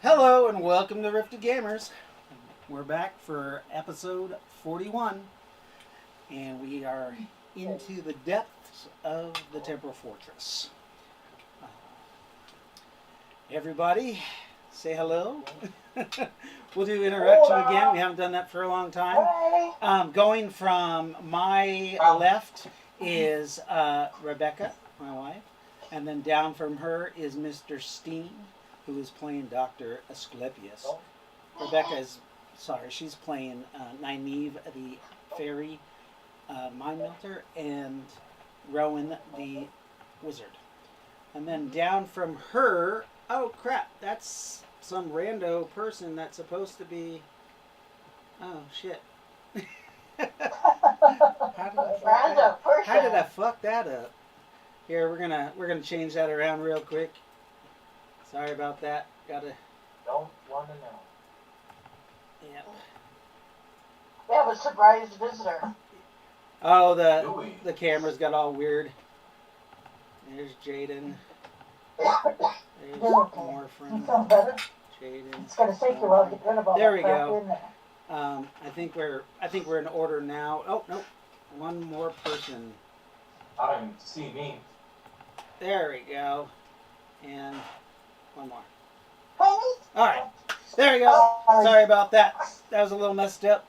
Hello and welcome to Rifted Gamers. We're back for episode 41, and we are into the depths of the Temporal Fortress. Everybody, say hello. We'll do interaction again. We haven't done that for a long time. Going from my left is Rebecca, my wife, and then down from her is Mr. Steen, who is playing Dr. Asclepius. Rebecca is, she's playing Nyneave the fairy mind melter, and Rowan the wizard. And then down from her, oh crap, that's some rando person that's supposed to be, oh shit. How did I fuck that up? Here, we're gonna change that around real quick. Sorry about that. Don't want to know. Yeah. We have a surprise visitor. Oh, the camera's got all weird. There's Jaden. There's Morphin. Jaden. It's gonna take you a while to get rid of all there the we crap go. in there. I think we're in order now. Oh no, one more person. I don't even see me. There we go, and one more. All right, there we go. Sorry about that. That was a little messed up.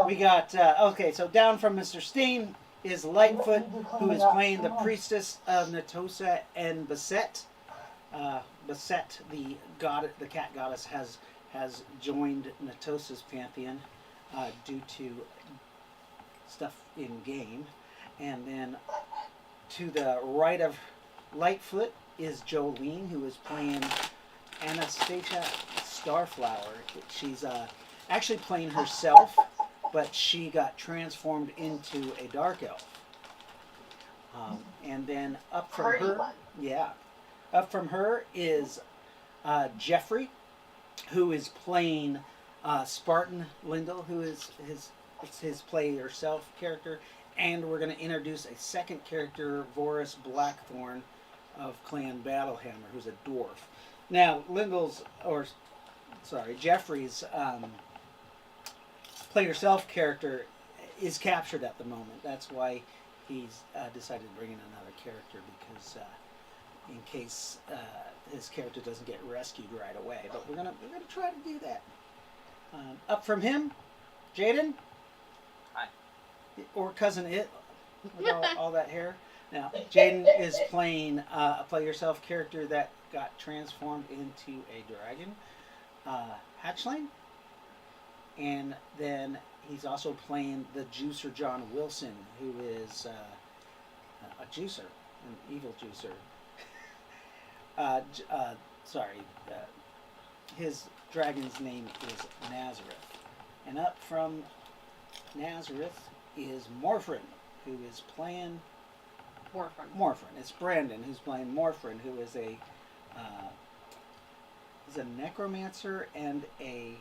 We got okay. So down from Mr. Steen is Lightfoot, who is playing the priestess of Natosa and Basset. Basset, the cat goddess, has joined Natosa's pantheon due to stuff in game. And then to the right of Lightfoot is Jolene, who is playing Anastasia Starflower. She's actually playing herself, but she got transformed into a dark elf. And then up from her is Jeffrey, who is playing Spartan Lindell, who is his play yourself character, and we're going to introduce a second character, Vorus Blackthorn of Clan Battlehammer, who's a dwarf. Now, Jeffrey's play yourself character is captured at the moment. That's why he's decided to bring in another character, because in case his character doesn't get rescued right away. But we're gonna try to do that. Up from him, Jaden. Hi. Or cousin It, with all that hair. Now, Jaden is playing a play yourself character that got transformed into a dragon, hatchling. And then he's also playing the juicer John Wilson, who is a juicer, an evil juicer. His dragon's name is Nazareth. And up from Nazareth is Morphin, who is playing Morphin. It's Brandon who's playing Morphin, who is a necromancer and a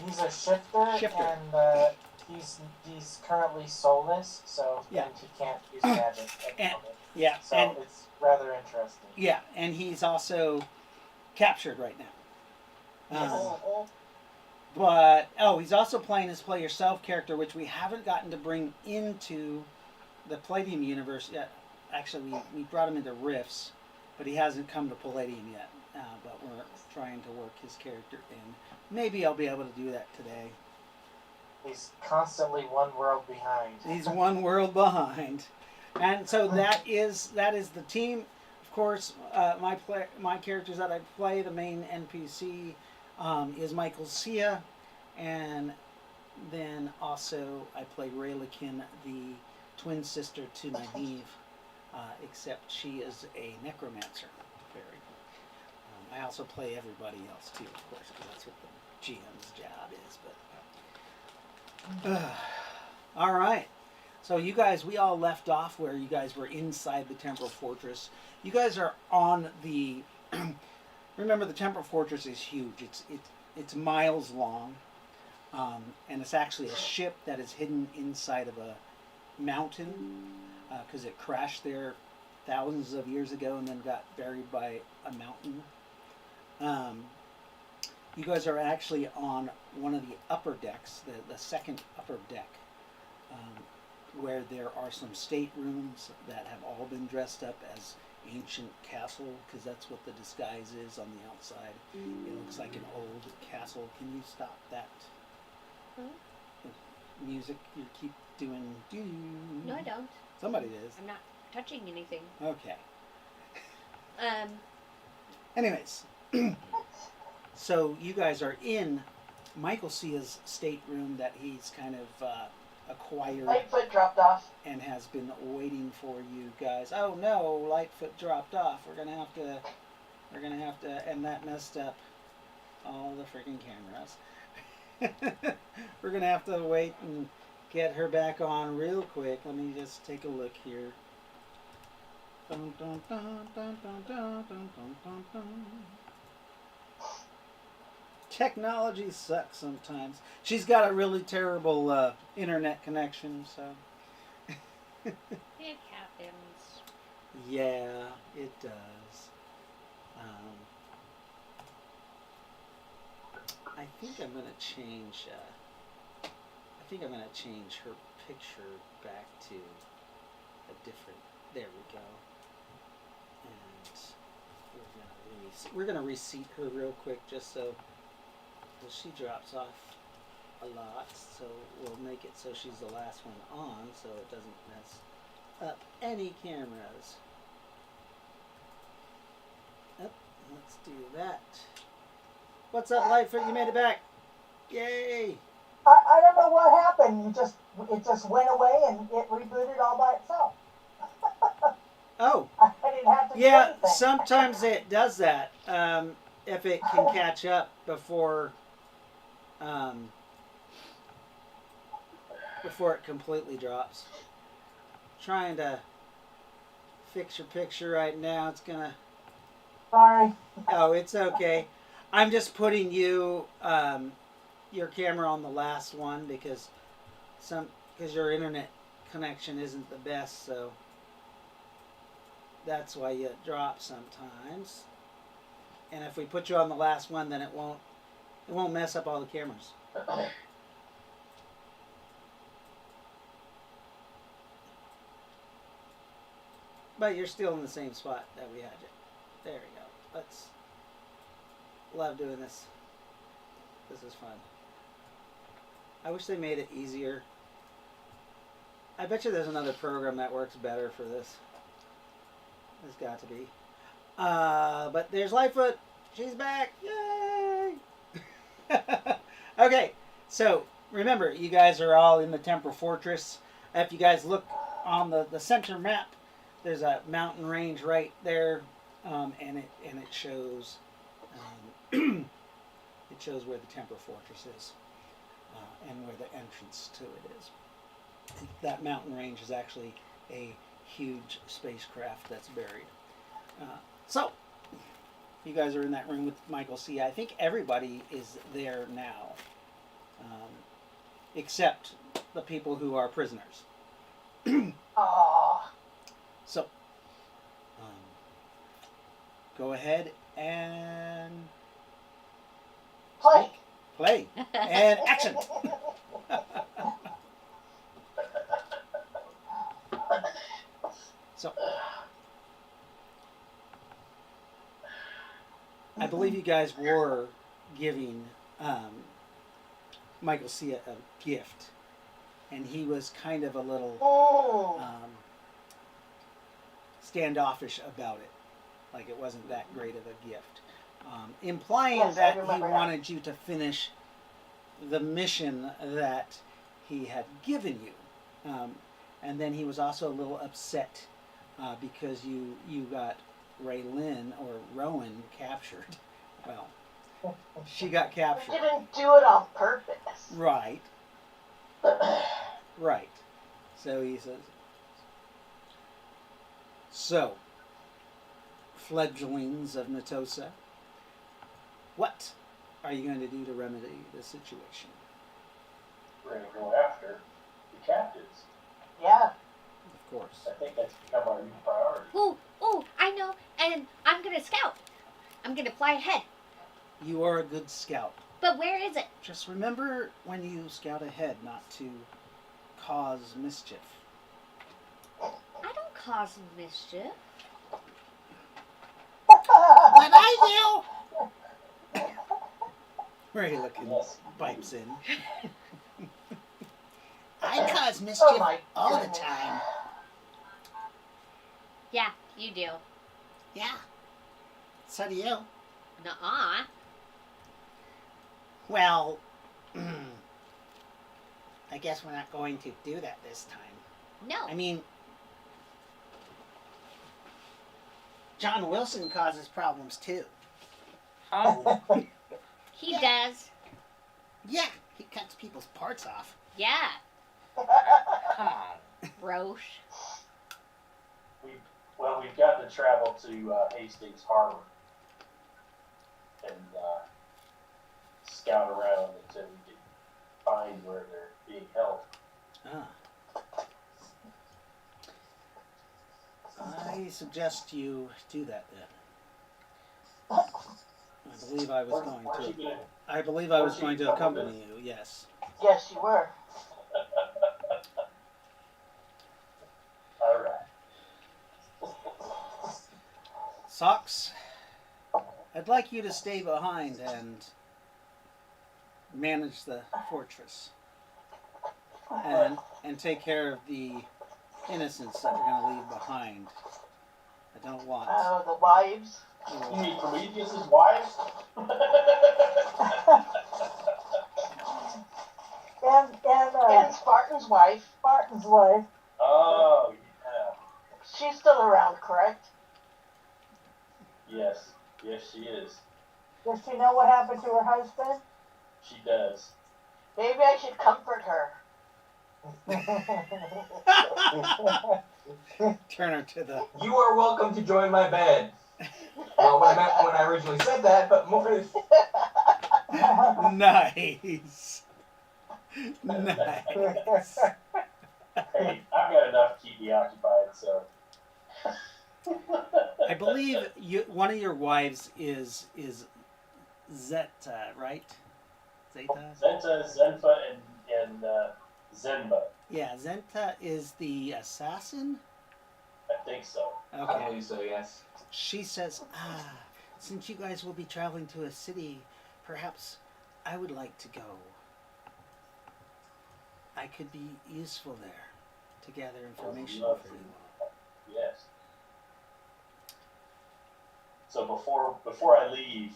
he's a shifter. And he's currently soulless, so he can't use magic at the moment. Yeah, so it's rather interesting. Yeah, and he's also captured right now. But he's also playing his play yourself character, which we haven't gotten to bring into the Palladium universe yet. Actually, we brought him into Rifts, but he hasn't come to Palladium yet. But we're trying to work his character in. Maybe I'll be able to do that today. He's constantly one world behind. He's one world behind, and so that is the team. Of course, my characters that I play, the main NPC is Michael Sia, and then also I play Ry-lo-kin, the twin sister to Nyneave, except she is a necromancer fairy. I also play everybody else too, of course, because that's what the GM's job is. But all right. So you guys, we all left off where you guys were inside the Temporal Fortress. You guys are on the. Remember, the Temporal Fortress is huge. It's miles long, and it's actually a ship that is hidden inside of a mountain because it crashed there thousands of years ago and then got buried by a mountain. You guys are actually on one of the upper decks, the second upper deck, where there are some staterooms that have all been dressed up as ancient castle, because that's what the disguise is on the outside. It looks like an old castle. Can you stop that? Music, you keep doing. No, I don't. Somebody is. I'm not touching anything. Okay. Anyways, so you guys are in Michael Cia's stateroom that he's kind of acquired. Lightfoot dropped off. And has been waiting for you guys. Oh no, Lightfoot dropped off. We're gonna have to, and that messed up all the freaking cameras. We're gonna have to wait and get her back on real quick. Let me just take a look here. Dun, dun, dun, dun, dun, dun, dun, dun, dun. Technology sucks sometimes. She's got a really terrible internet connection, so. It happens. Yeah, it does. I think I'm gonna change. I think I'm gonna change her picture back to a different. There we go. And we're gonna reseat her real quick, just so she drops off a lot. So we'll make it so she's the last one on, so it doesn't mess up any cameras. Yep, let's do that. What's up, Lightfoot? You made it back. Yay! I don't know what happened. It just went away and it rebooted all by itself. Oh. I didn't have to do Yeah, anything. sometimes it does that. If it can catch up before it completely drops. Trying to fix your picture right now. It's gonna. Sorry. Oh, it's okay. I'm just putting you your camera on the last one because your internet connection isn't the best, so that's why you drop sometimes. And if we put you on the last one, then it won't mess up all the cameras. But you're still in the same spot that we had you. There we go. Love doing this. This is fun. I wish they made it easier. I bet you there's another program that works better for this. There's got to be. But there's Lightfoot. She's back. Yay! Okay, so remember, you guys are all in the Temporal Fortress. If you guys look on the center map, there's a mountain range right there, and it shows it shows where the Temporal Fortress is, and where the entrance to it is. That mountain range is actually a huge spacecraft that's buried. So, you guys are in that room with Michael C. I think everybody is there now, except the people who are prisoners. Oh. So, go ahead and play, and action. So, I believe you guys were giving Michael C. a gift, and he was kind of a little standoffish about it, like it wasn't that great of a gift, implying that he wanted you to finish the mission that he had given you, and then he was also a little upset because you got Ry-lo-kin or Rowan captured. Well, she got captured. You didn't do it on purpose. Right. Right. So he says, so, fledglings of Natosa, what are you going to do to remedy the situation? We're going to go after the captives. Yeah. Of course. I think that's become our new priority. Who I'm gonna fly ahead. You are a good scout. But where is it? Just remember when you scout ahead not to cause mischief. I don't cause mischief. But I do! Ry-lo-kin Yes. pipes in. I cause Oh mischief my all the goodness. time. Yeah, you do. Yeah. So do you. Nuh-uh. Well, I guess we're not going to do that this time. No. I mean, John Wilson causes problems too. He does. Yeah, he cuts people's parts off. Yeah. Come on. Roche. We've got to travel to Hastings Harbor and scout around until we can find where they're being held. Ah. I suggest you do that then. I believe I was going Weren't you to. gonna- I believe I was weren't you going to gonna accompany you. Yes. Yes, you were. All right. Socks, I'd like you to stay behind and manage the fortress. And take care of the innocents that we're going to leave behind. I don't want. Oh, the wives. You mean Prometheus's wives? And Spartan's wife. Spartan's wife. Oh, yeah. She's still around, correct? Yes. Yes, she is. Does she know what happened to her husband? She does. Maybe I should comfort her. Turn her to the. You are welcome to join my bed. Well, when I originally said that, but more. Nice. Nice. Hey, I've got enough to keep me occupied, so. I believe one of your wives is Zeta, right? Zeta? Zenta, Zenfa, and Zenba. Yeah, Zenta is the assassin. I think so. I Okay. believe so, yes. She says, since you guys will be traveling to a city, perhaps I would like to go. I could be useful there to gather information love for to. you. Yes. So before I leave,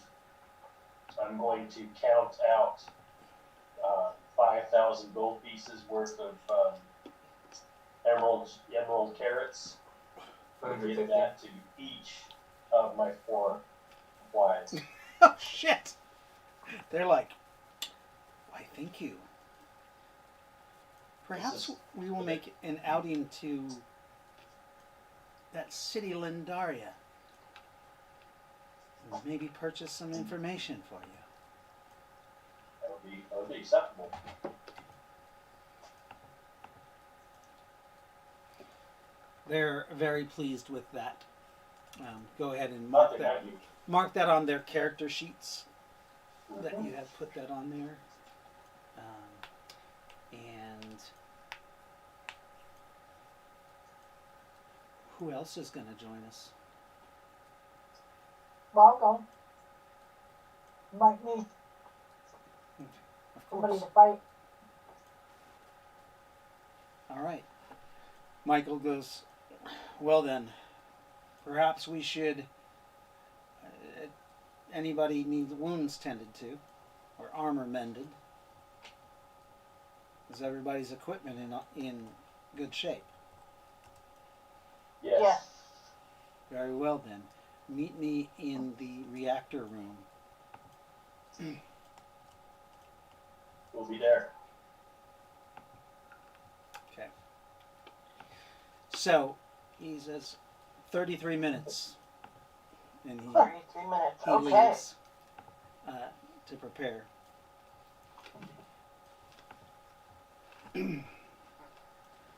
I'm going to count out 5,000 gold pieces worth of emerald carrots. And give 150. that to each of my 4 wives. Oh, shit! They're like, why, thank you. Perhaps we will make an outing to that city Lindaria. And maybe purchase some information for you. That would be acceptable. They're very pleased with that. Go ahead and Not that you. mark that on their character sheets. That you have put that on there. And who else is going to join us? Well, I'll go. Might need Of somebody course. to fight. All right. Michael goes, well then, perhaps we should, anybody needs wounds tended to, or armor mended. Is everybody's equipment in good shape? Yes. Yes. Very well then. Meet me in the reactor room. We'll be there. Okay. So, he says 33 minutes. And 33 minutes. he Okay. leaves to prepare.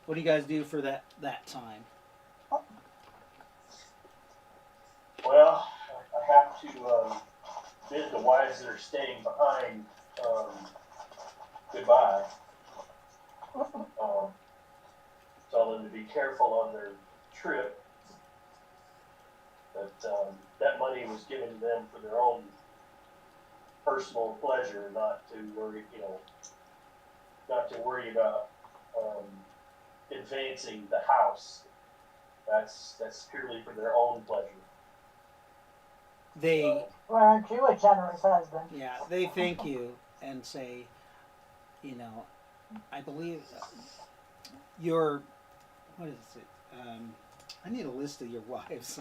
What do you guys do for that time? Well, I have to bid the wives that are staying behind goodbye. Tell them to be careful on their trip. That money was given to them for their own personal pleasure, not to worry about advancing the house. That's purely for their own pleasure. They, Well, aren't you a generous husband? yeah, they thank you and say, you know, I believe your, what is it? I need a list of your wives.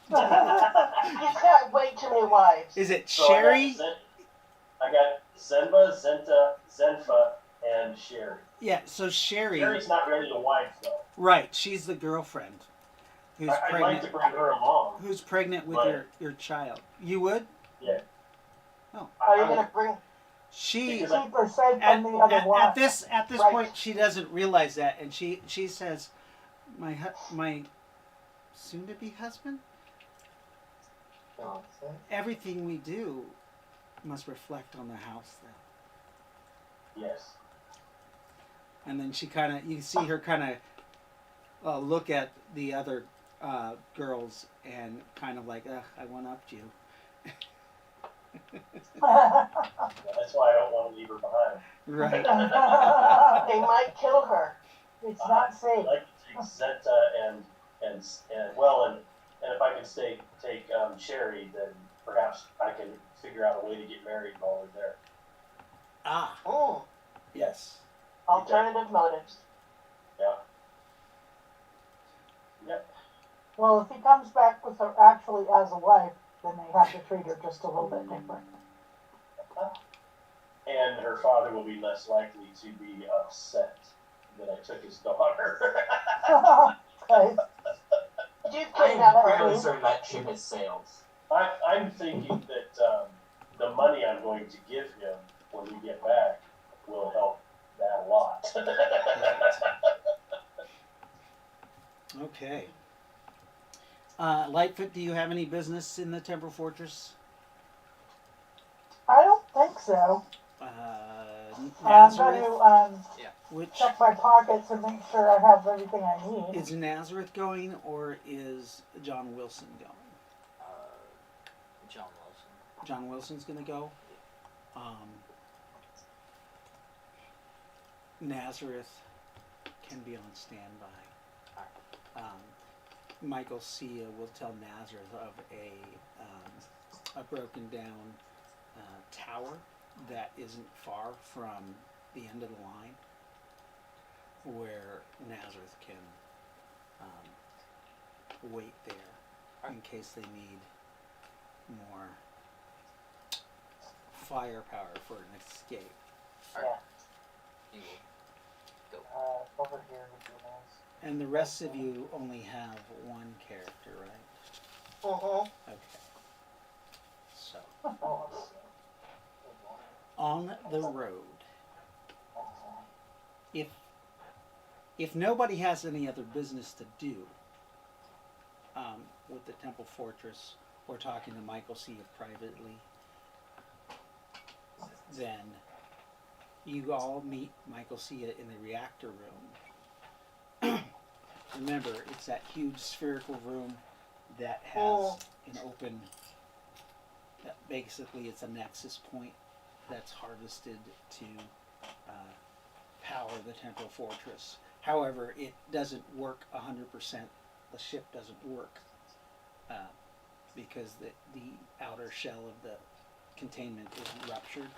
He's got way too many wives. Is it So Sherry? I got Zenba, Zenta, Zenfa, and Sherry. Yeah, so Sherry. Sherry's not really a wife, though. Right, she's the girlfriend. Who's I'd pregnant? like to bring her along. Who's pregnant with But- your child? You would? Yeah. Oh. Are you gonna bring? She Because Keep her safe at, from the other at wives. this Right. point she doesn't realize that, and she says, my soon to be husband. Everything we do must reflect on the house then. Yes. And then she kind of, you see her kind of look at the other girls and kind of like, I one-upped you. That's why I don't want to leave her behind. Right. They might kill her. It's not I'd safe. like to take Zenta and if I can take Sherry, then perhaps I can figure out a way to get married while we're there. Ah, Mm, yes. alternative motives. Yeah. Yep. Well, if he comes back with her actually as a wife, then they have to treat her just a little bit different. And her father will be less likely to be upset that I took his daughter. Okay. Do you I kidnap am her? fairly certain that ship has sailed. I'm thinking that the money I'm going to give him when we get back will help that a lot. Okay. Lightfoot, do you have any business in the Temporal Fortress? I don't think so. I'm going Nazareth? to Which check my pockets and make sure I have everything I need. is Nazareth going, or is John Wilson going? John Wilson. John Wilson's going to go. Nazareth can be on standby. Michael Sia will tell Nazareth of a broken down tower that isn't far from the end of the line, where Nazareth can wait there in case they need more firepower for an escape. You will Over here would be nice. And the rest of you only have one character, right? Mm-hmm. Okay. So, Oh, on the road, if nobody has any other business to do with the Temple Fortress or talking to Michael Sia privately, then you all meet Michael Sia in the reactor room. Remember, it's that huge spherical room that has an open, that basically it's a nexus point that's harvested to power the Temporal Fortress. However, it doesn't work 100%. The ship doesn't work because the outer shell of the containment is ruptured.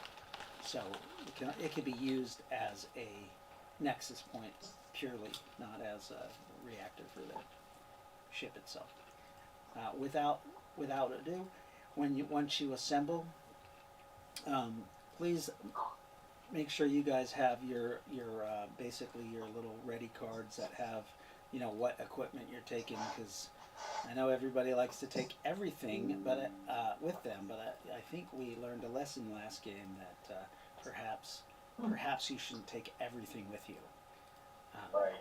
So it can be used as a nexus point purely, not as a reactor for the ship itself. Without ado, once you assemble, please make sure you guys have your basically your little ready cards that have what equipment you're taking, because I know everybody likes to take everything but with them, but I think we learned a lesson last game that perhaps you shouldn't take everything with you. Right.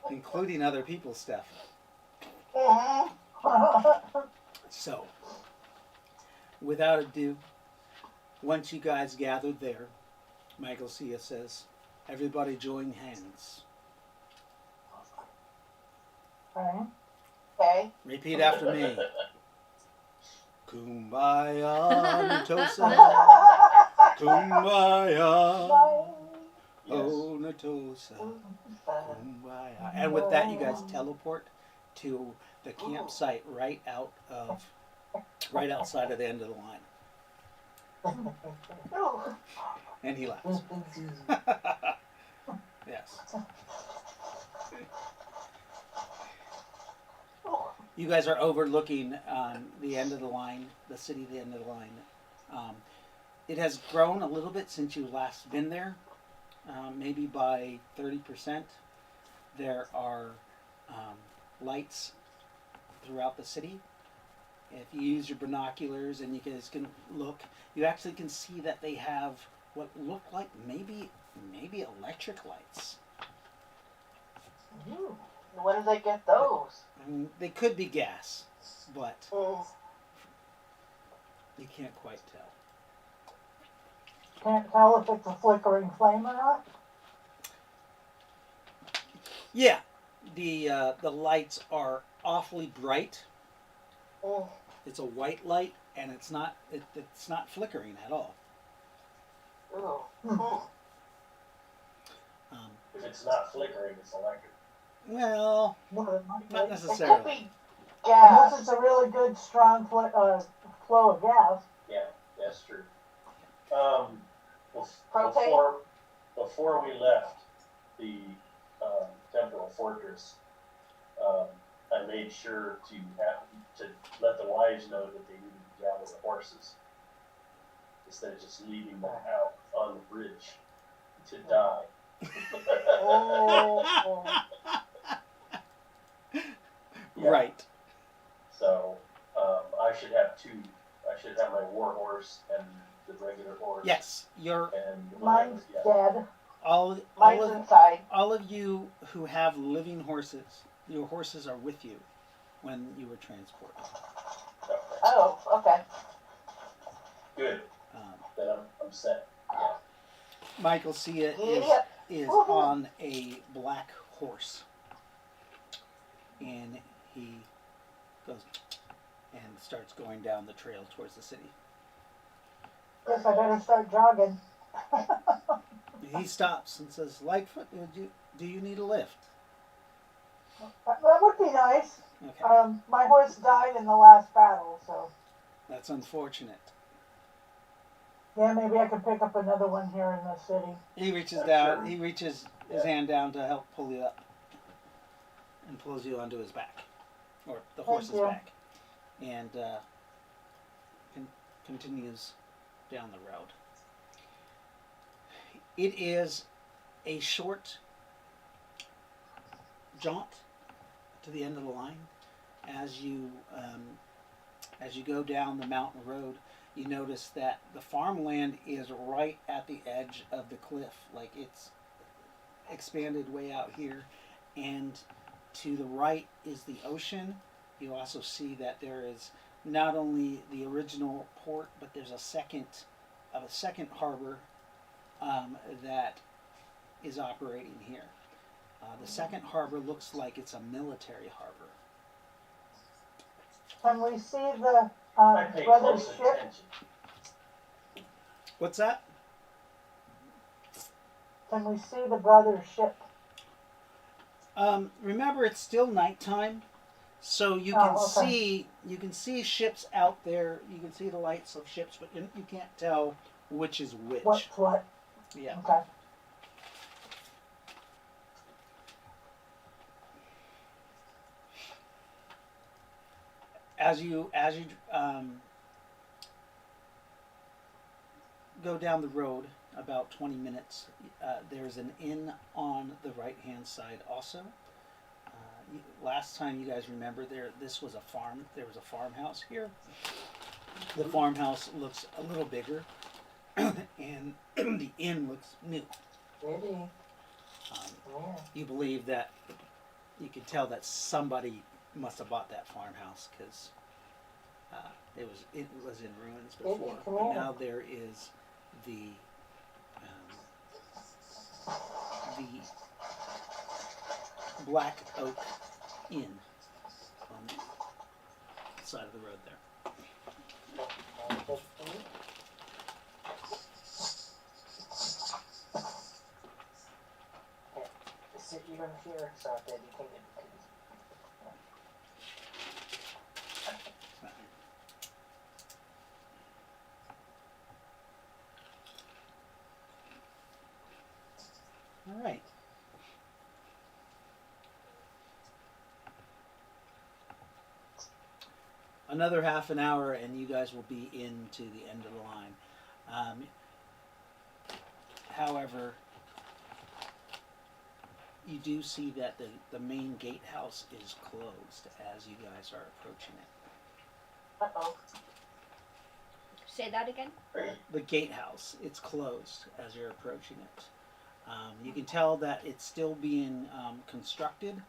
Hey, including other people's stuff. Mhm. So, without ado, once you guys gathered there, Michael Cia says, everybody join hands. Okay. Okay. Repeat after me. Kumbaya, Natosa. Kumbaya. Yes. Oh, Natosa. Kumbaya. And with that, you guys teleport to the campsite right outside of the end of the line. Ooh. And he laughs. Yes. You guys are overlooking the end of the line, the city, the end of the line. It has grown a little bit since you last been there, maybe by 30%. There are lights throughout the city. If you use your binoculars and you guys can look, you actually can see that they have what look like maybe electric lights. Ooh. When did they get those? I mean, they could be gas, but Mm. you can't quite tell. Can't tell if it's a flickering flame or not. Yeah, the lights are awfully bright. Mm. It's a white light, and it's not flickering at all. Ooh. If it's not flickering, it's electric. Well, Well, it might not be. It could necessarily. be Unless gas. it's a really good, strong flow of gas. Yeah, that's true. Propane? Before we left the Temporal Fortress, I made sure to let the wives know that they needed to gather the horses instead of just leaving them out on the bridge to die. Oh. Yeah. Right. So I should have two. I should have my war horse and the regular horse. Yes, you're And whatever, Mine's yeah. dead. Mine's inside. all of you who have living horses. Your horses are with you when you were transported. Okay. Oh, okay. Good. Then I'm set. Yeah. Michael Cia Yep. is Woohoo. on a black horse, and he goes and starts going down the trail towards the city. Guess I better start jogging. He stops and says, "Lightfoot, do you need a lift?" That would be nice. Okay, My horse died in the last battle, so that's unfortunate. yeah, maybe I could pick up another one here in the city. He reaches That's down. sure. He reaches his hand down to help pull you up, and pulls you onto his back, or the horse's you. back, and continues down the road. It is a short jaunt to the end of the line. As you go down the mountain road, you notice that the farmland is right at the edge of the cliff, like it's expanded way out here, and to the right is the ocean. You also see that there is not only the original port, but there's a second harbor that is operating here. The second harbor looks like it's a military harbor. Can we see the I pay brother's close ship? attention. What's that? Can we see the brother's ship? Remember, it's still nighttime, so you Oh, can okay. see ships out there. You can see the lights of ships, but you can't tell which is which. What's what? Yeah. Okay. As you go down the road about 20 minutes, there's an inn on the right-hand side also. Last time you guys remember, this was a farm. There was a farmhouse here. The farmhouse looks a little bigger, and the inn looks new. Maybe. You believe that you can tell that somebody must have bought that farmhouse because it was in ruins before. But now there is the Black Oak Inn on the side of the road there. Sit even here so that you can get the keys. All right. Another half an hour, and you guys will be into the end of the line. However, you do see that the main gatehouse is closed as you guys are approaching it. Uh-oh. Say that again. The gatehouse, it's closed as you're approaching it. You can tell that it's still being constructed.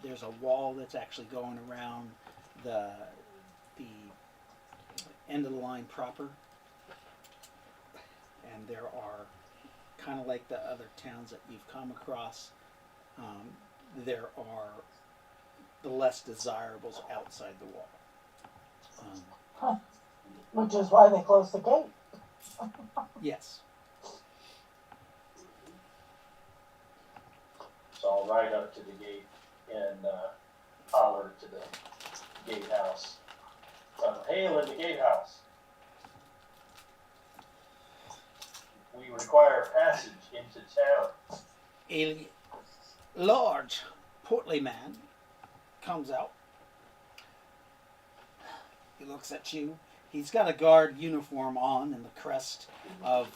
There's a wall that's actually going around the end of the line proper, and there are, kind of like the other towns that you've come across, there are the less desirables outside the wall. Which is why they closed the gate. Yes. So I'll ride up to the gate and holler to the gatehouse. Hail in the gatehouse. We require passage into town. A large, portly man comes out. He looks at you. He's got a guard uniform on and the crest of,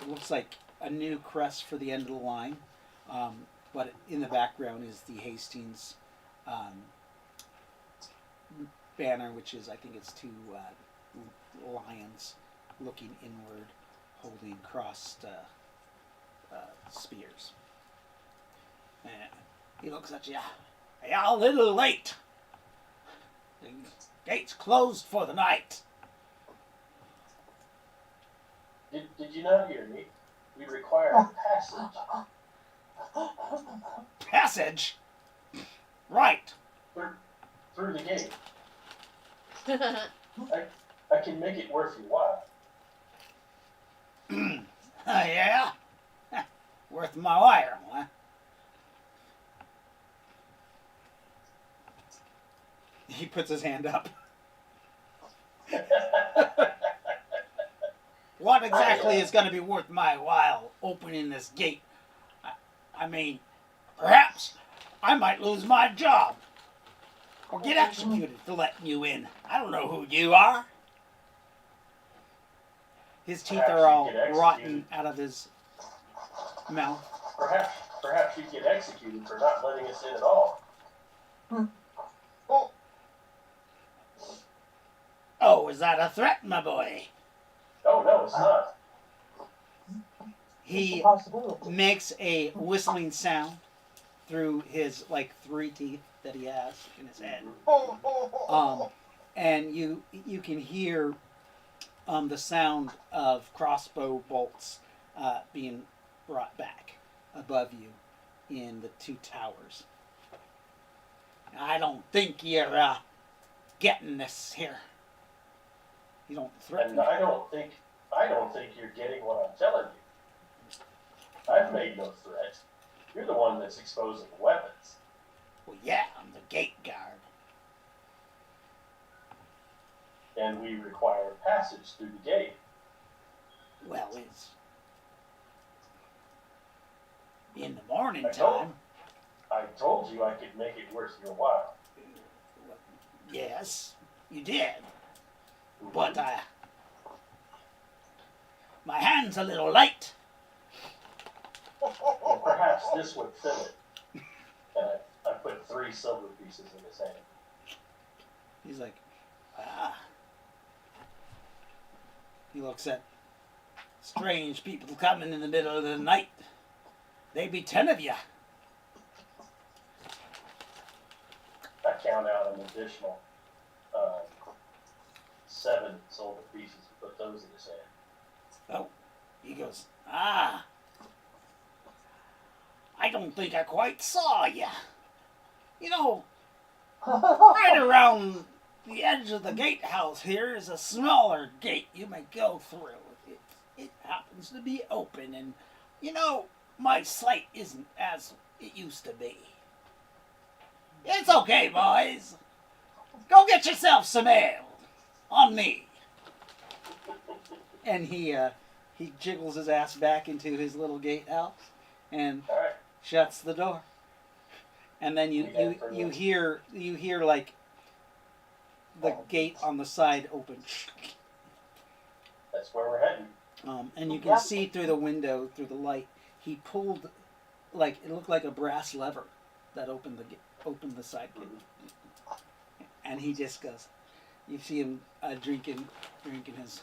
it looks like a new crest for the end of the line. But in the background is the Hastings banner, which is, I think it's two lions looking inward, holding crossed spears. And he looks at you. You're a little late. The gate's closed for the night. Did you not hear me? We require passage. Passage? Right. Through the gate. I can make it worth your while. Yeah? Worth my while, huh? He puts his hand up. What exactly is going to be worth my while opening this gate? I mean, perhaps I might lose my job or get executed for letting you in. I don't know who you are. His teeth are all rotten out of his mouth. Perhaps you get executed for not letting us in at all. Oh, is that a threat, my boy? Oh, no, it's not. He makes a whistling sound through his, like, 3 teeth that he has in his head. And you can hear the sound of crossbow bolts being brought back above you in the 2 towers. I don't think you're getting this here. You don't threaten And me. I don't think you're getting what I'm telling you. I've made no threat. You're the one that's exposing weapons. Well, yeah, I'm the gate guard. And we require passage through the gate. Well, it's in the morning I told- time. I told you I could make it worth your while. Yes, you did. But my hand's a little light. Well, perhaps this would fill it. And I put 3 silver pieces in his hand. He's like, He looks at strange people coming in the middle of the night. They be 10 of you. count out an additional 7 silver pieces and put those in his hand. Oh, he goes, ah, I don't think I quite saw ya. You know, right around the edge of the gatehouse here is a smaller gate you may go through. It happens to be open, and, you know, my sight isn't as it used to be. It's okay, boys. Go get yourself some ale. On me. And he jiggles his ass back into his little gatehouse and All right. shuts the door. And then you hear like the gate on the side open. That's where we're heading. And you can see through the window, through the light, he pulled, like, it looked like a brass lever that opened the side gate. And he just goes, you see him drinking his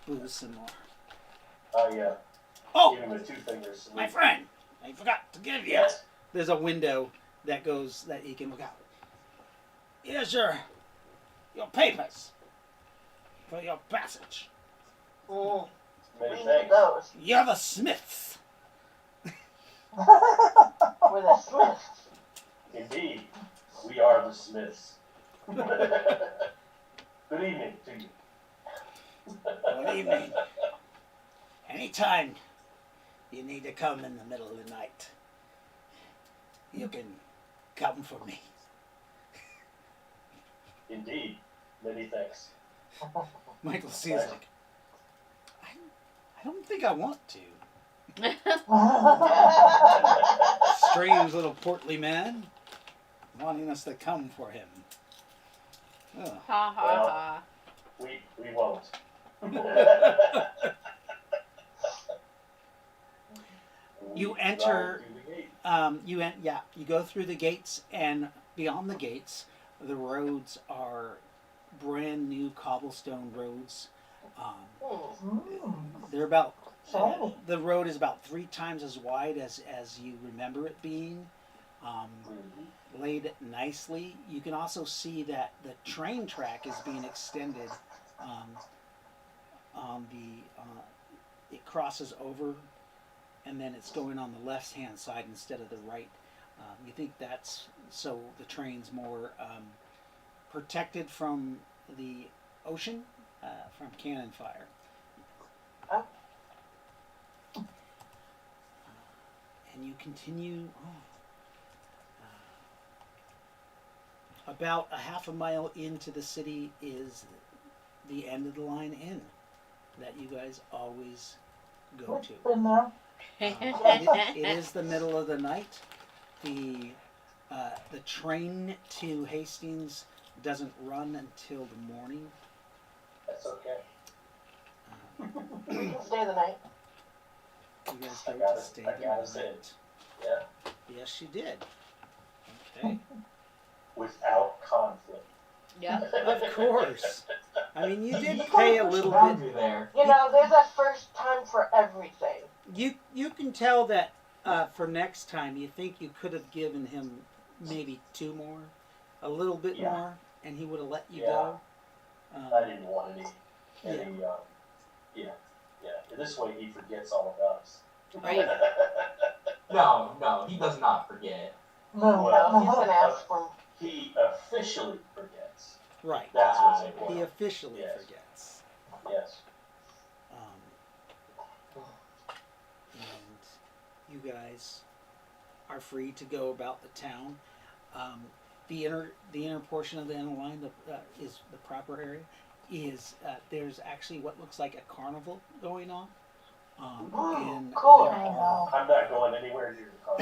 booze some more. Yeah. Oh, Give him a 2 fingers salute. my friend, I forgot to give you. Yes. There's a window that he can look out. Here's your papers for your passage. Mm, we Many need thanks. those. You're the Smiths. We're the Smiths. Indeed, we are the Smiths. Good evening to you. Good evening. Anytime you need to come in the middle of the night, you can come for me. Indeed, many thanks. Michael sees like, I don't think I want to. Strange little portly man wanting us to come for him. Ugh. Ha ha Well, ha. We won't. You We enter- drive through the gate. You go through the gates, and beyond the gates, the roads are brand new cobblestone roads. They're about Shiny. the road is about 3 times as wide as you remember it being. Laid nicely. You can also see that the train track is being extended. On the it crosses over, and then it's going on the left hand side instead of the right. You think that's so the train's more protected from the ocean, from cannon fire. Oh. And you continue about a half a mile into the city is the end of the line inn that you guys always go to. Been there. It is the middle of the night. The train to Hastings doesn't run until the morning. That's okay. We can stay the night. You guys I go got to it. stay I the got us in. night. Yeah. Yes, you did. Okay. Without conflict. Yeah. Of course. I mean, you did You pay a push the little bit. boundary there. You know, there's a first time for everything. You can tell that for next time, you think you could have given him maybe 2 more, a little bit Yeah. more, and he would have let you Yeah. go. I didn't want any This way he forgets all about us. Right. No, he does not forget. No. Well, No, he's gonna ask for. He officially forgets. Right. That's what's He important. officially Yes. forgets. Yes. And you guys are free to go about the town. The inner portion of the inner line is the proper area. There's actually what looks like a carnival going on. And Cool. there I are- know. I'm not going anywhere near the car.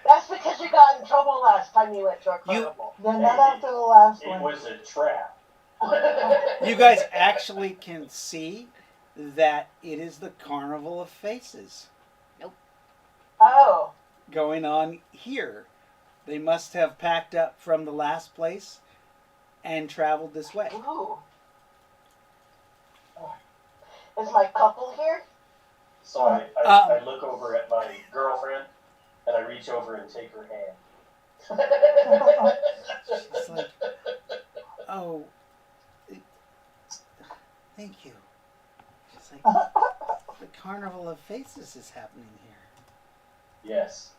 That's because you got in trouble last time you went to a carnival. Then not after the last It one. was a trap. You guys actually can see that it is the Carnival of Faces Oh. going on here. They must have packed up from the last place and traveled this way. Ooh. Is my couple here? So I look over at my girlfriend And I reach over and take her hand. She's like, oh, thank you. She's like, the Carnival of Faces is happening here. Yes.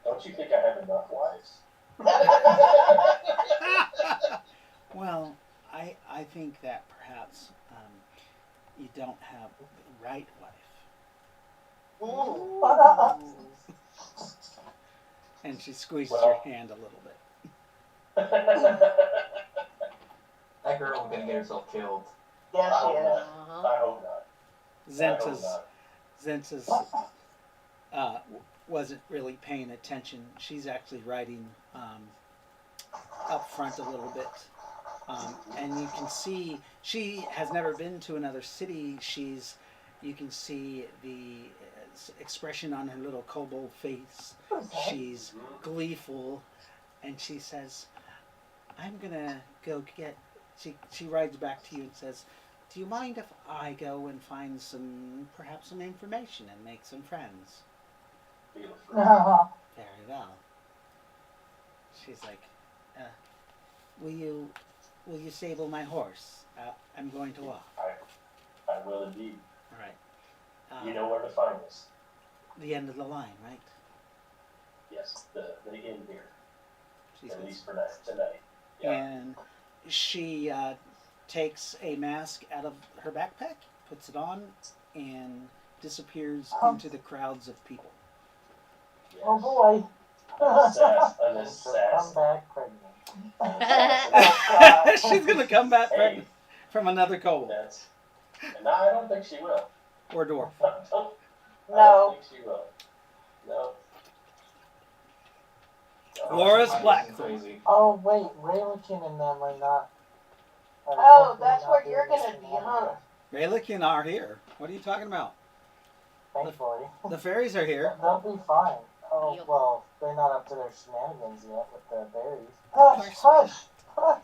Don't you think I have enough wives? Well, I think that perhaps you don't have the right wife. And she squeezes your hand a little bit. That girl is gonna get herself killed. Yes, she is. Uh-huh. I hope not. Zenta's wasn't really paying attention. She's actually riding up front a little bit. And you can see she has never been to another city. You can see the expression on her little kobold face. She's gleeful, and she says, I'm gonna go get, she rides back to you and says, do you mind if I go and find perhaps some information and make some friends? Very well. She's like, will you sable my horse? I'm going to walk. I will indeed. All right. You know where to find us. The end of the line, right? Yes, the inn here. She At says. least for tonight. Yeah. And she takes a mask out of her backpack, puts it on, and disappears into the crowds of people. Yes. Oh boy. I'm a sass. Come back pregnant. She's gonna come back Hey, from another kobold no, I don't think she will. or dwarf. I don't No. think she will. No. Loris I'm Black. crazy. Oh wait, Ry-lo-kin and them are not. Oh, that's where you're gonna be, huh? Ry-lo-kin are here. What are you talking about? Thankfully. The fairies are here. They'll be fine. Oh, Yep. well, they're not up to their shenanigans yet with the berries. Hush, hush, hush.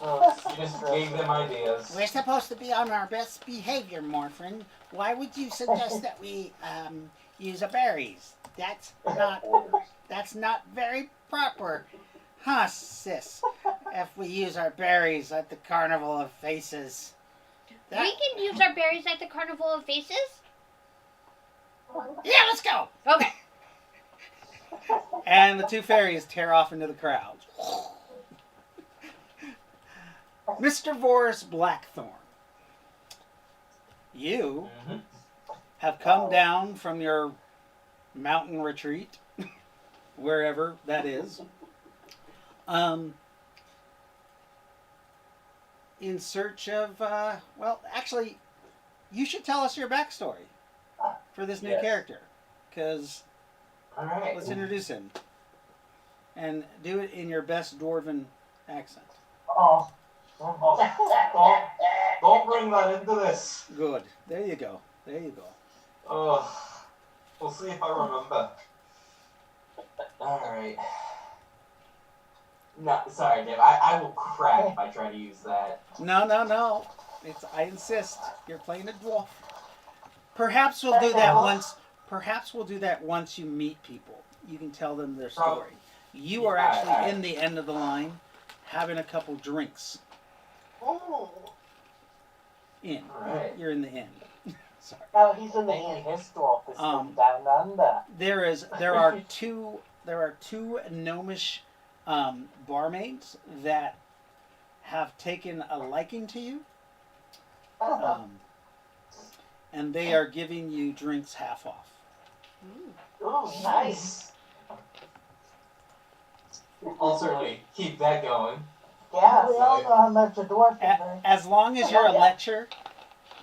You just gave them ideas. We're supposed to be on our best behavior, Morphin. Why would you suggest that we use our berries? That's not very proper, huh, sis? If we use our berries at the Carnival of Faces. We can use our berries at the Carnival of Faces? Yeah, let's go! Okay. And the two fairies tear off into the crowd. Mr. Voris Blackthorn, you have come down from your mountain retreat, wherever that is, in search of, well, actually, you should tell us your backstory for this new Yes. character, because Alright. let's introduce him. And do it in your best dwarven accent. Oh. Don't bring that into this. Good. There you go. There you go. Oh, we'll see if I remember. Alright. No, sorry, Dave. I will crack if I try to use that. No. I insist. You're playing a dwarf. Perhaps we'll do that once. Perhaps we'll do that once you meet people. You can tell them their story. You are actually in the end of the line, having a couple drinks. In. Alright. You're in the end. Sorry. Oh, he's in the Maybe inn. his dwarf is Um, from down under. There are two gnomish barmaids that have taken a liking to you, and they are giving you drinks half off. Ooh, nice. I'll certainly keep that going. Yeah. We all know how much a dwarf is. As long as you're a lecher,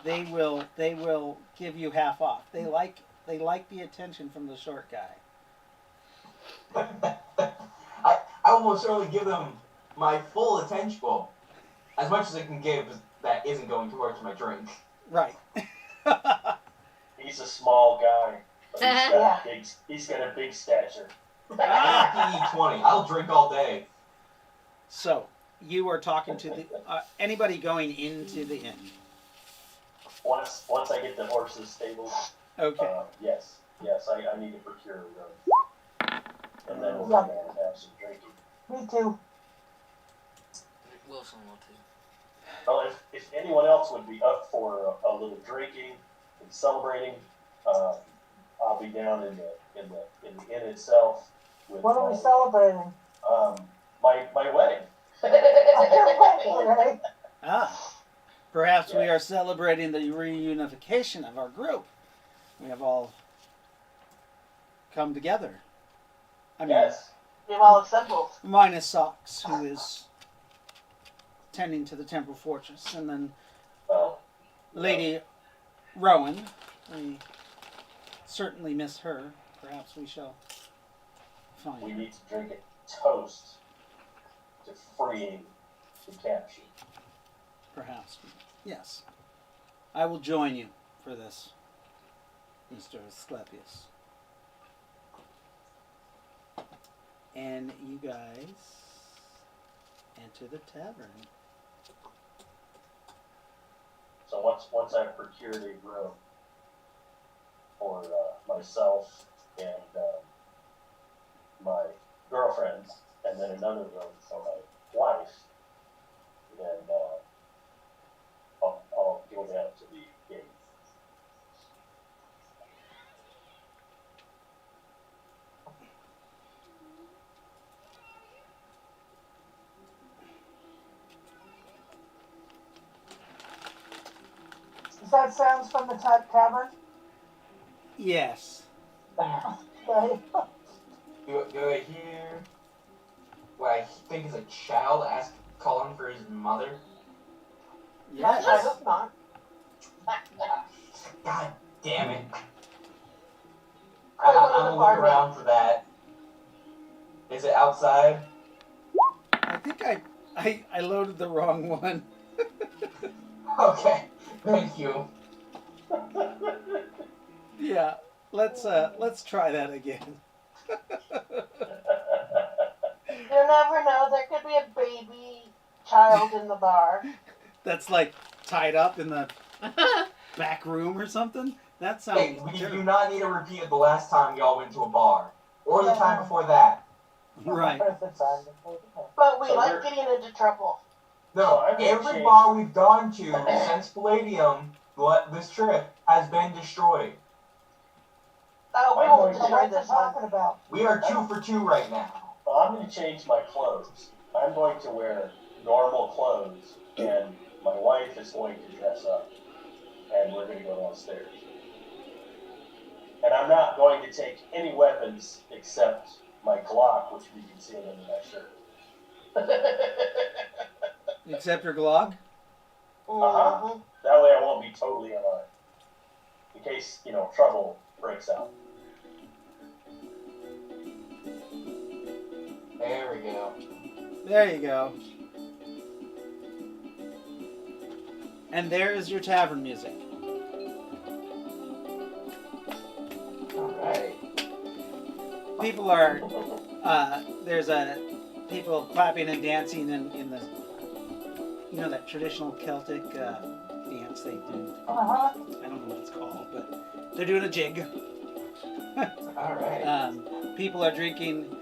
they will give you half off. They like the attention from the short guy. I almost certainly give them my full attention. Well, as much as I can give that isn't going towards my drink. Right. He's a small guy. But he's got a big stature. E20. I'll drink all day. So you are talking to the anybody going into the inn. Once I get the horses stabled, Okay. yes. yes, I need to procure a room. And then we'll go down and have some drinking. Me too. Wilson will too. Well, if anyone else would be up for a little drinking and celebrating, I'll be down in the inn itself with What are we celebrating? my wedding. Right? Ah, perhaps we are celebrating the reunification of our group. We have all come together. I mean, Yes. We've all assembled. minus Socks, who is tending to the Temporal Fortress, and then Well, Lady Rowan. We certainly miss her. Perhaps we shall find we her. need to drink a toast to freeing the capture. Perhaps. Yes. I will join you for this, Mr. Asclepius. And you guys enter the tavern. So once I've procured a room for myself and my girlfriend, and then another room for my wife, then I'll go down to the gate. Is that sounds from the tavern? Yes. Okay. Do I hear what I think is a child calling for his mother? Yes. I hope not. God damn it. I go to I'm the gonna look barmaid. around for that. Is it outside? I think I loaded the wrong one. Okay, thank you. Yeah. Let's try that again. You never know. There could be a baby child in the bar. That's like tied up in the back room or something. That sounds Hey, we do terrible. not need to repeat it the last time y'all went to a bar. Or the time before that. Right. But we So like we're- getting into trouble. No, So I'm gonna every change- bar we've gone to since Palladium, this trip, has been destroyed. Oh, we I'm won't going to- destroy What's it this one. talking about? We are 2 for 2 right now. Well, I'm going to change my clothes. I'm going to wear normal clothes, and my wife is going to dress up, and we're going to go downstairs. And I'm not going to take any weapons except my Glock, which we can see under my shirt. Except your Glock? Mhm. That way I won't be totally unarmed. In case, trouble breaks out. There we go. There you go. And there is your tavern music. Alright. People are, there's people clapping and dancing in the, that traditional Celtic dance they do. Uh-huh. I don't know what it's called, but they're doing a jig. Alright. People are drinking.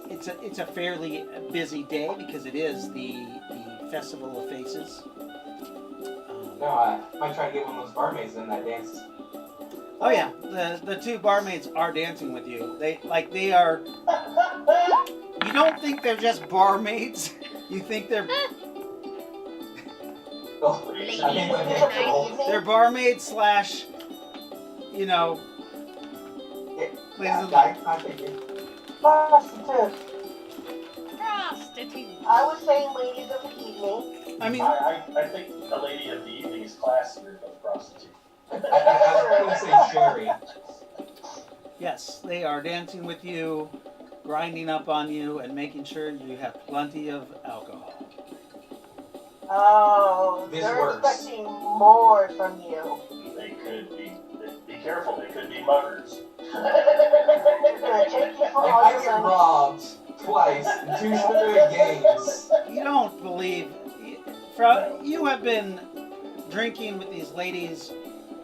It's a fairly busy day because it is the Festival of Faces. No, I might try to get one of those barmaids in that dance. Oh yeah, the two barmaids are dancing with you. They are. You don't think they're just barmaids. You think they're Oh, Ladies I think of the that's night. cool. they're barmaids slash, ladies of the I think it. Prostitute. Prostitute. I was saying ladies of the evening. I mean, I think the lady of the evening is classier than a prostitute. I was going to say Sherry. yes, they are dancing with you, grinding up on you, and making sure you have plenty of alcohol. Oh, This they're works. expecting more from you. They could be careful, they could be muggers. They're gonna take you for If all I your get money. robbed twice in 2 straight games, You don't believe. You have been drinking with these ladies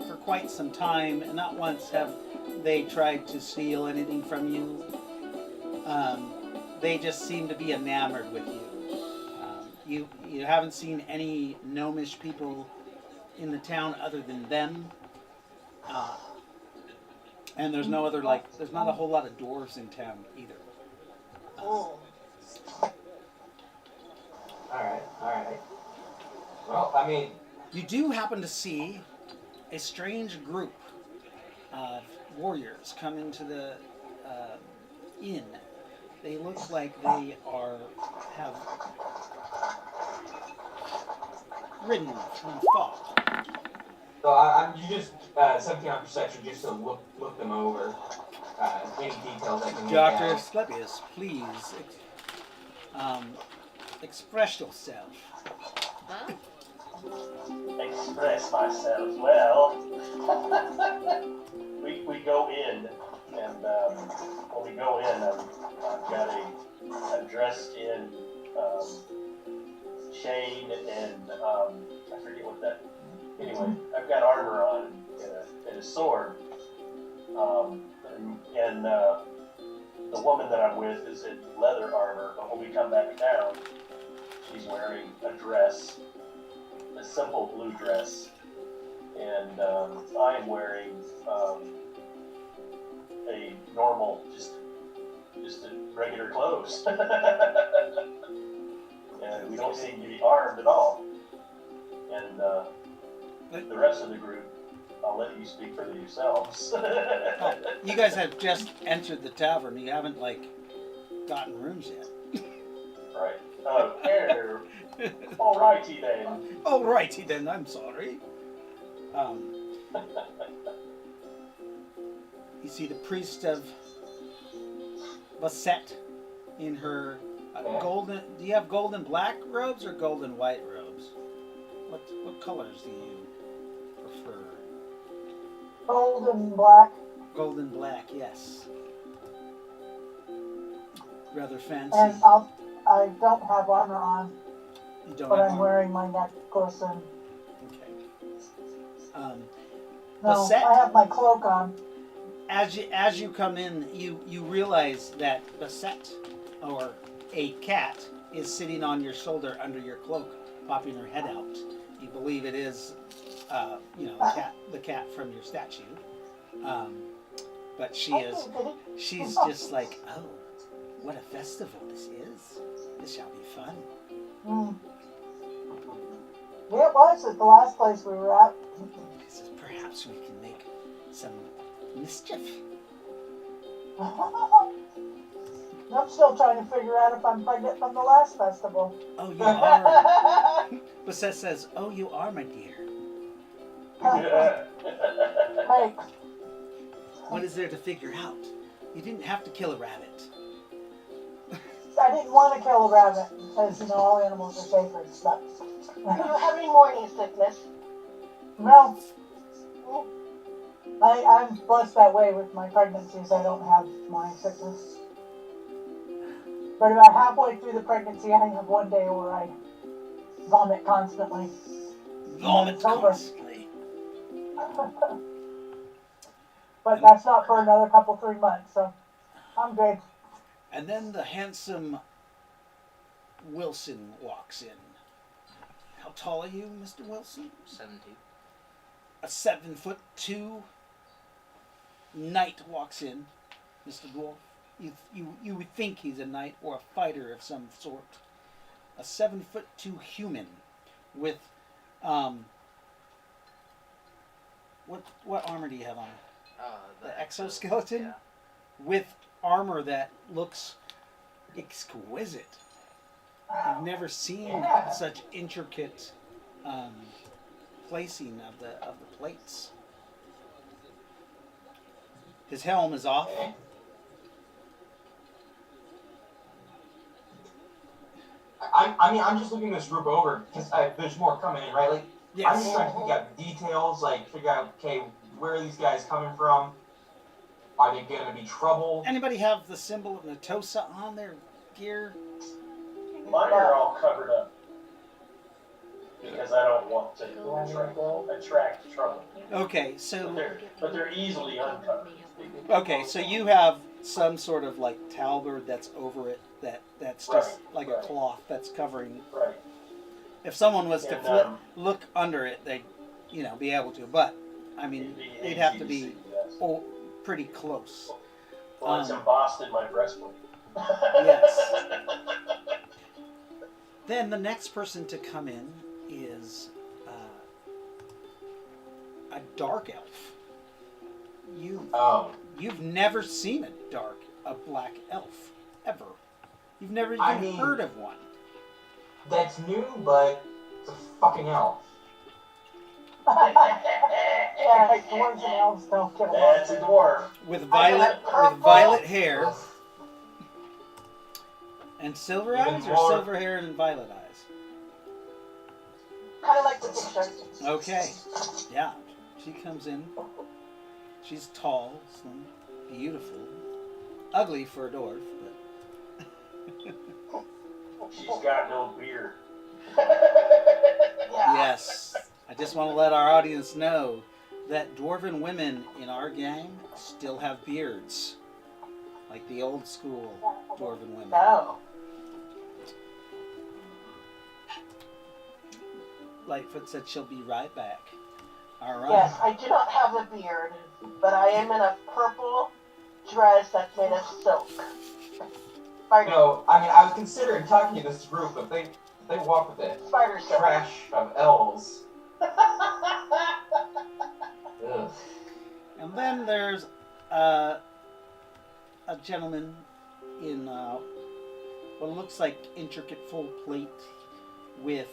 for quite some time, and not once have they tried to steal anything from you. They just seem to be enamored with you. You haven't seen any gnomish people in the town other than them. And there's no other, there's not a whole lot of dwarves in town either. Alright. Well, I mean... You do happen to see a strange group of warriors come into the inn. They look like they have ridden from fog. So you just 17 on perception just to look them over. Any details I can make Dr. out. Asclepius, please express yourself. Huh? Express myself. Well, we go in, and when we go in, I've got I'm dressed in chain and I forget what that. Anyway, I've got armor on and a sword, and the woman that I'm with is in leather armor. But when we come back down, she's wearing a dress, a simple blue dress, and I'm wearing a normal, just regular clothes, and we don't seem to be armed at all. And the rest of the group, I'll let you speak for yourselves. Oh, you guys have just entered the tavern. You haven't gotten rooms yet. Right. Here. Alrighty then. Alrighty then. I'm sorry. You see the priest of Basset in her golden. Do you have golden black robes or golden white robes? What colors do you prefer? Golden black. Golden black, yes. Rather fancy. And I don't have armor on, You don't but have I'm armor. wearing my necklace and Okay. no, Basset, I have my cloak on. as you come in, you realize that Basset, or a cat, is sitting on your shoulder under your cloak, popping her head out. You believe it is, the cat from your statue. But she's just like, oh, what a festival this is. This shall be fun. Mm. Yeah, it was at the last place we were at. He says, perhaps we can make some mischief. I'm still trying to figure out if I'm pregnant from the last festival. Oh, you are. Basset says, oh, you are, my dear. Hey, What is there to figure out? You didn't have to kill a rabbit. I didn't want to kill a rabbit because, all animals are sacred, but... Do you have any morning sickness? No. I'm blessed that way with my pregnancies. I don't have morning sickness. But about halfway through the pregnancy, I have one day where I vomit constantly. Vomit It's over. constantly. But that's not for another 3 months, so I'm good. And then the handsome Wilson walks in. How tall are you, Mr. Wilson? 7'2". A 7'2" knight walks in, Mr. Dwarf. You would think he's a knight or a fighter of some sort. A 7'2" human with what armor do you have on? The exoskeleton? Yeah. With armor that looks exquisite. You've never seen such intricate placing of the plates. His helm is off. I'm just looking this group over because there's more coming in, right? I'm Yes. just trying to figure out details, figure out, okay, where are these guys coming from? Are they gonna be trouble? Anybody have the symbol of Natosa on their gear? Mine are all covered up. because I don't want to attract trouble. Okay, so But they're easily uncovered. okay, so you have some sort of like talberd that's over it that's just like a cloth that's covering. Right. If someone was to And, look under it, they'd be able to. But I mean, they'd have to be pretty close. Well, it's embossed in my breastplate. Yes. Then the next person to come in is a dark elf. You've never seen a black elf ever. You've never even heard of one. That's new, but it's a fucking elf. Yeah, dwarves and elves don't get along. That's a dwarf. With violet hair. And silver eyes, or silver hair and violet eyes? Kind of like the picture. Okay. Yeah. She comes in. She's tall, slim, beautiful. Ugly for a dwarf, but... She's got no beard. Yeah. Yes. I just want to let our audience know that dwarven women in our gang still have beards. Like the old school dwarven women. No. Lightfoot said she'll be right back. All right. Yes, I do not have a beard, but I am in a purple dress that's made of silk. I mean, I was considering talking to this group, but they walk with it. Spider silk. Trash of elves. Ugh. And then there's a gentleman in what looks like intricate full plate with...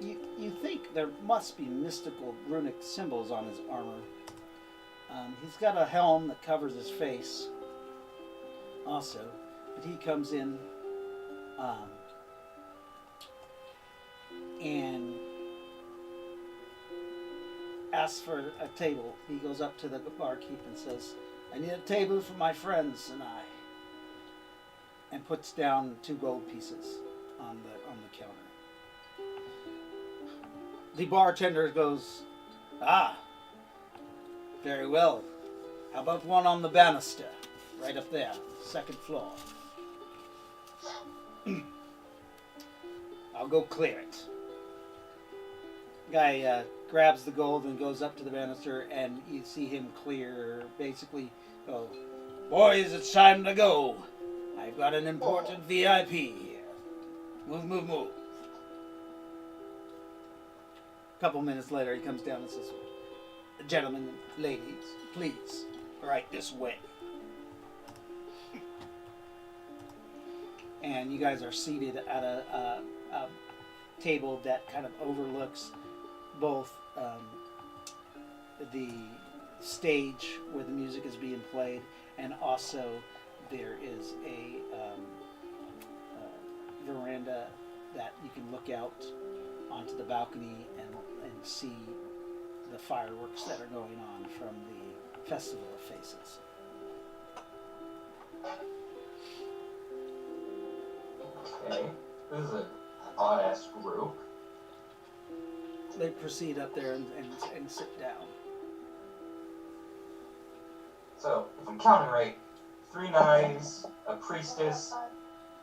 You think there must be mystical runic symbols on his armor. He's got a helm that covers his face also, but he comes in and asks for a table. He goes up to the barkeep and says, "I need a table for my friends and I," and puts down 2 gold pieces on the counter. The bartender goes, "Ah, very well. How about one on the banister, right up there, 2nd floor? I'll go clear it." Guy grabs the gold and goes up to the banister, and you see him clear, basically go, "Boys, it's time to go. I've got an important VIP here. Move. A couple minutes later, he comes down and says, "Gentlemen and ladies, please, right this way." And you guys are seated at a table that kind of overlooks both the stage where the music is being played, and also there is a veranda that you can look out onto the balcony and see the fireworks that are going on from the Festival of Faces. Okay, this is an odd-ass group. They proceed up there and sit down. So, if I'm counting right, 3 knives, a priestess,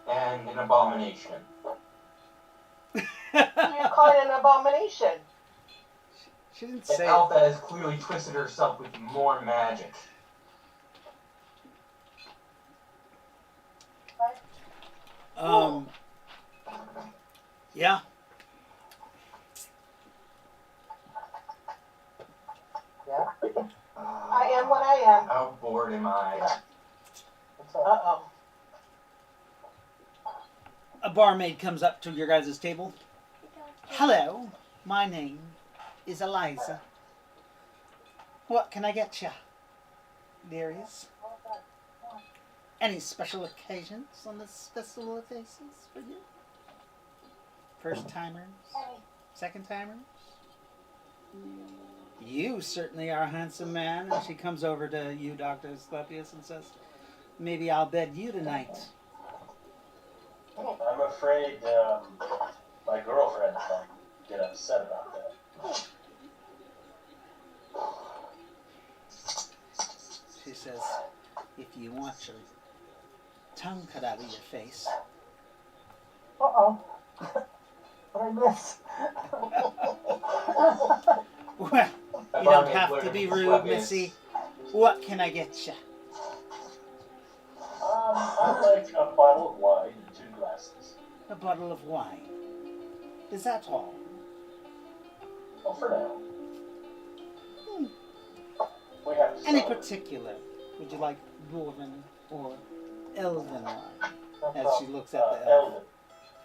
and an abomination. You call it an abomination. She didn't An say elf that has clearly twisted herself with more magic. Yeah. Yeah? I am what I am. How bored am I? What's up? Uh-oh. A barmaid comes up to your guys' table. "Hello, my name is Eliza. What can I get you, dearies? Any special occasions on this Festival of Faces for you? First timers? Second timers? You certainly are a handsome man." And she comes over to you, Dr. Asclepius, and says, "Maybe I'll bed you tonight." I'm a afraid my girlfriend might get upset about that. She says, if you want your tongue cut out of your face. Uh-oh. What I miss? Well, you don't have to be rude, Missy. What can I get you? I'd like a bottle of wine and 2 glasses. A bottle of wine. Is that all? Well, for now. We have to Any celebrate. particular? Would you like dwarven or elven wine? As she looks at the Elven.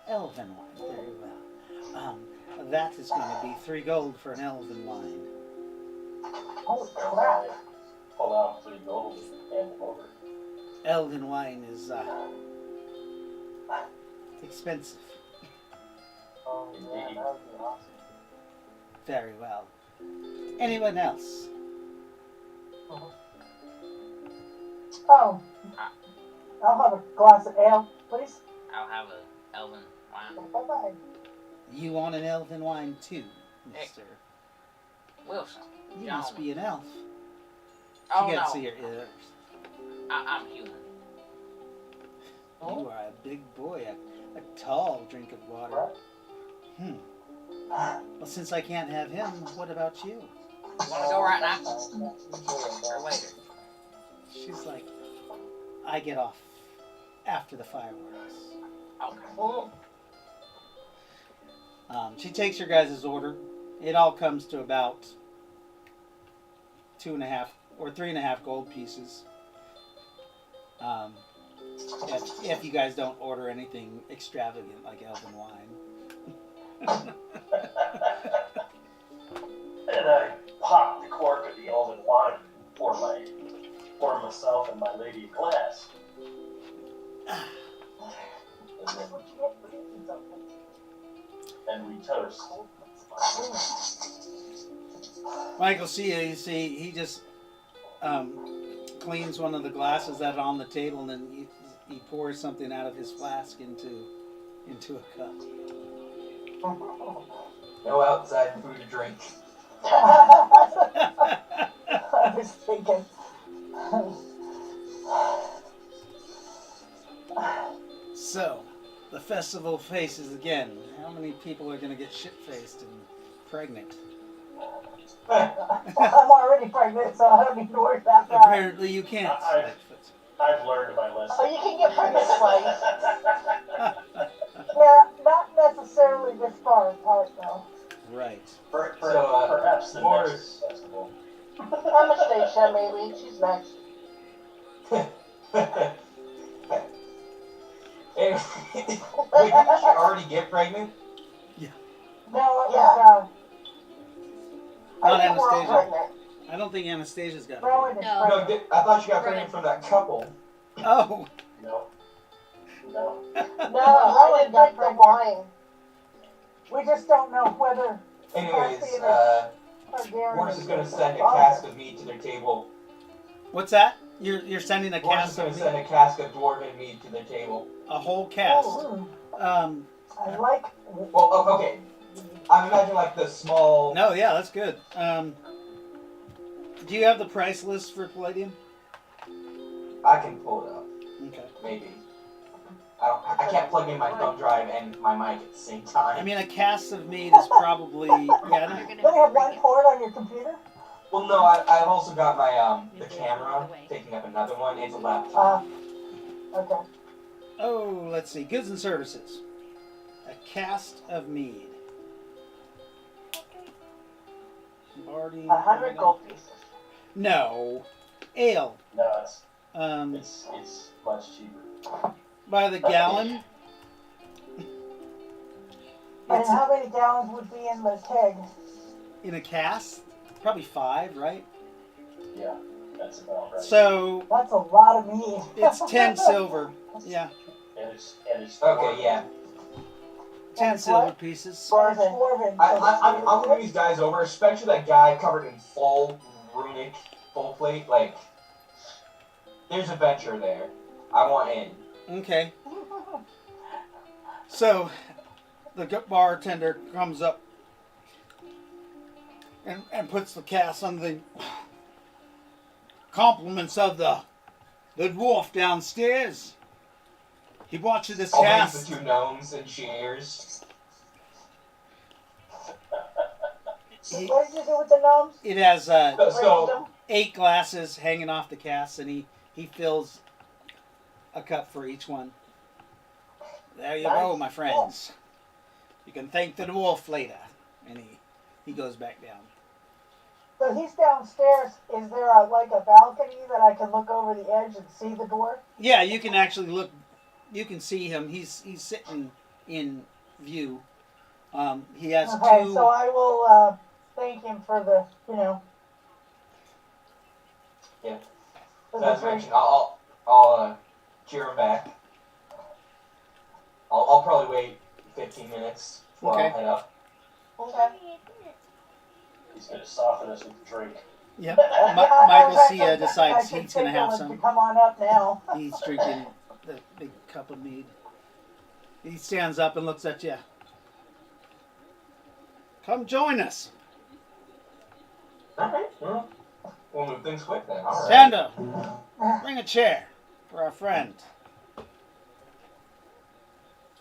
elven wine. Very well. That is going to be 3 gold for an elven wine. Holy I crap. pull out 3 gold and hand them over. Elven wine is expensive. Oh, man, that would be awesome. Very well. Anyone else? Oh. I'll have a glass of ale, please. I'll have a elven wine. Bye-bye. You want an elven wine too, mister? Wilson. You must be an elf. Oh, You no. can't see your ears. I'm human. You are a big boy, a tall drink of water. Well, since I can't have him, what about you? You want to go right now? Or later? She's like, I get off after the fireworks. Okay. She takes your guys' order. It all comes to about 2.5 or 3.5 gold pieces. If you guys don't order anything extravagant like elven wine. And I pop the cork of the elven wine for myself and my lady a glass. And we toast. Michael, you see, he just cleans one of the glasses that are on the table, and then he pours something out of his flask into a cup. No outside food or drink. I was thinking. So, the festival faces again. How many people are going to get shit-faced and pregnant? I'm already pregnant, so I don't need to worry about that. Apparently you can't. I've learned my lesson. Oh, you can get pregnant twice. Yeah, not necessarily this far apart, though. Right. Perhaps the more- next festival. Anastasia, maybe. She's next. Anyway, wait, didn't she already get pregnant? No, it Yeah. was, Not I think we're all Anastasia. pregnant. I don't think Anastasia's got it. Rowan is No. No, pregnant. I thought she got pregnant from that couple. Oh, No. No, I didn't drink the wine. We just don't know whether Anyways, Targaryen Morris is gonna send a cask of mead to their table. what's that? You're sending a Morris is cask gonna of send meat? a cask of dwarven mead to their table. A whole cast. I like. Well, okay. I'm imagining like the small. No, yeah, that's good. Do you have the price list for Palladium? I can pull it up, Okay. maybe. I can't plug in my thumb drive and my mic at the same time. I mean, a cask of meat is probably yeah. No, You only have one port on your computer? Well, no, I've also got my the camera taking up another one. It's a laptop. Okay. oh, let's see. Goods and services. A cast of mead. Barding. 100 gold pieces. No. Ale. No, Um, it's much cheaper. by the gallon. And It's how many gallons would be in the keg? in a cask. Probably 5, right? Yeah, that's about right. So That's a lot of meat. it's 10 silver. Yeah, And it's Okay, yeah. 10 And silver what? pieces. Dwarven. I'm winning these guys over, especially that guy covered in full runic, full plate. Like, there's adventure there. I want in. Okay. So the bartender comes up and puts the cask on the compliments of the dwarf downstairs. He brought you this I'll make cask. the two gnomes and cheers. What did you do with the gnomes? It has So 8 glasses hanging off the cask, and he fills a cup for each one. There you go, my friends. You can thank the dwarf later. And he goes back down. So he's downstairs. Is there a balcony that I can look over the edge and see the dwarf? Yeah, you can actually look. You can see him. He's sitting in view. He has Okay, 2. so I will thank him for the, Yeah. for So the as drink. mentioned, I'll cheer him back. I'll probably wait 15 minutes before Okay. I'll head up. Okay. He's gonna soften us with the drink. Yep. Yeah, Michael I Sia should- decides I should he's going to take have him some. to come on up now. He's drinking the big cup of mead. He stands up and looks at you. Come join us. Alright, well, we'll move things quick then. Alright. Stand up. Bring a chair for our friend.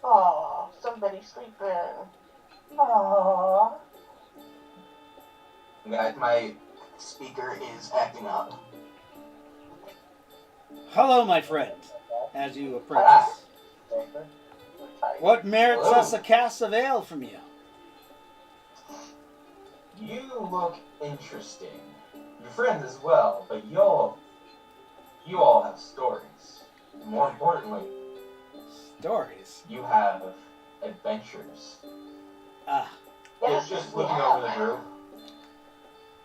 Oh, somebody sleeping. Aww. Guys, my speaker is acting up. Hello, my friend. As you approach us. What merits Hello. us a cask of ale from you? You look interesting. Your friends as well, but you all have stories. More importantly, Stories. you have adventures. Ah, Just looking over the group.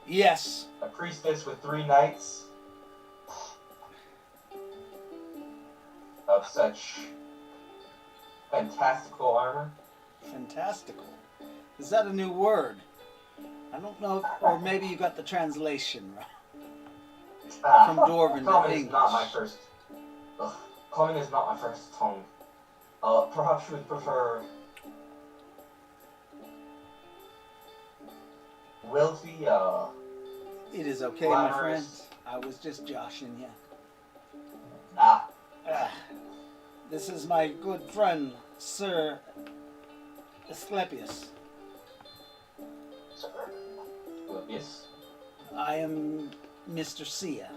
yes. A priestess with 3 knights of such fantastical armor. Fantastical. Is that a new word? I don't know, or maybe you got the translation right. From Dwarven to Common is English. not my first. Common is not my first tongue. Perhaps you would prefer wealthy. It is okay, my friend. Glamorous. I was just joshing you. Ah, This is my good friend, Sir Asclepius. Yes. I am Mr. Sia.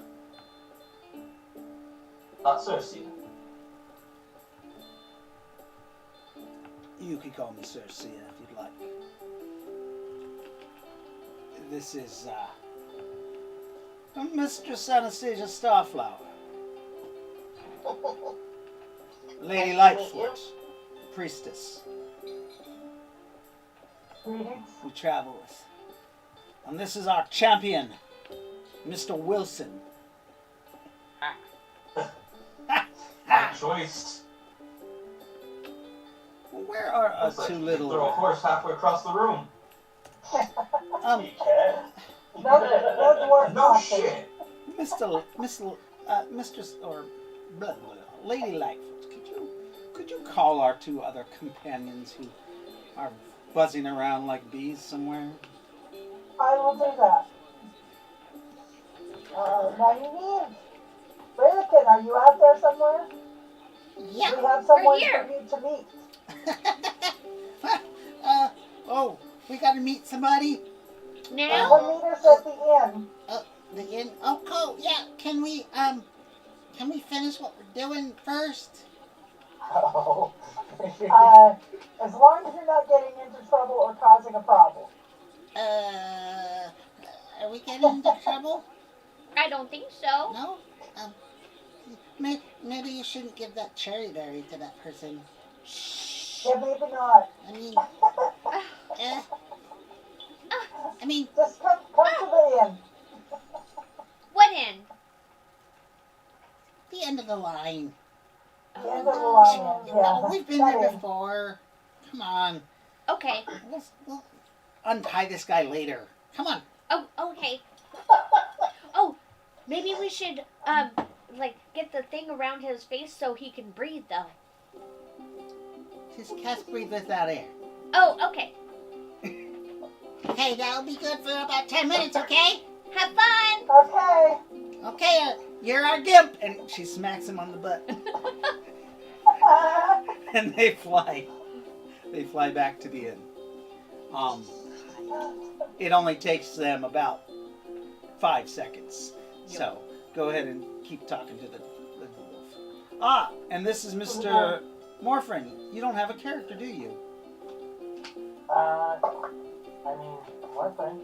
Cersei. You can call me Sir Sia if you'd like. This is Mistress Anastasia Starflower. Lady Lightfoot, priestess Greetings. we travel with. And this is our champion, Mr. Wilson. Good choice. Where are our Looks like 2 you could little... throw a horse halfway across the room. Um, You can. No dwarf No costume. shit. Mistress, or blah, blah, blah, Lady Lightfoot, could you call our 2 other companions who are buzzing around like bees somewhere? I will do that. Nyneave, Ry-lo-kin, are you out there somewhere? Yeah, We have we're someone here. for you to meet. Oh, we gotta meet somebody? Now? We'll meet us at the inn. The inn? Oh, cool, yeah. Can we finish what we're doing first? Oh. As long as you're not getting into trouble or causing a problem. Are we getting into trouble? I don't think so. No? Maybe you shouldn't give that cherry berry to that person. Yeah, maybe not. I mean, I mean, Just come to the inn. What in? the end of the line. The end of the line. Yeah. We've been that there inn. before. Come on. Okay. We'll untie this guy later. Come on. Oh, okay. Oh, maybe we should, get the thing around his face so he can breathe, though. Just cast breathe without air. Oh, okay. Okay, that'll be good for about 10 minutes, okay? Have fun. Okay. Okay, you're our gimp. And she smacks him on the butt. And they fly. They fly back to the inn. It only takes them about 5 seconds. So go ahead and keep talking to the wolf. And this is Mr. Morphin. You don't have a character, do you? I mean, Morphin.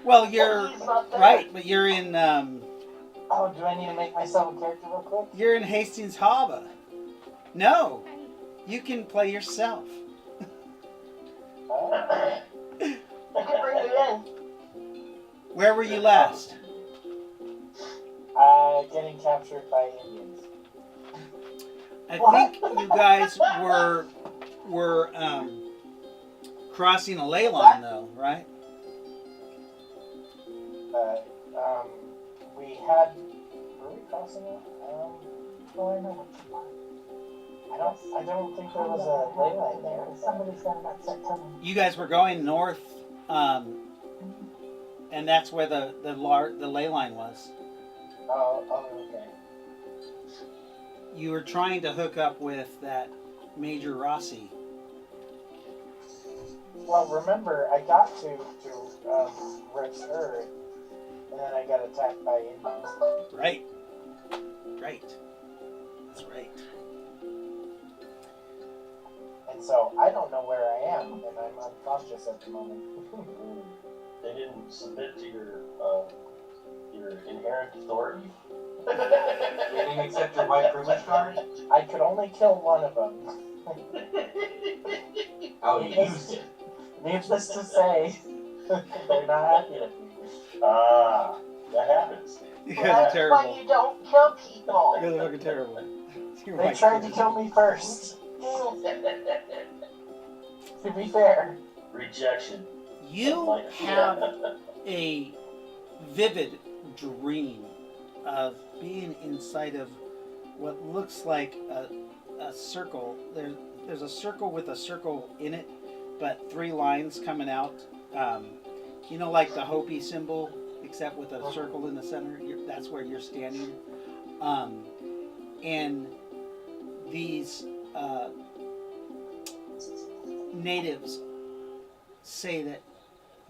Well, you're right, but you're in Oh, do I need to make myself a character real quick? you're in Hastings Harbor. No, you can play yourself. Oh. I can bring you in. Where were you last? Getting captured by Indians. I think you guys were crossing a ley line, though, right? We had. Were we crossing it? Oh, I know what you want. I don't think there was a ley line there. Somebody's got an upset tummy. You guys were going north, and that's where the ley line was. Oh, okay. You were trying to hook up with that Major Rossi. Well, remember, I got to Rick's Earth, and then I got attacked by Indians. Right. That's right. And so I don't know where I am, and I'm unconscious at the moment. They didn't submit to your inherent authority. They didn't accept your white privilege card? I could only kill one of them. Oh, you used it. Needless to say, they're not happy with me. That happens. You Well, guys are that's terrible. why you don't kill people. You guys are fucking terrible. You're They right. tried to kill me first. To be fair. Rejection. You have a vivid dream of being inside of what looks like a circle. There's a circle with a circle in it, but 3 lines coming out. You know, like the Hopi symbol, except with a circle in the center. That's where you're standing. And these natives say that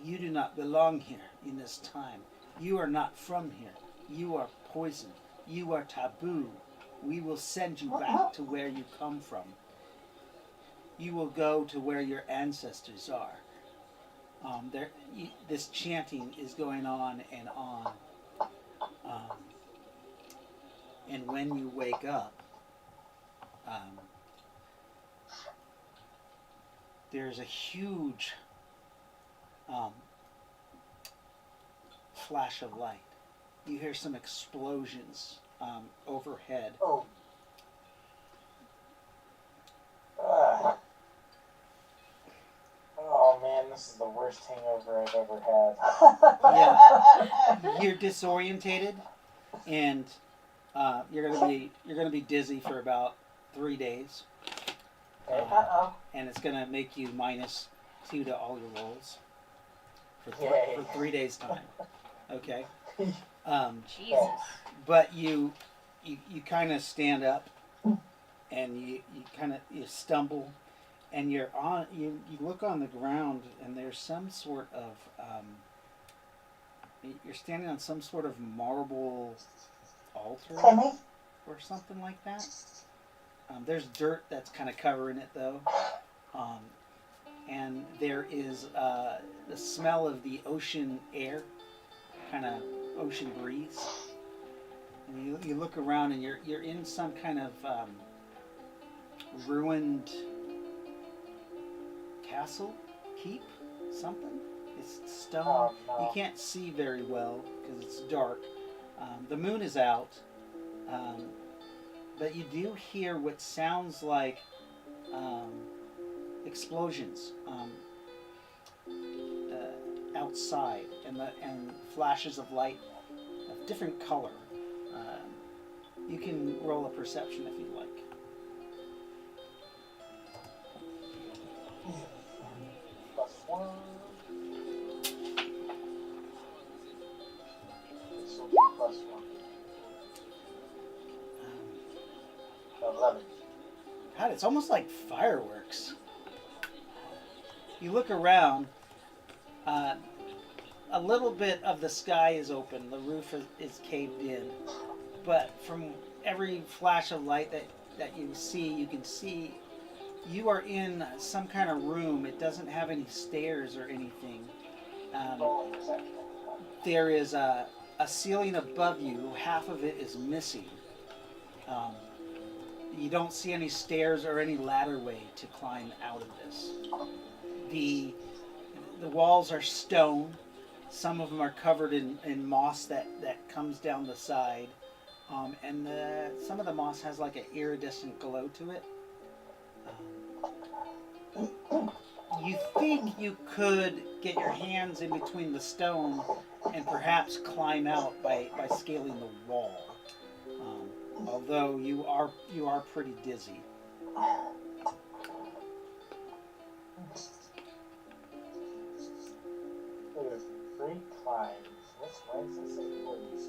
you do not belong here in this time. You are not from here. You are poison. You are taboo. We will send you back to where you come from. You will go to where your ancestors are. This chanting is going on and on. And when you wake up, there's a huge flash of light. You hear some explosions overhead. Oh. Oh man, this is the worst hangover I've ever had. Yeah. You're disorientated, and you're gonna be dizzy for about 3 days. And it's gonna make you -2 to all your rolls for 3 days time. Okay. Jesus. But you kind of stand up, and you stumble, and you look on the ground, and there's some sort of you're standing on some sort of marble altar or something like that. There's dirt that's kind of covering it though, and there is the smell of the ocean air, kind of ocean breeze. And you look around, and you're in some kind of ruined castle, keep, something. It's stone. Oh, no. You can't see very well because it's dark. The moon is out, but you do hear what sounds like explosions outside, and flashes of light of different color. You can roll a perception if you like. God, it's almost like fireworks. You look around, a little bit of the sky is open, the roof is caved in, but from every flash of light that you can see you are in some kind of room. It doesn't have any stairs or anything. There is a ceiling above you, half of it is missing. You don't see any stairs or any ladder way to climb out of this. The walls are stone. Some of them are covered in moss that comes down the side. And some of the moss has like an iridescent glow to it. You think you could get your hands in between the stone and perhaps climb out by scaling the wall. Although you are pretty dizzy. There's 3 climbs. Why does it say please?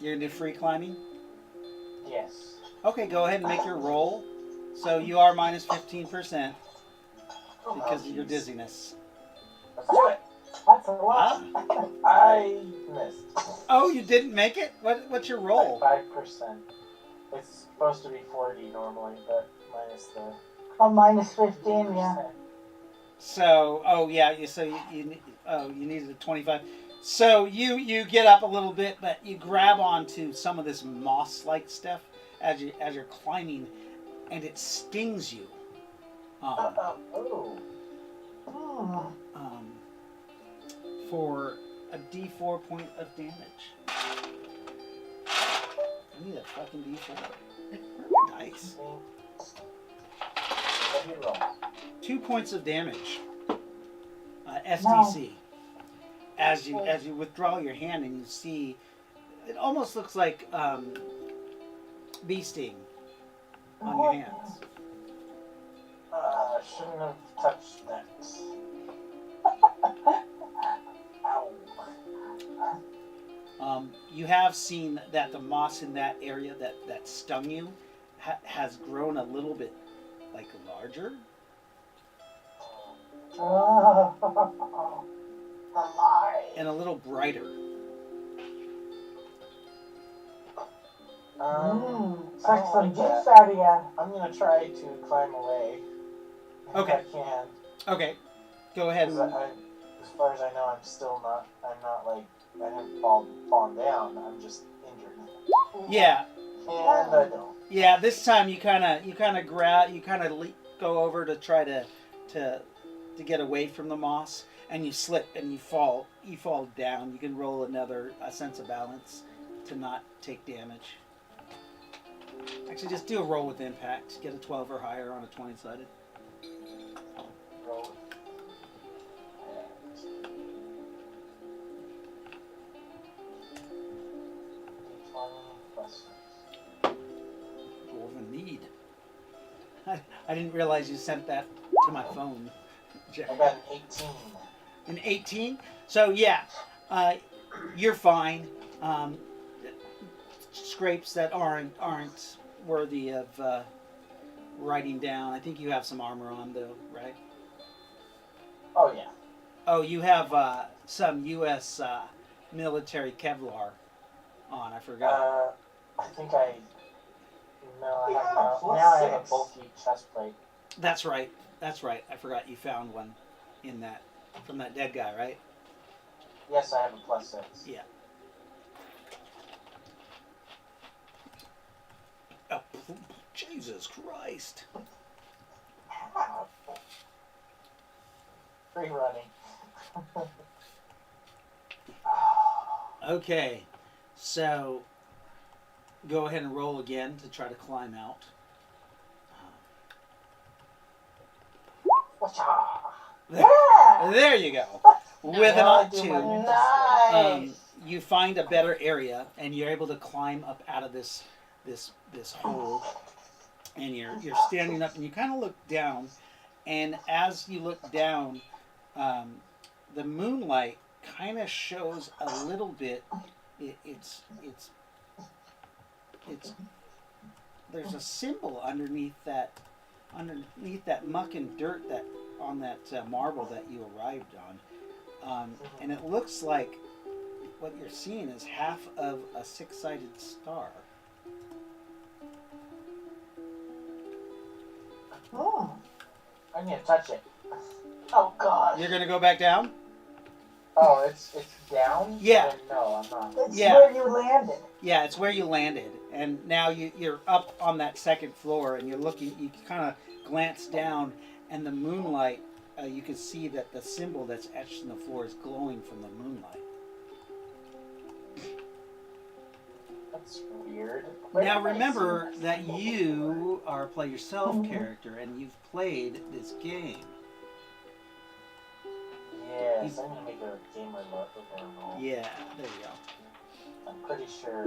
You're gonna do free climbing? Yes. Okay, go ahead and make your roll. So you are minus 15% because of your dizziness. Let's do it. That's a lot. I missed. Oh, you didn't make it? What's your roll? 5%. It's supposed to be 40 normally, but minus the... Oh, minus 15, yeah. So, oh yeah, you needed a 25. So you get up a little bit, but you grab onto some of this moss-like stuff as you're climbing, and it stings you. For a D4 point of damage. I need a fucking D4. Nice. 2 points of damage. STC. As you withdraw your hand and you see, it almost looks like bee sting on your hands. Shouldn't have touched that. Ow. You have seen that the moss in that area that stung you has grown a little bit like larger. And a little brighter. Suck some juice out of ya. I'm gonna try to climb away. Okay. If I can. Okay. Go ahead. As far as I know, I'm not like, I haven't fallen down. I'm just injured. Yeah. And I don't. Yeah. This time you kind of go over to try to get away from the moss, and you slip and you fall down. You can roll a sense of balance to not take damage. Actually, just do a roll with impact. Get a 12 or higher on a 20-sided. Roll. Dwarven need. I didn't realize you sent that to my phone. I got an 18. An 18? So yeah, you're fine. Scrapes that aren't worthy of writing down. I think you have some armor on though, right? Oh yeah. Oh, you have some U.S. Military Kevlar on. I forgot. I think I. No, I have now. Now I have a bulky chest plate. That's right. I forgot you found one in that from that dead guy, right? Yes, I have a +6. Yeah. Oh, Jesus Christ. Free running. Okay, so go ahead and roll again to try to climb out. There you go. With an odd 2, Nice. you find a better area, and you're able to climb up out of this hole. And you're standing up, and you kind of look down, and as you look down, the moonlight kind of shows a little bit. It's there's a symbol underneath that muck and dirt that on that marble that you arrived on, and it looks like what you're seeing is half of a six-sided star. I need to touch it. Oh God. You're gonna go back down? Oh, it's down? Yeah. Then no, I'm not. It's Yeah. where you landed. Yeah, it's where you landed, and now you're up on that second floor, and you're looking. You kind of glance down, and the moonlight. You can see that the symbol that's etched in the floor is glowing from the moonlight. That's weird. Now remember that you are a play yourself character, and you've played this game. Yes, I'm gonna make a gamer roll. Yeah, there you go. I'm pretty sure.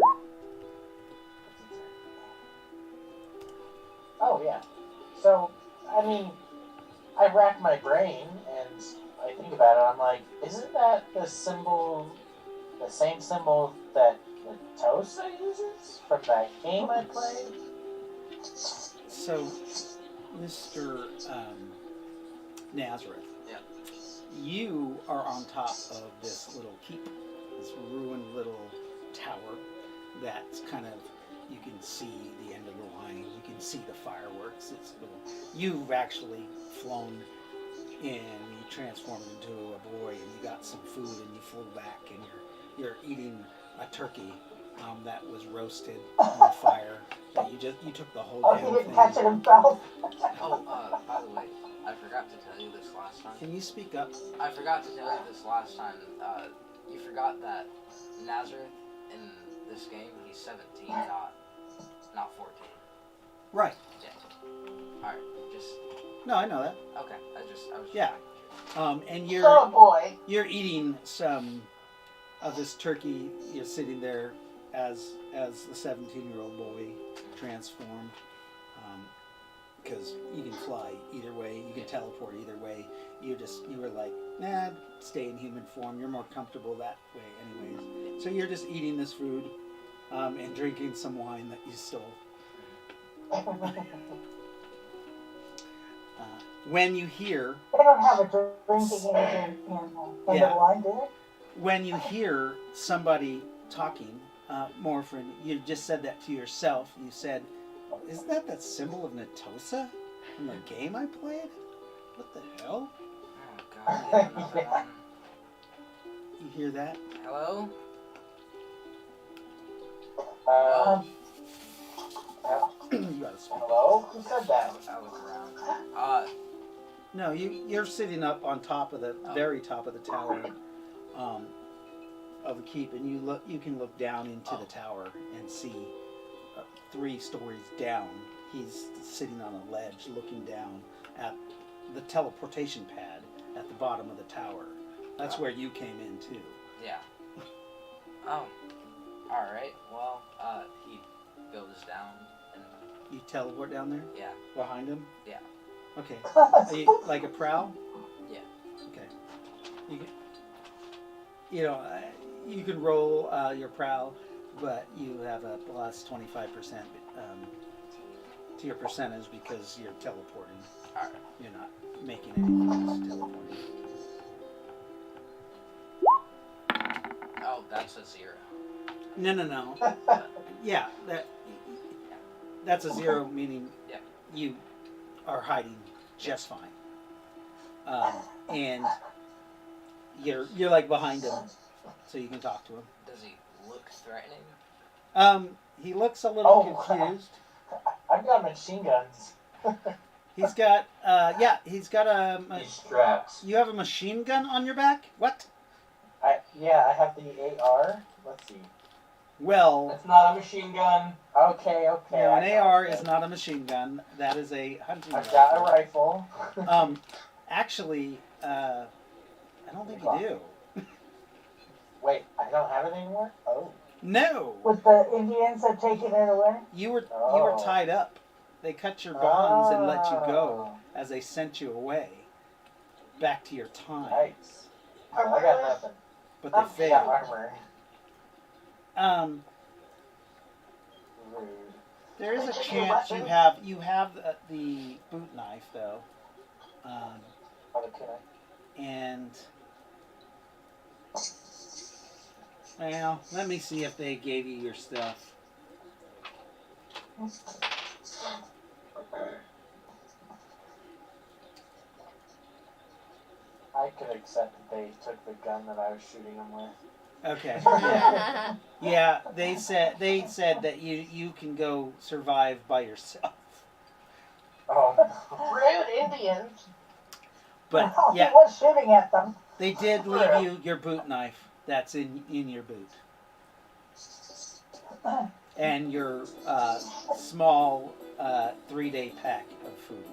Oh yeah. So, I mean, I rack my brain and I think about it. I'm like, isn't that the symbol, the same symbol that Tosa uses from that game I played? So, Mr. Nazareth, Yeah. you are on top of this little keep, this ruined little tower that's kind of, you can see the end of the line, you can see the fireworks. You've actually flown in, you transformed into a boy, and you got some food, and you flew back, and you're eating a turkey that was roasted on the fire. That you took the whole Oh, damn he didn't thing. catch it himself. Oh, by the way, I forgot to tell you this last time. Can you speak up? I forgot to tell you this last time. You forgot that Nazareth in this game, he's 17, not 14. Right. Yeah. Alright, just... No, I know that. Okay, I was just Yeah. making sure. And Oh boy. you're eating some of this turkey. You're sitting there as the 17-year-old boy transformed, because you can fly either way, you can teleport either way. You were like, nah, stay in human form. You're more comfortable that way, anyways. So you're just eating this food and drinking some wine that you stole. When you hear, They don't have a drinking age in Yeah. the line, do they? when you hear somebody talking, Morphin, you just said that to yourself. You said, "Isn't that symbol of Natosa from the game I played? What the hell?" Oh god, yeah, another one. You hear that? Hello? You gotta speak. Hello? Who said that? I look around. No, you're sitting up on top of the very top of the tower of the keep, and you can look down into the tower and see 3 stories down. He's sitting on a ledge, looking down at the teleportation pad at the bottom of the tower. That's where you came in too. Yeah. Oh. Alright, well, he goes down and... You teleport down there Yeah. behind him. Yeah. Okay. Are you like a prowl? Yeah. Okay. You can roll your prowl, but you have a plus 25% to your percentage because you're teleporting. Alright. You're not making anything else teleporting. Oh, that's a 0. No. Yeah, that's a 0, meaning Yeah. you are hiding just fine. And you're like behind him, so you can talk to him. Does he look threatening? He looks a little confused. I've got machine guns. He's got he's got These straps. you have a machine gun on your back? What? I have the AR. Let's see. Well, That's not a machine gun. Okay. no, I an got AR it. is not a machine gun. That is a hunting I've got a rifle. rifle. Actually, I don't think you do. Wait, I don't have it anymore? Oh. No, With the Indians have taken it away? you were tied up. They cut your bonds and let you go as they sent you away, back to your time. Nice. I got nothing. But I they got failed. armor. Um, Rude. There is a Take your chance weapon. you have the boot knife though, Okay. and well, let me see if they gave you your stuff. I could accept that they took the gun that I was shooting them with. Okay. Yeah. Yeah. They said that you can go survive by yourself. Oh. Rude Indians. But He yeah, was shooting at them. they did leave you your boot knife. That's in your boot. And your small 3-day pack of food.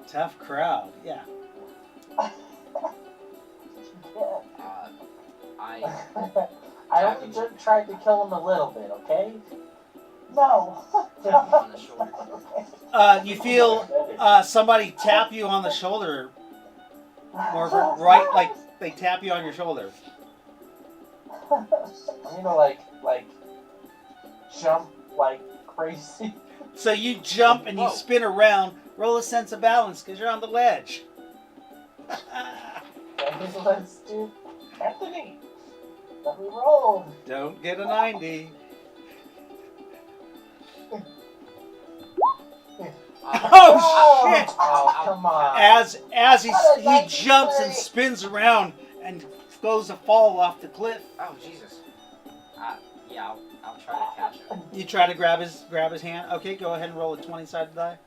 Tough crowd, yeah. I only just tried to kill him a little bit, okay? No. Tap him on the shoulder. You feel somebody tap you on the shoulder, Morgan, right? Like they tap you on your shoulder. I'm gonna like jump like crazy. So you jump and you Whoa. spin around. Roll a sense of balance because you're on the ledge. Let's do Anthony. Let me roll. Don't get a 90. Oh shit! Oh, come on. As he jumps and spins around and goes to fall off the cliff. Oh Jesus. Yeah, I'll try to catch him. You try to grab his hand. Okay, go ahead and roll a 20-sided die.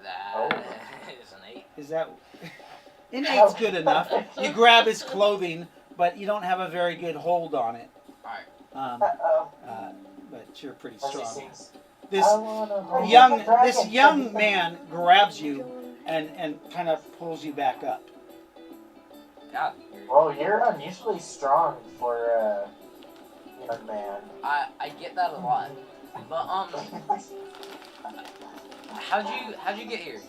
That is an 8. Is that an 8's good enough? You grab his clothing, but you don't have a very good hold on it. Alright. But you're pretty As he strong. sings, This I wanna roll. young man grabs you and kind of pulls you back up. God, Well, you're unusually strong for a young man. I get that a lot. But how'd you get here?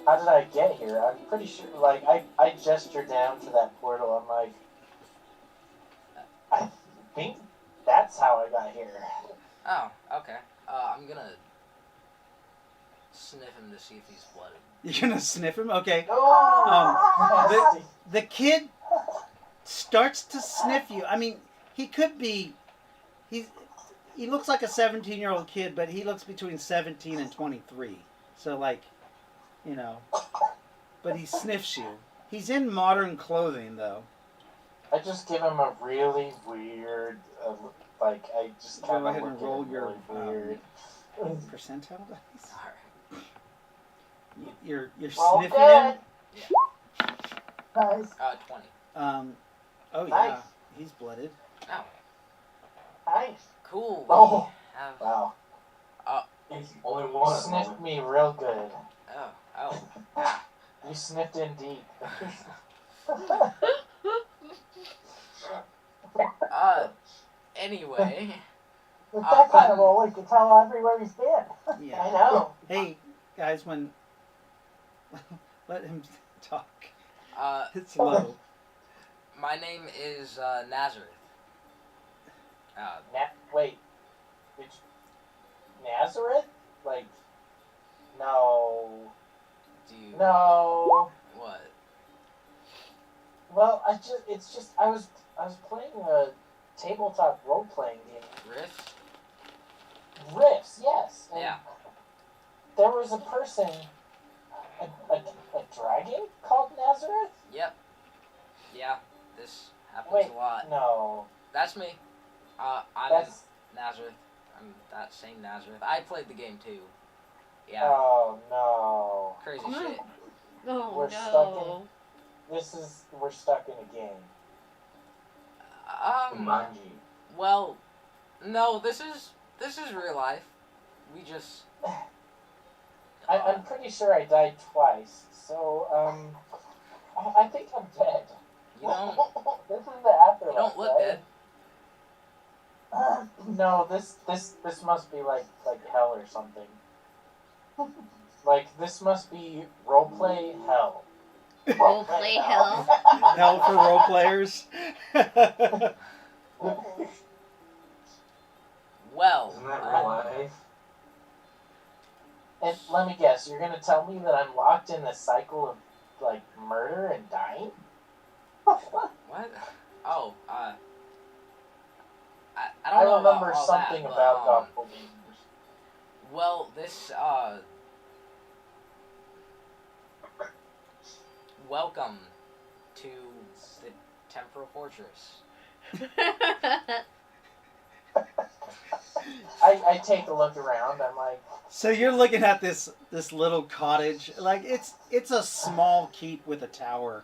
How did I get here? I'm pretty sure, like, I gestured down to that portal. I'm like, I think that's how I got here. Oh, okay. I'm gonna sniff him to see if he's blooded. You're gonna sniff him? Okay. Oh, The kid starts to sniff you. I mean, he could be. He looks like a 17-year-old kid, but he looks between 17 and 23. So like, you know. But he sniffs you. He's in modern clothing, though. I just give him a really weird, like, I just Go kind of ahead look and at roll him your really weird. percentile dice. Alright. You're Roll sniffing good. him. Nice. 20. Oh yeah, Nice. he's blooded. Oh, Nice. cool. Oh. We have, Wow. He's the only You one. sniffed me real good. oh. You sniffed in deep. Anyway. With that kind of roll, you can tell everywhere he's been. Yeah. I know. Hey guys, when let him talk. It's low. My name is Nazareth. Wait. Nazareth? Like, no. Do you... No. What? Well, I was playing a tabletop role-playing game. Riff? Riffs, yes. And Yeah. there was a person, a dragon called Nazareth? Yep. Yeah, this happens Wait, a lot. no. That's me. I'm That's, Nazareth. I'm that same Nazareth. I played the game too. Yeah. oh no. Crazy shit. Oh We're no. We're stuck in a game. Jumanji. Well, no, this is real life. We just I'm pretty sure I died twice, so, I think I'm dead. you don't This is the afterlife. you don't look right? dead. No, this must be like hell or something. Like, this must be roleplay hell. Roleplay hell. Hell for role players. Well, Isn't that real life? And let me guess, you're gonna tell me that I'm locked in the cycle of like murder and dying? what? Oh, I I don't know remember about all something that, about but, doppelgangers. well, this, welcome to the Temporal Fortress. I take a look around. I'm like, So you're looking at this little cottage. Like it's a small keep with a tower.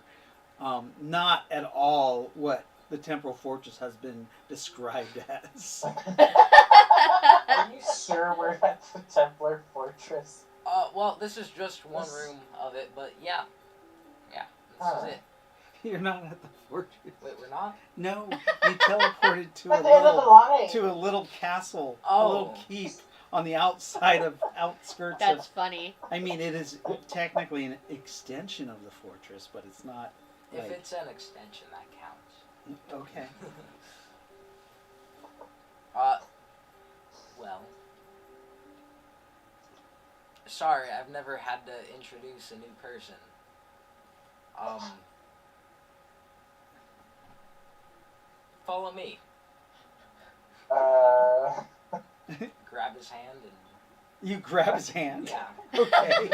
Not at all what the Temporal Fortress has been described as. are you sure we're at the Templar Fortress? Well, this is just one room of it, but yeah. Yeah, this is it. You're not at the fortress. Wait, we're not? No, you teleported to At the end of the line. a little castle, a Oh. little keep on the outside of outskirts That's of. funny. I mean, it is technically an extension of the fortress, but it's not. If Like, it's an extension, that counts. okay. Well. Sorry, I've never had to introduce a new person. Follow me. Grab his hand and... You grab his hand. Yeah. Okay.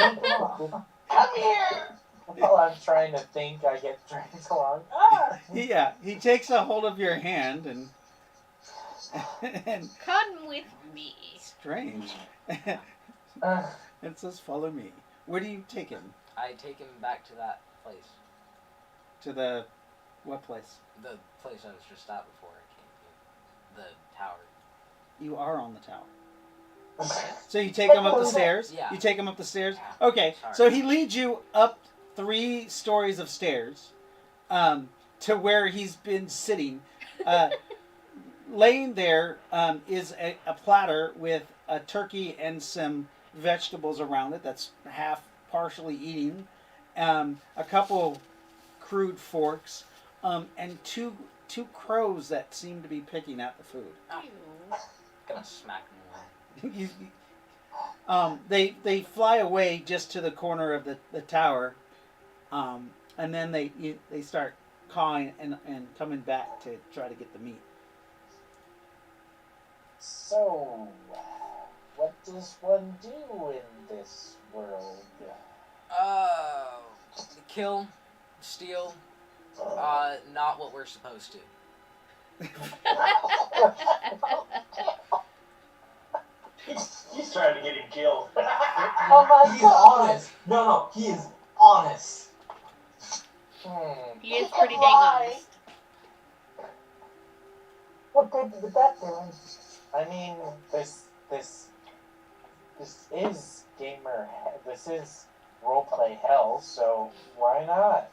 Come here. While I'm trying to think, I get dragged along. Ah! Yeah, he takes a hold of your hand and Come with me. strange. Uh, It says, "Follow me." Where do you take him? I take him back to that place. To the what place? The place I was just at before I came here. The tower. You are on the tower. So you take him up the stairs? Yeah. You take him up the stairs? Okay, Sorry. so he leads you up 3 stories of stairs to where he's been sitting. Laying there is a platter with a turkey and some vegetables around it that's half partially eating, a couple crude forks, and two crows that seem to be picking at the food. Gonna smack him They fly away just to the corner of the tower, and then they start cawing and coming back to try to get the meat. so, what does one do in this world? Kill, steal, not what we're supposed to. He's trying to get him killed. Oh my He's god. honest. No, he is honest. He is pretty dang honest. What good did that do? I mean, this is gamer. This is roleplay hell. So why not?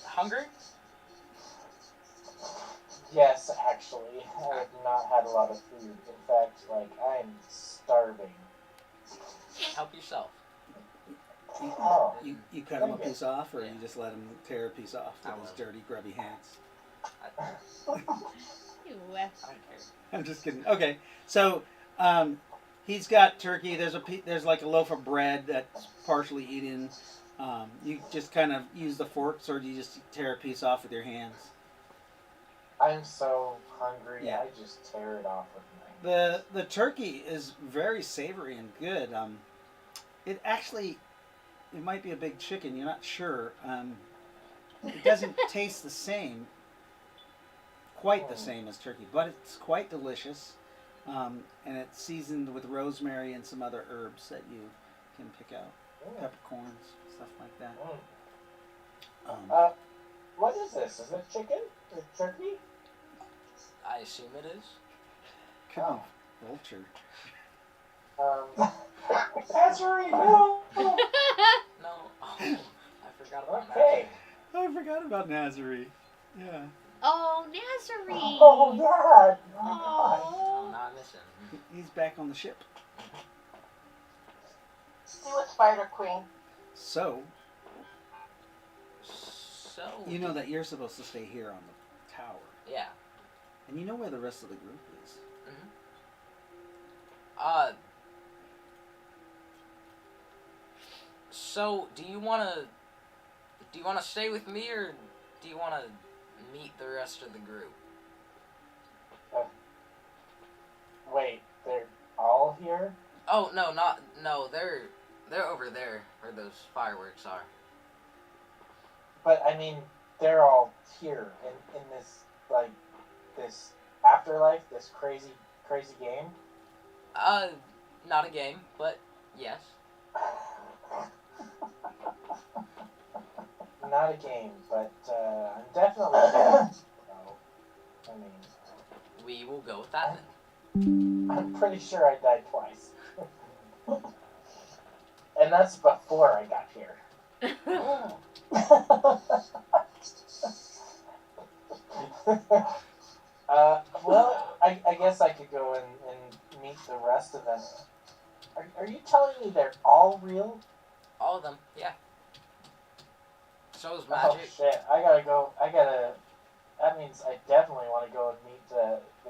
Hungry? Yes, actually, I have not had a lot of food. In fact, like I'm starving. Help yourself. Oh, You cut him a piece off, or you just let him tear a piece off I with his will. dirty, grubby hands? Ew. I don't care. I'm just kidding. Okay, so he's got turkey. There's like a loaf of bread that's partially eaten. You just kind of use the forks, or do you just tear a piece off with your hands? I'm so hungry. Yeah. I just tear it off with my. The turkey is very savory and good. It might be a big chicken. You're not sure. It doesn't taste the same, quite the same as turkey, but it's quite delicious. And it's seasoned with rosemary and some other herbs that you can pick out, peppercorns, stuff like that. What is this? Is it chicken? Is it turkey? I assume it is. Could Oh. be vulture. That's right. No. No. Oh, I forgot about Okay. that. Oh, I forgot about Nazarene. Yeah. Oh, Nazarene. Oh, yeah. Oh, my God. Oh, Oh. now I miss him. He's back on the ship. See what Spider Queen. So, So. You know that you're supposed to stay here on the tower. Yeah. And you know where the rest of the group is. So do you wanna stay with me, or do you wanna meet the rest of the group? Wait, they're all here? Oh no, they're over there where those fireworks are. But I mean, they're all here in this, like, this afterlife, this crazy game. Not a game, but yes. Not a game, but I'm definitely down. I mean, We will go with that then. I'm pretty sure I died twice. And that's before I got here. Well, I guess I could go and meet the rest of them. Are you telling me they're all real? All of them, yeah. So is Oh magic. shit! That means I definitely want to go and meet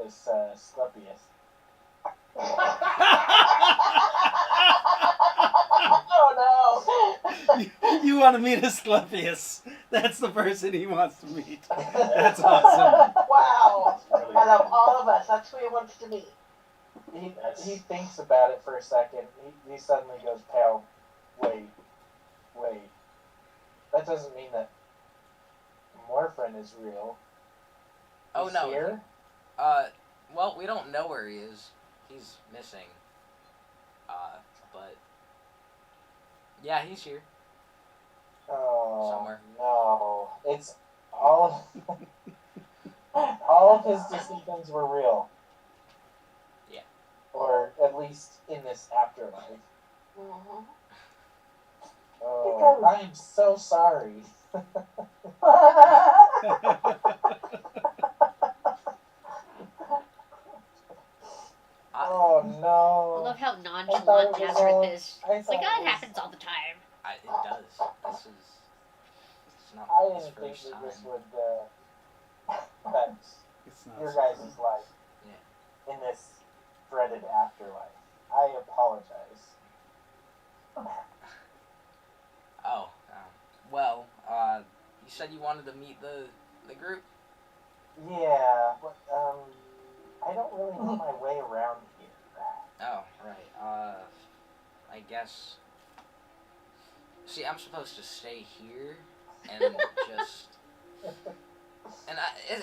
this Slepius. Oh no! You want to meet Asclepius. That's the person he wants to meet. That's awesome. Wow. Really Out of all of us, that's who he wants to meet. He thinks about it for a second. He suddenly goes pale. Wait. That doesn't mean that Morphin is real. Oh He's no. Here? Well, we don't know where he is. He's missing. But yeah, he's here. Oh, Somewhere. no. It's all of his decisions were real. Yeah. Or at least in this afterlife. Mm-hmm. Oh, I am so sorry. Oh I no. love how I thought nonchalant it was Nazareth all- is. I It's like, thought oh, it it was- happens all the time. It does. It's not I his didn't think first that time. this would affect It's not your guys' life in this dreaded afterlife. I apologize. Oh, well, you said you wanted to meet the group? Yeah, but I don't really know my way around here. Oh, right. I guess. See, I'm supposed to stay here and just. And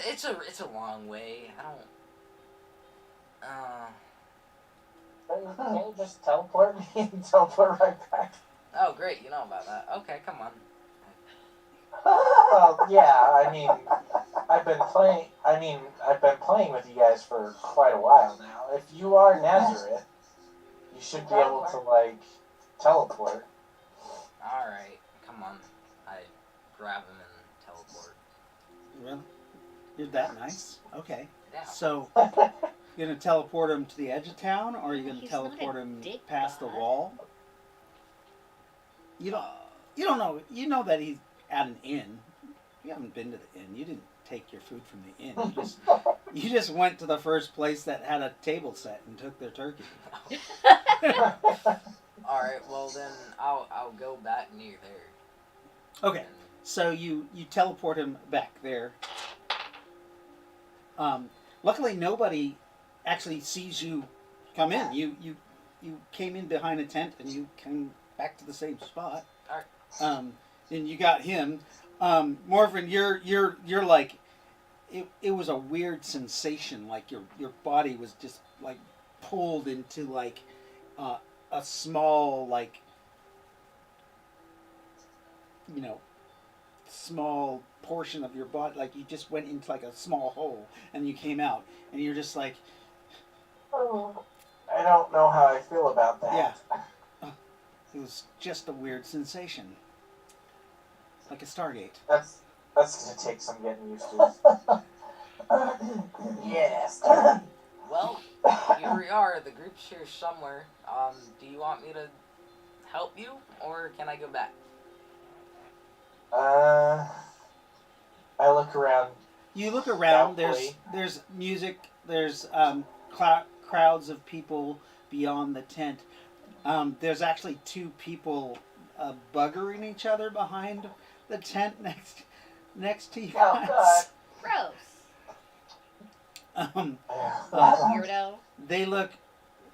it's a long way. I don't. Can you just teleport me and teleport right back? Oh, great. You know about that. Okay, come on. Well, yeah. I mean, I've been playing with you guys for quite a while now. If you are Nazareth, you should be able to teleport. All right, come on. I grab him and teleport. Really? You're that nice? Okay. Yeah. So, you're going to teleport him to the edge of town, or are you going to He's not a teleport him dick past the god. wall? You don't know. You know that he's at an inn. You haven't been to the inn. You didn't take your food from the inn. You just went to the first place that had a table set and took their turkey. All right. Well, then I'll go back near there. Okay. So you teleport him back there. Luckily, nobody actually sees you come in. You came in behind a tent and you came back to the same spot. All right. And you got him. Morphin, you're like, it was a weird sensation. Like your body was just like pulled into like a small small portion of your body. Like you just went into like a small hole and you came out and you're just like, I don't know how I feel about that. yeah. It was just a weird sensation. Like a Stargate. That's gonna take some getting used to. Yes. Well, here we are. The group's here somewhere. Do you want me to help you, or can I go back? I look around. You look around. Doubtfully. There's music. There's crowds of people beyond the tent. There's actually two people buggering each other behind the tent next to you Oh, guys. God. Gross. Yeah. Weirdo. They look.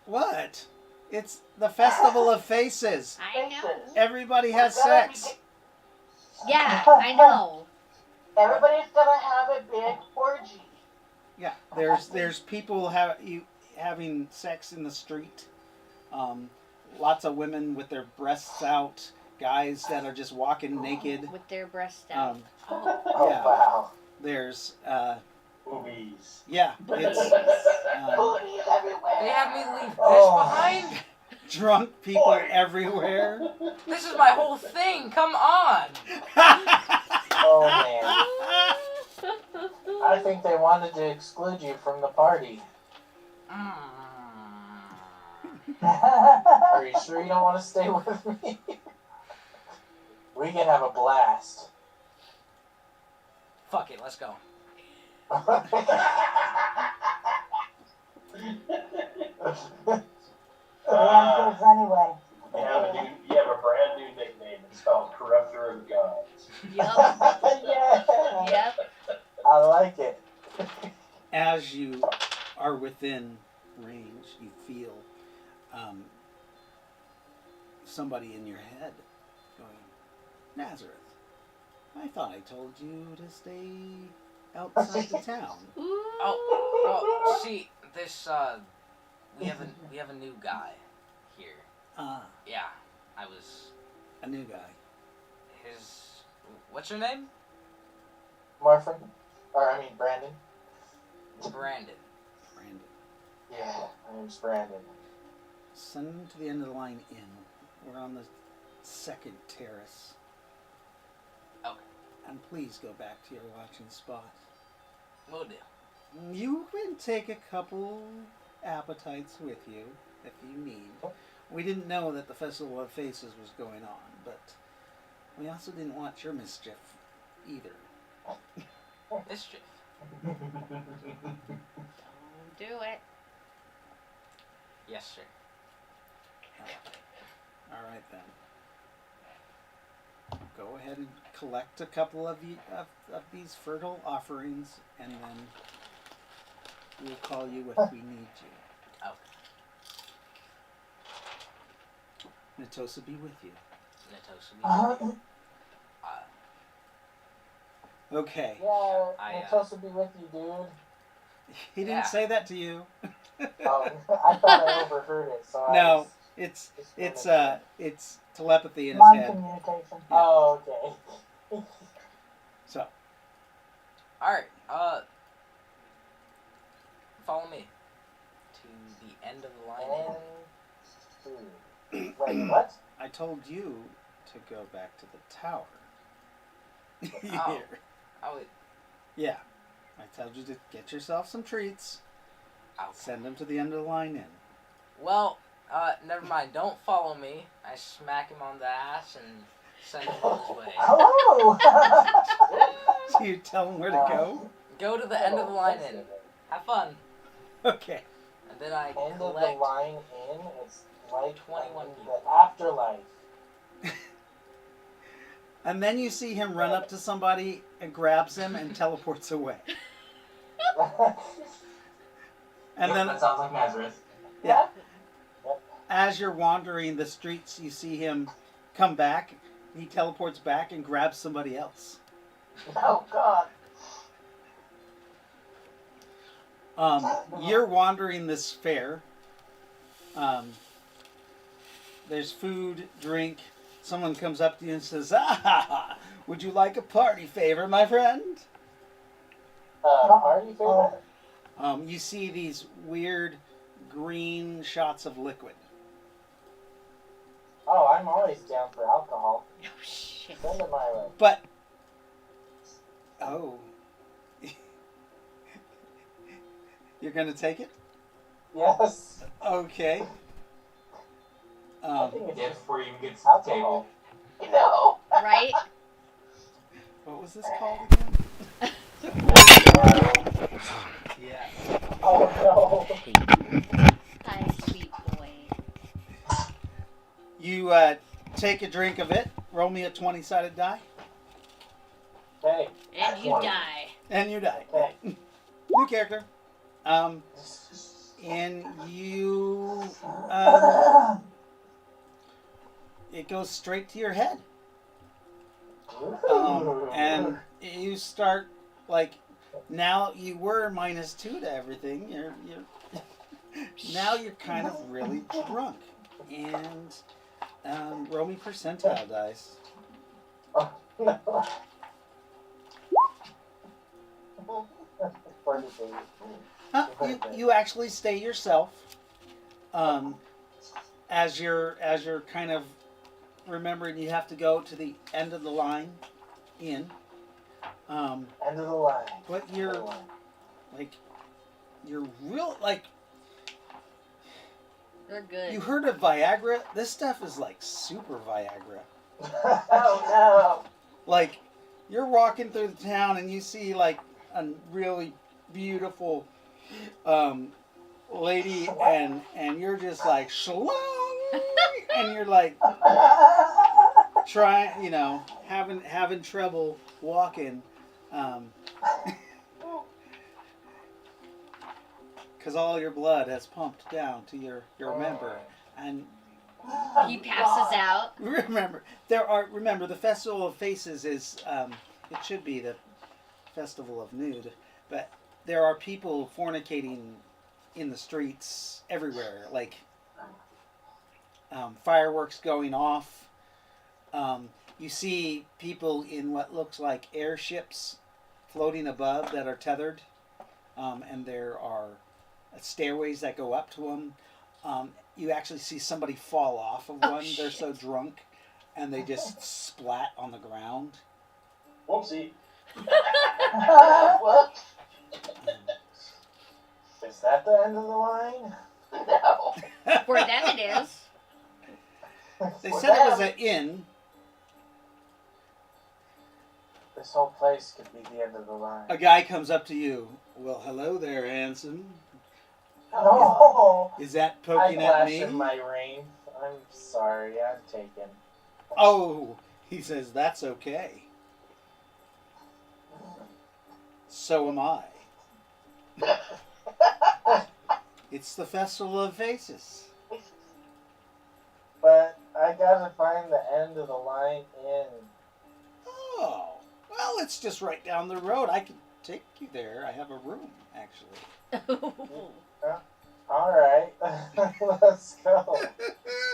What? It's the Festival of Faces. I know. Everybody has We're gonna sex. Yeah, I know. Everybody's gonna have a big orgy. Yeah, there's people having sex in the street. Lots of women with their breasts out. Guys that are just walking naked. With their breasts out. Oh, Yeah. wow. There's Boobies. yeah, it's Booties everywhere. They have me leave this Oh. behind? drunk people everywhere. This is my whole thing, come on! Oh, man. I think they wanted to exclude you from the party. Are you sure you don't want to stay with me? We can have a blast. Fuck it, let's go. Answers anyway. You have a brand new nickname. It's called Corrupter of Gods. Yep. Yeah. Yep. I like it. As you are within range, you feel somebody in your head going, Nazareth, I thought I told you to stay outside the town. Oh, well, see, this, we have a new guy here. Yeah, I was, A new guy. what's your name? Morphin? Or, I mean, Brandon. Brandon. Brandon. Yeah, my name's Brandon. Send him to the end of the line in. We're on the second terrace. Okay. And please go back to your watching spot. Will do. You can take a couple appetites with you if you need. We didn't know that the Festival of Faces was going on, but we also didn't want your mischief either. Mischief. Do it. Yes, sir. All right then. Go ahead and collect a couple of these fertile offerings, and then we'll call you if we need you. Okay. Natosa be with you. Natosa be with you. Okay. Yeah, I, Natosa be with you, dude. He didn't Yeah. say that to you. Oh, I thought I overheard it, so No, I it's was it's telepathy in his Mind head. communication. Oh, okay. So Alright, follow me to the end of the line. And wait, what? I told you to go back to the tower. Oh. Here. Oh, wait. Yeah. I told you to get yourself some treats. Okay. Send them to the end of the line in. Well, never mind. Don't follow me. I smack him on the ass and send him on his way. Oh! So you tell them where to go? Go to the end of the line in. Have fun. Okay. And then I End of the collect. line in, it's like 21 the afterlife. And then you see him run up to somebody and grabs him and teleports away. And Yep, then that sounds like Nazareth. yeah. As you're wandering the streets, you see him come back. He teleports back and grabs somebody else. Oh, God. You're wandering this fair. There's food, drink. Someone comes up to you and says, "Ah, would you like a party favor, my friend?" Party favor? You see these weird green shots of liquid. Oh, I'm always down for alcohol. Oh, shit. Send it my way. But, oh. You're going to take it? Yes. Okay. I think it's Yeah, just before you even get to the alcohol. table. No. Right? What was this called again? Yeah. Oh Hi, sweet boy. You take a drink of it. Roll me a 20-sided die. no. Okay. And you die. And you die. Okay. New character. And you it goes straight to your head. And you start like now you were -2 to everything. You're now you're kind of really drunk. And roll me percentile dice. Oh, no. 42. You actually stay yourself. As you're kind of remembering you have to go to the end of the line in. End of the line. But you're real like They're good. you heard of Viagra? This stuff is like super Viagra. Oh Like you're walking through the town and you see like a really beautiful lady and you're just like shalom and you're like no. trying having trouble walking because all your blood has pumped down to your member and He passes out. remember the Festival of Faces is it should be the Festival of Nude, but there are people fornicating in the streets everywhere, like fireworks going off. You see people in what looks like airships floating above that are tethered, and there are stairways that go up to them. You actually see somebody fall off of one. They're so drunk, and they just splat on the ground. Whoopsie. Whoops. Is that the end of the line? No. For them it is. They For said it was them, an inn. This whole place could be the end of the line. A guy comes up to you. Well, hello there, handsome. Oh, Is that I poking at flash me? in my ring. I'm sorry, I'm taken. Oh, he says, that's okay. So am I. It's the Festival of Faces. But I gotta find the end of the line in. Oh, well, it's just right down the road. I can take you there. I have a room, actually. Alright, let's go.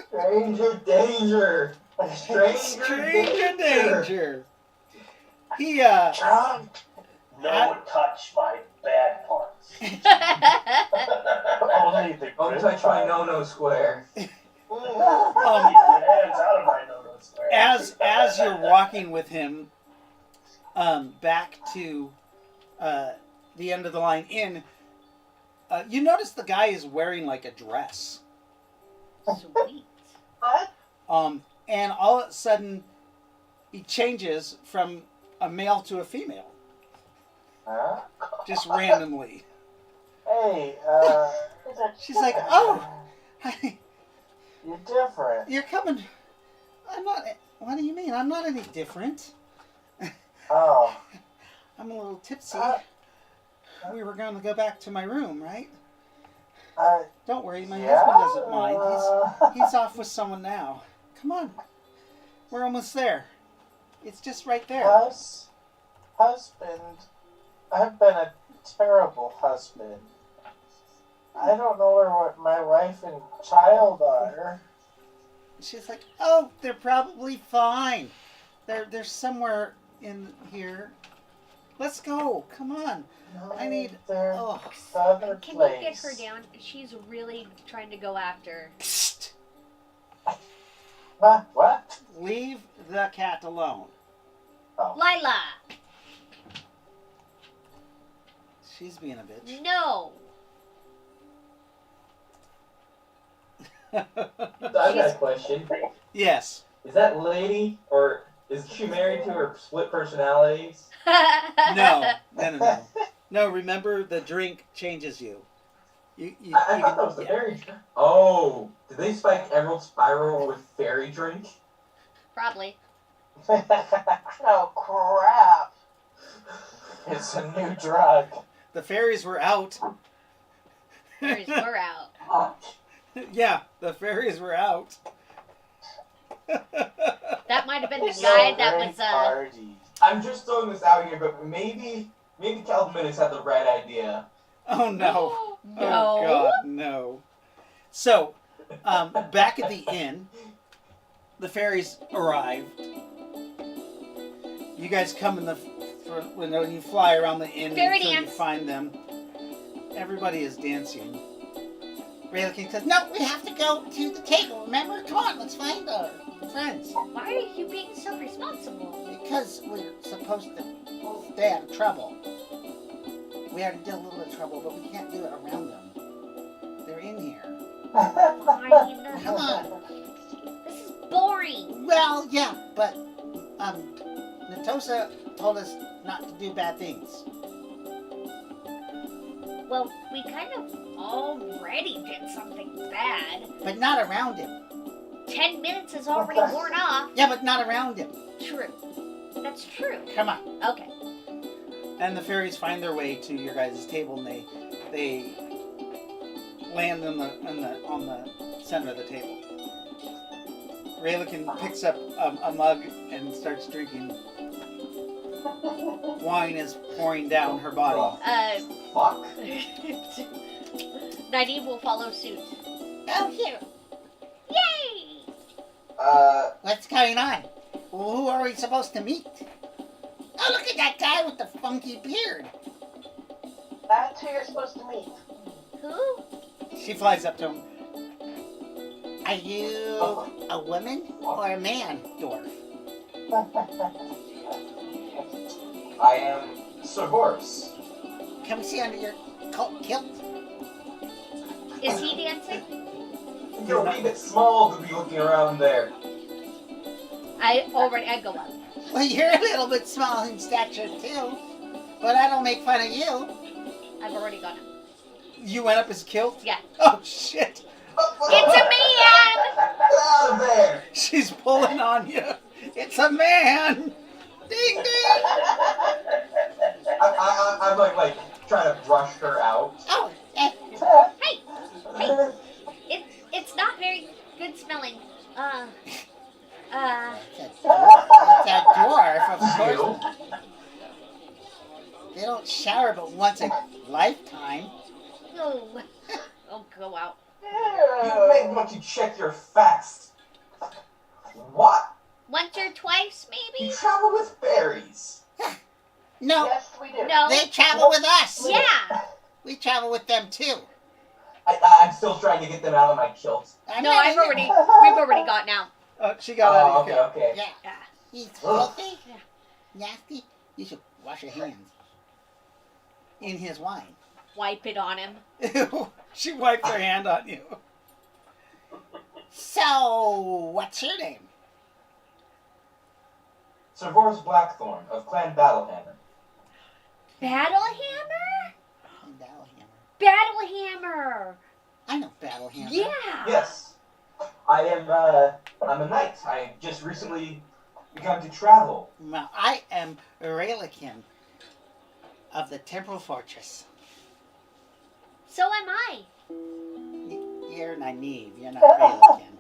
Stranger danger. Stranger danger. He, Drunk. No touch my bad parts. Only the Don't good touch my part. no-no square. Keep your hands out of my no-no square. as you're walking with him, back to, the end of the line in, you notice the guy is wearing like a dress. Sweet. What? And all of a sudden, he changes from a male to a female. Huh? Just randomly. Hey, Is it She's like, oh, hi, you're different. you're coming. I'm not, what do you mean? I'm not any different. Oh. I'm a little tipsy. We were going to go back to my room, right? Don't worry, my husband doesn't mind. He's off with someone now. Come on. We're almost there. It's just right there. Husband, I've been a terrible husband. I don't know where my wife and child are. She's like, oh, they're probably fine. They're somewhere in here. Let's go. Come on. I need. They're Oh. the other Can place. you get her down? She's really trying to go after. Psst. What? Leave the cat alone. Lila! She's being a bitch. No! I've got a question. Yes. Is that lady or Is she married to her split personalities? No. No, remember the drink changes you. I thought that was the fairy drink. Oh, did they spike Emerald Spiral with fairy drink? Probably. Oh crap! It's a new drug. The fairies were out. Fairies were out. Yeah, the fairies were out. That might have been the It's guy a that great was party. I'm just throwing this out here, but maybe Calvinus had the right idea. Oh no. No. Oh God, no. So, back at the inn, the fairies arrived. You guys come in the front window and you fly around the inn Fairy until you dance. find them. Everybody is dancing. Ry-lo-kin says, "No, we have to go to the table. Remember? Come on, let's find our friends. Why are you being so responsible? Because we're supposed to stay out of trouble. We already did a little bit of trouble, but we can't do it around them. They're in here. Fine. Come on." This is boring. Well, yeah, but Natosa told us not to do bad things. Well, we kind of already did something bad. But not around him. 10 minutes is already worn off. Yeah, but not around him. True. That's true. Come on. Okay. And the fairies find their way to your guys' table, and they land on the center of the table. Ry-lo-kin picks up a mug and starts drinking. Wine is pouring down her body. Fuck. Nyneave will follow suit. Oh, here. Yay! What's going on? Who are we supposed to meet? Oh, look at that guy with the funky beard. That's who you're supposed to meet. Who? She flies up to him. Are you a woman or a man, dwarf? I am Sir Horse. Can we see under your kilt? Is he dancing? You're a wee bit small to be looking around there. I go up. Well, you're a little bit small in stature too, but I don't make fun of you. I've already gone up. You went up his kilt? Yeah. Oh shit! It's a man! Get out of there! She's pulling on you. It's a man. Ding ding. I'm like trying to brush her out. Oh, Hey! It's not very good smelling. it's a dwarf, of course. They don't shower but once a lifetime. Oh, I'll go out. You may want to check your facts. What? Once or twice, You maybe? travel with fairies. No, Yes, we do. No. they travel with us. Yeah. We travel with them too. I'm still trying to get them out of my kilt. No, we've already gotten out. Oh, she got out of your okay. Yeah. Yeah. He's filthy, nasty. You should wash your hands in his wine. Wipe it on him. Ew. She wiped her hand on you. So, what's your name? Sir Horse Blackthorn of Clan Battlehammer. Battlehammer? Battlehammer. Battlehammer! I know Battlehammer. Yeah! Yes, I am. I'm a knight. I just recently begun to travel. Well, I am Ry-lo-kin of the Temporal Fortress. So am I. You're Nyneave. You're not Ry-lo-kin.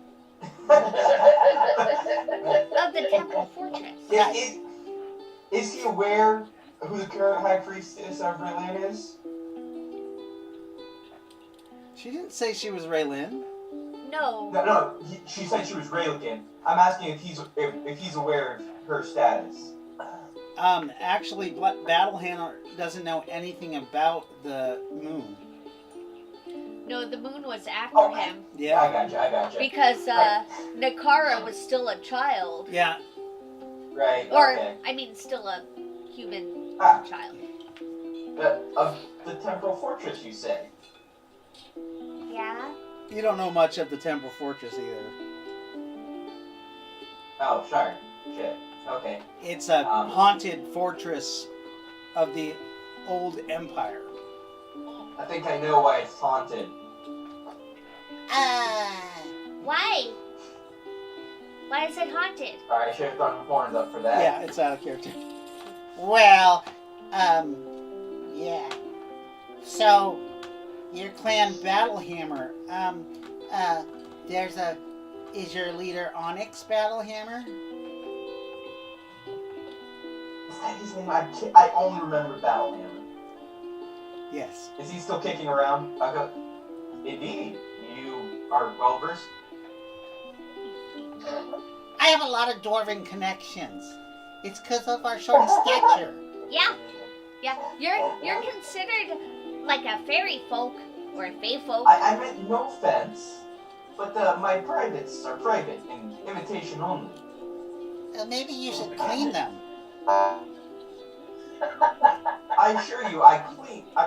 Of the Temporal Fortress. Is he aware who the current High Priestess of Ry-lo-kin is? She didn't say she was Ry-lo-kin. No. No. She said she was Ry-lo-kin. I'm asking if he's aware of her status. Actually, Battlehammer doesn't know anything about the moon. No, the moon was after him. Yeah. I gotcha. Because Nakara was still a child. Yeah. Right. Or, okay. I mean, still a human child. Of the Temporal Fortress, you say? Yeah? You don't know much of the Temporal Fortress either. Oh, sorry. Shit. Okay. It's a haunted fortress of the old empire. I think I know why it's haunted. Why? Why is it haunted? Alright, I should have thrown horns up for that. Yeah, it's out of character. Well, yeah. So, your clan Battlehammer, is your leader Onyx Battlehammer? Is that his name? I only remember Battlehammer. Yes. Is he still kicking around? Indeed. You are well versed. I have a lot of dwarven connections. It's because of our short stature. Yeah. You're considered like a fairy folk or a fae folk. I meant no offense, but my privates are private and invitation only. Maybe you should clean them. I assure you, I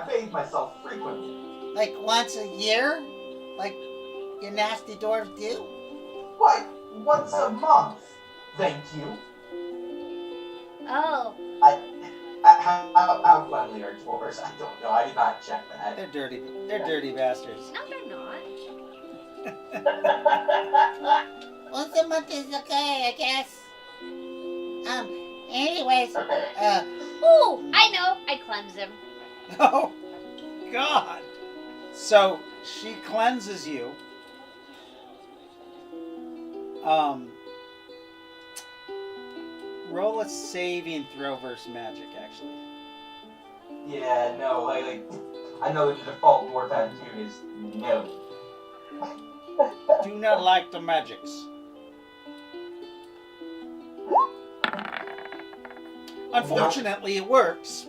bathe myself frequently. Like once a year? Like your nasty dwarves do? Why, once a month. Thank you. Oh. How cleanly are dwarves? I don't know. I did not check that. They're dirty. They're dirty bastards. No, they're not. Once a month is okay, I guess. Anyways, Ooh, I know. I cleanse him. Oh, God. So, she cleanses you. Roll a saving throw versus magic, actually. Yeah, no, like I know the default dwarf attitude is no. Do not like the magics. Unfortunately, it works.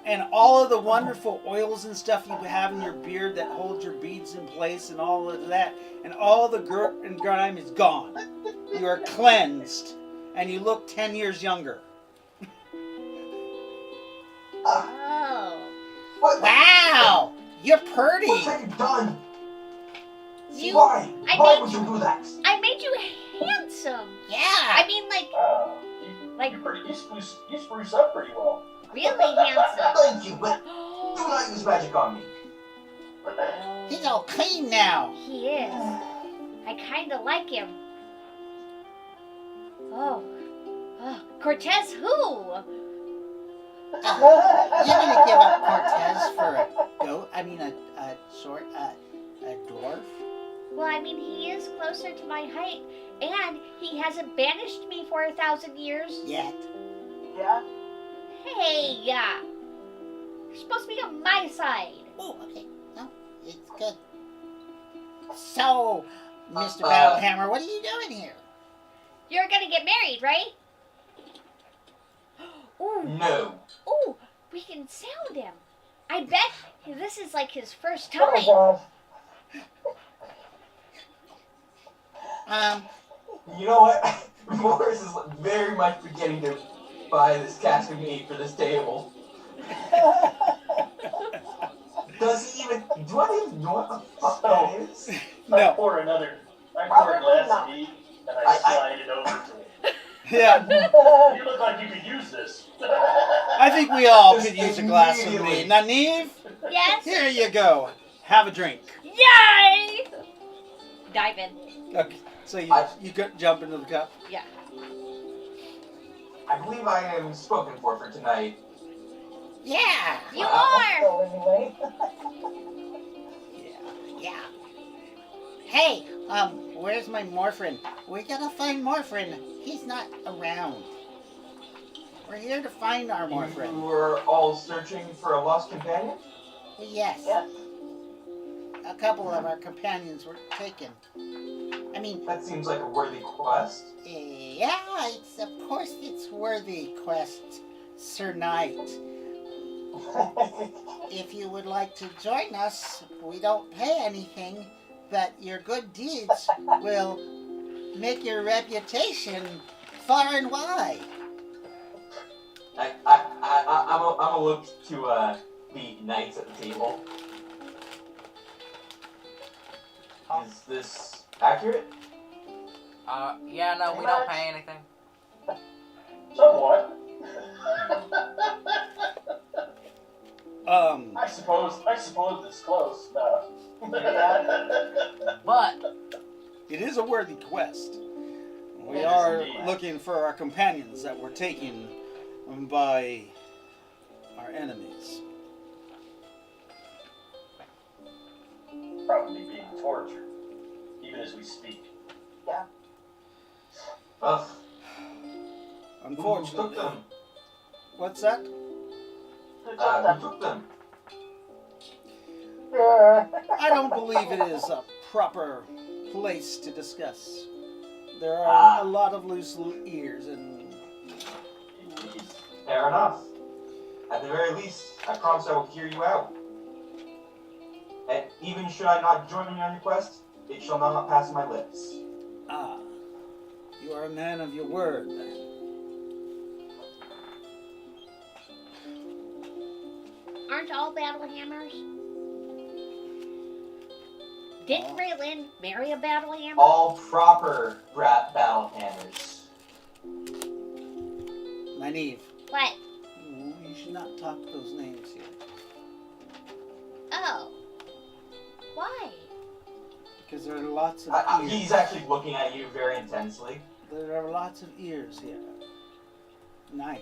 And all of the wonderful oils and stuff you have in your beard that hold your beads in place and all of that, and all the dirt and grime is gone. You are cleansed, and you look 10 years younger. Oh. What? wow! You're pretty! What have you done? I Why made would you do that? I made you handsome. Yeah! I mean, like You spruce up pretty well. really handsome. Thank you, but do not use magic on me. He's all clean now! He is. I kind of like him. Oh. Cortez who? You're gonna give up Cortez for a goat? I mean, a dwarf? Well, I mean, he is closer to my height, and he hasn't banished me for 1,000 years. Yet. Yeah. Hey, yeah. You're supposed to be on my side. Oh, okay. No, it's good. So, Mr. Battlehammer, what are you doing here? You're gonna get married, right? Ooh. No. Ooh, we can sound him. I bet this is like his first Oh my time. god. You know what? Morris is very much beginning to buy this cask of meat for this table. Does he even? Do I even know what the fuck that is? I No. pour a glass of meat and I slide it over to him. Yeah, You look like you could use this. I think we all could use a glass of meat. Nyneave, Yes? here you go. Have a drink. Yay! Dive in. Okay, so you jump into the cup. Yeah. I believe I am spoken for tonight. Yeah! You are! So anyway. Yeah. Hey, where's my Morphin? We gotta find Morphin. He's not around. We're here to find our Morphin. You were all searching for a lost companion? Yes. Yes. A couple of our companions were taken. I mean, That seems like a worthy quest. yeah, of course it's worthy quest, Sir Knight. If you would like to join us, we don't pay anything, but your good deeds will make your reputation far and wide. I'm gonna look to the knights at the table. Is this accurate? Yeah, no, we don't pay anything. Somewhat. I suppose it's close enough. But It is a worthy quest. We It is are indeed. looking for our companions that were taken by our enemies. Probably being tortured, even as we speak. Ugh. Who took Unfortunately. them? What's that? Who took Who them? took them? I don't believe it is a proper place to discuss. There are a lot of loose ears and Indeed. Fair enough. At the very least, I promise I will hear you out. And even should I not join you on your quest, it shall not pass my lips. you are a man of your word, then. Aren't all battle hammers? Didn't Raylan marry a battle hammer? All proper battle hammers. Nyneave, What? you should not talk those names here. Oh. Why? Because there are lots of ears. He's actually looking at you very intensely. There are lots of ears here. 9.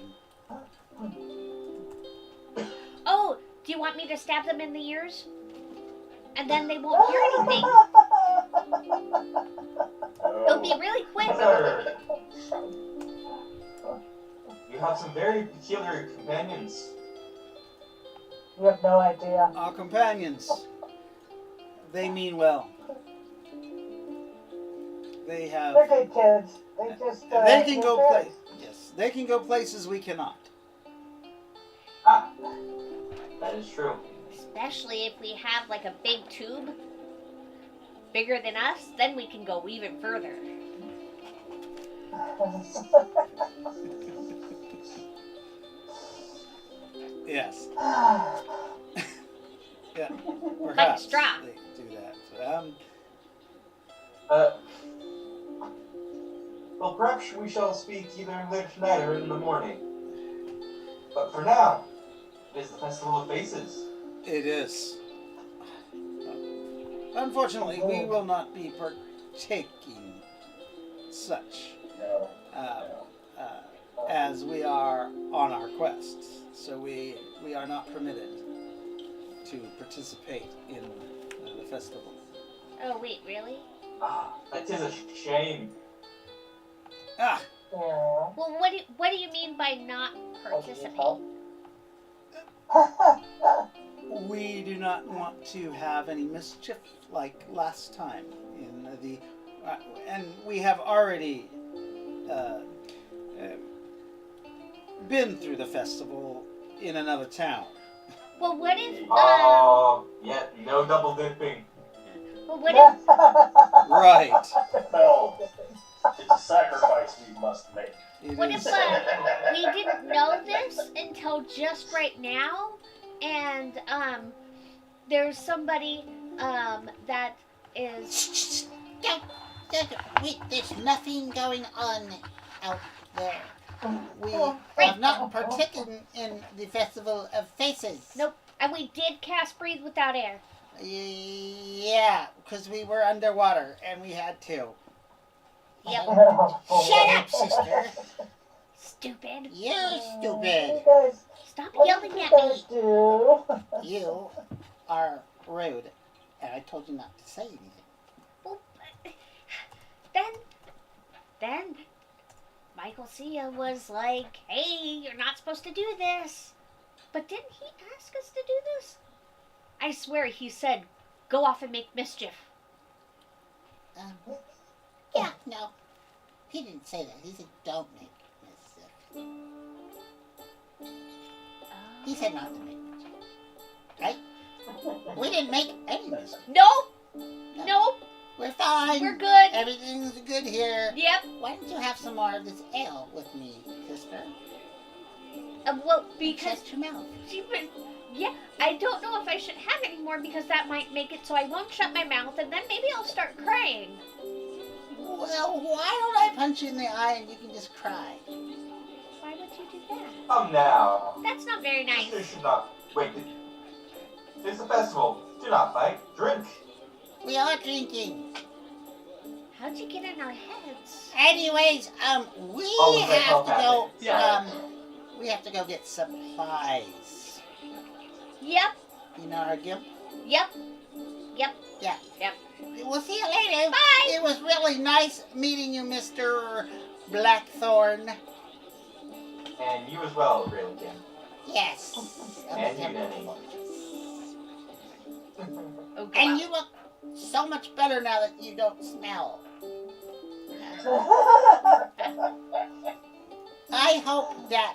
Oh, do you want me to stab them in the ears? And then they won't hear anything. It'll be really quick. Sir, you have some very peculiar companions. You have no idea. Our companions, they mean well. They have. They're good kids. They just. They can go they're places. Yes, they can go places we cannot. Ah, that is true. Especially if we have like a big tube bigger than us, then we can go even further. Yes. Yeah. Like Perhaps straw. they do that. Well, perhaps we shall speak either later tonight or in the morning. But for now, it is the Festival of Faces. It is. Unfortunately, we will not be partaking such No. as we are on our quests. So we are not permitted to participate in the festival. Oh wait, really? Ah, that is a shame. Ah, Yeah. Well, what do you mean by not participate? we do not want to have any mischief like last time in the, and we have already been through the festival in another town. Well, what if Oh, yeah, no double dipping. well, what if Right. Well, it's a sacrifice we must make. It What is- if we didn't know this until just right now, and there's somebody that is Wait, there's nothing going on out there. We Right. have not partaken in the Festival of Faces. nope, and we did cast breathe without air. Yeah, because we were underwater and we had to. Yep, Shut up, sister. stupid. You're You stupid. guys, Stop what yelling did you at guys me. do? You are rude, and I told you not to say anything. Well, then Michael Cia was like, "Hey, you're not supposed to do this." But didn't he ask us to do this? I swear he said, "Go off and make mischief." Yeah, no. He didn't say that. He said, don't make mischief. He said not to make mischief. Right? We didn't make any mischief. Nope. Nope. We're fine. We're good. Everything's good here. Yep. Why don't you have some more of this ale with me, sister? Well, because Shut your mouth. yeah, I don't know if I should have any more because that might make it so I won't shut my mouth and then maybe I'll start crying. Well, why don't I punch you in the eye and you can just cry? Why do that? Come now. That's not very nice. You should not. Wait. It's a festival. Do not fight. Drink. We are drinking. How'd you get in our heads? Anyways, we Oh, we have to go. Yeah. We have to go get supplies. Yep. You know our gimp. Yep. Yep. Yeah. Yep. We'll see you later. Bye. It was really nice meeting you, Mr. Blackthorn. And you as well, Ry-lo-kin. Yes. And you, Nyneave. Oh, go And out. you look so much better now that you don't smell. I hope that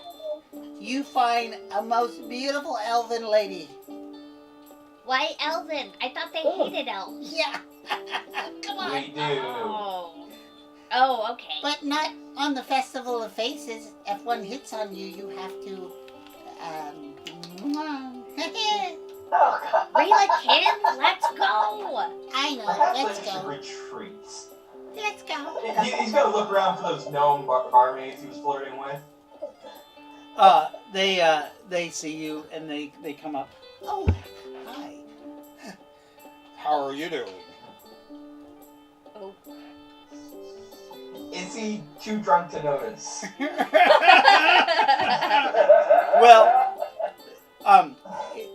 you find a most beautiful elven lady. Why Elven? I thought they hated elves. Yeah. Come on. We do. Oh. Oh, okay. But not on the Festival of Faces. If one hits on you, you have to, Oh, God. Ry-lo-kin, let's go. I know. Let's Let's go. retreat. Let's go. He's gonna look around for those gnome barmaids he was flirting with. They see you and they come up. Oh, hi. How are you doing? Oh. Is he too drunk to notice? Well,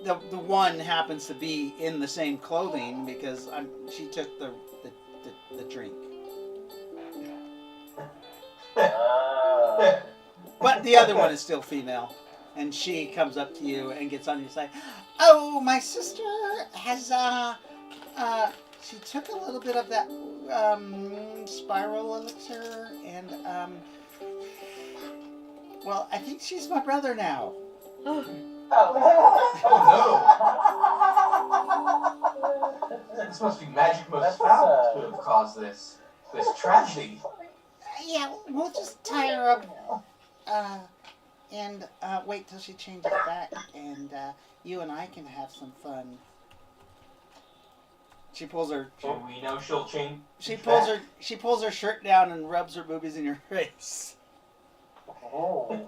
the one happens to be in the same clothing because she took the drink. Ah. But the other one is still female, and she comes up to you and gets on your side. Oh, my sister has she took a little bit of that spiral elixir, and well, I think she's my brother now. Oh. Oh no! This must be magic most foul to have caused this tragedy. Yeah, we'll just tie her up, and wait till she changes back, and you and I can have some fun. She pulls her. Do we know she'll change? She pulls her shirt down and rubs her boobies in your face. Oh.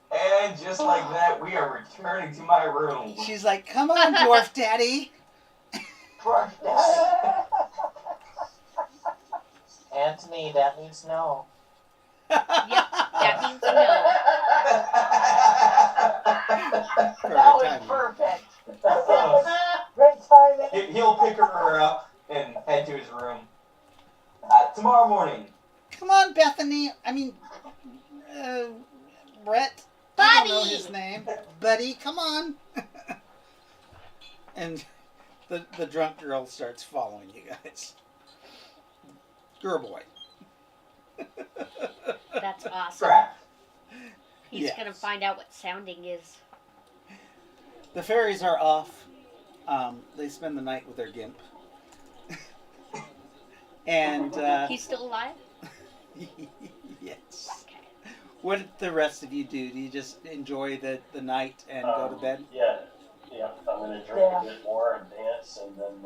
And just like that, we are returning to my room. She's like, "Come on, dwarf daddy." Dwarf daddy. Anthony, that means no. Yep, that means no. That was perfect. Great timing. He'll pick her up and head to his room. Tomorrow morning. Come on, Bethany. I mean, Brett. I don't know Buddy! his name. Buddy, come on. And the drunk girl starts following you guys. Girl boy. That's awesome. Crap. He's Yes. gonna find out what sounding is. The fairies are off. They spend the night with their gimp. And He's still alive? yes. Okay. What did the rest of you do? Do you just enjoy the night and go to bed? Yeah. I'm gonna drink a bit more and dance, and then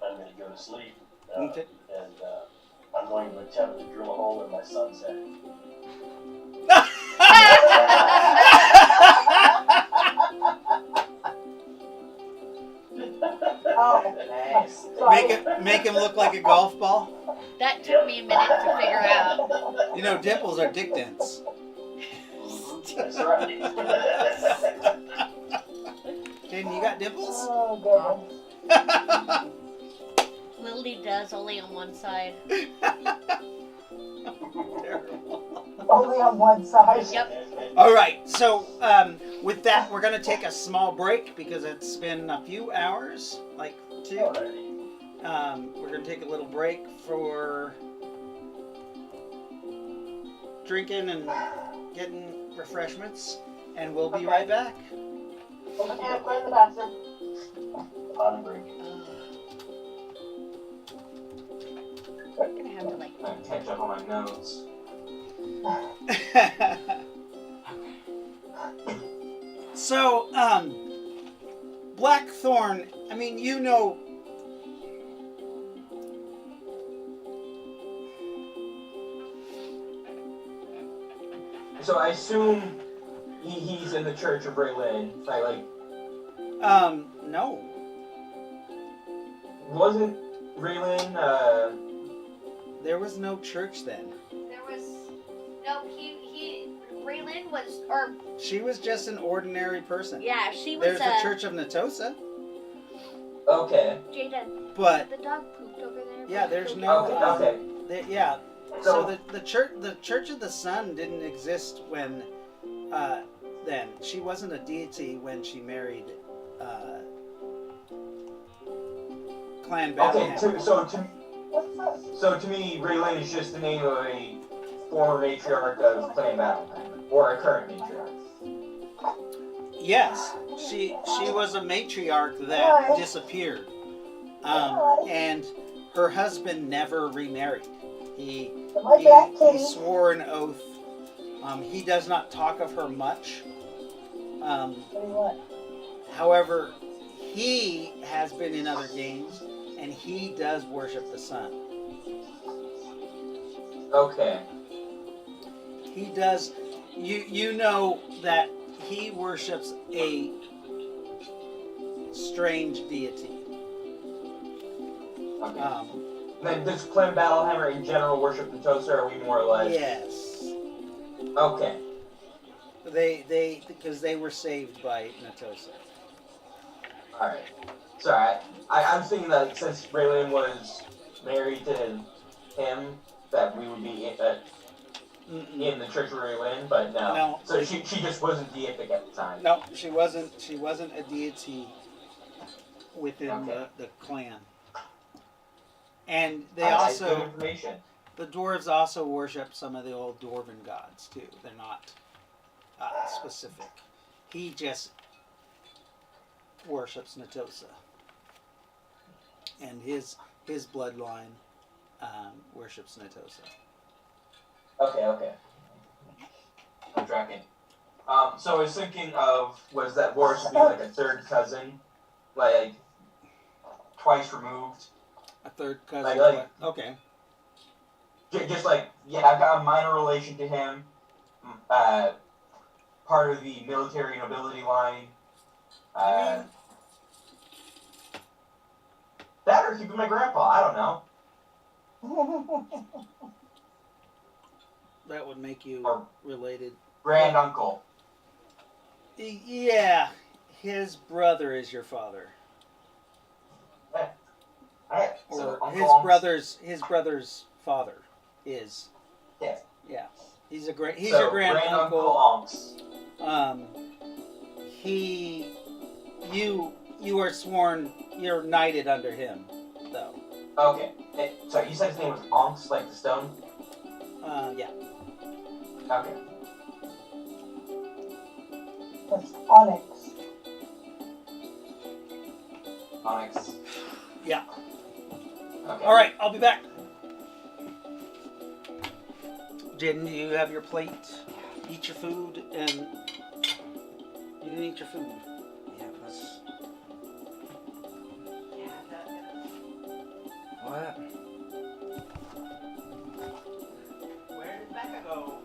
I'm gonna go to sleep. Okay. And I'm going to attempt to drill a hole in my son's head. Oh, Nice. Make him look like a golf ball. That took me a minute to figure out. You know, dimples are dick dents. That's right. Jaden, you got dimples? Oh, Lily does, only on one side. Terrible. only on one side. Yep. All right, so with that, we're going to take a small break because it's been a few hours, like 2. We're going to take a little break for drinking and getting refreshments, and we'll be right back. Okay, I'm going to the bathroom. On break. I'm gonna have to like. I catch up on my notes. So, Blackthorn, I mean, you know. So I assume he's in the Church of Ry-lo-kin. No. Wasn't Ry-lo-kin, There was no church then. There was no. Ry-lo-kin was, or She was just an ordinary person. yeah, she was. There's the Church of Natosa, okay. Jada, but the dog pooped over there. yeah, there's no. Okay. Yeah. So, So the Church of the Sun didn't exist when. Then she wasn't a deity when she married. Clan Battle. okay, so to me, Ry-lo-kin is just the name of a former matriarch of Clan Battle, or a current matriarch. Yes, she was a matriarch that disappeared, and her husband never remarried. He swore an oath. He does not talk of her much. However, he has been in other games, and he does worship the sun. Okay. He does. You know that he worships a strange deity. Okay. Then does Clan Battlehammer in general worship Natosa, or are we more like... Yes. Okay. They because they were saved by Natosa. Alright. Sorry, I'm thinking that since Ry-lo-kin was married to him, that we would be in the Church of Ry-lo-kin, but no. No. So she just wasn't deific at the time. No, she wasn't a deity within Okay. the clan. And they That's good also, information. the dwarves also worship some of the old dwarven gods too. They're not specific. He just worships Natosa, and his bloodline worships Natosa. Okay. I'm tracking. So I was thinking of, was that Boris would be like a third cousin? Like, twice removed? A third cousin. Like- Okay. Just like, yeah, I've got a minor relation to him. Part of the military nobility line. That or keeping my grandpa, I don't know. That would make you Or related. grand uncle. Yeah, his brother is your father, Alright, so or Uncle his brother's father is. Yeah. Yeah, he's your grand Uncle uncle. Onks. You are sworn. You're knighted under him, though. Okay. Sorry, you said his name was Onks, like the stone? Yeah. Okay. That's Onyx. Onyx. Yeah. Okay. All right, I'll be back. Jen, do you have your plate? Eat your food, and you didn't eat your food. Yeah, that's... What? Where did Becca go?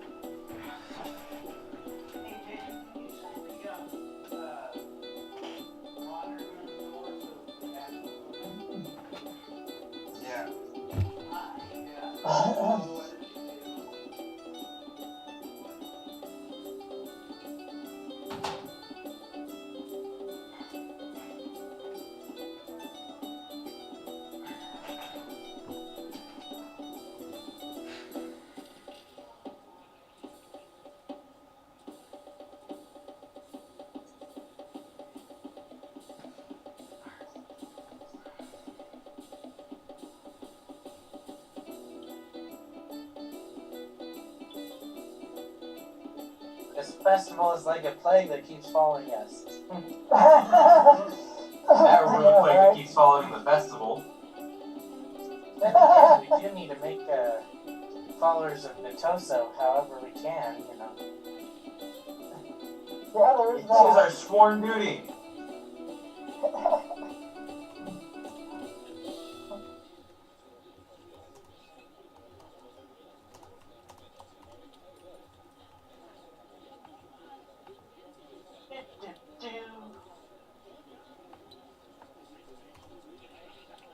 Hey, Jen, can you send the water in the door so Yeah. This festival is like a plague that keeps following us. That really quick, it keeps following the festival. Then again, we do need to make followers of Natoso however we can, you know. Yeah, there is This is that. our sworn duty.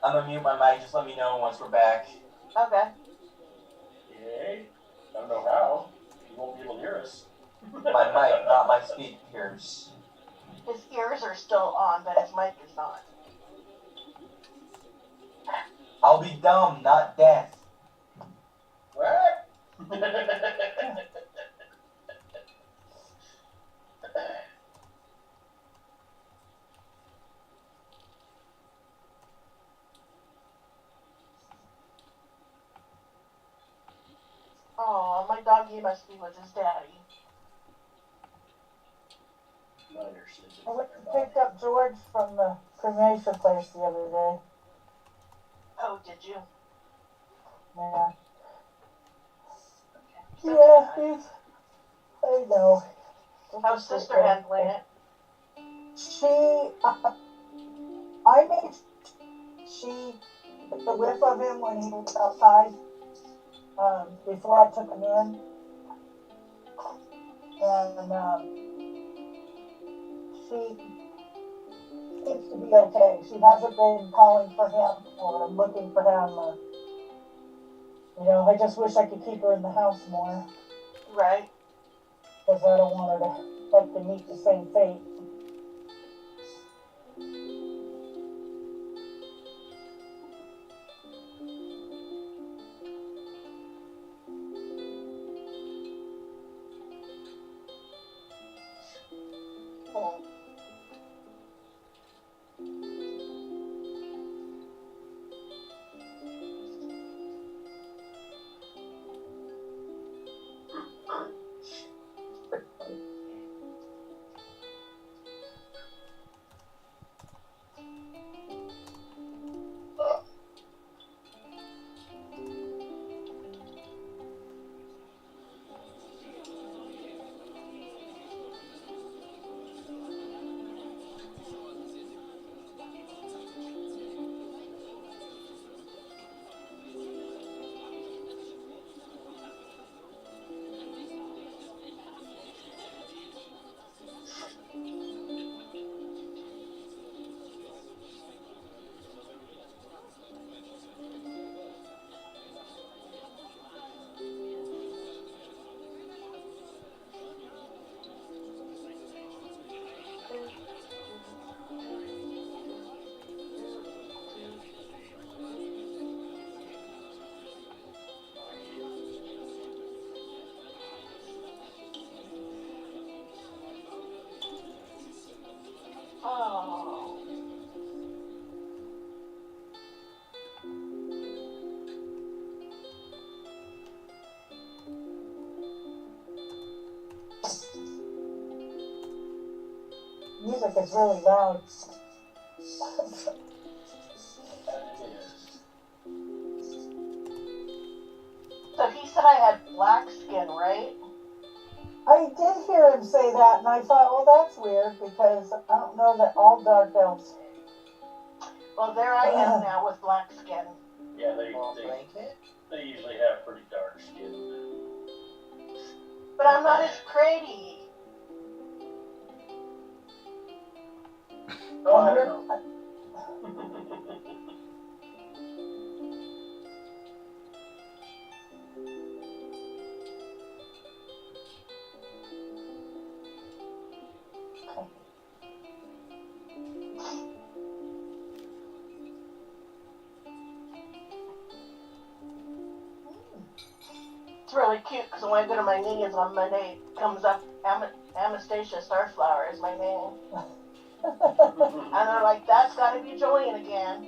I'm gonna mute my mic. Just let me know once we're back. Okay. Yay. I don't know how. You won't be able to hear us. My mic, not my speakers. His ears are still on, but his mic is not. I'll be dumb, not deaf. What? Oh, my doggy must be with his daddy. Now you're sleeping. I went and picked up George from the cremation place the other day. Oh, did you? Yeah. So Yeah, sad. I know. How's sister handling it? She, I made, she took the whiff of him when he was outside, before I took him in. And, she seems to be okay. She hasn't been calling for him or looking for him or, I just wish I could keep her in the house more. Right. Because I don't want her to have to meet the same fate. Oh. Music is really loud. So he said I had black skin, right? I did hear him say that, and I thought, well, that's weird, because I don't know that all dark elves. Well, there I am now with black skin. Yeah, they usually have pretty dark skin. But I'm not as pretty. Oh, I don't know. It's really cute because when I go to my knees on Monday, it comes up Anastasia Starflower is my name. And they're like, that's got to be Julian again.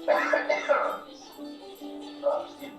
Excuse me.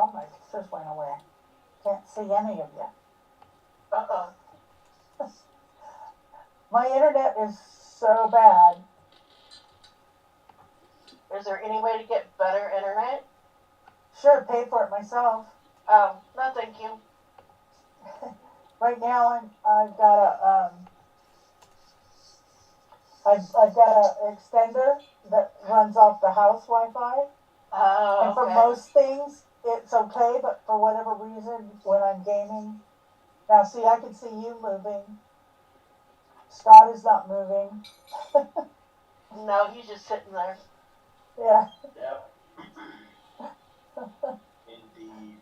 Oh, my pictures went away. Can't see any of you. Uh-oh. My internet is so bad. Is there any way to get better internet? Should pay for it myself. Oh, no thank you. Right now, I've got I've got an extender that runs off the house Wi-Fi. Oh, And for okay. most things, it's okay, but for whatever reason, when I'm gaming, now see, I can see you moving. Scott is not moving. No, he's just sitting there. Yeah. Yep. Indeed.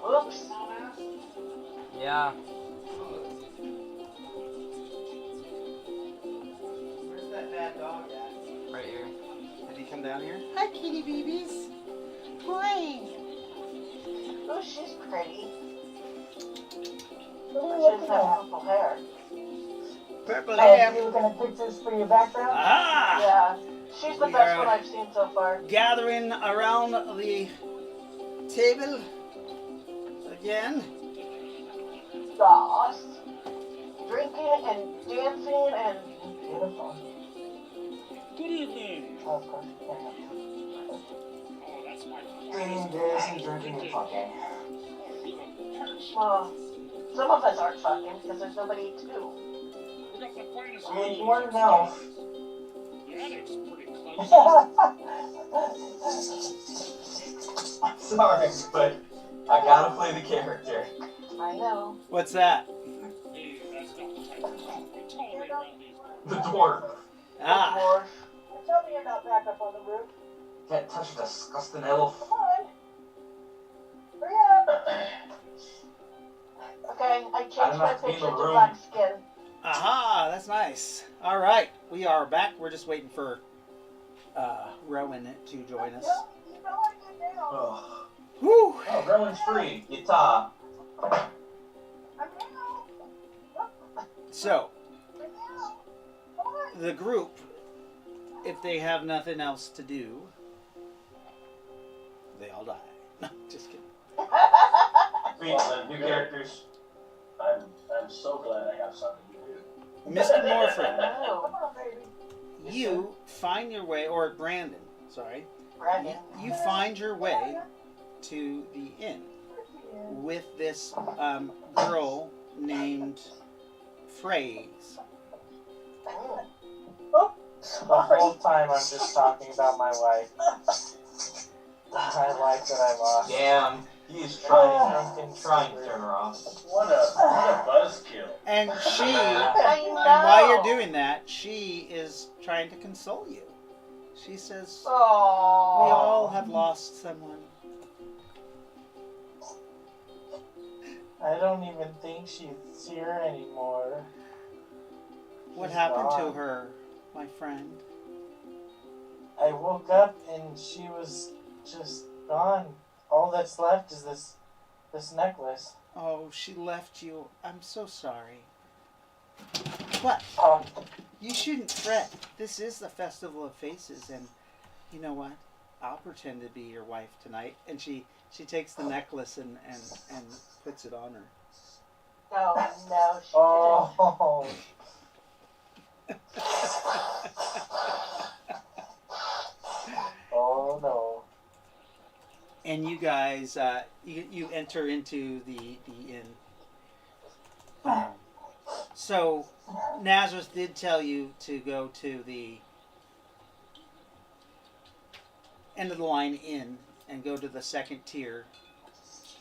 Oops. Yeah. Where's that bad dog at? Right here. Did he come down here? Hi, kitty babies. Hi. Oh, she's pretty. What are She you doesn't looking have at? purple hair. Purple Oh, hair. you looking at pictures for your background? Aha! Yeah. She's the We best are- one I've seen so far. Gathering around the table again. Goss. Drinking and dancing and Beautiful. Good evening. Oh, of course. Yeah. Oh, that's my Eating, dancing, drinking, and fucking. well, some of us aren't fucking because there's nobody to. We got the finest I mean, you weren't an elf. The attic's pretty close. I'm sorry, but I gotta play the character. I know. What's that? Hey, that's not the type of talk we tolerate around these The dwarf. Ah, Dwarf. Tell me you're not back up on the roof. Can't touch a disgusting elf. Come on. Hurry up. Okay, I I changed don't my have to be in picture the to room. black skin. aha, that's nice. All right, we are back. We're just waiting for Rowan to join us. You know I get down. Oh, Whew. Rowan's free. Guitar. I'm down. So, I'm down. Come on. the group, if they have nothing else to do, they all die. No, just kidding. Sweet, new characters. I'm so glad I have something to do. Mr. Morford, Oh, Come on, baby. you find your way, or Brandon, sorry, Brandon. you find your way to the inn with this girl named Phrase. Mm. The whole time I'm just talking about my wife. My wife that I lost. Damn, he is trying Drunken to stupid. turn her off. What a buzzkill. And she, I and know. while you're doing that, she is trying to console you. She says, we all Aww. have lost someone. I don't even think she's here anymore. What She's happened to gone. her, my friend? I woke up and she was just gone. All that's left is this necklace. Oh, she left you. I'm so sorry. But Oh, you shouldn't fret. This is the Festival of Faces, and you know what? I'll pretend to be your wife tonight. And she takes the necklace and puts it on her. Oh, no, she oh. Oh no. And you guys, you enter into the inn. So Nazareth did tell you to go to the end of the line inn and go to the second tier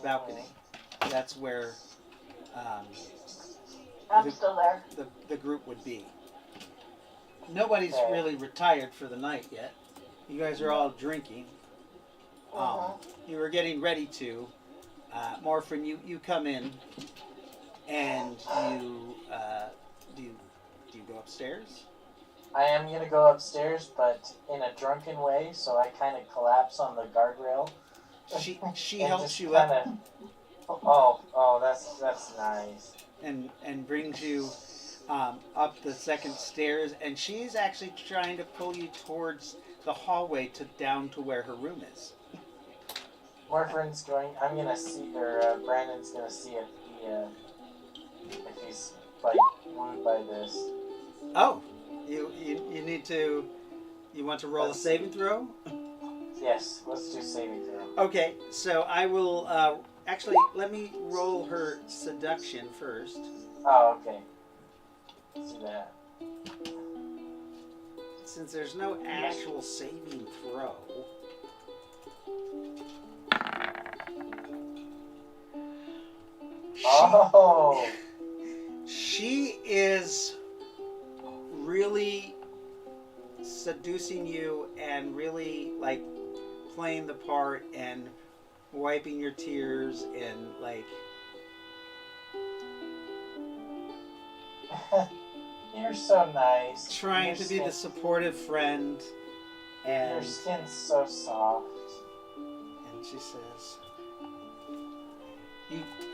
balcony. That's where didn't. I'm still there. the group would be. Nobody's really retired for the night yet. You guys are all drinking. You were getting ready to. Morphin, you come in, and you do you go upstairs? I am gonna go upstairs, but in a drunken way, so I kind of collapse on the guardrail. She and helps just you up. kinda- Oh, that's nice. and brings you up the second stairs, and she's actually trying to pull you towards the hallway down to where her room is. Morphin's going. I'm gonna see, or Brandon's gonna see if he's like wooed by this. Oh, you need to. You want to roll a saving throw? Yes, let's do saving throw. Okay, so I will actually let me roll her seduction first. Oh, okay. Let's do that. Since there's no actual saving throw. Oh. She is really seducing you and really like playing the part and wiping your tears and like You're so nice. trying Your to be the supportive friend, and your skin's so soft. and she says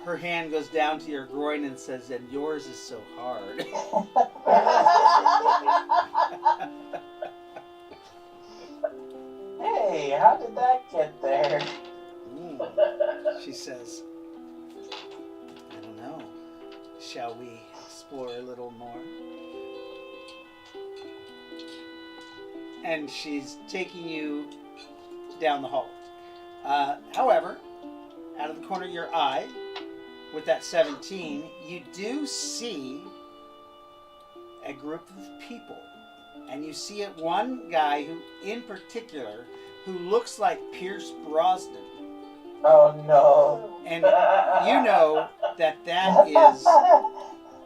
her hand goes down to your groin and says, and yours is so hard. Hey, how did that get there? She says, I don't know. Shall we explore a little more? And she's taking you down the hall. However, out of the corner of your eye, with that 17, you do see a group of people. And you see it one guy who, in particular, who looks like Pierce Brosnan. Oh no. And you know that is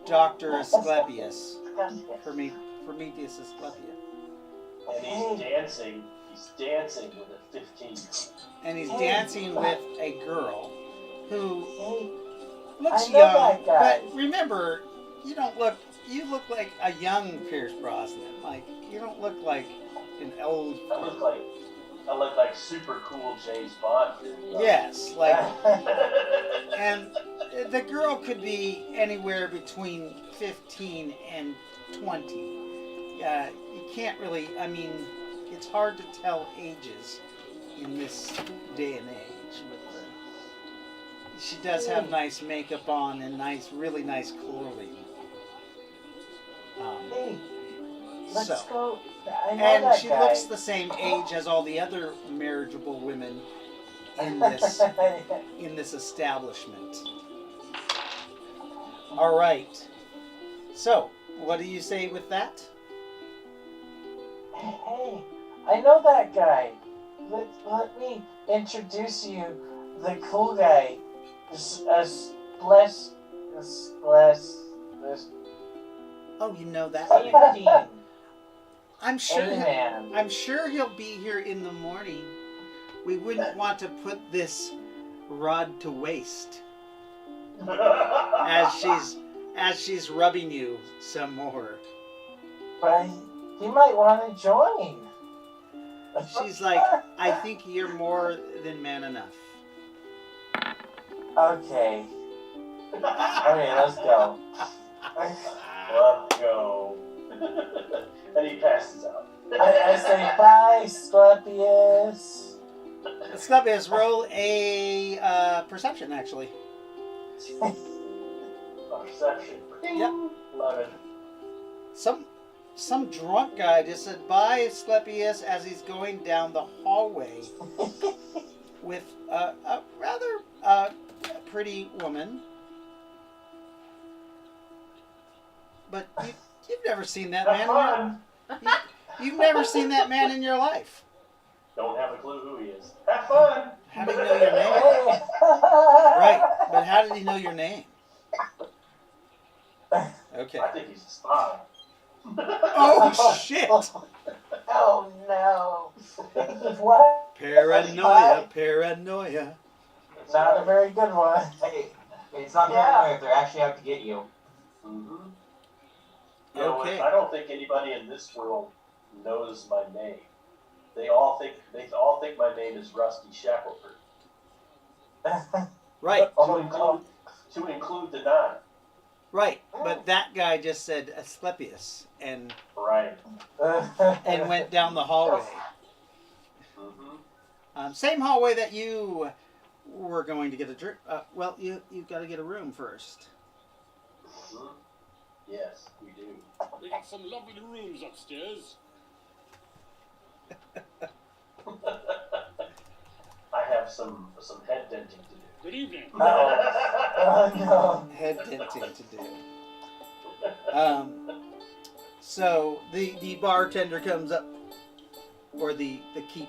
Dr. Asclepius. Prometheus Asclepius. And he's dancing with a 15. And he's dancing with a girl who looks I know young, that guy. but remember, you look like a young Pierce Brosnan. Like, you don't look like an old... I look like super cool James Bond. Yes, like... And the girl could be anywhere between 15 and 20. You can't really... I mean, it's hard to tell ages in this day and age. But she does have nice makeup on and really nice clothing. Hey, let's So, go. I know and that she guy. looks the same age as all the other marriageable women in this establishment. All right. So, what do you say with that? Hey, I know that guy. Let me introduce you, the cool guy. Bless. Oh, you know that. 17. I'm sure. Amen. I'm sure he'll be here in the morning. We wouldn't want to put this rod to waste. As she's rubbing you some more. But he might want to join. She's like, I think you're more than man enough. Okay. Okay, let's go. Let's go. And he passes out. I say bye, Asclepius. Asclepius, roll a perception, actually. Perception. Yep. 11. Some drunk guy just said bye, Asclepius, as he's going down the hallway with a rather pretty woman. But you've never seen that Have man. fun. You've never seen that man in your life. Don't have a clue who he is. Have fun. How did he know your name? Right, but how did he know your name? Okay. I think he's a spy. Oh, shit! Oh no. What? Paranoia. Not a very good one. Hey, it's not Yeah. paranoia if they're actually out to get you. Mm-hmm. You know, Okay. I don't think anybody in this world knows my name. They all think my name is Rusty Shackelford. Right. To include the 9. Right, but that guy just said Asclepius and Right. went down the hallway. Mm-hmm. Same hallway that you were going to get a drink. Well, you got to get a room first. Mm-hmm. Yes, we do. We got some lovely rooms upstairs. I have some head denting to do. Good evening. Oh no. Head denting to do. So the bartender comes up, or the keep.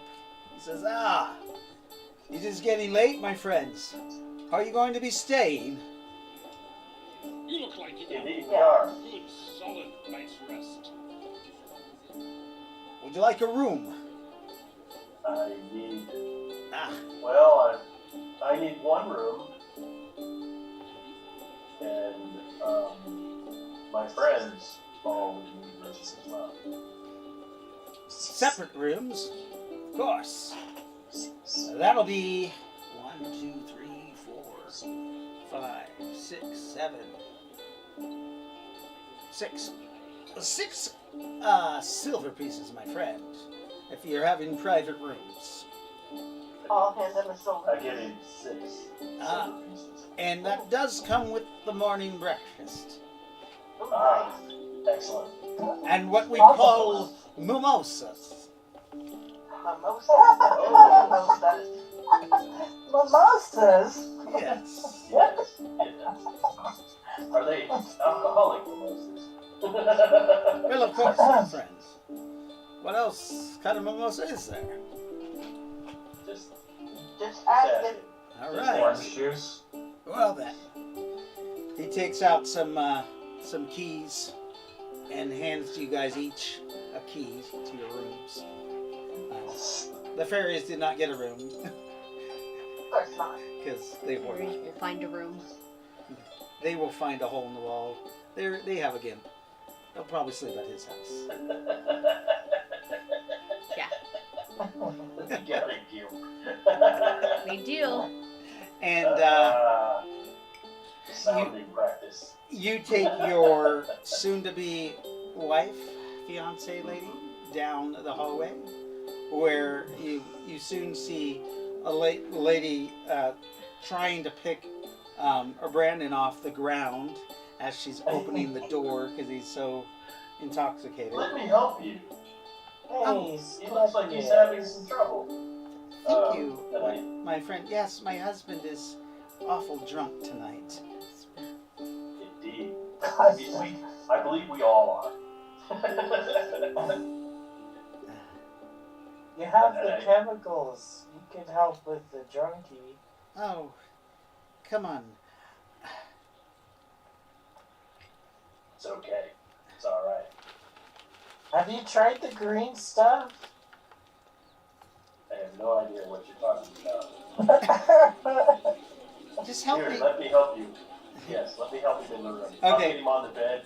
He says, it is getting late, my friends. Are you going to be staying? You look like you got Indeed, a we are. good, solid night's rest. Would you like a room? I need. Ah, Well, I need one room, and my friends all need rooms as well. separate rooms? Of course. That'll be 1, 2, 3, 4, 5, 6, 7. 6 silver pieces, my friend. If you're having private rooms. I'll hand them a silver. I give him 6 Ah. silver pieces. And that does come with the morning breakfast. Ooh, Ah, nice. excellent. And what we call mimosas. Mimosas. Oh. Mimosas. Mimosas? Yes. Yes. Yes. Are they alcoholic mimosas? Well, of course, my friends. What else kind of mimosa is there? Just ask asking. it. All Just right. Orange juice. Well then, he takes out some keys and hands you guys each a key to your rooms. The fairies did not get a room Of course not. because they were. Fairies will find a room. They will find a hole in the wall. They have a gimp. They'll probably sleep at his house. Yeah, You got a gift. we do. And sounding practice. you take your soon-to-be wife, fiance lady, down the hallway, where you soon see a lady trying to pick Brandon off the ground as she's opening the door because he's so intoxicated. Let me help you. Hey, He looks like he's having some trouble. Thank you, Tonight. my friend. Yes, my husband is awful drunk tonight. Indeed. I believe we all are. You have the chemicals. You can help with the drunkie. Oh, come on. It's okay. It's alright. Have you tried the green stuff? I have no idea what you're talking about. Just help Here, me. let me help you. Yes, let me help you in the room. I'll Okay. get him on the bed.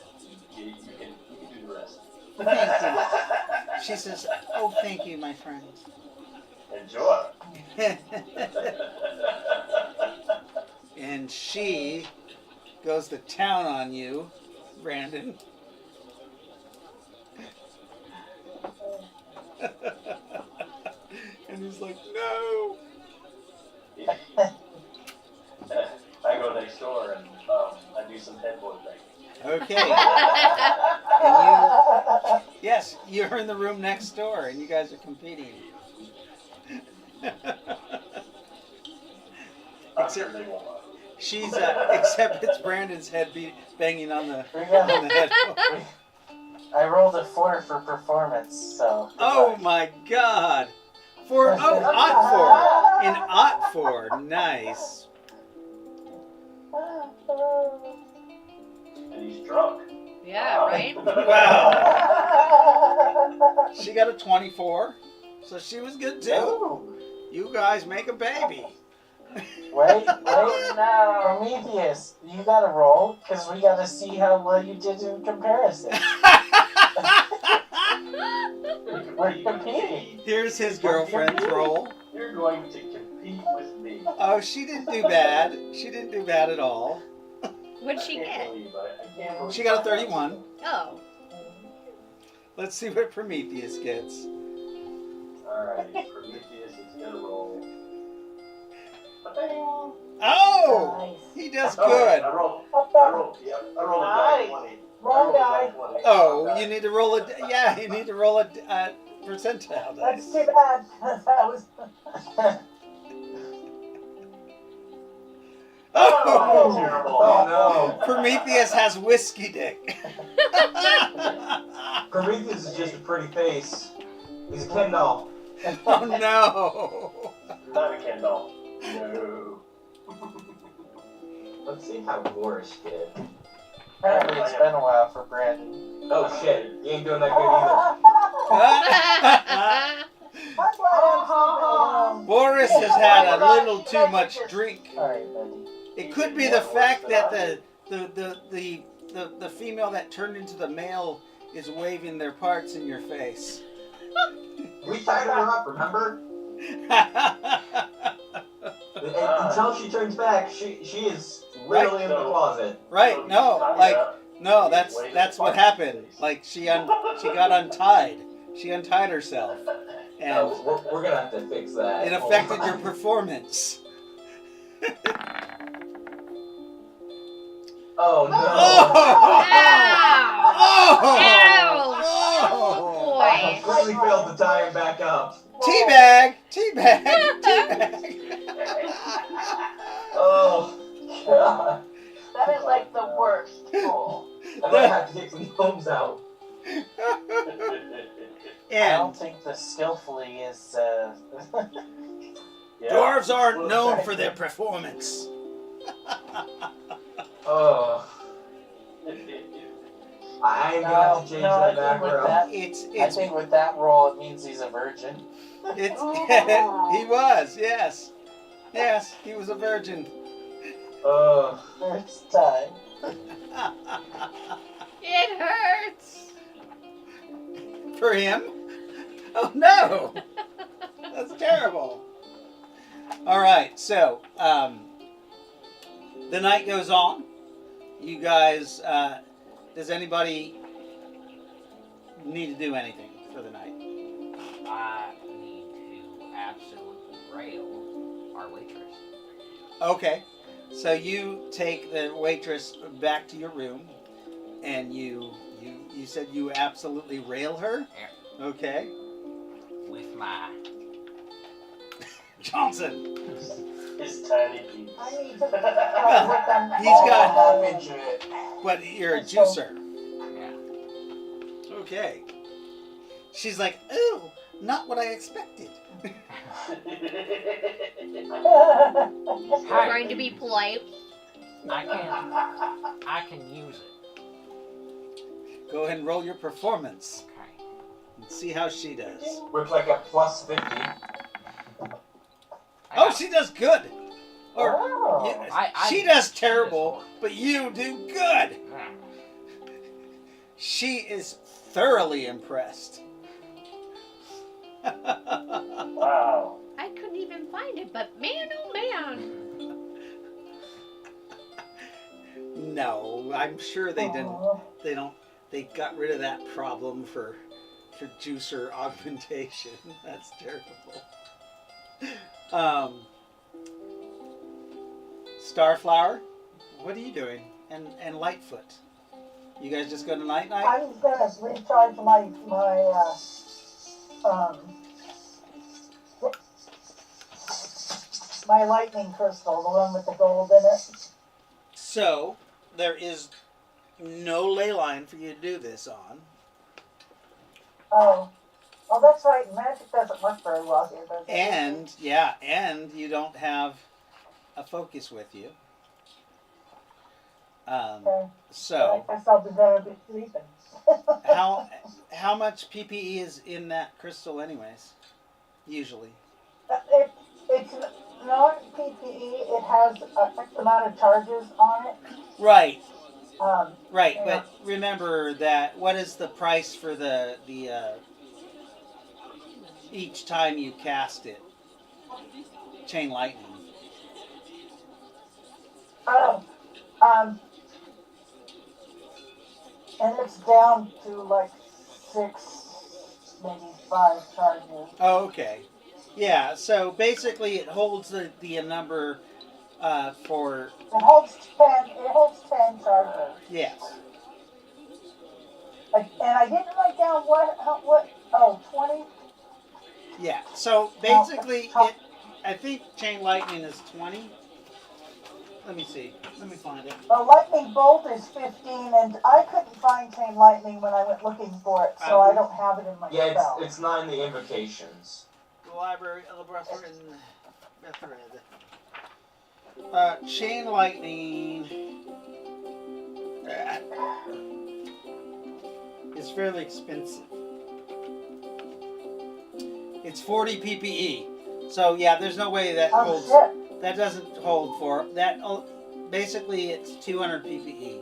You can do the rest. Thank you. She says, "Oh, thank you, my friend." Enjoy. And she goes to town on you, Brandon. And he's like, "No." I go next door and I do some headboard thing. Okay. Yes, you're in the room next door, and you guys are competing. I'm sure they won't mind. She's except it's Brandon's head banging on the head. I rolled a 4 for performance, so. Oh my God! Ot 4 in Ot 4, nice. And he's drunk. Yeah, right? Wow. She got a 24, so she was good too. Ooh. You guys make a baby. Wait, Oh no. Prometheus, you gotta roll, because we gotta see how well you did in comparison. We're competing. Here's his girlfriend's roll. You're going to compete with me. Oh, she didn't do bad. She didn't do bad at all. What'd she I can't get? believe I can't believe She got a I- 31. Oh. Let's see what Prometheus gets. Alright, Prometheus is gonna roll. Oh! Nice. He does Oh, good. I rolled. Up I there. rolled. Yep. I rolled a Nice. die 20. Wrong I rolled a die. 20. Oh, Wrong you die. need to roll a. Yeah, you need to roll a percentile That's dice. too bad. That was. Oh, Oh! terrible. Oh no. Prometheus has whiskey dick. Prometheus is just a pretty face. He's a Ken doll. Oh no! Not a Kendall. No. Let's see how Boris did. Apparently it's been a while for Brandon. Oh shit, he ain't doing that good either. I'm glad I'm sleeping alone. Boris has had a little too much drink. Sorry, Betty. It could be the fact that the female that turned into the male is waving their parts in your face. We tied her up, remember? Until she turns back, she is really in the closet. Right? No, like no, that's what happened. Like she got untied. She untied herself, and No, we're gonna have to fix that. it affected your performance. Oh no! Ow! Oh! Boy. I completely failed to tie him back up. Teabag! Teabag! Teabag! Oh god! That is like the worst roll. I'm gonna have to get some gnomes out. I And don't think the skillfully is. dwarves aren't known for their performance. Oh, I am gonna have to change that back with row. that, I It's think with that roll, it means he's a virgin. It's he was, yes. Yes, he was a virgin. First time. It hurts. For him? Oh no! That's terrible. Alright, so the night goes on. You guys does anybody need to do anything for the night? I need to absolutely rail our waitress. Okay. So you take the waitress back to your room and you said you absolutely rail her? Yeah. Okay. With my Johnson. His tiny piece. I need to work on. He's got Half inch of it. but you're a juicer. yeah. Okay. She's like, ooh, not what I expected. Trying to be polite. I can use it. Go ahead and roll your performance Okay. and see how she does. With like a plus 50. Oh, she does good. Or Oh. yeah, I she does terrible, but you do good. She is thoroughly impressed. Wow. I couldn't even find it, but man, oh man. No, I'm sure they didn't. Aw. They got rid of that problem for juicer augmentation. That's terrible. Starflower, what are you doing? And Lightfoot, you guys just go to night night? I'm gonna recharge my my lightning crystal, the one with the gold in it. So there is no ley line for you to do this on. Oh, that's right. Magic doesn't work very well here, does it? And you don't have a focus with you. Okay. So I guess I'll be better be sleeping. how much PPE is in that crystal, anyways? Usually. It's not PPE. It has X amount of charges on it. Right. Yeah. But remember that. What is the price for the each time you cast it? Chain lightning. Oh, And it's down to like 6, maybe 5 charges. Oh, okay. Yeah, so basically it holds the number for... It holds 10. It holds 10 charges. Yes. And I didn't write down what. Oh, 20. Yeah, so basically I think Chain Lightning is 20. Let me see. Let me find it. The lightning bolt is 15, and I couldn't find chain lightning when I went looking for it, so I don't have it in my Yeah, spell. it's not in the invocations. The library, Elbrethor, and Bethred. Chain Lightning is fairly expensive. It's 40 PPE. So yeah, there's no way that holds. Shit. That doesn't hold for that. Basically, it's 200 PPE.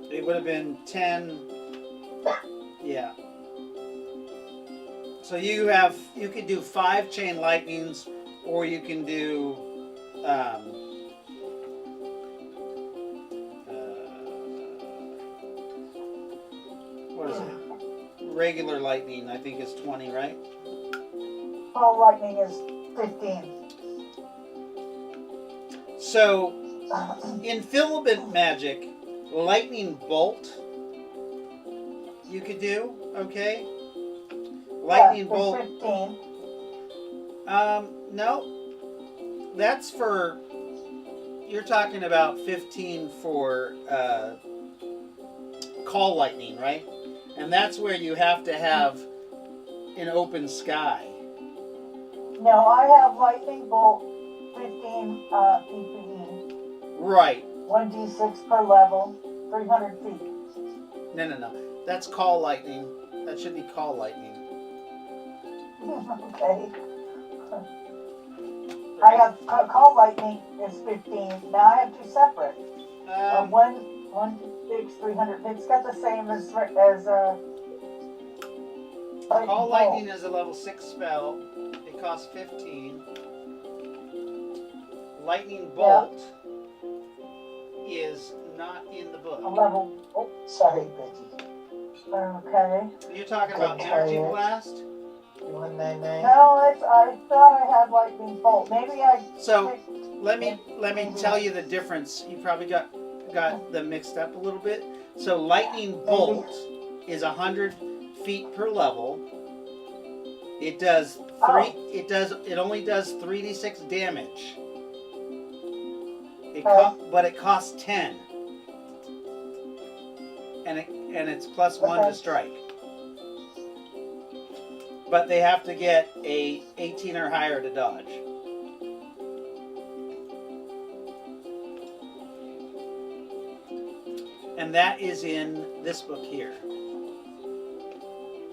It would have been 10. Yeah. So you could do 5 chain lightnings, or you can do what is it? Regular lightning, I think, is 20, right? Ball lightning is 15. So, in filament magic, lightning bolt you could do, okay? Lightning bolt. 15. No. That's for, you're talking about 15 for call lightning, right? And that's where you have to have an open sky. No, I have lightning bolt 15 PPE. Right. 1d6 per level, 300 feet. No. That's call lightning. That should be call lightning. Okay. I have call lightning is 15. Now I have 2 separate. 1d6, 300. It's got the same as Call lightning is a level 6 spell. It costs 15. Lightning bolt is not in the book. A level. Oh, Sorry, Becky. okay. You're talking about energy blast? 199. No, I thought I had lightning bolt. Maybe I. So let me tell you the difference. You probably got them mixed up a little bit. So lightning bolt is 100 feet per level. It does it only does 3d6 damage. But it costs 10. And it's plus 1 to strike. But they have to get a 18 or higher to dodge. And that is in this book here.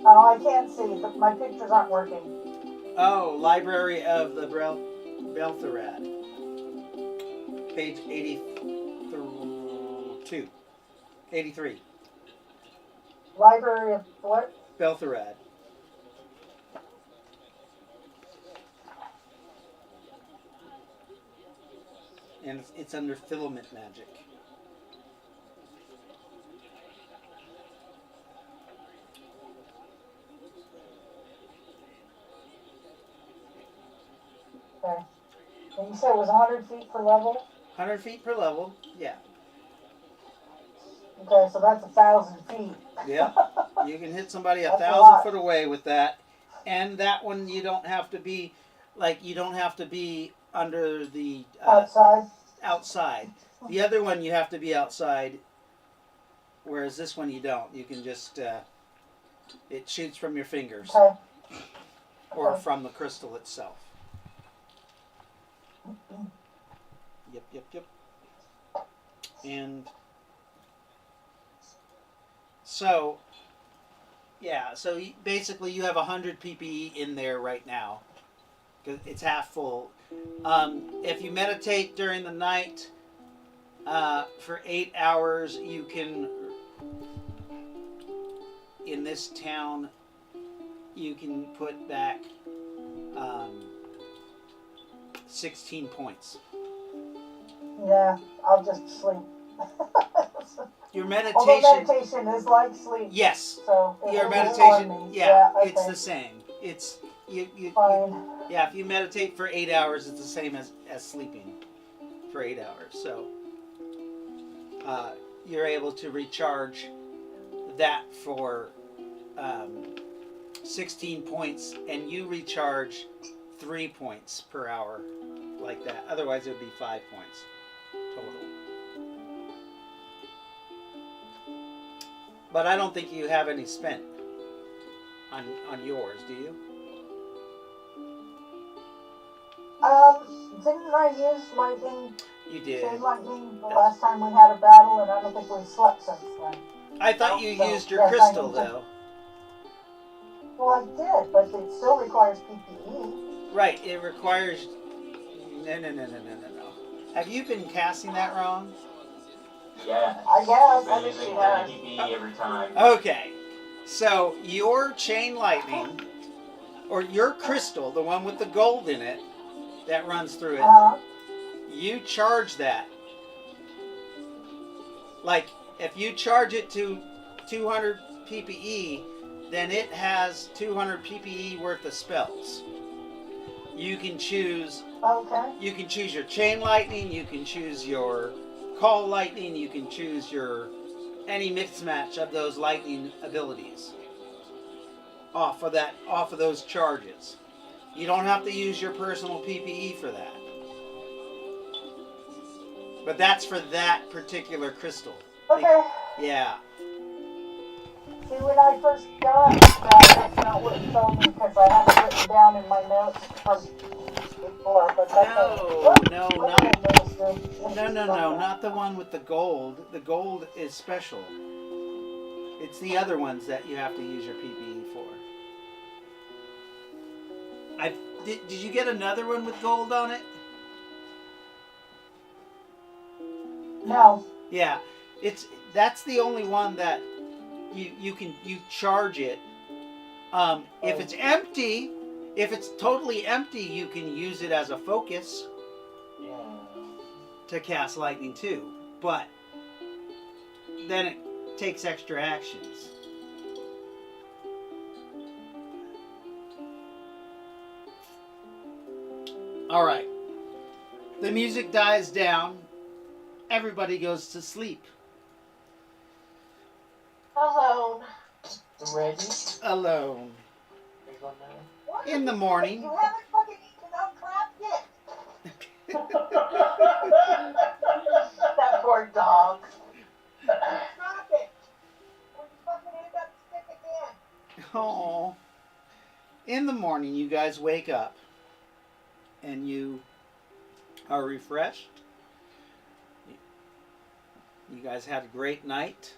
Oh, I can't see. My pictures aren't working. Oh, Library of the Beltherad. Page 82. 83. Library of what? Beltherad. And it's under filament magic. Okay. And you said it was 100 feet per level? 100 feet per level, yeah. Okay, so that's 1,000 feet. Yeah. You can hit somebody That's 1,000 foot away with that. And that one you don't have to be, under the... outside. The other one you have to be outside, whereas this one you don't. You can just, it shoots from your fingers. Okay. Or from the crystal itself. Yep. And so, yeah, so basically you have 100 PPE in there right now. Because it's half full. If you meditate during the night for 8 hours, you can, in this town, you can put back 16 points. Yeah, I'll just sleep. your Although meditation. meditation is like sleep. Yes, So it your will meditation. inform me. Yeah, Okay. it's the same. It's you. Fine. Yeah, if you meditate for 8 hours, it's the same as sleeping for 8 hours. So you're able to recharge that for 16 points, and you recharge 3 points per hour like that. Otherwise, it would be 5 points total. But I don't think you have any spent on yours, do you? Didn't I use lightning, You did. chain lightning the last time we had a battle, and I don't think we've slept since then. I thought you So, used your yes, I crystal, need to- though. Well, I did, but it still requires PPE. Right, it requires... No. Have you been casting that wrong? Yeah. I guess. Been using PPE every time. Okay, so your chain lightning, or your crystal, the one with the gold in it, that runs through it, you charge that. Like, if you charge it to 200 PPE, then it has 200 PPE worth of spells. You can choose. Okay. You can choose your chain lightning. You can choose your call lightning. You can choose your any mix match of those lightning abilities. Off of those charges. You don't have to use your personal PPE for that. But that's for that particular crystal. Okay. Yeah. See, when I first got that, that's not what it told me, because I have it written down in my notes from before, but that's No, not the one with the gold. The gold is special. It's the other ones that you have to use your PPE for. Did you get another one with gold on it? No. Yeah, that's the only one that you charge it. If it's empty, if it's totally empty, you can use it as a focus to cast lightning too. But then it takes extra actions. All right. The music dies down. Everybody goes to sleep. Alone. Ready? Alone. In the morning. You haven't fucking eaten enough crap yet. That poor dog. Stop it. Or you fucking end up sick again. Oh. In the morning, you guys wake up and you are refreshed. You guys had a great night.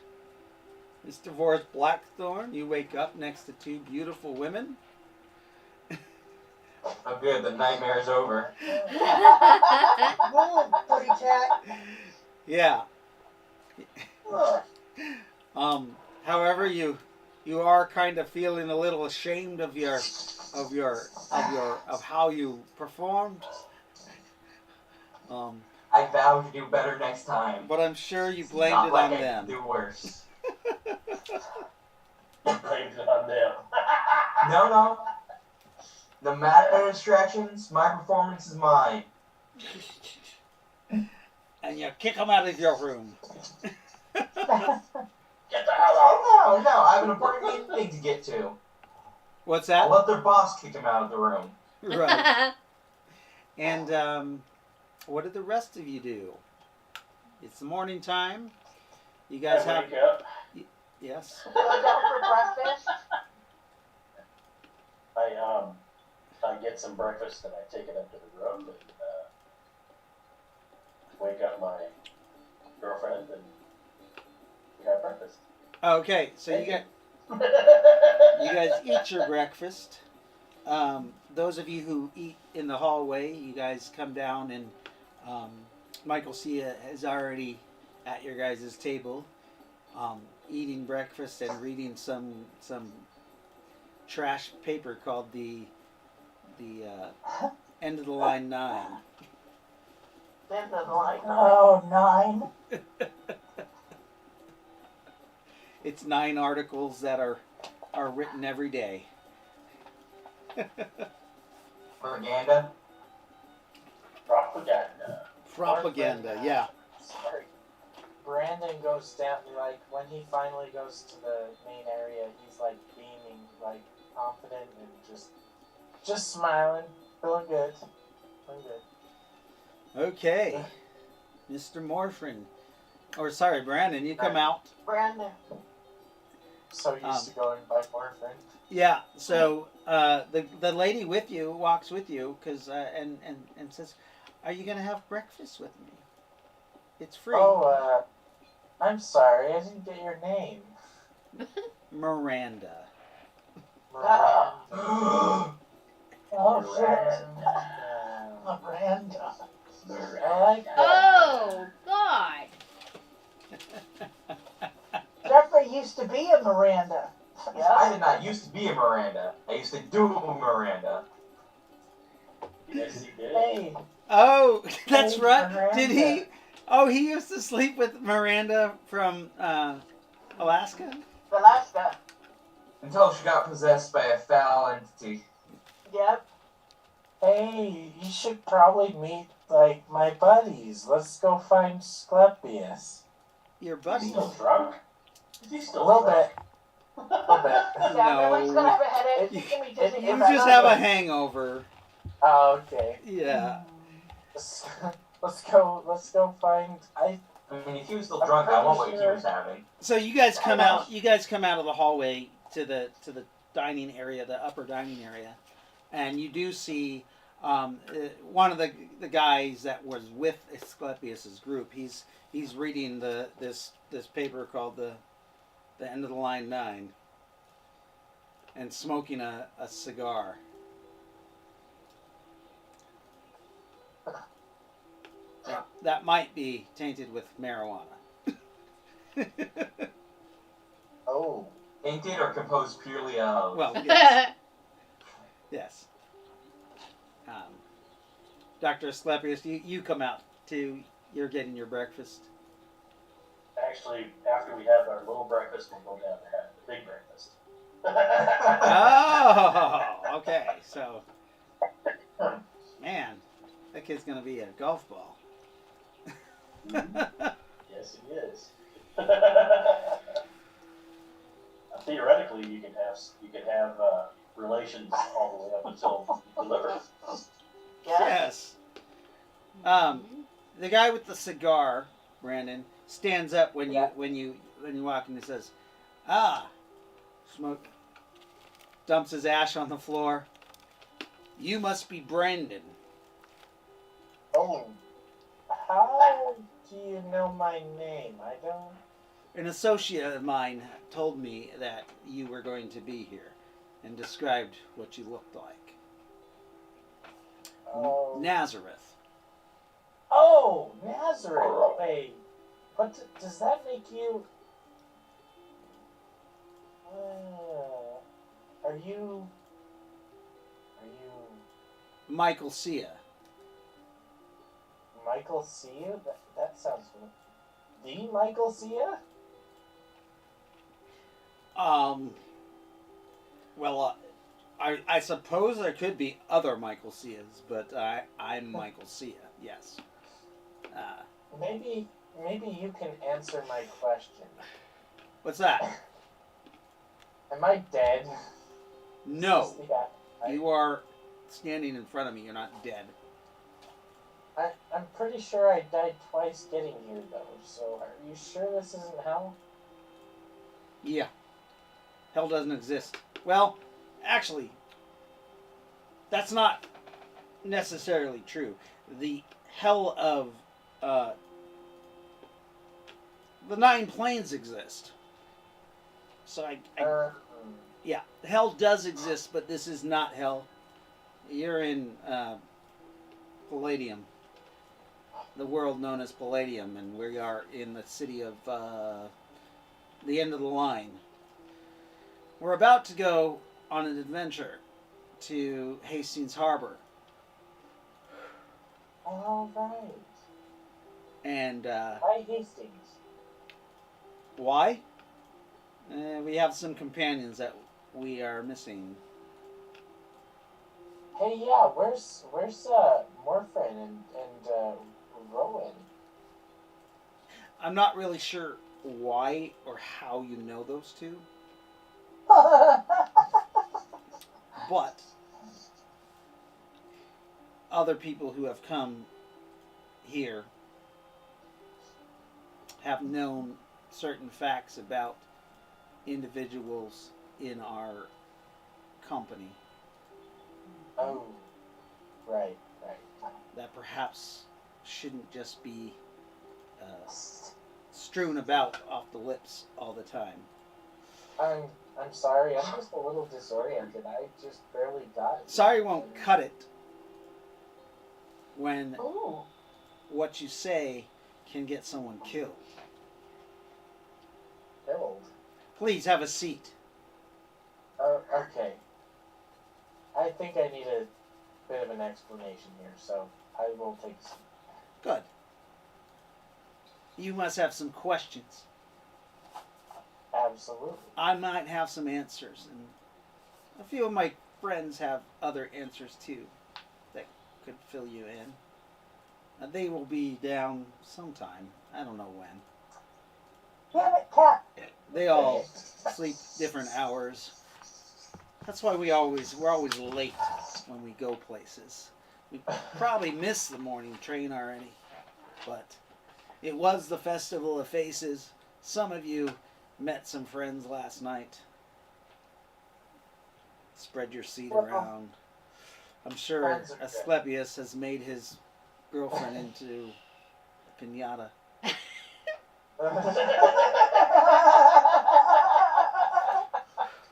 Mr. Voris Blackthorn, you wake up next to two beautiful women. Oh, good. The nightmare's over. Move, pretty cat. Yeah. However, you are kind of feeling a little ashamed of how you performed. I vow to do better next time. But I'm sure you blamed Not it like on I them. can do worse. You blamed it on them. No. No matter the distractions, my performance is mine. And you kick them out of your room. Get the hell out. Oh, no, I have an important meeting to get to. What's I'll that? let their boss kick him out of the room. Right. And what did the rest of you do? It's the morning time. You guys I have... wake up. Yes. Go down for breakfast. I get some breakfast and I take it up to the room and wake up my girlfriend and we have breakfast. Okay, so you guys eat your breakfast. Those of you who eat in the hallway, you guys come down and Michael Sia is already at your guys' table, eating breakfast and reading some trash paper called the End of the Line 9. End of the line. Oh, 9. It's 9 articles that are written every day. Propaganda. Propaganda. Propaganda, yeah. Sorry. Brandon goes down, like, when he finally goes to the main area, he's, like, beaming, like, confident and just smiling. Feeling good. Feeling good. Okay. Mr. Morphin. Or, sorry, Brandon, you come out. Brandon. So used to going by Morphin. Yeah, so the lady with you walks with you and says, "Are you going to have breakfast with me? It's free." Oh, I'm sorry, I didn't get your name. Miranda. Miranda. Oh, shit. Miranda. Miranda. I like that. Oh, God. Jeffrey used to be a Miranda. I did not used to be a Miranda. I used to do Miranda. Yes, he did. Hey, Oh, that's Hey, right. Miranda. Did he? Oh, he used to sleep with Miranda from Alaska? Alaska. Until she got possessed by a foul entity. Yep. hey, you should probably meet, like, my buddies. Let's go find Sclepius. Your Is buddy? he still drunk? Is he A still little drunk? bit. A little bit. Yeah, Lily's gonna No. have a headache. You, He's gonna be dizzy. you for just about have a 9 days. hangover. Oh, okay. Yeah. Let's go find. I mean, if he was still drunk, I won't what he was having. So you guys come out. You guys come out of the hallway to the dining area, the upper dining area, and you do see one of the guys that was with Asclepius's group. He's reading this paper called the End of the Line 9, and smoking a cigar. That might be tainted with marijuana. Oh. Tainted or composed purely of. Well, yes. Yes. Dr. Asclepius, you come out too. You're getting your breakfast. Actually, after we have our little breakfast, we'll go down and have the big breakfast. Oh, okay. So, man, that kid's gonna be a golf ball. Yes, he is. Theoretically, you can have relations all the way up until you deliver. Yes. The guy with the cigar, Brandon, stands up when you walk in and says, smoke. Dumps his ash on the floor. You must be Brandon. Oh. How do you know my name? I don't. An associate of mine told me that you were going to be here and described what you looked like. Oh. Nazareth. Oh, Nazareth. Wait. What does that make you? Are you? Michael Sia. Michael Sia? That sounds familiar. The Michael Sia? Well, I suppose there could be other Michael Sias, but I'm Michael Sia, yes. Maybe you can answer my question. What's that? Am I dead? No. Yeah, You are standing in front of me. You're not dead. I'm pretty sure I died twice getting here, though. So are you sure this isn't hell? Yeah. Hell doesn't exist. Well, actually, that's not necessarily true. The hell of the 9 planes exist. So yeah, hell does exist, but this is not hell. You're in Palladium, the world known as Palladium, and we are in the city of the End of the Line. We're about to go on an adventure to Hastings Harbor. All right. And Why Hastings? why? We have some companions that we are missing. Hey, yeah, where's Morphin and Rowan? I'm not really sure why or how you know those two, but other people who have come here have known certain facts about individuals in our company Oh, right. that perhaps shouldn't just be strewn about off the lips all the time. I'm sorry. I'm just a little disoriented. I just barely got it. Sorry won't cut it when Ooh. what you say can get someone killed. Killed. Please have a seat. Okay. I think I need a bit of an explanation here, so I will take a seat. Good. You must have some questions. Absolutely. I might have some answers, and a few of my friends have other answers too that could fill you in. They will be down sometime. I don't know when. Damn it, cat. They all sleep different hours. That's why we're always late when we go places. We probably miss the morning train already, but it was the Festival of Faces. Some of you met some friends last night. Spread your seat around. I'm sure Asclepius has made his girlfriend into a piñata.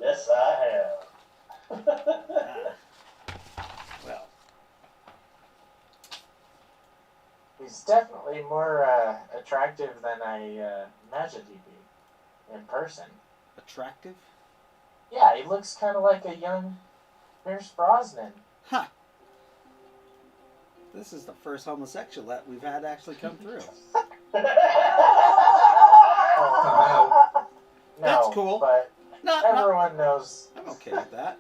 Yes, I have. Well, He's definitely more attractive than I imagined he'd be in person. attractive? Yeah, he looks kind of like a young Pierce Brosnan. Huh. This is the first homosexual that we've had actually come through. Come out. No, That's cool. But Not, everyone knows. I'm okay with that.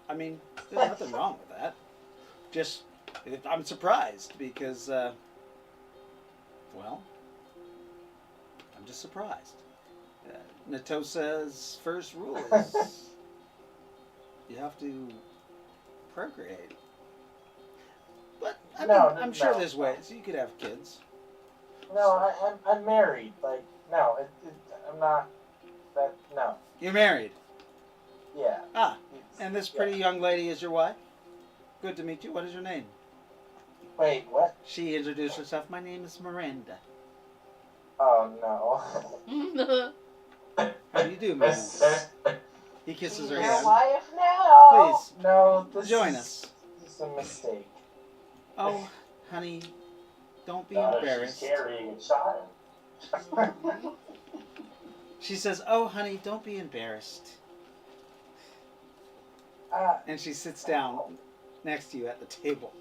I mean, there's nothing wrong with that. Just, I'm surprised because, well, I'm just surprised. Natosa's first rule is you have to procreate. But I mean, I'm sure there's ways you could have kids. No, I'm married. Like, no, I'm not. That no. You're married. Yeah. Ah, and this pretty young lady is your wife? Good to meet you. What is your name? Wait, what? She introduced herself. My name is Miranda. Oh no. How do you do, Miranda? He kisses her Your hand. wife now. Please, No, join us. This is a mistake. Oh, honey, don't be Not if embarrassed. she's carrying a child. She says, oh, honey, don't be embarrassed. And she sits down next to you at the table.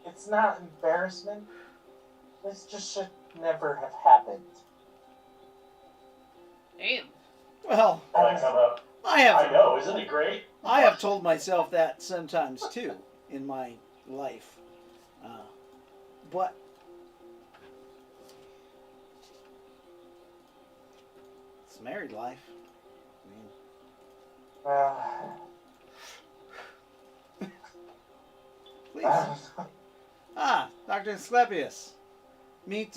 It's not embarrassment. This just should never have happened. Damn. Well, Can I come up? I I know, isn't it great? have told myself that sometimes too in my life. But it's married life. Please. Dr. Asclepius. Meet,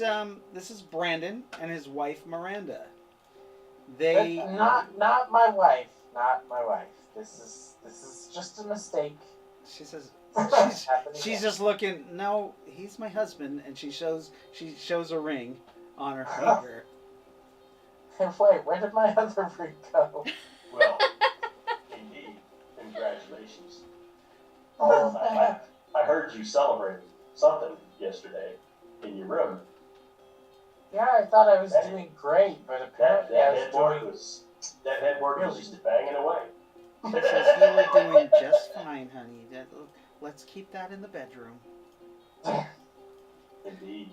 this is Brandon and his wife Miranda. They... Not my wife. Not my wife. This is just a mistake. She says, she's just looking, no, he's my husband, and she shows a ring on her finger. Wait, where did my other ring go? Well, indeed. Congratulations. Oh, I heard you celebrating something yesterday in your room. yeah, I thought I was doing great, but apparently I was doing... That headboard was just banging away. She says, you were doing just fine, honey. Let's keep that in the bedroom. Indeed.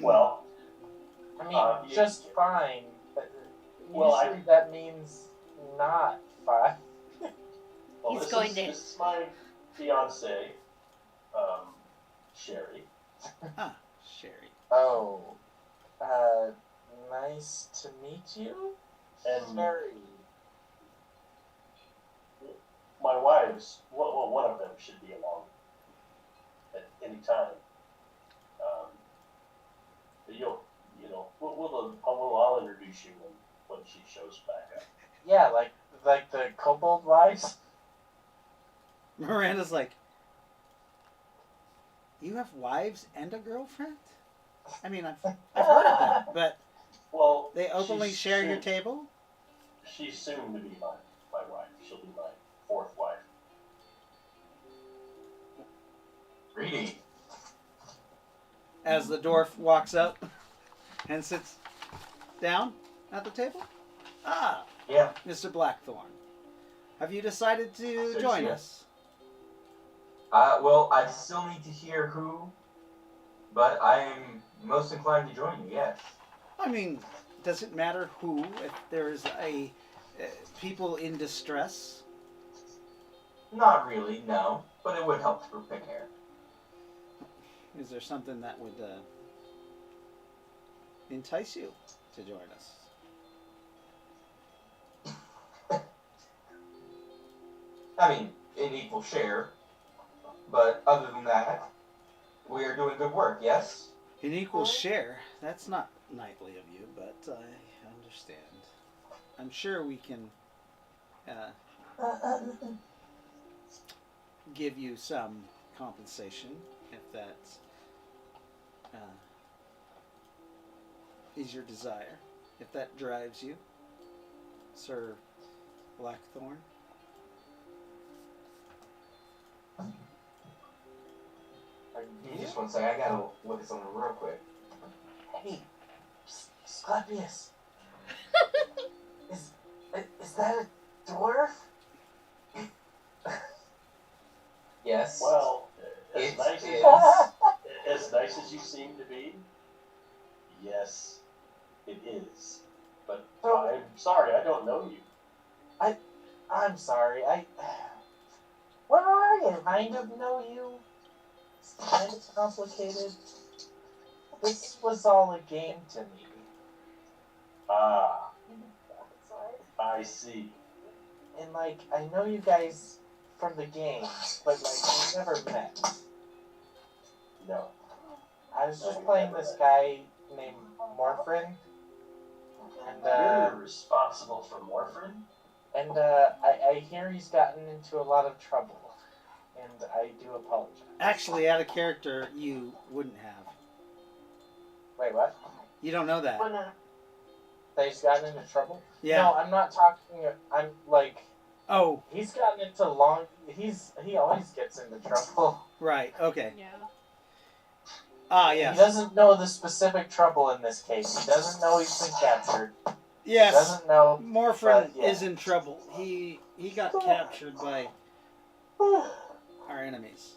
Well, I mean, just fine. But Well, usually that means not fine. Well, He's going to. This is my fiance, Sherry. Ah, Sherry. Oh, nice to meet you, And Sherry. my wives, well, one of them should be along at any time. But I'll introduce you when she shows back up. Yeah, like the kobold wives. Miranda's like, you have wives and a girlfriend? I mean, I've heard of that, but Well, they openly she's share your soon- table? She's soon to be my wife. She'll be my fourth wife. Greedy. As the dwarf walks up and sits down at the table. Ah, Yeah. Mr. Blackthorn. Have you decided to So join she- us? Well, I still need to hear who, but I am most inclined to join you, yes. I mean, does it matter who? If there's people in distress? Not really, no, but it would help to prepare. Is there something that would entice you to join us? I mean, in equal share, but other than that, we are doing good work, yes? An equal share? That's not knightly of you, but I understand. I'm sure we can give you some compensation if that is your desire, if that drives you, Sir Blackthorn. Give me just one second, I gotta look at something real quick. Hey, Sclapius. Is that a dwarf? Yes. Well, It as nice as you seem to be, yes, it is. But I'm sorry, I don't know you. I'm sorry. Where are you? Kind of know you. It's kind of complicated. This was all a game to me. Ah, I see. And I know you guys from the game, but we never met. No. I was just playing this guy named Morphin, and You're responsible for Morphin? I hear he's gotten into a lot of trouble, and I do apologize. Actually, out of character, you wouldn't have. Wait, what? You don't know that. That he's gotten into trouble? Yeah. No, I'm not talking. I'm like. Oh, He's gotten into he always gets into trouble. right. Okay. Yeah. Ah, yes. He doesn't know the specific trouble in this case. He doesn't know he's been captured. Yes. He doesn't know. Morphin but, yeah. is in trouble. He got captured by our enemies.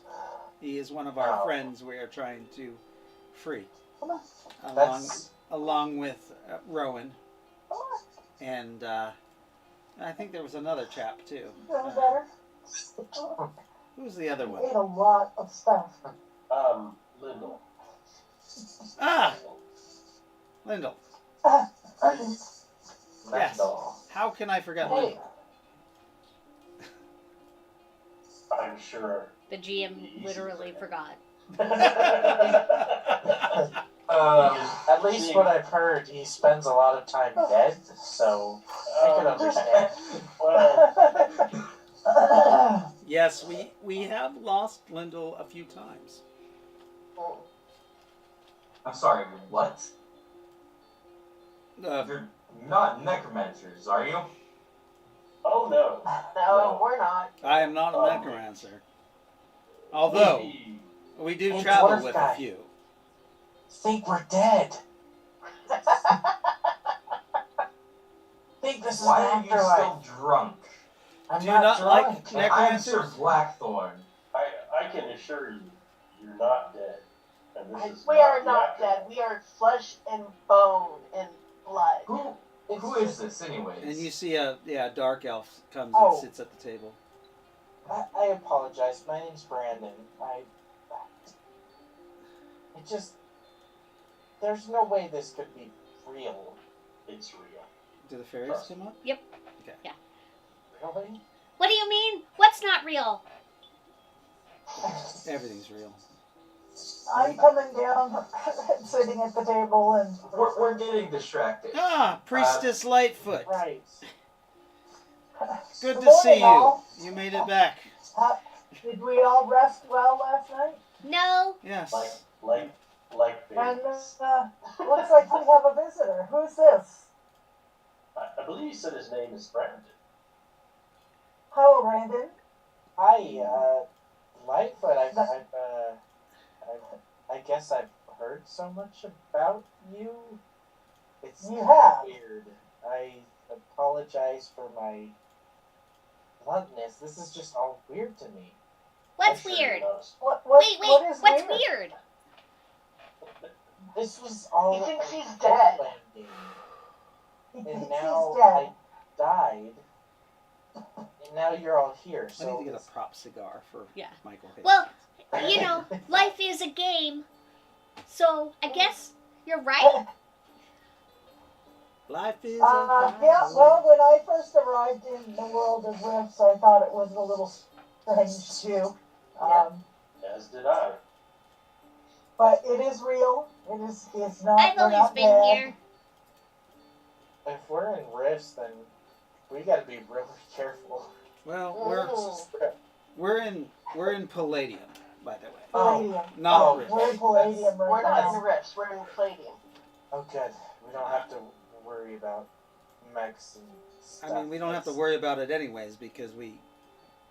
He is one of our Oh. friends we are trying to free. That's Along with Rowan. And I think there was another chap too. Who's the other one? Ate a lot of stuff. Lyndall. Ah! Lyndall. Yes. Mendel. How can I forget Hey. Lyndall? I'm sure. The GM literally forgot. At least what I've heard, he spends a lot of time dead, so I can understand. Well, Yes, we have lost Lyndall a few times. I'm sorry, what? Uh, You're not necromancers, are you? oh no. No, we're not. I am not a necromancer. Although, He- we do Hey, travel dwarf with guy. a few. Think we're dead. Think this is Why the are you afterlife. still drunk? I'm Do you not drunk. like And I'm Sir necromancers? Blackthorn. I can assure you, you're not dead. And this is We are the not aftermath. dead. We are flesh and bone and blood. Who is this, anyways? And you see a dark elf comes Oh. and sits at the table. I apologize. My name's Brandon. There's no way this could be real. It's real. Do the fairies Trust come up? Yep. Okay. Yeah. Really? What do you mean? What's not real? Everything's real. I'm coming down, sitting at the table, and We're getting distracted. Ah, Priestess Lightfoot. Right. Good to morning, see you. all. You made it back. Did we all rest well last night? No. Yes. Like And babies. looks like we have a visitor. Who's this? I believe he said his name is Brandon. Hello, Brandon. Hi, Lightfoot. I guess I've heard so much about you. It's You have. weird. I apologize for my bluntness. This is just all weird to me. What's I'm sure he weird? knows. What Wait, what is what's weird? weird? This was all He thinks a he's dead. role-playing game. He And thinks now he's dead. I died. And now you're all here. I So need to get a prop cigar for Yeah. Michael Hayes. Well, you know, life is a game. So I guess you're right. Life is Yeah, well, when I first arrived in the world of Rifts, I thought it was a little strange too. As did I. But it is real. It's not. I've we're always not been dead. here. if we're in rifts, then we got to be really careful. Well, we're in Palladium, by the way. Palladium. Not Rift. We're in Palladium right We're not in now. the rifts. We're in Palladium. Oh, good. We don't have to worry about mechs and stuff. I mean, we don't have to worry about it anyways because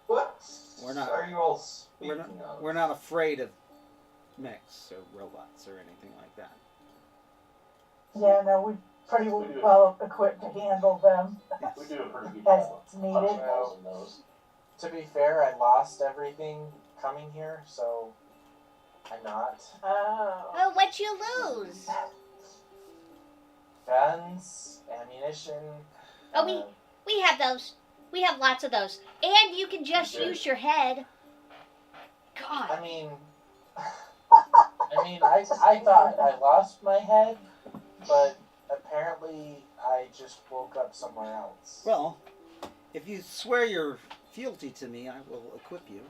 What We're not- are you all speaking of? we're not afraid of mechs or robots or anything like that. Yeah, no, we're pretty well equipped to handle them We do a pretty good as job of needed. punching holes in those. To be fair, I lost everything coming here, so I'm not. Oh. Oh, what'd you lose? Guns, ammunition. Oh, we have those. We have lots of those. And you can just Okay. use your head. God. I mean, I thought I lost my head, but apparently I just woke up somewhere else. Well, if you swear your fealty to me, I will equip you.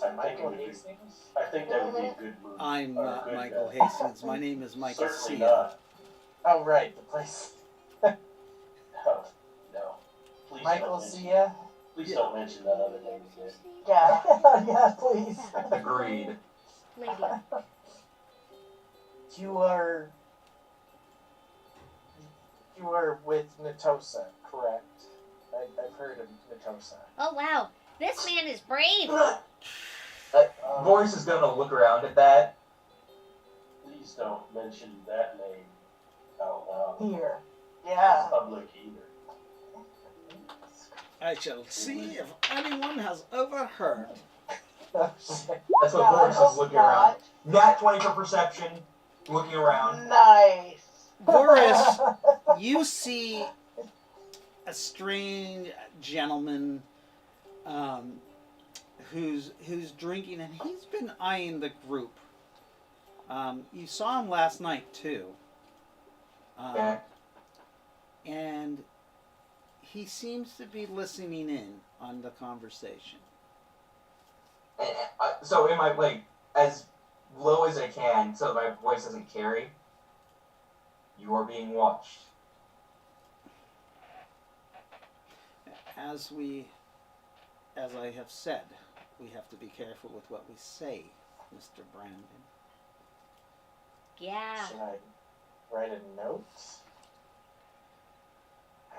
To Michael Hastings? I think that would be a good move. I'm Or a not good Michael guy. Hastings. My name is Michael Certainly Sia. not. Oh, right, the place. No. No. Please Michael don't mention, Sia? please don't mention that other name again. Yeah. Yeah, please. Agreed. Lady. You are with Natosa, correct? I've heard of Natosa. Oh, wow. This man is brave. Boris is gonna look around at that. Please don't mention that name out loud. Here. Yeah. In public either. I shall see if anyone has overheard. That's what No, Boris I is looking around. Nat 20 for perception, looking around. Nice. Boris, you see a strange gentleman who's drinking, and he's been eyeing the group. You saw him last night too, Okay. and he seems to be listening in on the conversation. So am I like as low as I can so my voice doesn't carry? You are being watched. As I have said, we have to be careful with what we say, Mr. Brandon. Yeah. Should I write a note?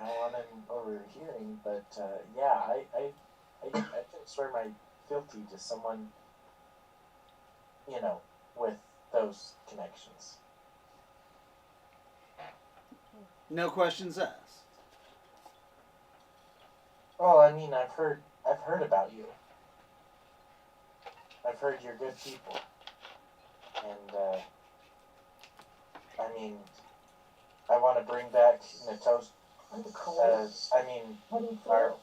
I don't want him overhearing, but yeah, I can swear my fealty to someone, with those connections. No questions asked. Well, I mean, I've heard about you. I've heard you're good people. And, I mean, I want to bring back Natos. Our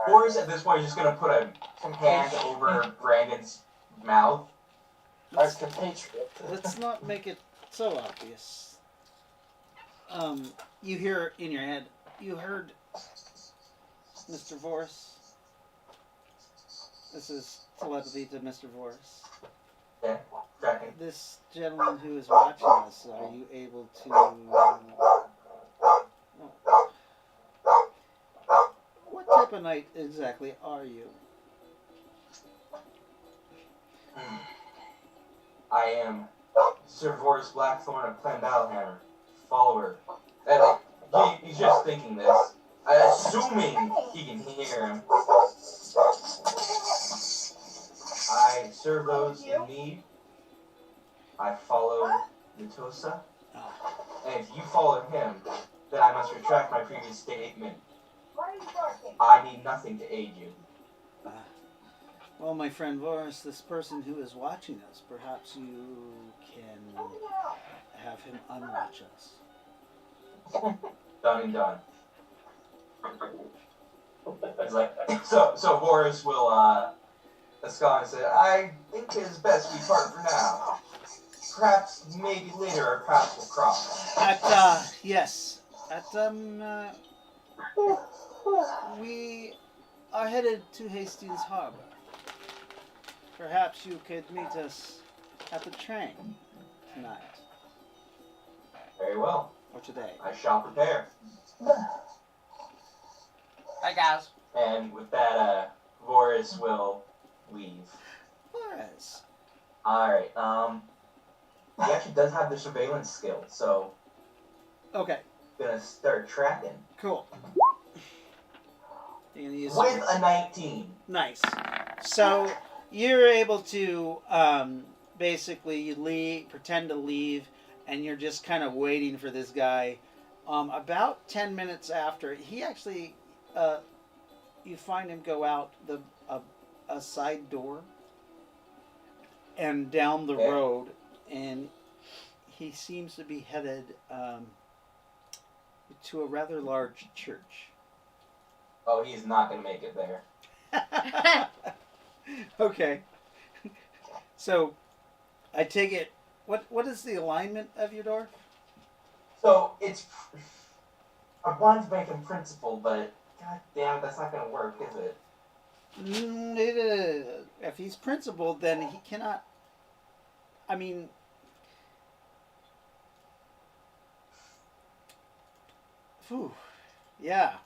Boris at this point is just gonna put a hand over Brandon's mouth. Our compatriot. Let's not make it so obvious. You hear in your head, you heard Mr. Voris. This is telepathy to Mr. Voris. Yeah, tracking. This gentleman who is watching us, are you able to... What type of knight exactly are you? I am Sir Voris Blackthorn of Clanbalhammer, follower. And he's just thinking this, assuming he can hear him. I serve those in need. I follow Natosa. And if you follow him, then I must retract my previous statement. I need nothing to aid you. Well, my friend Voris, this person who is watching us, perhaps you can have him unwatch us. Done and done. It's like, so Voris will, Ascon and say, I think it is best we part for now. Perhaps maybe later our paths will cross. Yes. We are headed to Hastings Harbor. Perhaps you could meet us at the train tonight. Very well. Or today. I shall prepare. Hi, guys. And with that, Voris will leave. Voris. Alright, he actually does have the surveillance skill, so... Okay. Gonna start tracking. Cool. You're gonna use with a 19. Nice. So you're able to basically you leave, pretend to leave, and you're just kind of waiting for this guy. About 10 minutes after, he actually, you find him go out a side door and down the road, and he seems to be headed to a rather large church. Oh, he's not going to make it there. Okay. So, I take it, what is the alignment of your door? So, it's... I wanted to make him principal, but god damn it, that's not going to work, is it? If he's principal, then he cannot... I mean... Whew. Yeah.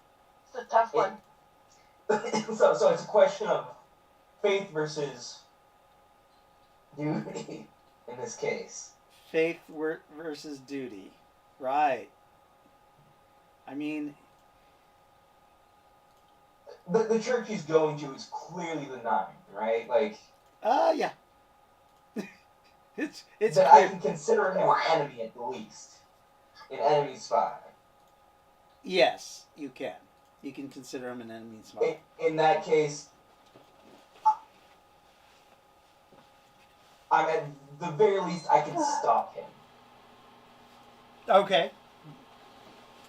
It's a tough one. So it's a question of faith versus duty in this case. Faith versus duty. Right. I mean... The church he's going to is clearly the 9, right? Like... yeah. it's that clear. I can consider him an enemy at the least. An enemy spy. Yes, you can. You can consider him an enemy spy. In that case, I'm at the very least I can stop him. Okay.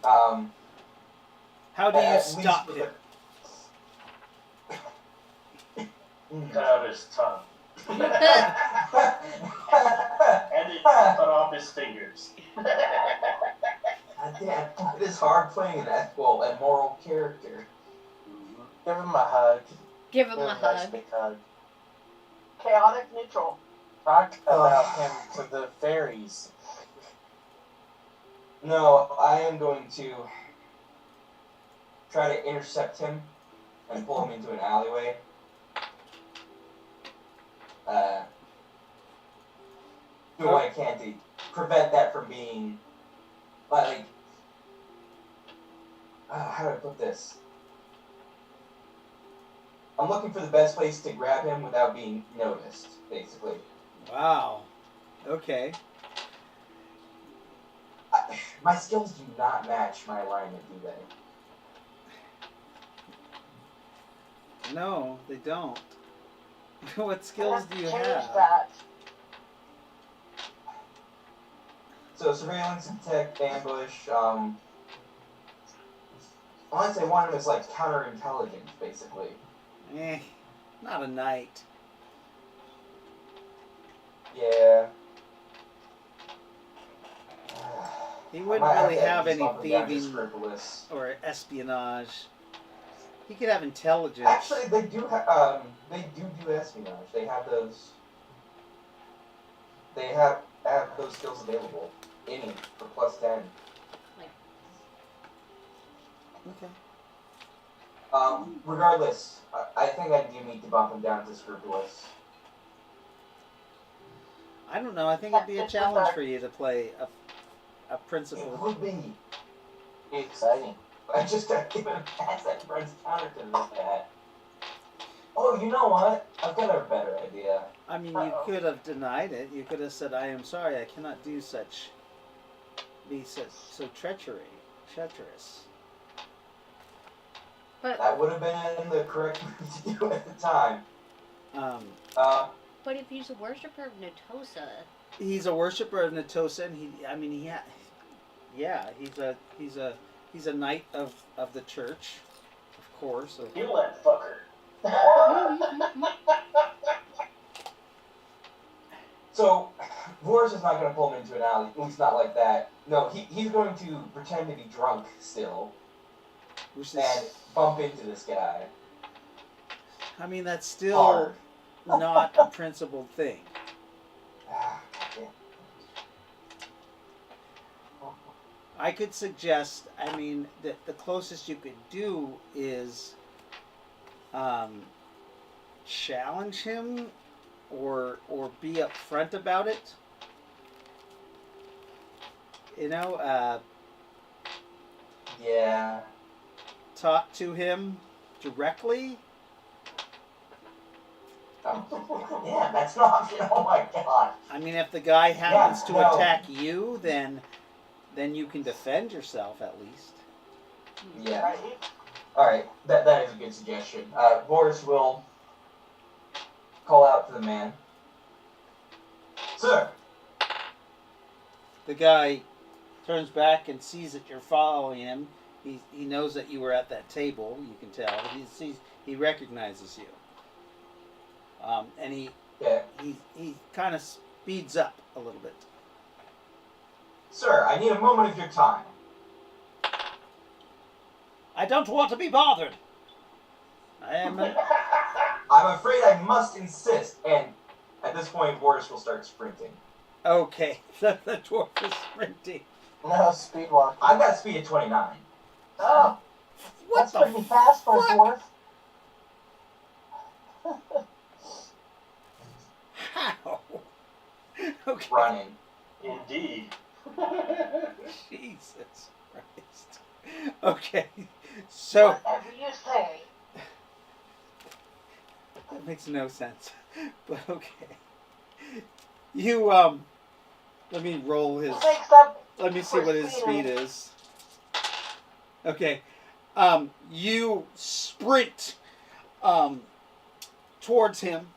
How do you stop him? Cut out his tongue. And it cut off his fingers. God damn, it is hard playing an ethical and moral character. Give him a hug. Give him a nice hug. big hug. Chaotic neutral. Talk about him to the fairies. No, I am going to try to intercept him and pull him into an alleyway. Do what I can to prevent that from being, like, how do I put this? I'm looking for the best place to grab him without being noticed, basically. Wow. Okay. My skills do not match my alignment, do they? No, they don't. What skills do you Change have? that. So surveillance, detect, ambush. I want to say one of them is like counterintelligence, basically. Not a knight. Yeah. He I wouldn't might really to have at least any bump him down to thieving scrupulous. or espionage. He could have intelligence. Actually, they do espionage. They have those. They have those skills available. Any for +10. Okay. Regardless, I think I do need to bump him down to scrupulous. I don't know. I think it'd be a challenge for you to play a It principal. would be. Exciting. I just got given a pass at Fred's counter to that. Oh, you know what? I've got a better idea. I mean, you could have denied it. You could have said, "I am sorry. I cannot do such. Be so treacherous." But That would have been the correct move to do at the time. but if he's a worshiper of Natosa, He's a worshiper of Natosa, and he's a knight of the church, of course. Kill that fucker. So, Boris is not going to pull him into an alley. At least not like that. No, he's going to pretend to be drunk still Which and is, bump into this guy. I mean, that's still Hard. not a principled thing. I could suggest, I mean, that the closest you could do is challenge him or be upfront about it. You know, Yeah. talk to him directly. Yeah, that's an option. Oh my god. I mean, if the guy happens to no. attack you, then you can defend yourself at least. Yeah. Right. Alright, that is a good suggestion. Boris will call out to the man. Sir! The guy turns back and sees that you're following him. He knows that you were at that table. You can tell. He recognizes you. And he kind of speeds up a little bit. Sir, I need a moment of your time. I don't want to be bothered. I am. I'm afraid I must insist. And at this point, Boris will start sprinting. Okay. The dwarf is sprinting. No, speed walk. I've got speed at 29. Oh, What that's the pretty fast for a fuck? dwarf. How? Okay. Running. Indeed. Jesus Christ. Okay. So Whatever you say. that makes no sense. But okay. You let me roll his Takes up let me see for what his speed speeding. is. Okay. You sprint towards him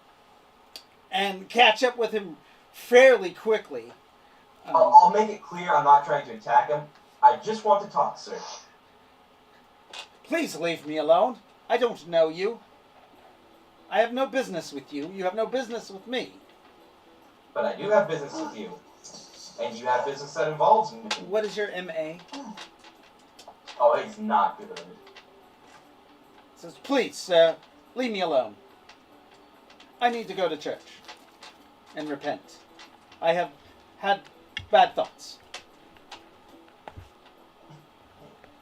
and catch up with him fairly quickly. I'll make it clear I'm not trying to attack him. I just want to talk, sir. Please leave me alone. I don't know you. I have no business with you. You have no business with me. But I do have business with you. And you have business that involves me. What is your MA? Oh, it's not good. It says, please, leave me alone. I need to go to church and repent. I have had bad thoughts.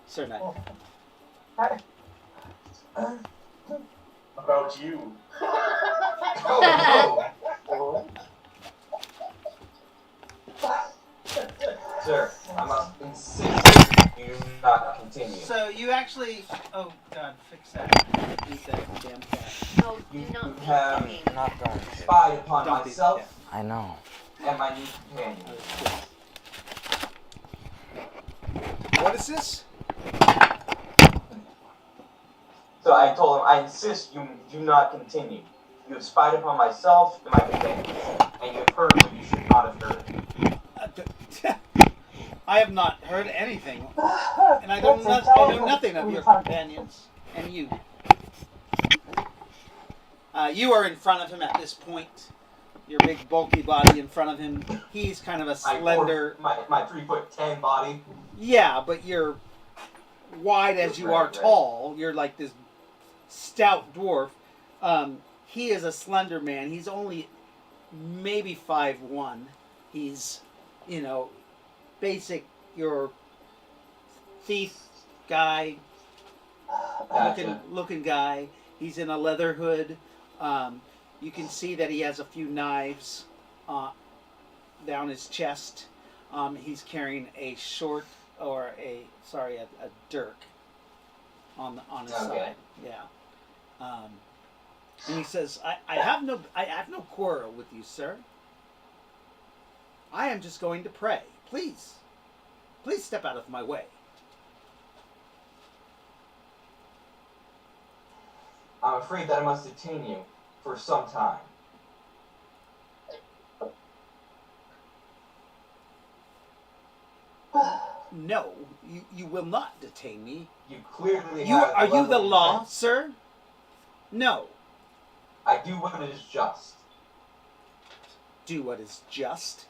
Sir Knight. About you. Oh, no. Sir, I must insist you not continue. So you actually... Oh, God, fix that. Beat that damn cat. no, do You not beat have the game. Not going to. spied upon Don't beat the myself cat. I know. and my new companion. What is this? So I told him, I insist you do not continue. You have spied upon myself and my companions, and you have heard what you should not have heard. I have not heard anything, and I Let's know tell us nothing what of we your talked companions and you. You are in front of him at this point. Your big bulky body in front of him. He's kind of a slender. My 3'10" body. Yeah, but you're wide as you are tall. You're like this stout dwarf. He is a slender man. He's only maybe 5'1". He's, basic your thief guy, Gotcha. looking guy. He's in a leather hood. You can see that he has a few knives down his chest. He's carrying a dirk on his side. Yeah. And he says, I have no quarrel with you, sir. I am just going to pray. Please step out of my way. I'm afraid that I must detain you for some time. No, you will not detain me. You clearly Are you the level law, intent. sir? No. I do what is just. Do what is just?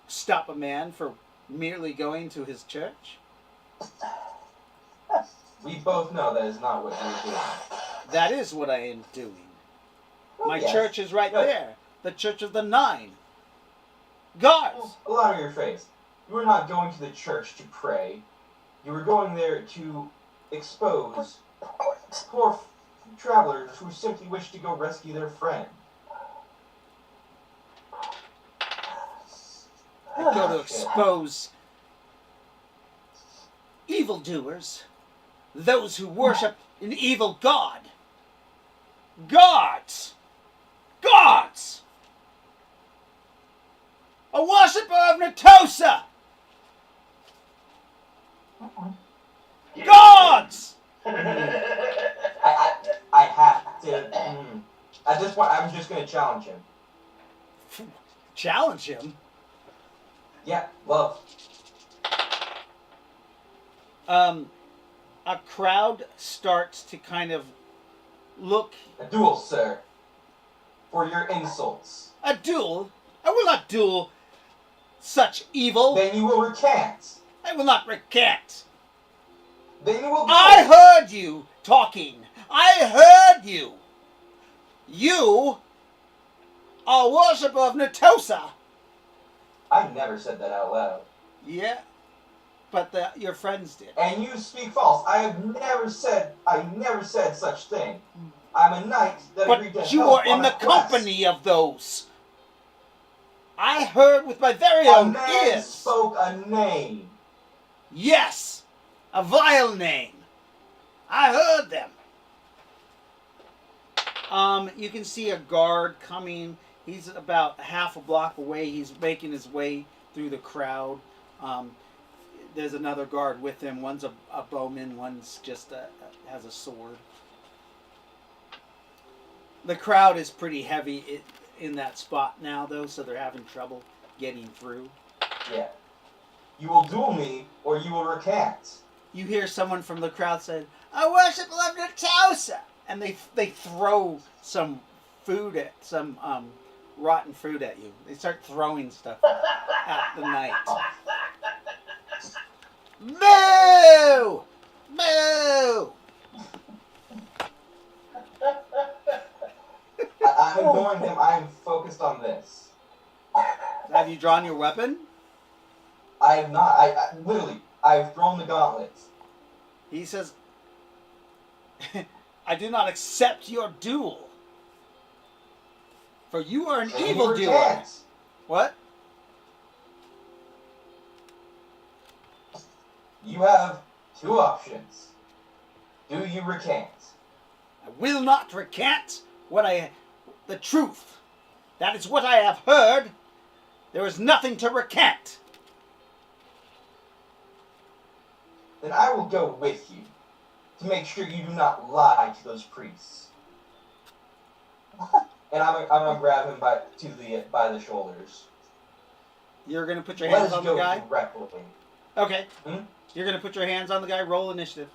Stop a man for merely going to his church? We both know that is not what you're doing. That is what I am doing. My Yes. church is right Good. there. The Church of the Nine. Guards! Allow me your phrase. You were not going to the church to pray. You were going there to expose poor travelers who simply wish to go rescue their friend. I go to expose evildoers, those who worship an evil god. Gods! Gods! A worshipper of Natosa! Gods! I have to. At this point, I'm just going to challenge him. Challenge him? Yeah, love. A crowd starts to kind of look. A duel, sir. For your insults. A duel? I will not duel such evil. Then you will recant. I will not recant. Then you will duel. I heard you talking. I heard you. You are a worshiper of Natosa. I never said that out loud. Yeah, but your friends did. And you speak false. I never said such thing. I'm a knight that agreed to But you help are in on the a quest. company of those. I heard with my very A own man ears. spoke a name. Yes, a vile name. I heard them. You can see a guard coming. He's about half a block away. He's making his way through the crowd. There's another guard with him. One's a bowman. One's just has a sword. The crowd is pretty heavy in that spot now, though, so they're having trouble getting through. Yeah. You will duel me, or you will recant. You hear someone from the crowd say, "I worship of Natosa," and they throw some food at some rotten fruit at you. They start throwing stuff at the knight. Moo! Moo! I'm ignoring him. I'm focused on this. Have you drawn your weapon? I have not. I literally, I've thrown the gauntlets. He says, "I do not accept your duel. For you are an And you evildoer." recant. What? You have two options. Do you recant? I will not recant the truth. That is what I have heard. There is nothing to recant. Then I will go with you to make sure you do not lie to those priests. And I'm gonna grab him by the shoulders. You're gonna put your Let hands us on the go guy. directly. Okay. Hmm? You're gonna put your hands on the guy. Roll initiative.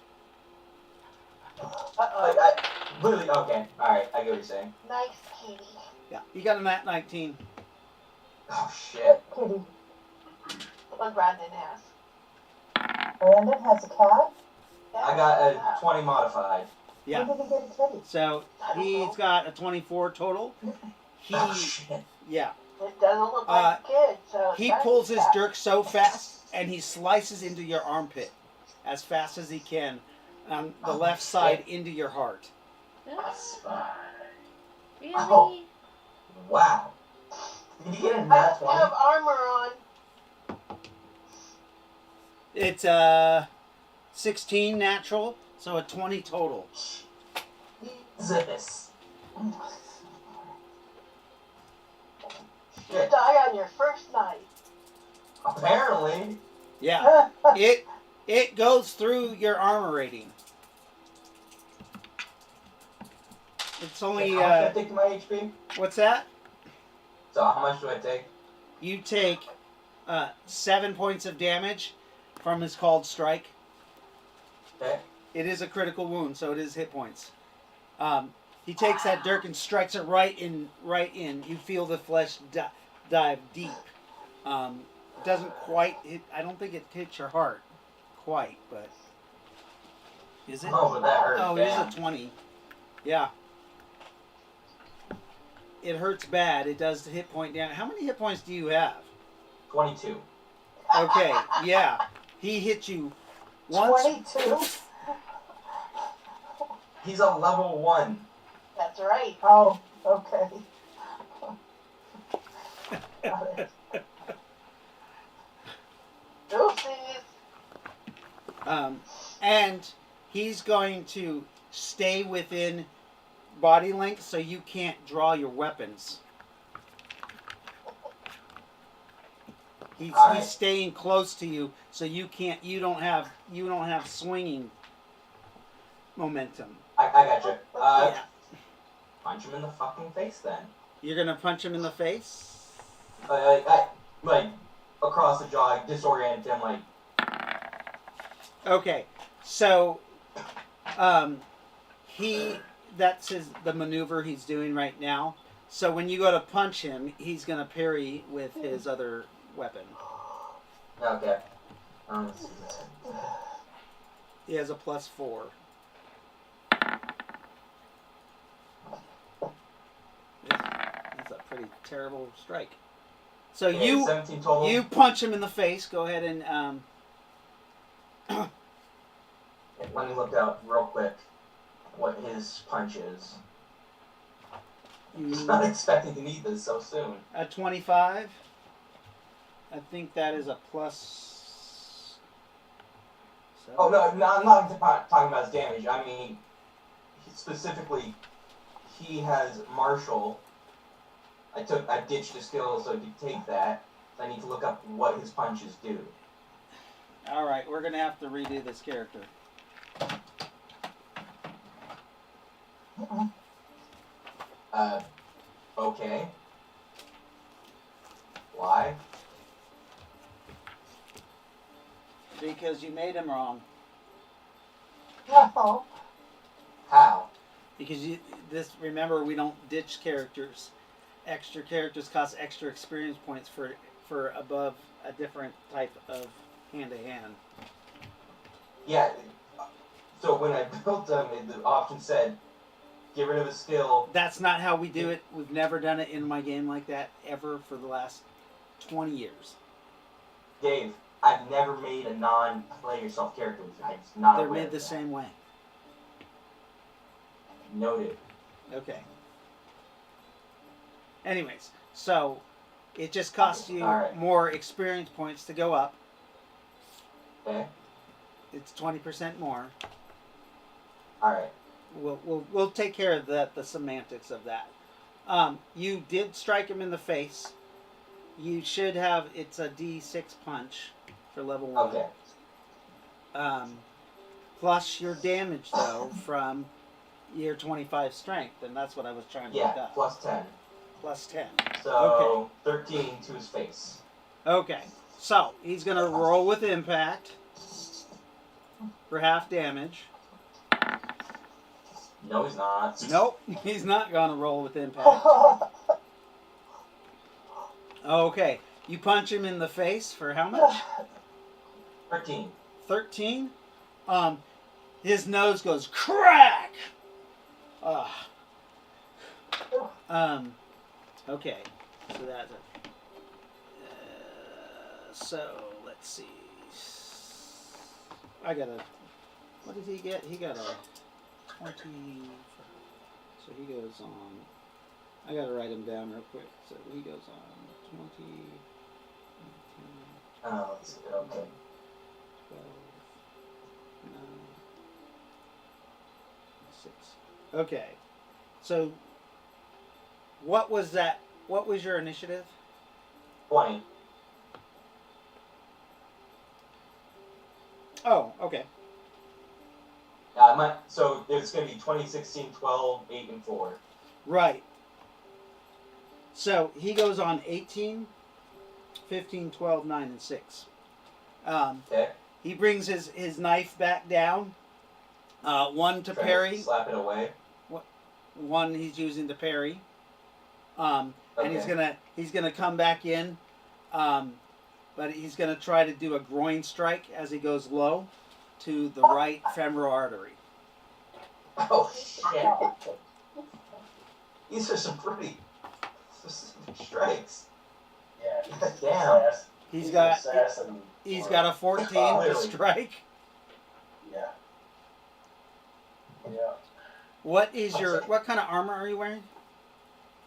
Literally, okay. Alright, I get what you're saying. Nice kitty. Yeah. You got a nat 19. Oh, shit. Kitty. What Brandon has. Brandon has a cat? I got a 20 modified. Yeah. When did he get a kitty? So he's got a 24 total. He, Oh, shit. yeah. It doesn't look like a kid, so He that's pulls his cat. dirk so fast, and he slices into your armpit as fast as he can, on the left side into your heart. Really? Oh. Wow. Did you get a I nat have to 20? have armor on. It's 16 natural, so a 20 total. Jesus. You Shit. die on your first night. Apparently. Yeah. It goes through your armor rating. It's only How much do I take to my HP? what's that? So how much do I take? You take 7 points of damage from his called strike. Okay. It is a critical wound, so it is hit points. He takes that dirk and strikes it right in. You feel the flesh dive deep. Doesn't quite hit. I don't think it hits your heart, quite, but is it? Oh, but that hurts. Oh, it is bad. a 20. Yeah. It hurts bad. It does the hit point down. How many hit points do you have? 22. Okay, yeah. He hit you once. 22? He's a level 1. That's right. Oh, okay. Got it. Oopsies. And he's going to stay within body length, so you can't draw your weapons. He's Alright. staying close to you, so you can't. You don't have swinging momentum. I got you. Yeah. Punch him in the fucking face then. You're gonna punch him in the face. Like across the jaw, disorient him. Like Okay, so that's the maneuver he's doing right now. So when you go to punch him, he's gonna parry with his other weapon. okay. Let's see this. He has a +4. That's a pretty terrible strike. So Okay, 17 total. you punch him in the face. Go ahead and Let me look out real quick what his punch is. He's not expecting to need this so soon. a 25. I think that is a +7. Oh no, I'm not talking about his damage. I mean, specifically, he has martial. I ditched a skill so I could take that. I need to look up what his punches do. All right, we're gonna have to redo this character. Okay. Why? Because you made him wrong. No. How? Because remember, we don't ditch characters. Extra characters cost extra experience points for above a different type of hand-to-hand. Yeah. So when I built them, the option said, get rid of a skill. That's not how we do it. We've never done it in my game like that ever for the last 20 years. Dave, I've never made a non-play yourself character. It's not They're aware made of the that. same way. Noted. Okay. Anyways, so it just costs you Alright. more experience points to go up. Okay. It's 20% more. All right. We'll take care of the semantics of that. You did strike him in the face. You should have, it's a D6 punch for level 1. Okay. Plus your damage though from Year 25 strength, and that's what I was trying to look Yeah, up. plus 10. Plus 10. So 13 to his face. Okay. So he's gonna roll with impact for half damage. No, he's not. Nope, he's not gonna roll with impact. Okay. You punch him in the face for how much? 13. 13. His nose goes crack. Okay. So that's it. So let's see. I got a. What did he get? He got a 20. So he goes on. I gotta write him down real quick. So he goes on 20. 19, Oh, let's see. Okay. 12, 9, 6. Okay. So, what was that? What was your initiative? 20. Oh, okay. So it's going to be 20, 16, 12, 8, and 4. Right. So, he goes on 18, 15, 12, 9, and 6. Okay. He brings his knife back down. One to Try parry. slap it away. One he's using to parry. And Okay. he's gonna come back in, but he's gonna try to do a groin strike as he goes low to the right femoral artery. Oh, shit. These are some pretty specific strikes. Yeah. Damn. He's an got assassin. he's or- got a 14 to Clearly. strike. Yeah. Yeah. What kind of armor are you wearing?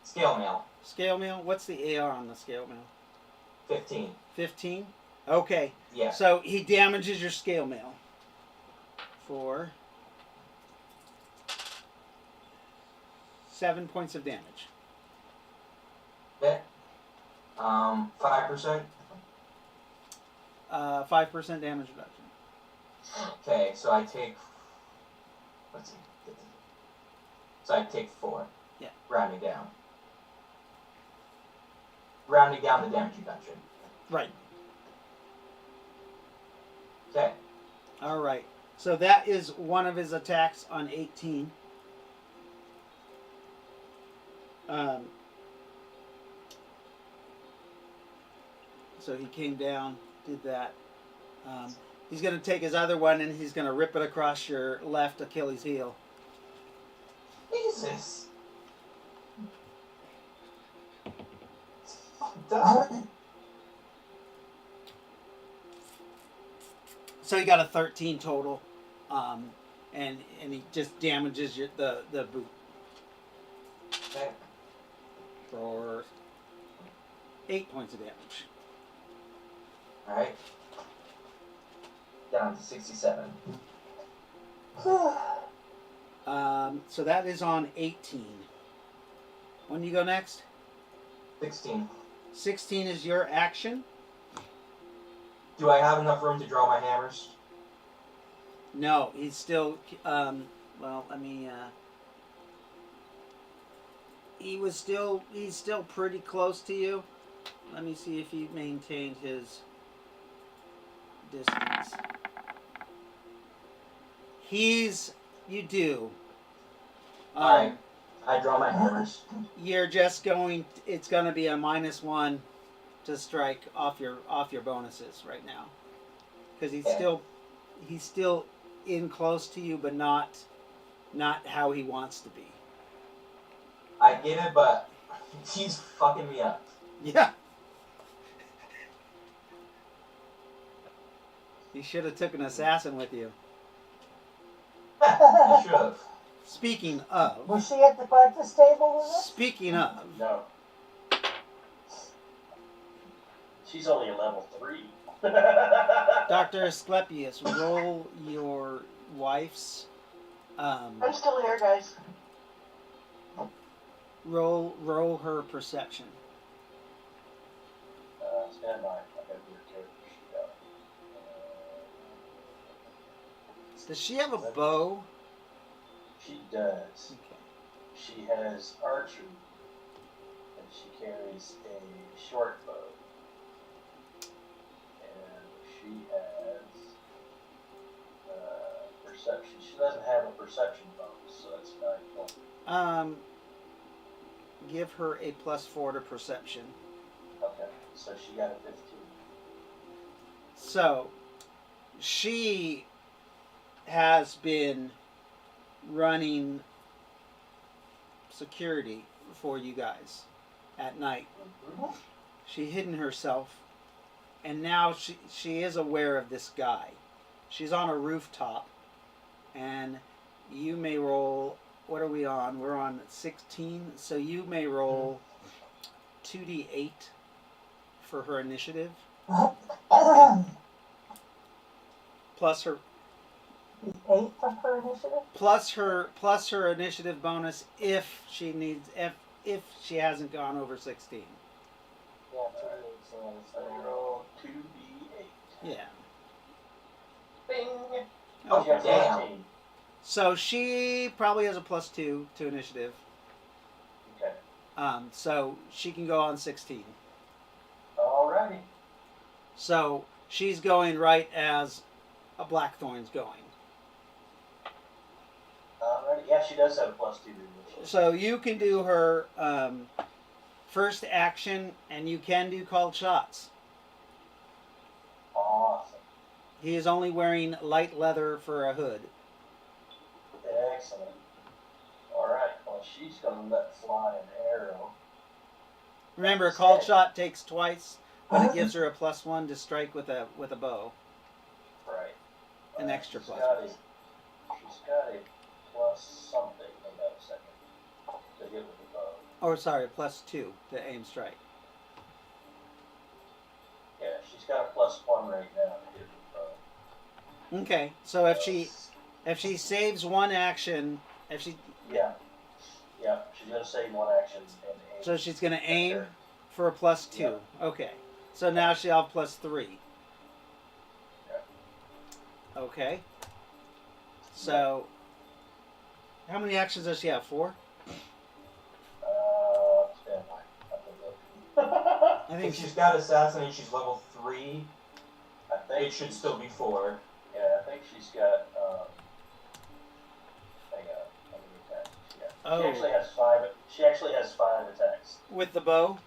Scale mail. Scale mail. What's the AR on the scale mail? 15. 15. Okay. Yeah. So he damages your scale mail for 7 points of damage. Okay. 5%. 5% damage reduction. Okay, so I take. Let's see. So I take 4. Yeah. Rounding down. Rounding down the damage reduction. Right. Okay. All right. So that is one of his attacks on 18. So he came down, did that. He's going to take his other one and he's going to rip it across your left Achilles heel. Jesus. Done. So he got a 13 total, and he just damages the boot Okay. for 8 points of damage. Alright. Down to 67. So that is on 18. When do you go next? 16. 16 is your action. Do I have enough room to draw my hammers? No, he's still. Well, let me. He's still pretty close to you. Let me see if he maintained his distance. You do. Alright. I draw my hammers. You're just going. It's going to be a -1 to strike off your bonuses right now, because he's still in close to you, but not how he wants to be. I get it, but he's fucking me up. Yeah. You should have took an assassin with you. I should have. Speaking of. Was she at the breakfast table with us? Speaking of. No. She's only a level 3. Dr. Asclepius, roll your wife's. I'm still here, guys. Roll her perception. Stand by. I gotta do her character sheet out. Does she have a bow? She does. Okay. She has archery, and she carries a short bow. And she has perception. She doesn't have a perception bonus, so that's 9 points. Give her a +4 to perception. Okay, so she got a 15. So, she has been running security for you guys at night. Mm-hmm. She hidden herself, and now she is aware of this guy. She's on a rooftop, and you may roll. What are we on? We're on 16, so you may roll 2d8 for her initiative, plus her 8 for her initiative? plus her initiative bonus if she needs if she hasn't gone over 16. Yeah, 2d8, so So you roll 2d8. Yeah. Bing! Oh, You got damn. 14. So she probably has a +2 to initiative. Okay. So she can go on 16. Alrighty. So she's going right as a Blackthorn's going. Alrighty. Yeah, she does have a +2 to initiative. So you can do her first action, and you can do called shots. Awesome. He is only wearing light leather for a hood. Excellent. Alright, well, she's going to let fly an arrow. Remember, a called shot takes twice, but it gives her a +1 to strike with a bow. Right. An extra She's plus. She's got a plus something. Hang on a second. To hit with the bow. Or sorry, +2 to aim strike. Yeah, she's got a +1 right now to hit with the bow. Okay, so if she saves one action, if she Yeah. Yeah, she's going to save one action and aim. so she's gonna aim Sure. for a +2. Yeah. Okay, so now she'll have +3. Yeah. Okay. So, how many actions does she have? 4? Stand by. I If think she's got assassinate, she's level 3. I think It should still be 4. Yeah, I think she's got. Hang on. How many attacks she got? Oh. She actually has 5. She actually has 5 attacks. with the bow.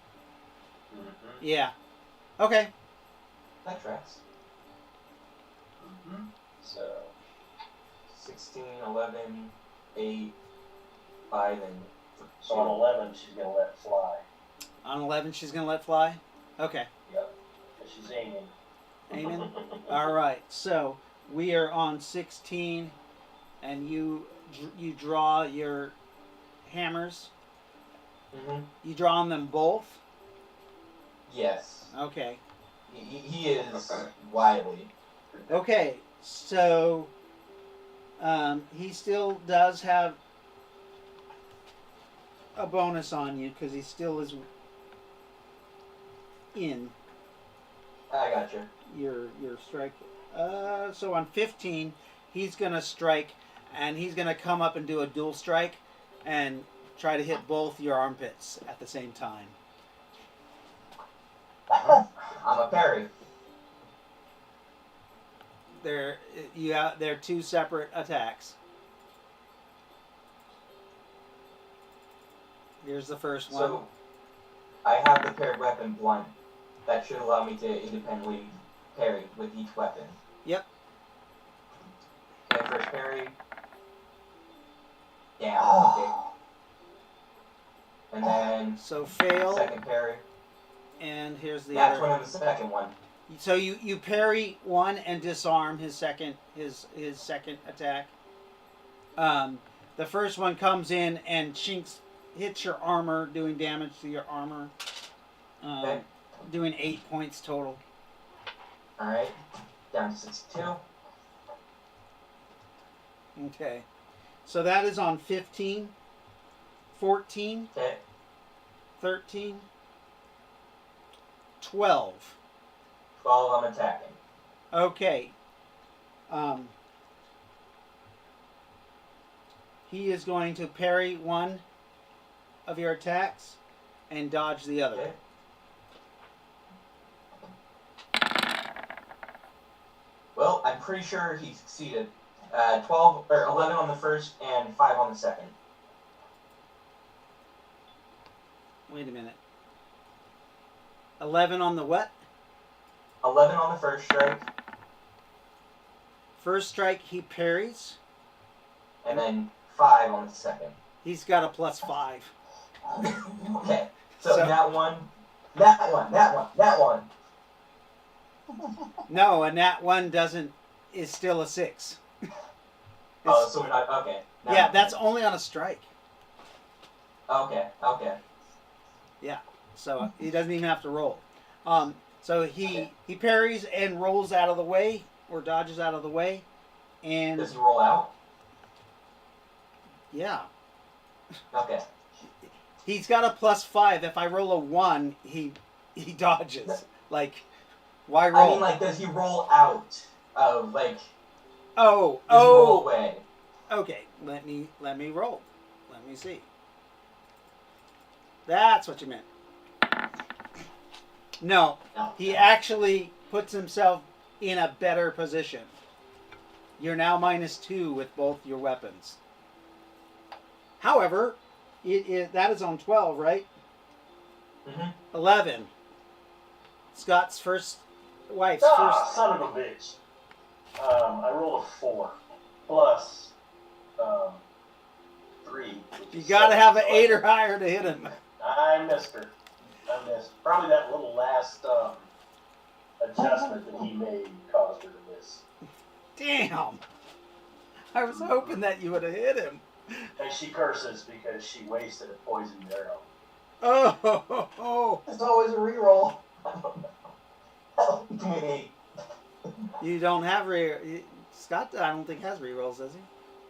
Mm-hmm. Yeah. Okay. That tracks. Mm-hmm. So 16, 11, 8, 5, and So on 11, she's going to let fly. On 11, she's gonna let fly. Okay. Yep. Because she's aiming. Aiming. All right. So we are on 16, and you draw your hammers. Mm-hmm. You draw on them both. Yes. Okay. He is wily. Okay. So he still does have a bonus on you because he still is in I got you. your strike. So on 15, he's gonna strike, and he's gonna come up and do a dual strike, and try to hit both your armpits at the same time. I'm a parry. They're two separate attacks. Here's the first one. So, I have the paired weapon blunt. That should allow me to independently parry with each weapon. Yep. Okay, first parry. Yeah, okay. And then So fail, second parry. and here's the That's other. one of the second one. So you parry one and disarm his second attack. The first one comes in and hits your armor, doing damage to your armor. Okay. Doing 8 points total. Alright. Down to 62. Okay. So that is on 15, 14, Okay. 13, 12. 12, I'm attacking. Okay. he is going to parry one of your attacks and dodge the other. Okay. Well, I'm pretty sure he succeeded. 12 or 11 on the first and 5 on the second. Wait a minute. 11 on the what? 11 on the first strike, First strike, he parries. and then 5 on the second. He's got a +5. Okay. So So- that one. No, and that one is still a 6. Oh, It's- so we're not okay. Now- yeah, that's only on a strike. Okay. So he doesn't even have to roll. So he parries and rolls out of the way, or dodges out of the way, and Does he roll out? yeah, Okay. he's got a +5. If I roll a 1, he dodges. Like, why I roll? mean, like, does he roll out of like? oh, Does he roll away? okay. Let me roll. Let me see. That's what you meant. No, No. he actually puts himself in a better position. You're now -2 with both your weapons. However, that is on 12, right? Mhm. 11. Scott's wife's Ah, first. son of a bitch. I rolled a 4 plus 3. which You is got to 7, have an so 8 or higher to hit him. I missed her. I missed. Probably that little last adjustment that he made caused her to miss. Damn. I was hoping that you would have hit him. And she curses because she wasted a poisoned arrow. Oh, It's always a reroll. Help me. you don't have Scott, I don't think has rerolls, does he?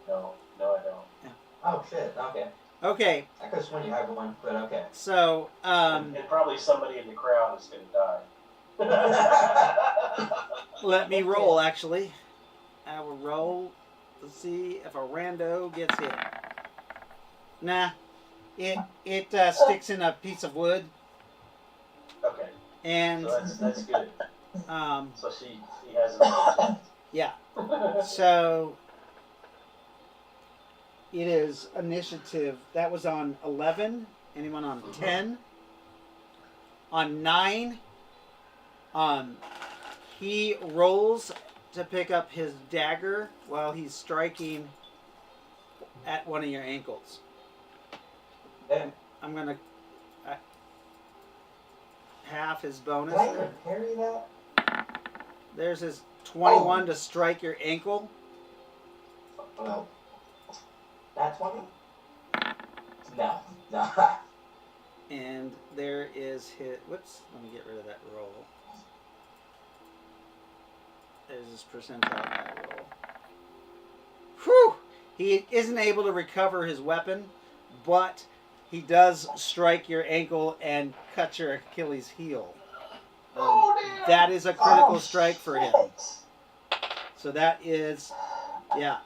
No, I don't. Oh shit. Okay. Okay, I could have sworn you had one, but okay. so And probably somebody in the crowd is going to die. let me roll. Actually, I will roll to see if a rando gets hit. Nah, it sticks in a piece of wood, Okay, and so that's good. So he has another yeah. chance. So it is initiative. That was on 11. Anyone on 10? On 9, he rolls to pick up his dagger while he's striking at one of your ankles. Yeah. I'm gonna half his bonus. Can I even parry that? There's his 21 to strike your ankle. Well, that's 20? No. And there is his. Whoops, let me get rid of that roll. There's his percentile die roll. Whew! He isn't able to recover his weapon, but he does strike your ankle and cut your Achilles heel. That is a critical strike for him. So that is, yeah.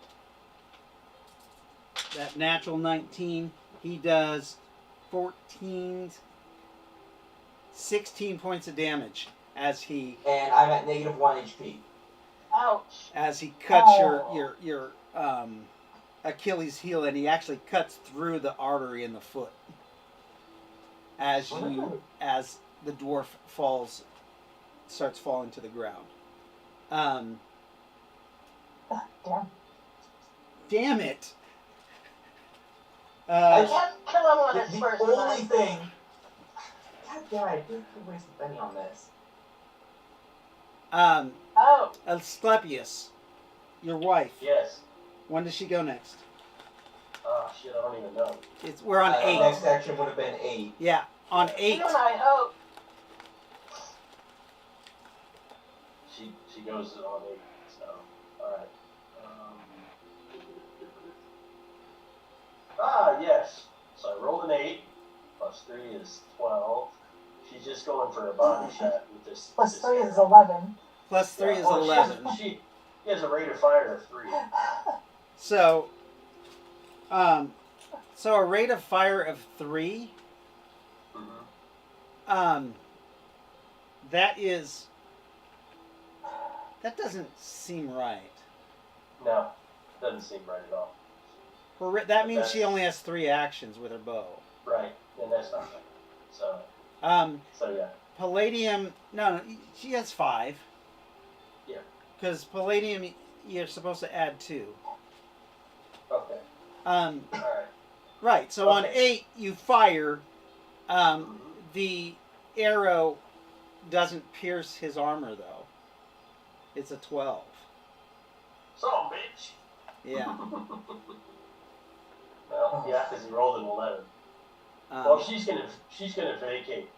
That natural 19, he does 16 points of damage as he And I'm at -1 HP. Ouch. cuts your Achilles heel, and he actually cuts through the artery in the foot as the dwarf starts falling to the ground. Damn it! I can't kill him on his The first only night. thing. God damn it, I did waste a penny on this. Oh, Asclepius, your wife. Yes. When does she go next? Oh shit, I don't even know. We're on 8. Next action would have been 8. Yeah, on 8. you and I hope. She goes on 8. So alright. Yes. So I rolled an 8. Plus 3 is 12. She's just going for a body shot with this. Plus this 3 arrow. is 11. Plus 3 is Well, 11. She has a rate of fire of 3. So, So a rate of fire of 3. Mm-hmm. That doesn't seem right. No, doesn't seem right at all. That means she only has 3 actions with her bow. Right, and that's not right. So yeah. Palladium. No, she has 5. Yeah. Because palladium, you're supposed to add 2. Okay. All right. Right. So on 8, you fire. The arrow doesn't pierce his armor though. It's a 12. Son of a bitch. Yeah. Well, yeah, because he rolled an 11. Well, she's gonna vacate.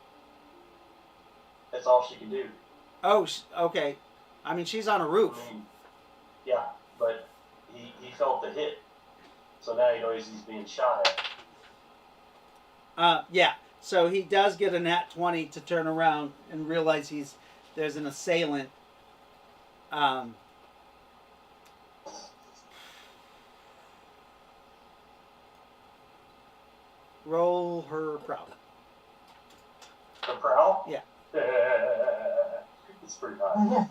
That's all she can do. Oh, okay. I mean, she's on a roof. I mean, yeah, but he felt the hit, so now he knows he's being shot at. Yeah. So he does get a nat 20 to turn around and realize there's an assailant. Roll her prowl. The prowl? Yeah. It's pretty high.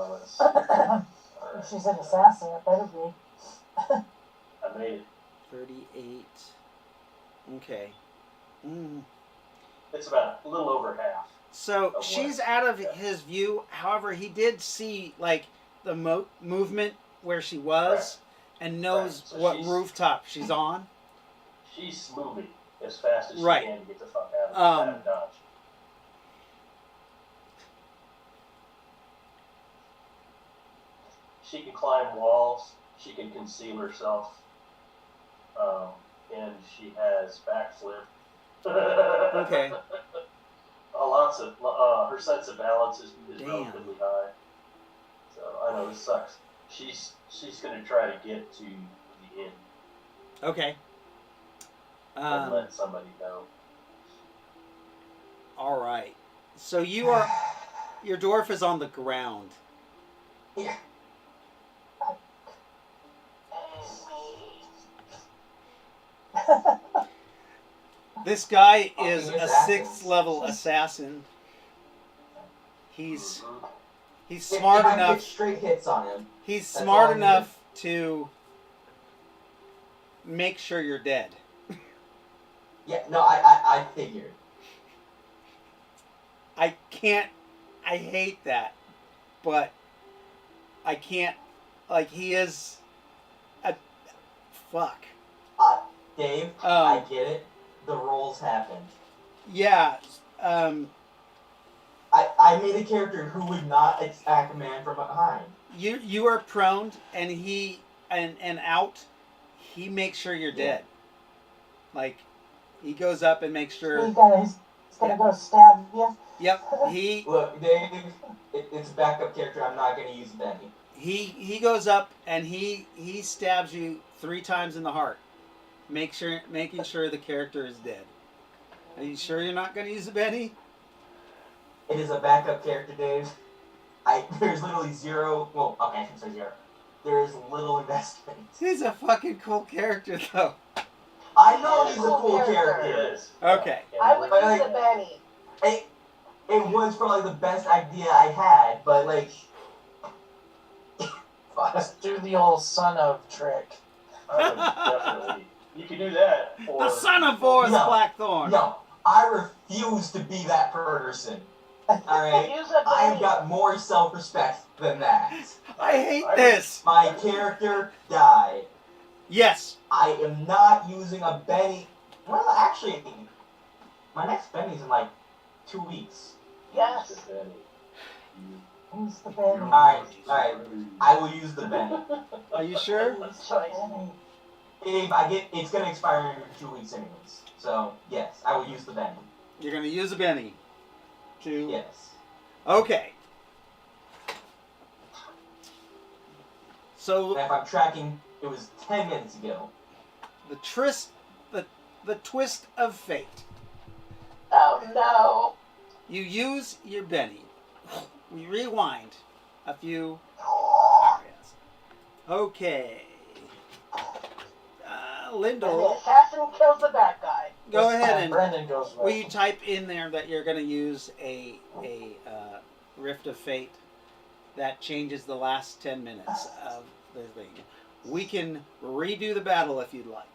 Let's see. If she's an assassin, it better be. I made it. 38. Okay. It's about a little over half. So she's out of his view. However, he did see like the movement where she was, and knows So what rooftop she's on. She's moving as fast as she Right. can to get the fuck out of Dodge. She can climb walls. She can conceal herself. And she has backflip. Okay. Lots of her sense of balance is Damn. relatively high. So I know this sucks. She's gonna try to get to the inn Okay. and let somebody know. All right. So your dwarf is on the ground. Yeah. This guy is Fucking a assassins. 6th level assassin. He's If smart I get enough. straight hits on him. He's That's smart all I need. enough to make sure you're dead. Yeah, no, I figured. I hate that, but I can't. Like he is a fuck. Dave, I get it. The rolls happened. Yeah. I made a character who would not attack a man from behind. You are prone, and he and out. He makes sure you're dead. Like he goes up and makes sure. He's gonna go stab you. Yep. He Look, Dave, it's a backup character. I'm not going to use Benny. he goes up and he stabs you 3 times in the heart. Making sure the character is dead. Are you sure you're not going to use a Benny? It is a backup character, Dave. There's literally zero. Well, okay, I shouldn't say zero. There is little investment. He's a fucking cool character, though. I know he's a cool character. It is. Okay. I would But, use like, a Benny. It was probably the best idea I had, but like, Just do the old son of trick. I would definitely. You can do that. Or, The son of Boris No. Blackthorn. no, I refuse to be that person. All right, Use a I've Benny. got more self-respect than that. I hate this. My character died. Yes. I am not using a Benny. Well, actually, my next Benny's in like 2 weeks. Yes. Who's the Benny? Alright. I will use the Benny. Are you sure? Good choice. If it's gonna expire in 2 weeks anyways. So yes, I will use the Benny. You're going to use a Benny. Yes. Okay. So And if I'm tracking, it was 10 minutes ago. the twist of fate. Oh no. You use your Benny. We rewind a few areas. Okay. And the Lindell, assassin kills the bad guy. go This ahead time and Brendan goes will with. you type in there that you're going to use a Rift of Fate that changes the last 10 minutes of the thing. We can redo the battle if you'd like.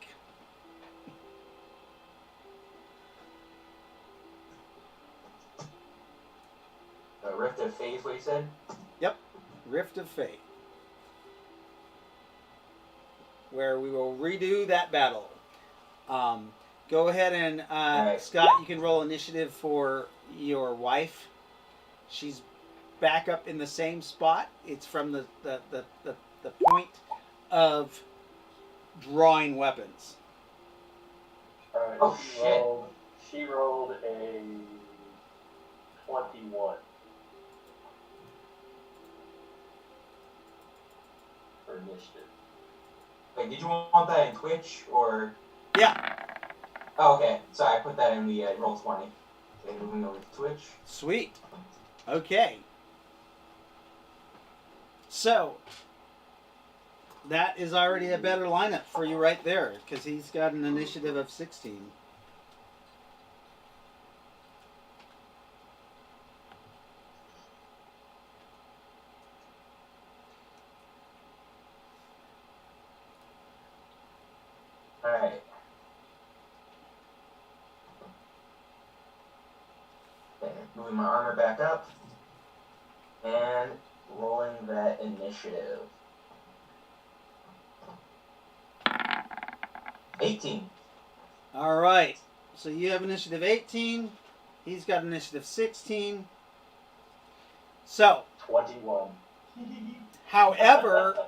Rift of Faith, what you said? Yep, Rift of Fate. Where we will redo that battle. Go ahead and, Alright. Scott, you can roll initiative for your wife. She's back up in the same spot. It's from the point of drawing weapons. Alright, Oh, shit. She rolled a 21. For initiative. Wait, did you want that in Twitch or? Yeah. Oh, okay. So I put that in the roll 20. Okay, moving over to Twitch. Sweet. Okay. So, that is already a better lineup for you right there, because he's got an initiative of 16. Alright. Okay, moving my armor back up. And rolling that initiative. 18. All right. So you have initiative 18. He's got initiative 16. So, 21. however,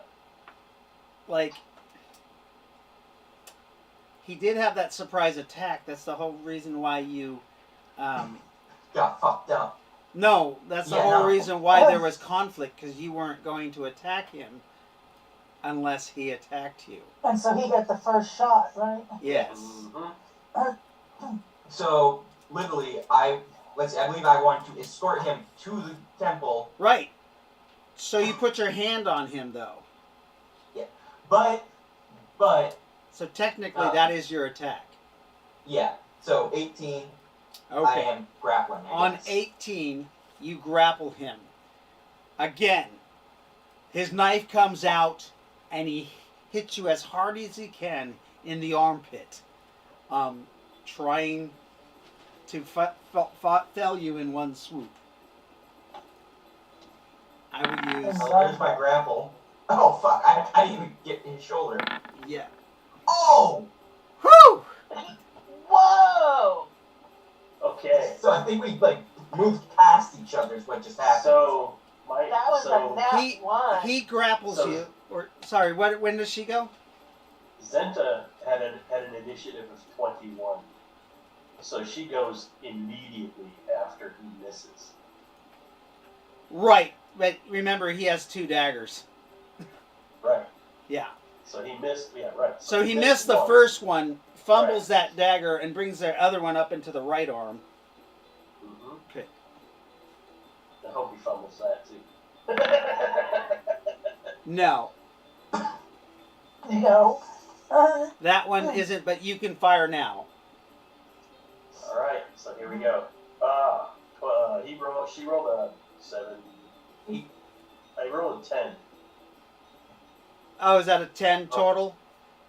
like, he did have that surprise attack. That's the whole reason why you, Got fucked up. no, that's the Yeah, whole no. reason why there was conflict, because you weren't going to attack him unless he attacked you. And so he got the first shot, right? Yes. Mm-hmm. So, literally, I believe I want to escort him to the temple, Right. So you put your hand on him, though. but, So technically, that is your attack. yeah. So, 18, I Okay. am grappling. I On guess. 18, you grapple him. Again, his knife comes out, and he hits you as hard as he can in the armpit, trying to fell you in one swoop. I would use... Oh, there's my grapple. Oh, fuck. I didn't even get his shoulder. Yeah. Oh! Whew! Whoa! Okay. So I think we, moved past each other is what just happened. So, That was a nat one. He grapples So- you. Or sorry, when does she go? Zenta had an initiative of 21. So she goes immediately after he misses. Right, but remember he has 2 daggers. Right. Yeah. So he missed, yeah, right. So he missed the one. first one, fumbles Right. that dagger, and brings the other one up into the right arm. Mm-hmm. Okay. I hope he fumbles that too. No, No. that one isn't, but you can fire now. Alright, so here we go. She rolled a 7. I rolled a 10. Oh, is that a 10 total?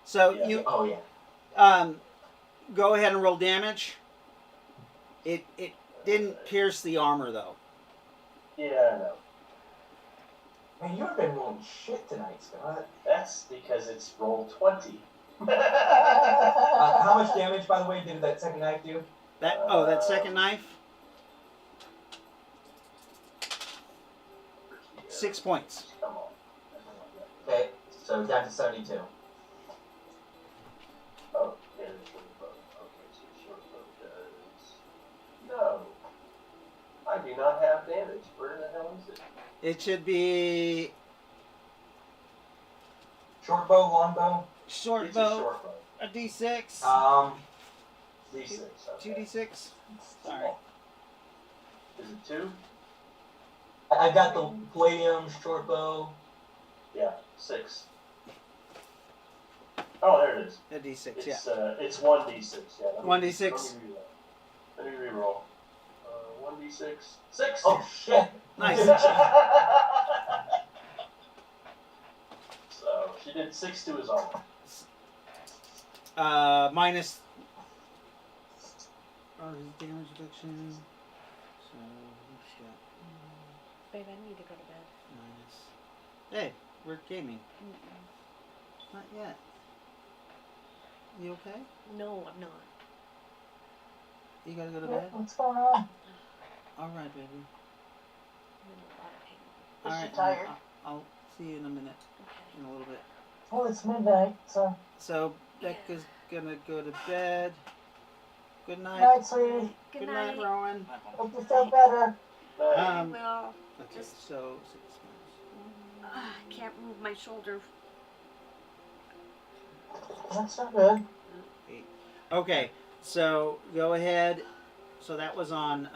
So Yeah. you Oh, yeah. go ahead and roll damage. It didn't pierce the armor though. Yeah, I know. Man, you have been rolling shit tonight, Scott. That's because it's roll 20. How much damage, by the way, did that second knife do? That second knife, 6 points. Come on. Okay, so down to 72. Oh, yeah, the short bow. Okay, so the short bow does. No. I do not have damage. Where the hell is it? It should be Short bow, long bow? short It's a bow, short bow. a D6, D6. Okay. 2D6. Sorry. Is it 2? I got the palladium short bow. Yeah, 6. Oh, there it is. A D6, It's yeah. it's 1d6. Yeah. 1d6. Let me reroll. 1d6. 6. Oh shit! Nice. So she did 6 to his armor. Minus. Oh, his damage reduction. So he's got Babe, I need to go to bed. minus. Hey, we're gaming. Not yet. You okay? No, I'm not. You gotta go to bed? What's going on? Alright, baby. I'm in a lot of pain. Is Alright, she tired? I'll see you in a minute. Okay. In a little bit. Well, it's midnight, so. So, Becca's gonna go to bed. Good night. Night, sweetie. Good night, night. Rowan. Hope you feel better. Um, Well, okay, just so 6 can't move my shoulder. That's not good. 8. Okay, so go ahead. So that was on.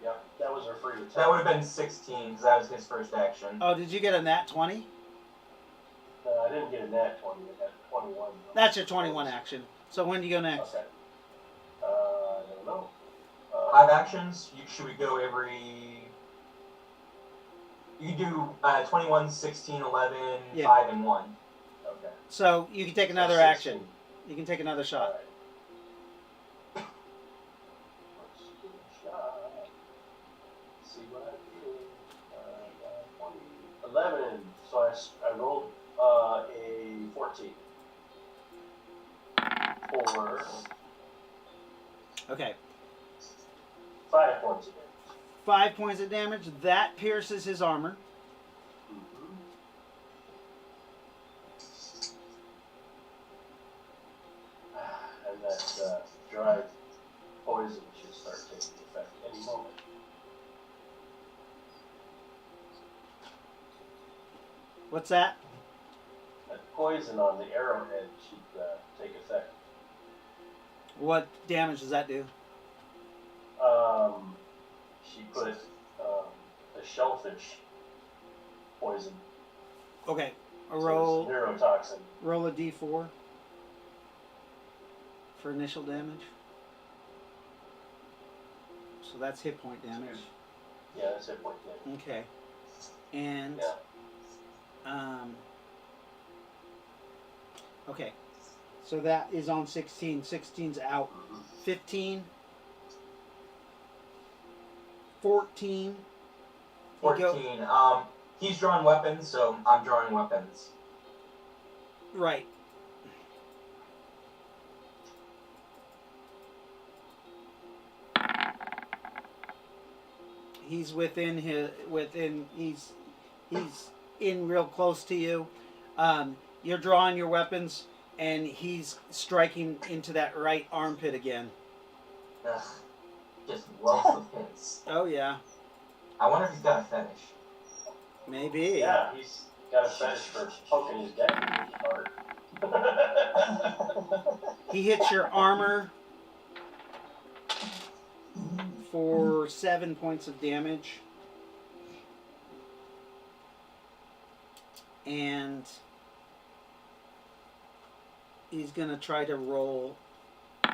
Yep, that was her free attack. That would have been 16 because that was his first action. Oh, did you get a nat 20? No, I didn't get a nat 20. I got 21. That's your 21 action. So when do you go next? Okay. I don't know. 5 actions. Should we go every? You do 21, 16, 11, Yeah. 5, and 1. Okay. So you can take another action. You can take another shot. Alright. Let's do a shot. See what I do. 11. So I rolled a 14. For Okay. 5 points of damage. 5 points of damage. That pierces his armor. And that dried poison should start taking effect any moment. What's that? That poison on the arrowhead should take effect. What damage does that do? She put a shellfish poison. Okay. A So roll. it's neurotoxin. Roll a d4 for initial damage. So that's hit point damage. Yeah, that's hit point damage. Okay. And okay. So that is on 16. 16's out. 15. 14. 14. He's drawing weapons, so I'm drawing weapons. Right. He's he's in real close to you. You're drawing your weapons and he's striking into that right armpit again. Ugh. Just wealth of hits. Oh yeah. I wonder if he's got a fetish. Maybe. Yeah, he's got a fetish for poking his dad in his heart. He hits your armor for 7 points of damage. And he's going to try to roll to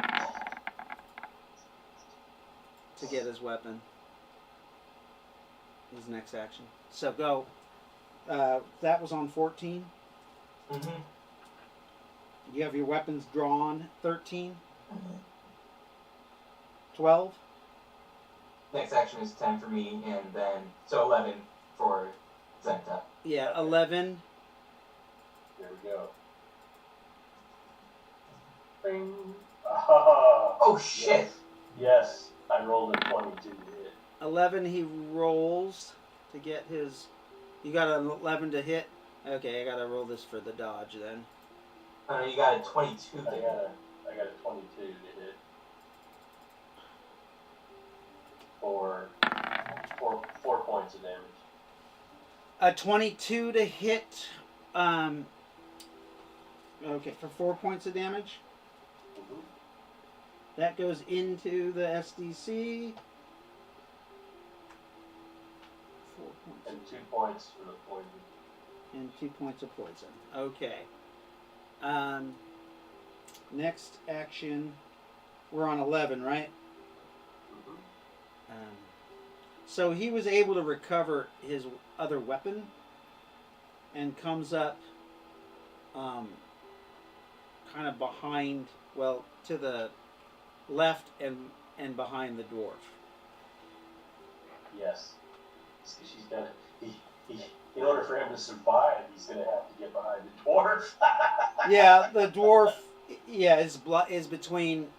get his weapon. His next action. So go. That was on 14. Mm-hmm. You have your weapons drawn. 13. 12. Next action is 10 for me, and then, so 11 for Zenta. Yeah, 11. There we go. Bing. Ah, Oh shit! yes, I rolled a 22 to hit. 11 he rolls to get his... You got an 11 to hit? Okay, I gotta roll this for the dodge then. Oh no, you got a 22 I got hit. a 22 to hit. For 4 points of damage. A 22 to hit... okay, for 4 points of damage. Mm-hmm. That goes into the SDC. 4 points. And 2 points for the poison. And 2 points of poison. Okay. Next action, we're on 11, right? So he was able to recover his other weapon and comes up kind of behind, well, to the left and behind the dwarf. Yes. She's gonna. In order for him to survive, he's gonna have to get behind the dwarf. Yeah, the dwarf. Yeah, is between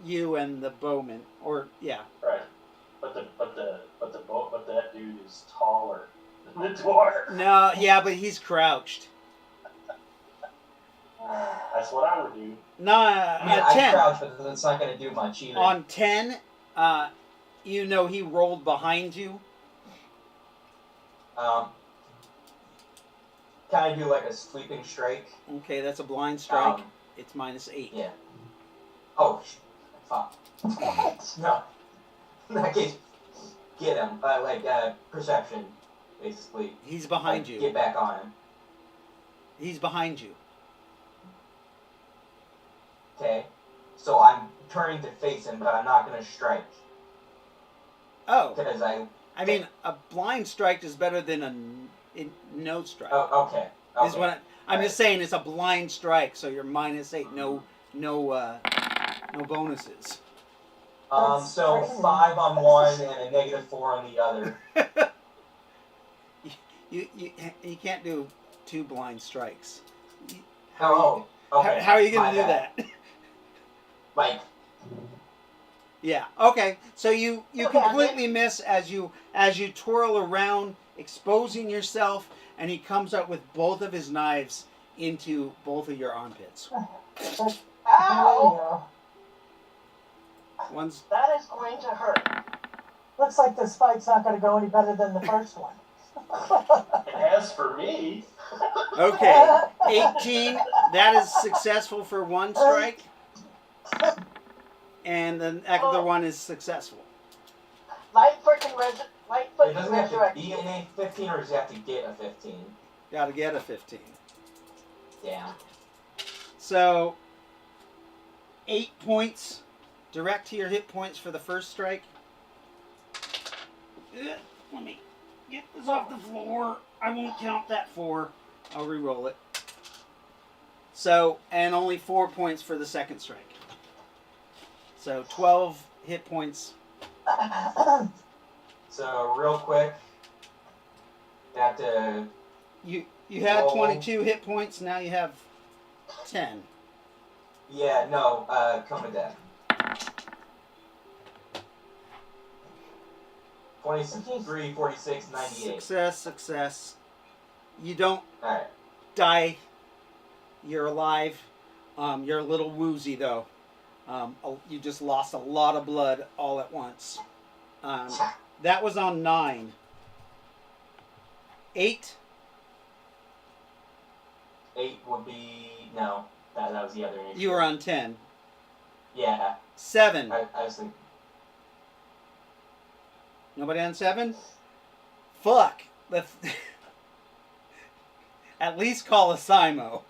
you and the bowman, or yeah. Right. But that dude is taller than the dwarf. No, yeah, but he's crouched. That's what I would do. No, I mean, 10. I crouch, but that's not going to do much either. On 10, you know he rolled behind you. Can I do like a sweeping strike? Okay, that's a blind strike. It's -8. Yeah. Oh, fuck. No. In that case, get him. Perception, basically. He's behind you. Get back on him. He's behind you. Okay. So I'm turning to face him, but I'm not going to strike. Oh. Because I mean, a blind strike is better than a no strike. Oh, okay. Is what I'm just saying. It's a blind strike, so you're -8. No bonuses. So 5 on one and a -4 on the other. You can't do 2 blind strikes. Okay. How are you going to do that? Like. Yeah. Okay. So you completely miss as you twirl around, exposing yourself, and he comes up with both of his knives into both of your armpits. Ow! One's. That is going to hurt. Looks like this fight's not going to go any better than the first one. It has for me. Okay. 18. That is successful for 1 strike. And the other one is successful. Lightfoot It can doesn't have to resurrect be you. an A15, or does it have to get a 15? Got to get a 15. Damn. So 8 points direct to your hit points for the first strike. Let me get this off the floor. I won't count that 4. I'll re-roll it. So, and only 4 points for the second strike. So 12 hit points. So real quick, you have to. You had roll. 22 hit points. Now you have 10. Yeah, no, come with that. 23, 46, 98. Success. You don't Alright. die. You're alive. You're a little woozy though. You just lost a lot of blood all at once. That was on 9. 8. 8 would be no. That was the other initiative. You were on 10. Yeah. 7. I was thinking. Nobody on 7? Fuck. At least call a Simo.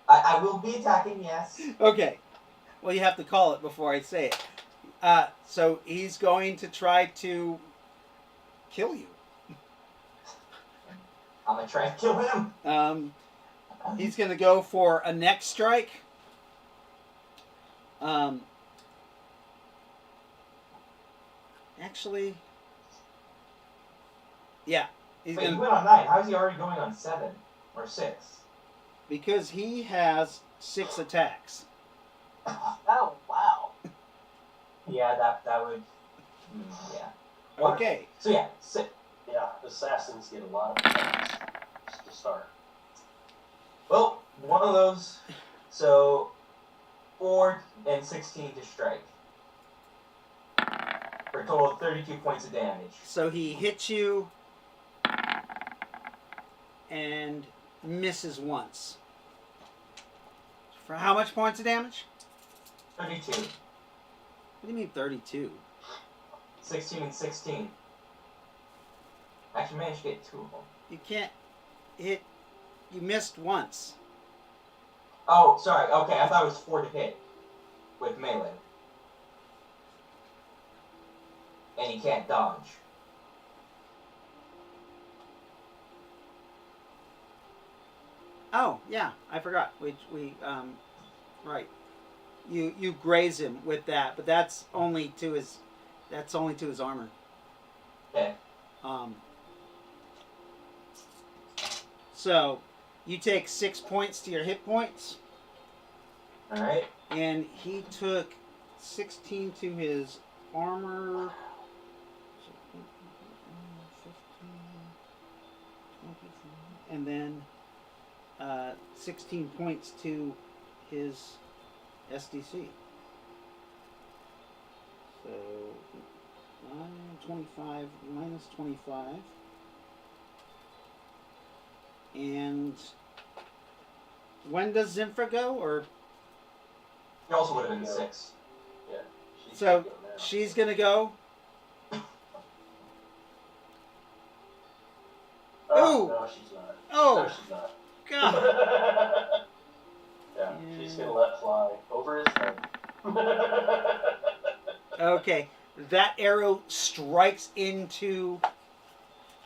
I will be attacking, yes. Okay. Well, you have to call it before I say it. So he's going to try to kill you. I'm gonna try and kill him. He's going to go for a neck strike. Actually, yeah. He's Wait, he gonna, went on 9. How is he already going on 7 or 6? because he has 6 attacks. Oh, wow. Yeah, that would. Yeah. Okay. So yeah, 6. Yeah, assassins get a lot of attacks just to start. Well, one of those. So 4 and 16 to strike. For a total of 32 points of damage. So he hits you and misses once. For how much points of damage? 32. What do you mean 32? 16 and 16. Actually managed to get 2 of them. You can't hit You missed once. Oh, sorry. Okay, I thought it was 4 to hit with melee. And he can't dodge. Oh, yeah, I forgot. Right. You graze him with that, but that's only to his armor. Okay. So you take 6 points to your hit points. Alright. And he took 16 to his armor. 15, 20, and then 16 points to his SDC. So 25 minus 25. And when does Zinfra go? Or He also would have been 6. Yeah. so she's gonna go. Oh, no, she's not. Oh, No, she's not. God. Yeah, she's gonna let fly over his head. Okay, that arrow strikes into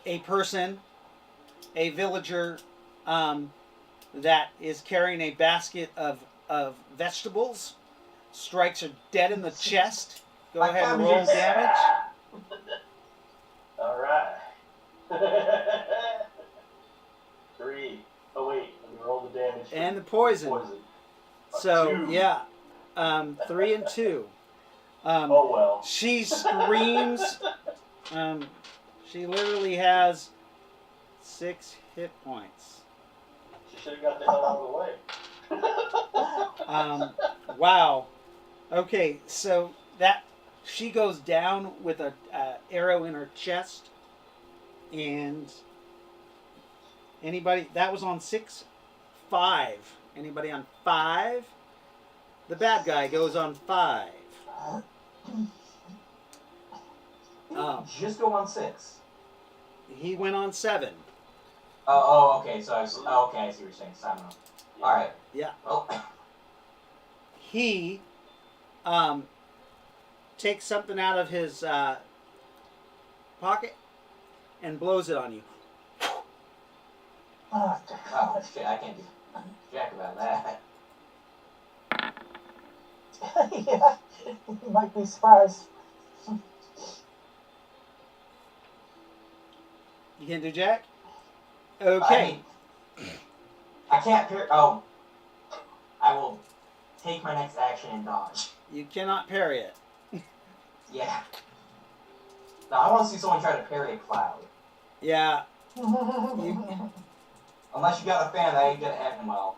a person, a villager, that is carrying a basket of vegetables. Strikes her dead in the chest. Go ahead and roll damage. All right. 3. Oh wait, let me roll the damage. And the poison. So 2. yeah, 3 and 2. Oh well. She screams. She literally has 6 hit points. She should have got the hell out of the way. Wow. Okay, so that she goes down with a arrow in her chest, and anybody that was on 6, 5. Anybody on 5? The bad guy goes on 5. Just go on 6. He went on 7. Oh, okay. So I see what you're saying. 7. All right. Yeah. Well, He takes something out of his pocket and blows it on you. oh shit! I can't do jack about that. Yeah, you might be surprised. You can't do jack? Okay. I can't parry. Oh, I will take my next action and dodge. You cannot parry it. Yeah. Now I want to see someone try to parry a cloud. Yeah. Unless you got a fan, that ain't gonna end well.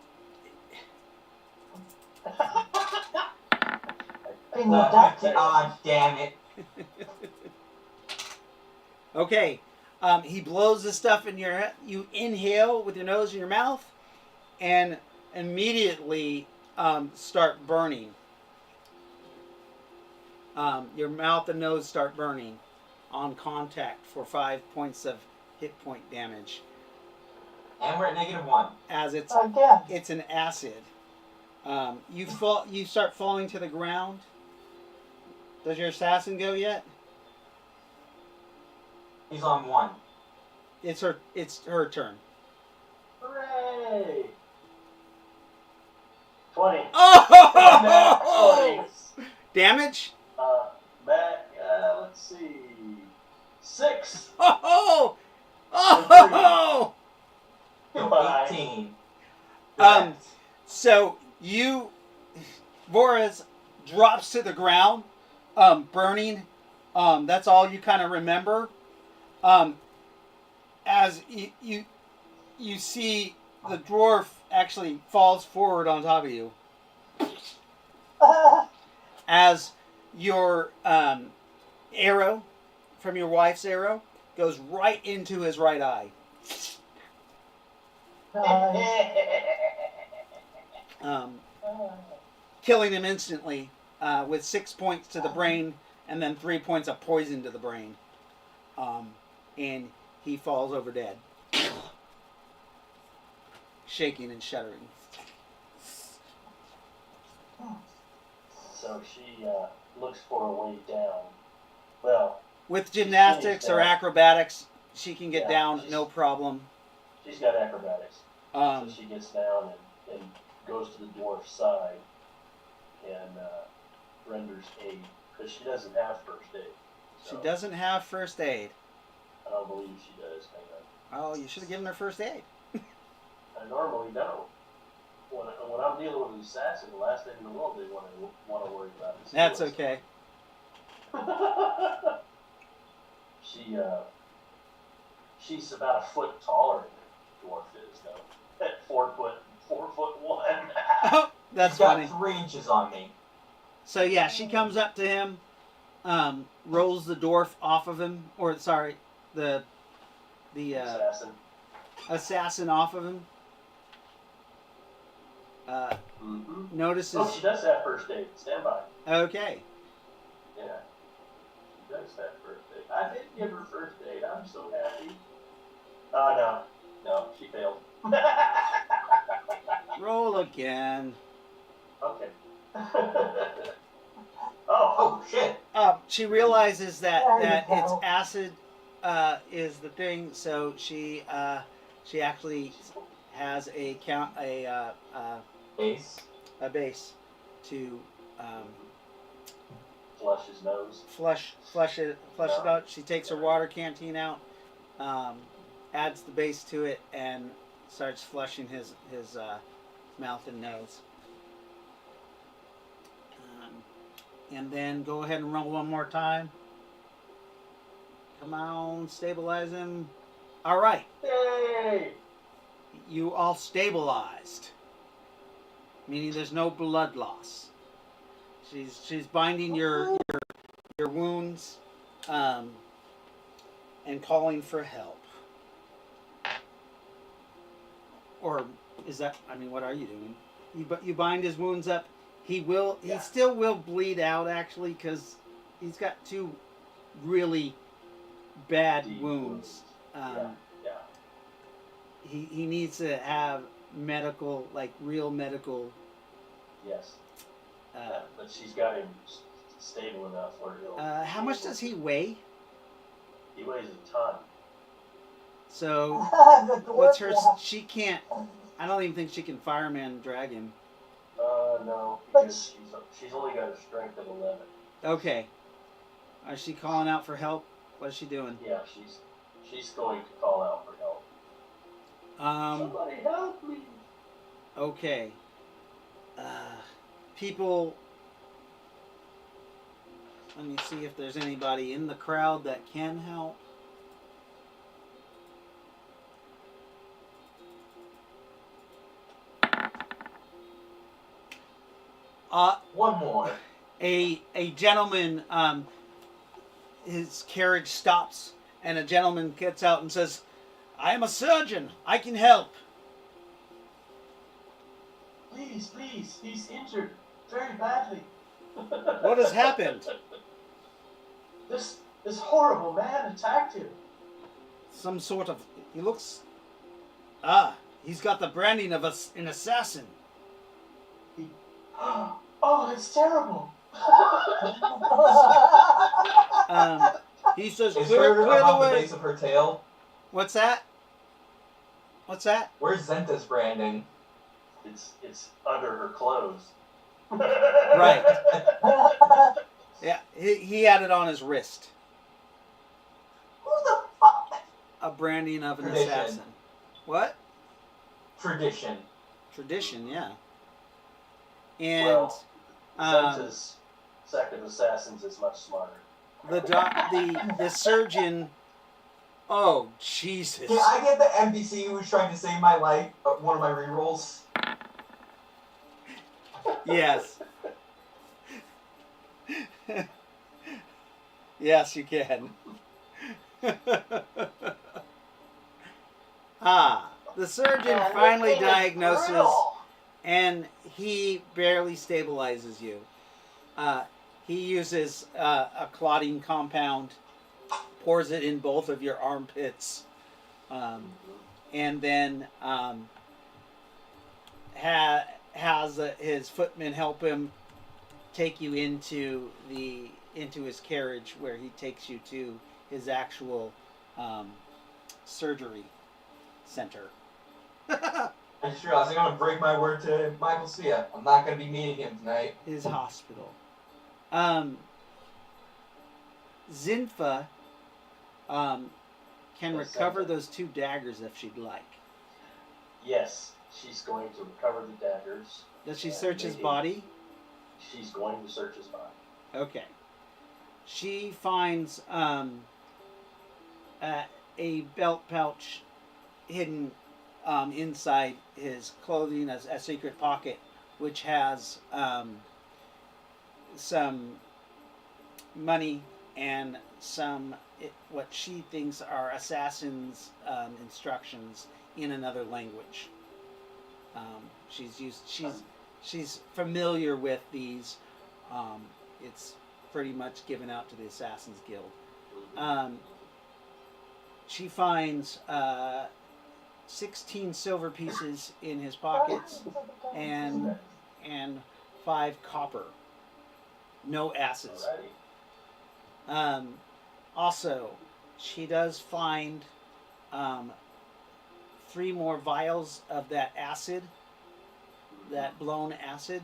Ah, damn it. Okay. He blows the stuff in your. You inhale with your nose and your mouth, and immediately start burning. Your mouth and nose start burning on contact for 5 points of hit point damage. And we're at -1. As it's an acid. You start falling to the ground. Does your assassin go yet? He's on 1. It's her turn. Hooray! 20. Oh! Damage? Let's see. 6. Oh! Oh! 18. So Vora's drops to the ground, burning. That's all you kind of remember. As you see the dwarf actually falls forward on top of you. As your arrow from your wife's arrow goes right into his right eye. Killing him instantly with 6 points to the brain and then 3 points of poison to the brain. And he falls over dead. shaking and shuddering. So she looks for a way down. Well, With gymnastics or down. acrobatics, she can get Yeah, down, she's- no problem. She's got acrobatics. Um, So she gets down and goes to the dwarf's side and renders aid. Because she doesn't have first aid. she So doesn't have first aid. I don't believe she does. Hang on. Oh, you should have given her first aid. I normally don't. When I'm dealing with an assassin, the last thing in the world they want to worry about is That's suicide. okay. She's about a foot taller than the dwarf is, though. At 4'1". Oh, that's He's got funny. 3 inches on me. So yeah, she comes up to him, rolls the dwarf off of him, or sorry, the Assassin. assassin off of him. Mm-hmm. Notices. Oh, she does have first aid. Stand by. Okay. Yeah. She does have first aid. I did give her first aid. I'm so happy. Oh, no. No, she failed. Roll again. Okay. oh, Oh, shit. She realizes that There you it's go. acid is the thing, so she actually has a Ace. base to flush his nose. flush it out. She takes her water canteen out, adds the base to it, and starts flushing his mouth and nose. And then go ahead and roll one more time. Come on, stabilize him. All right, Yay! you all stabilized, meaning there's no blood loss. She's binding your wounds, and calling for help. Or is that? I mean, what are you doing? You bind his wounds up. He still will bleed out actually because he's got 2 really bad Deep wounds. Yeah. He needs to have medical, like real medical. Yes. But she's got him stable enough where he'll. How much does he weigh? He weighs a ton. So The dwarf, what's her? yeah. She can't. I don't even think she can fireman drag him. No, But because she's only got a strength of 11. Okay. Is she calling out for help? What is she doing? Yeah, she's going to call out for help. Somebody help me! Okay. People. Let me see if there's anybody in the crowd that can help. One more. A gentleman, his carriage stops, and a gentleman gets out and says, "I am a surgeon. I can help." Please, he's injured very badly. What has happened? This horrible man attacked him. Some sort of. He looks. He's got the branding of an assassin. Oh, it's terrible. He says, Is "Clear, her clear the above the way." base of her tail? What's that? What's that? Where's Zenta's branding? It's under her clothes. Right. Yeah, he had it on his wrist. Who the fuck? A branding of an Tradition. assassin. What? Tradition. Tradition, yeah. And Well, um, Zenta's sect of assassins is much smarter. the surgeon. Oh Jesus! Can I get the NPC who was trying to save my life? One of my rerolls. Yes. Yes, you can. The surgeon Man, this finally game is diagnoses, brutal. and he barely stabilizes you. He uses a clotting compound, pours it in both of your armpits, and then has his footman help him take you into his carriage, where he takes you to his actual surgery center. I just realized I'm gonna break my word to Michael Sia. I'm not gonna be meeting him tonight. His hospital. Zinfa can recover those 2 daggers if she'd like. Yes, she's going to recover the daggers. Does she search his body? She's going to search his body. Okay. She finds a belt pouch hidden inside his clothing, as a secret pocket, which has some money and some what she thinks are assassins' instructions in another language. She's familiar with these. It's pretty much given out to the Assassins Guild. She finds 16 silver pieces in his pockets and 5 copper. No asses. Also, she does find 3 more vials of that acid, that blown acid,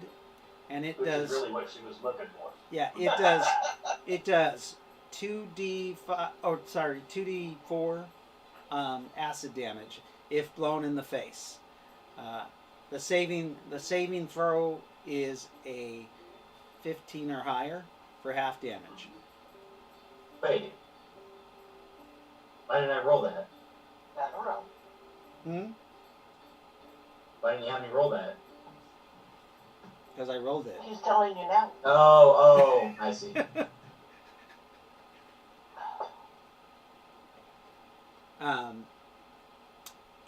and it Which does. Is really what she was looking for. Yeah, it does. It does 2d4 acid damage if blown in the face. The saving throw is a 15 or higher for half damage. Wait. Why didn't I roll that? I don't know. Why didn't you have me roll that? Because I rolled it. He's telling you now. Oh, I see.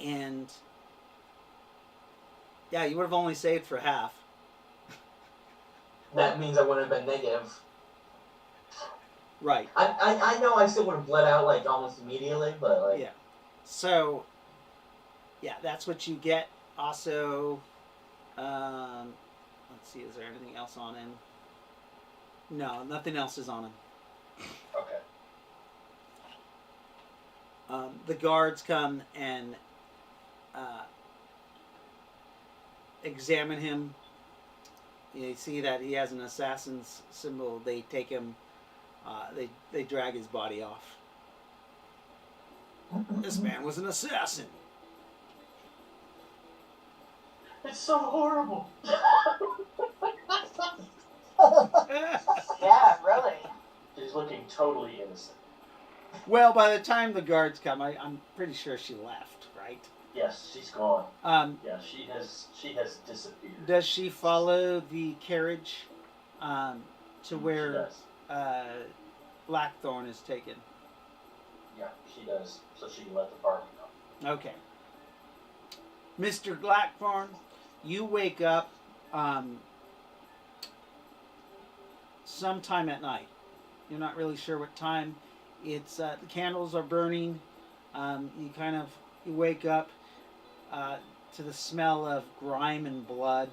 And yeah, you would have only saved for half. That means I wouldn't have been negative. Right. I know I still would have bled out like almost immediately, but like Yeah. So yeah, that's what you get. Also, let's see, is there anything else on him? No, nothing else is on him. Okay. The guards come and examine him. You see that he has an assassin's symbol. They take him. They drag his body off. This man was an assassin. It's so horrible. Yeah, really. She's looking totally innocent. Well, by the time the guards come, I'm pretty sure she left, right? Yes, she's gone. Yeah, she has disappeared. Does she follow the carriage to She where does. Blackthorn is taken? Yeah, she does. So she can let the party know. Okay. Mr. Blackthorn, you wake up sometime at night. You're not really sure what time. It's the candles are burning. You wake up to the smell of grime and blood.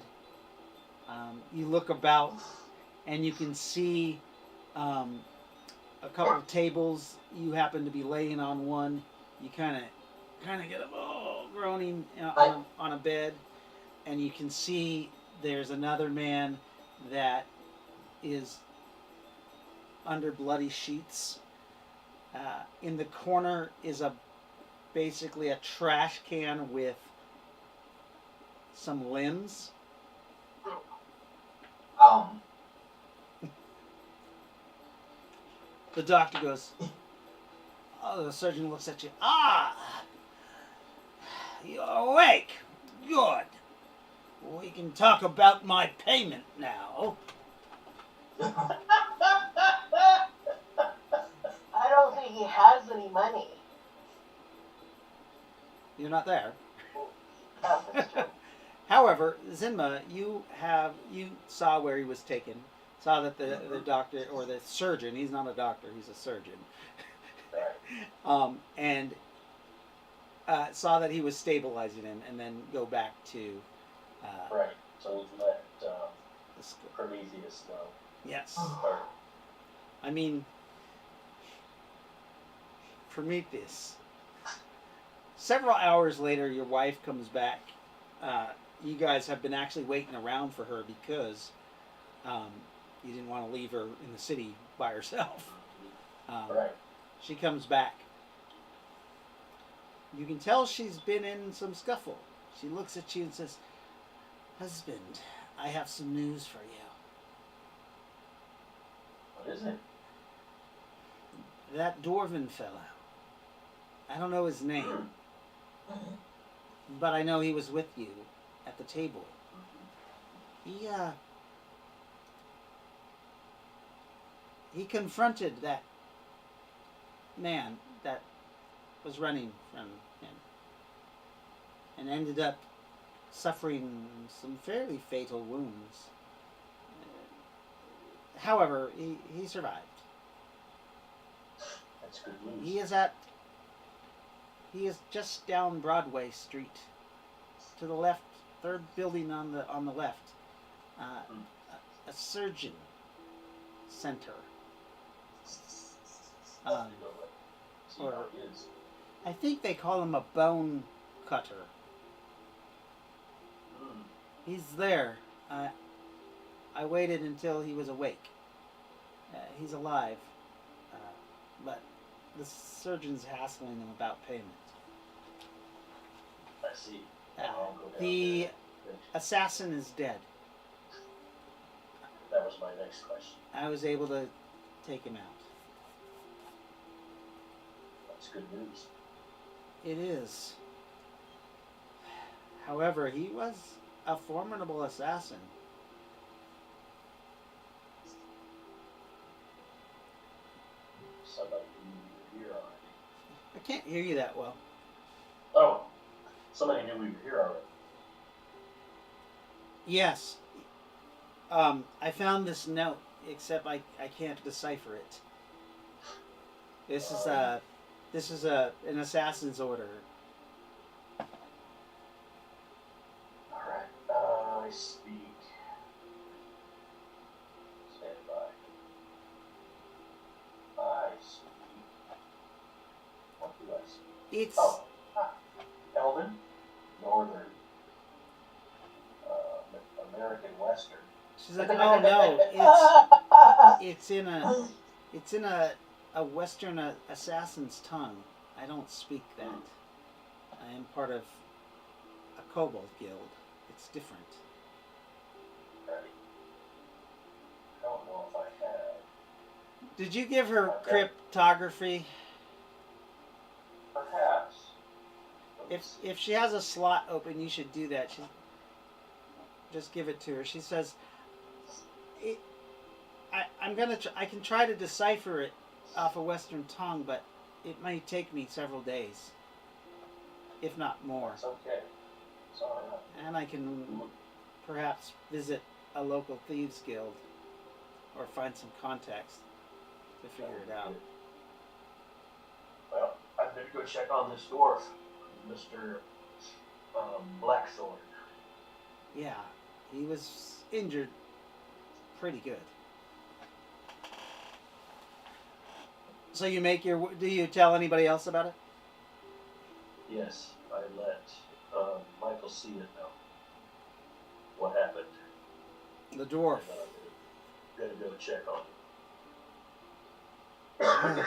You look about, and you can see a couple of tables. You happen to be laying on one. You kind of get groaning on a bed, and you can see there's another man that is under bloody sheets. In the corner is basically a trash can with some limbs. The doctor goes, the surgeon looks at you. You're awake. Good. We can talk about my payment now. I don't think he has any money. You're not there. No, that's true. However, Zinma, you saw where he was taken. Saw that the doctor, or the surgeon, he's not a doctor, he's a surgeon. And saw that he was stabilizing him, and then go back to Right. So we've let This go- Prometheus know. Yes. Or, I mean, Prometheus. Several hours later, your wife comes back. You guys have been actually waiting around for her because you didn't want to leave her in the city by herself. right. She comes back. You can tell she's been in some scuffle. She looks at you and says, "Husband, I have some news for you. What is it? That dwarven fellow. I don't know his name, but I know he was with you at the table. He confronted that man that was running from him and ended up suffering some fairly fatal wounds. However, he survived. That's good news. He is just down Broadway Street, to the left, third building on the left. A surgeon center. See how he is. I think they call him a bone cutter. He's there. I waited until he was awake. He's alive, but the surgeon's hassling him about payment. I see. I'll go down The there. assassin is dead. That was my next question. I was able to take him out. That's good news. It is. However, he was a formidable assassin. Somebody knew we were here already. I can't hear you that well. Oh, somebody knew we were here already. Yes. I found this note, except I can't decipher it. This is an assassin's order. Alright, I speak. Stand by. I speak. What do I speak? It's Oh, Elven, Northern, American Western. she's like, oh no, it's in a Western assassin's tongue. I don't speak that. I am part of a kobold guild. It's different. Right. I don't know if I have. Did you give her cryptography? Perhaps. If she has a slot open, you should do that. Just give it to her. She says, I can try to decipher it off a Western tongue, but it may take me several days, if not more. It's okay. It's alright. And I can perhaps visit a local thieves guild or find some contacts to figure it out. Well, I better go check on this dwarf, Mr. Blackthorn. Yeah, he was injured pretty good. So you make your... Do you tell anybody else about it? Yes, I let Michael see it now. What happened? The dwarf. And, gotta go check on I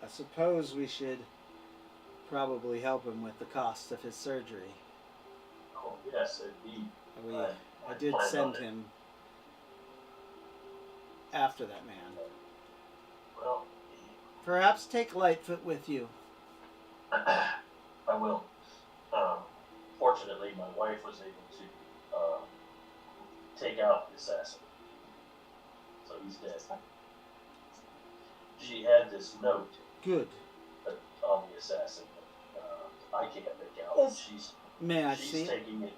suppose we should probably help him with the cost of his surgery. him. Oh, yes, indeed. I did send him after that man. Well, Perhaps take Lightfoot with you. I will. Fortunately, my wife was able to take out the assassin. So he's dead. She had this note Good. on the assassin that I can't make out. May I She's see it? taking it.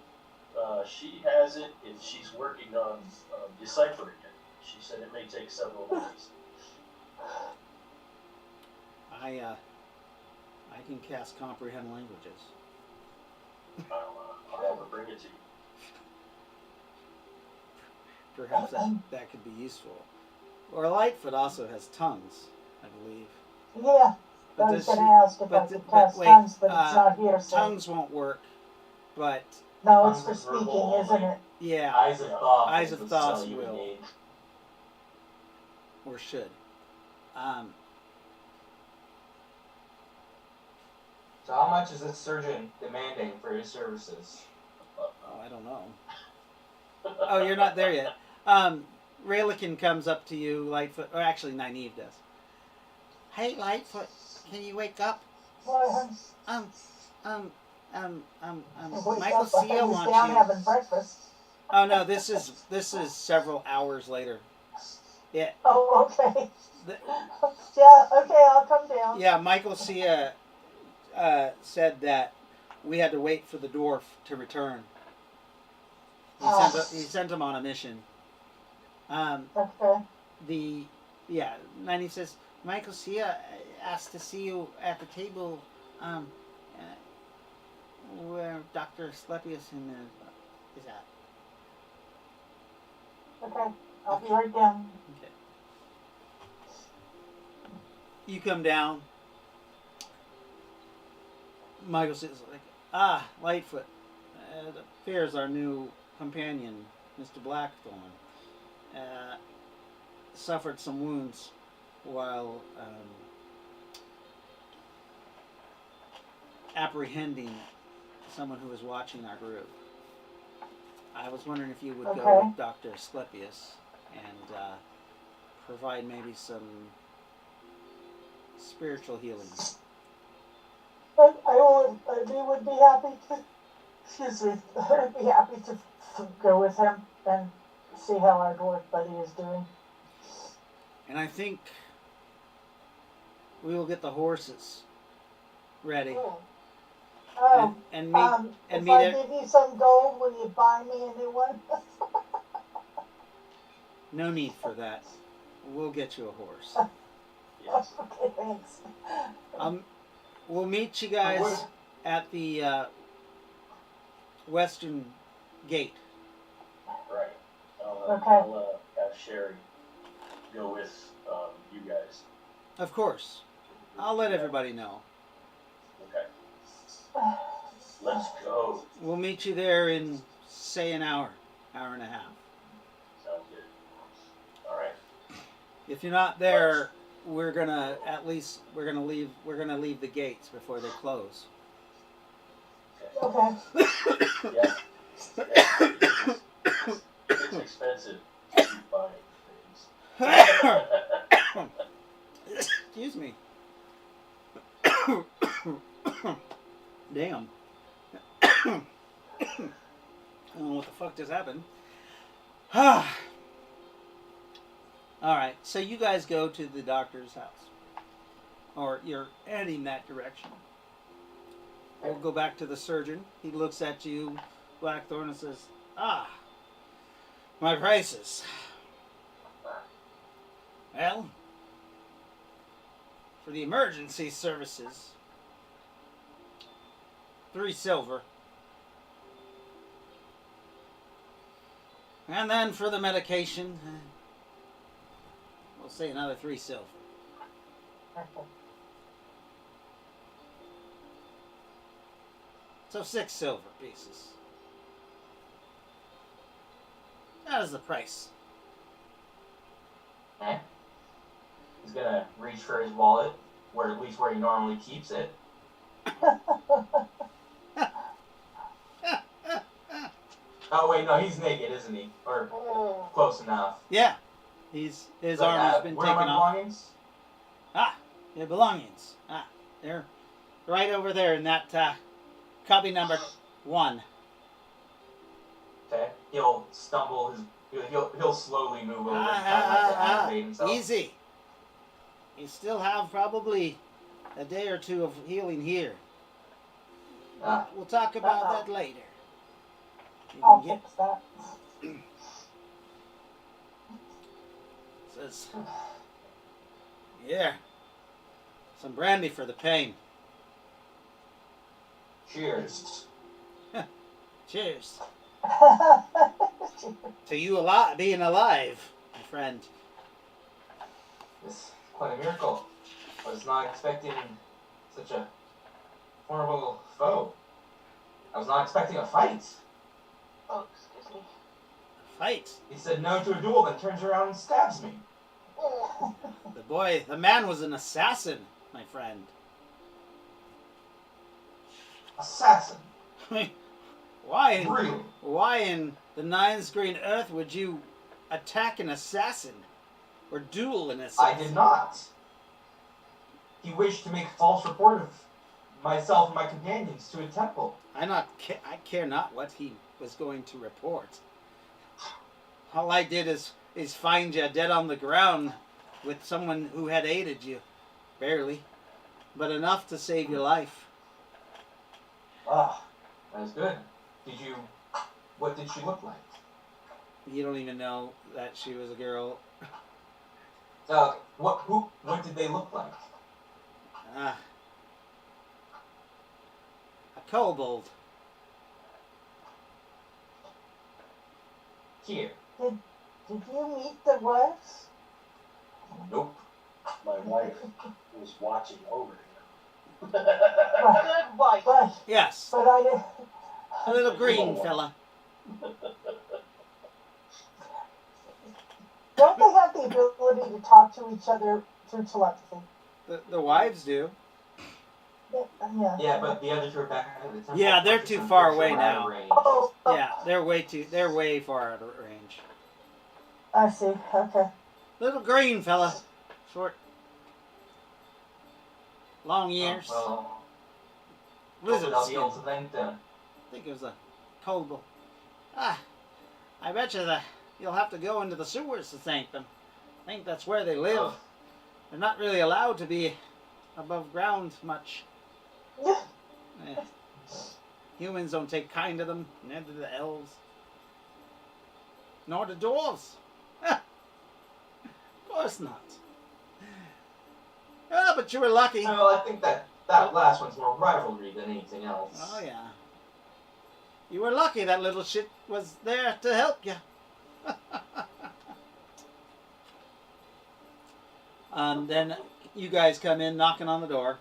She has it, and she's working on deciphering it. She said it may take several days. I can cast comprehend languages. I'll have her bring it to you. perhaps that could be useful. Or Lightfoot also has tongues, I believe. Yeah. But I was does going to she- ask if I but could th- cast wait, tongues, but it's not here, so. Tongues won't work, but No, it's Tongues for is verbal speaking, only. isn't it? yeah, Eyes of thought. Eyes is of the thought spell you would will. need. or should. So how much is this surgeon demanding for his services? Oh, I don't know. Oh, you're not there yet. Ry-lo-kin comes up to you, Lightfoot, or actually Nyneave does. Hey, Lightfoot, can you wake up? Why, Michael I Sia was wants down you. having breakfast. Oh no, this is several hours later. Yeah, Oh, okay. The- Yeah, okay, I'll come down. yeah. Michael Sia said that we had to wait for the dwarf to return. He sent him on a mission. Okay. Nyneave says Michael Sia asked to see you at the table, where Dr. Slepius is at. Okay, I'll be right down. Okay. You come down. Michael says, Lightfoot, it appears our new companion, Mr. Blackthorn, suffered some wounds while apprehending someone who was watching our group. I was wondering if you would go with Dr. Slepius and provide maybe some spiritual healing. I would be happy to, excuse me, I would be happy to go with him and see how our dwarf buddy is doing. And I think we will get the horses ready. Oh, And meet if meet I it. give you some gold, will you buy me a new one? No need for that. We'll get you a horse. Yes. Okay, thanks. We'll meet you guys at the western gate. Right. Okay. I'll have Sherry go with you guys. Of course. I'll let everybody know. Okay. Let's go. We'll meet you there in, say, an hour and a half. Sounds good. All right. If you're not there, we're gonna leave the gates before they close. Okay. Yeah. It's expensive to keep buying things. Excuse me. Damn. I don't know what the fuck just happened. Alright, so you guys go to the doctor's house. Or you're heading that direction. We'll go back to the surgeon. He looks at you, Blackthorn, and says, my prices. Well, for the emergency services, 3 silver. And then for the medication, we'll say another 3 silver. So 6 silver pieces. That is the price. He's gonna reach for his wallet, at least where he normally keeps it. Oh wait, no, he's naked, isn't he? Or close enough. Yeah. His armor's been where taken are my off. belongings? Your belongings. They're right over there in that copy number 1. Okay. He'll stumble he'll slowly move over and try not to activate himself. Easy. You still have probably a day or 2 of healing here. We'll talk about that later. You I'll can get fix that. says, yeah, some brandy for the pain. Cheers. Cheers. To you being alive, my friend. This is quite a miracle. I was not expecting such a horrible foe. I was not expecting a fight. Oh, excuse me. Fight. He said no to a duel, then turns around and stabs me. The man was an assassin, my friend. Assassin? Why? Really? Why in the Nine Screen Earth would you attack an assassin or duel an assassin? I did not. He wished to make false report of myself and my companions to a temple. I care not what he was going to report. All I did is find you dead on the ground with someone who had aided you, barely, but enough to save your life. Ah, that is good. What did she look like? You don't even know that she was a girl. What did they look like? A kobold. Here. Did you meet the wives? Nope. My wife was watching over him. Good wife. Yes, But I didn't. a little green fella. Don't they have the ability to talk to each other through telepathy? The wives do. Yeah. Yeah, but the other two are back at the temple. Yeah, they're too far away now. Oh, Yeah, they're way far out of range. I see. Okay. Little green fella, short, long ears, Well, lizard I'll be skin. able to thank them. I think it was a kobold. I bet you that you'll have to go into the sewers to thank them. I think that's where they live. They're not really allowed to be above ground much. Humans don't take kind to them, neither do the elves. Nor the dwarves. Of course not. Oh, but you were lucky. Well, I think that last one's more rivalry than anything else. Oh, yeah. You were lucky that little shit was there to help you. And then you guys come in knocking on the door.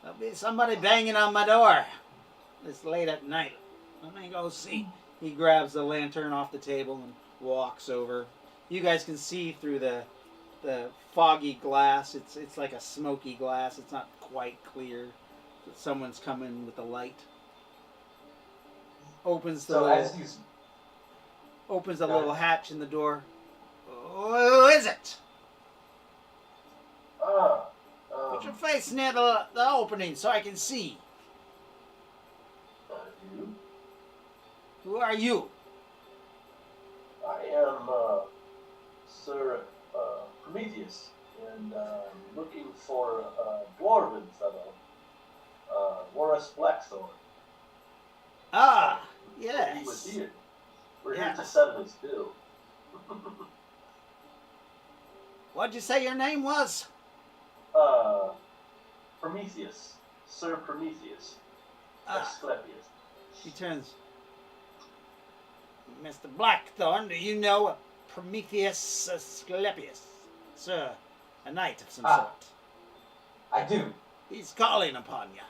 There'll be somebody banging on my door. It's late at night. Let me go see. He grabs the lantern off the table and walks over. You guys can see through the foggy glass. It's like a smoky glass. It's not quite clear. But someone's coming with the light. Opens the little hatch in the door. Who is it? Put your face near the opening so I can see. You? Who are you? I am Sir Prometheus, and looking for a dwarven fellow, Warris Blackthorn. Ah, He was yes. here. We're here to Yes. settle his bill. What'd you say your name was? Prometheus. Sir Prometheus. Ah, Asclepius. he turns. Mr. Blackthorn, do you know Prometheus Asclepius? Sir, a knight of some sort. I do. He's calling upon you.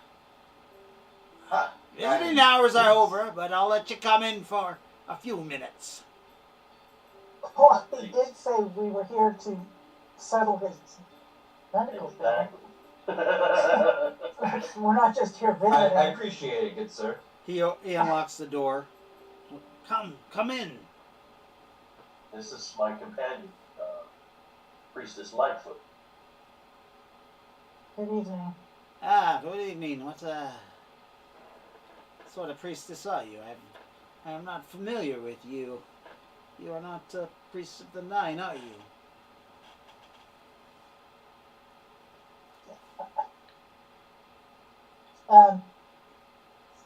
Ah, Visiting hours are over, but I'll let you come in for a few minutes. Well, he did say we were here to settle his medical bill. Exactly. We're not just here I visiting. appreciate it, good sir. He unlocks the door. Come in. This is my companion, Priestess Lightfoot. Good evening. Ah, good evening. What sort of priestess are you? I am not familiar with you. You are not a priest of the Nine, are you?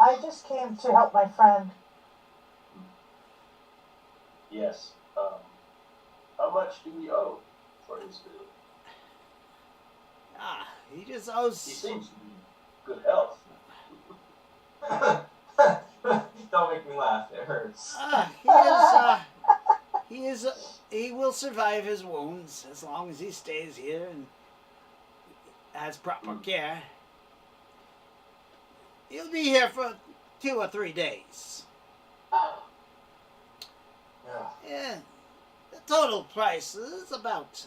I just came to help my friend. Yes. How much do we owe for his bill? Ah, he just owes. He seems to be in good health. No, don't make me laugh. It hurts. He will survive his wounds as long as he stays here and has proper care. He'll be here for 2 or 3 days. Yeah. The total price is about,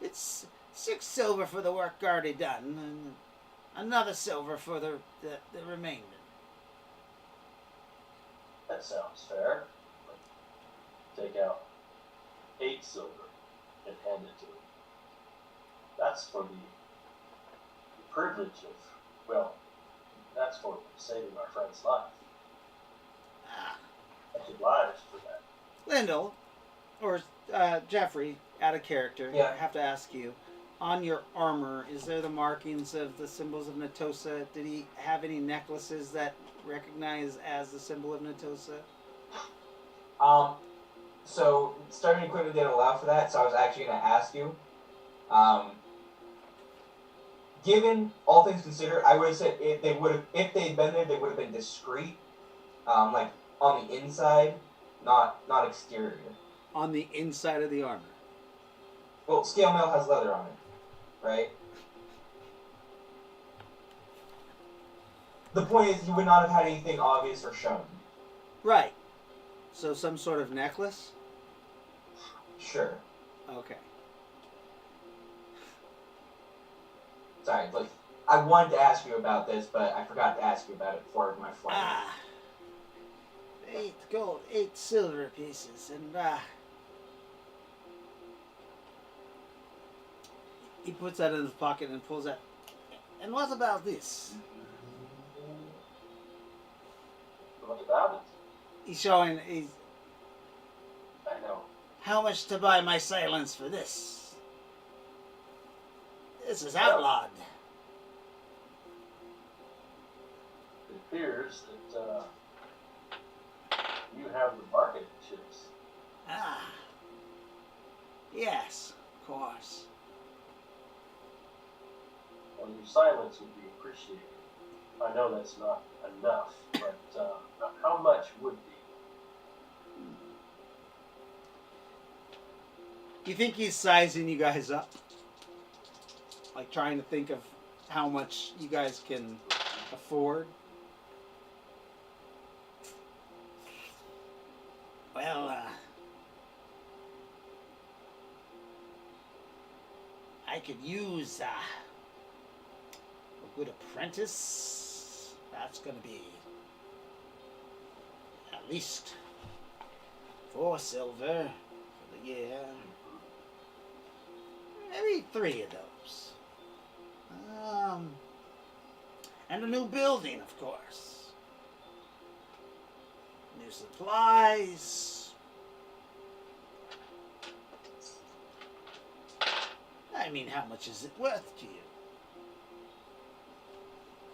it's 6 silver for the work already done, and another silver for the remainder. That sounds fair. Take out 8 silver and hand it to him. That's for the privilege of, well, that's for saving our friend's life. Much obliged for that. Lyndall, or Jeffrey, out of character, Yeah. I have to ask you, on your armor, is there the markings of the symbols of Natosa? Did he have any necklaces that recognize as the symbol of Natosa? So starting equipment didn't allow for that, so I was actually going to ask you. Given all things considered, I would have said if they'd been there, they would have been discreet, like on the inside, not exterior. On the inside of the armor. Well, scale mail has leather on it, right? The point is, you would not have had anything obvious or shown. Right. So some sort of necklace? Sure. Okay. Sorry, like, I wanted to ask you about this, but I forgot to ask you about it before my flight. 8 gold, 8 silver pieces, and he puts that in his pocket and pulls out. And what about this? What about it? He's showing. I know. How much to buy my silence for this? This is outlawed. It appears that you have the market chips. Yes, of course. Well, your silence would be appreciated. I know that's not enough, but how much would be? Do you think he's sizing you guys up? Like trying to think of how much you guys can afford? Well, I could use a good apprentice. That's going to be at least 4 silver for the year. Maybe 3 of those. And a new building, of course. New supplies. I mean, how much is it worth to you?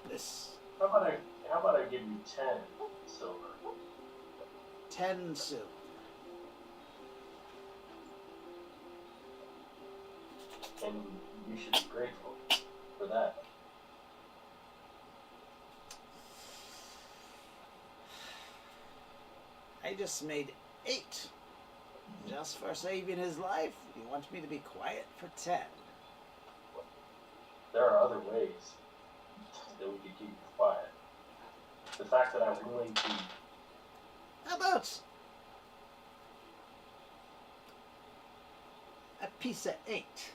This. How about I give you 10 silver? 10 silver. And you should be grateful for that. I just made 8. Just for saving his life? You want me to be quiet for 10? There are other ways that we could keep you quiet. The fact that I'm willing to... How about a piece of 8?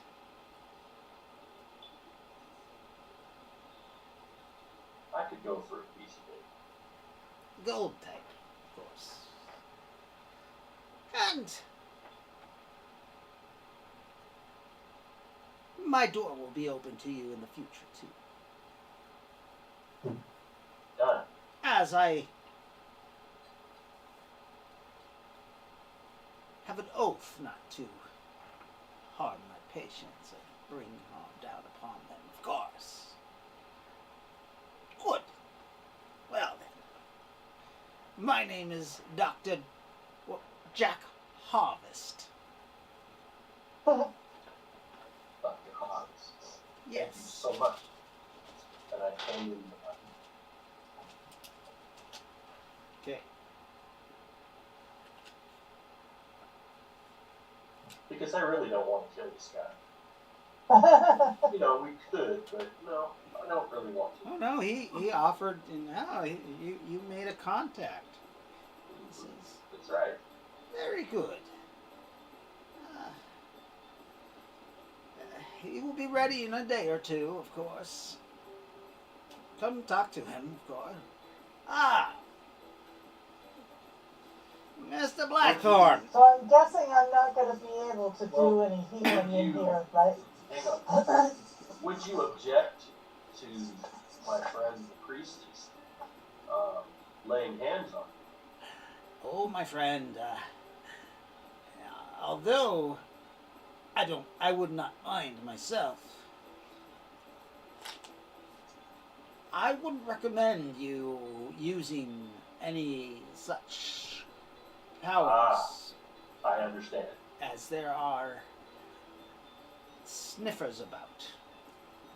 I could go for a piece of it. Gold type, of course. And my door will be open to you in the future, too. Done. As I have an oath not to harm my patients and bring harm down upon them, of course. Good. Well then, my name is Dr. Jack Harvest. Dr. Hobbs. Thank you Yes. so much. And I came in. Okay. Because I really don't want to kill this guy. You know, we could, but no, I don't really want to. Oh no, he offered. No, you made a contact. He says, That's right. very good. He will be ready in a day or two, of course. Come talk to him, of course. Ah, Mr. Blackthorn. So I'm guessing I'm not going to be able to do any healing in here, right? Hang on. Would you object to my friend the priestess laying hands on you? Oh, my friend. Although I would not mind myself. I wouldn't recommend you using any such powers. I understand. As there are sniffers about.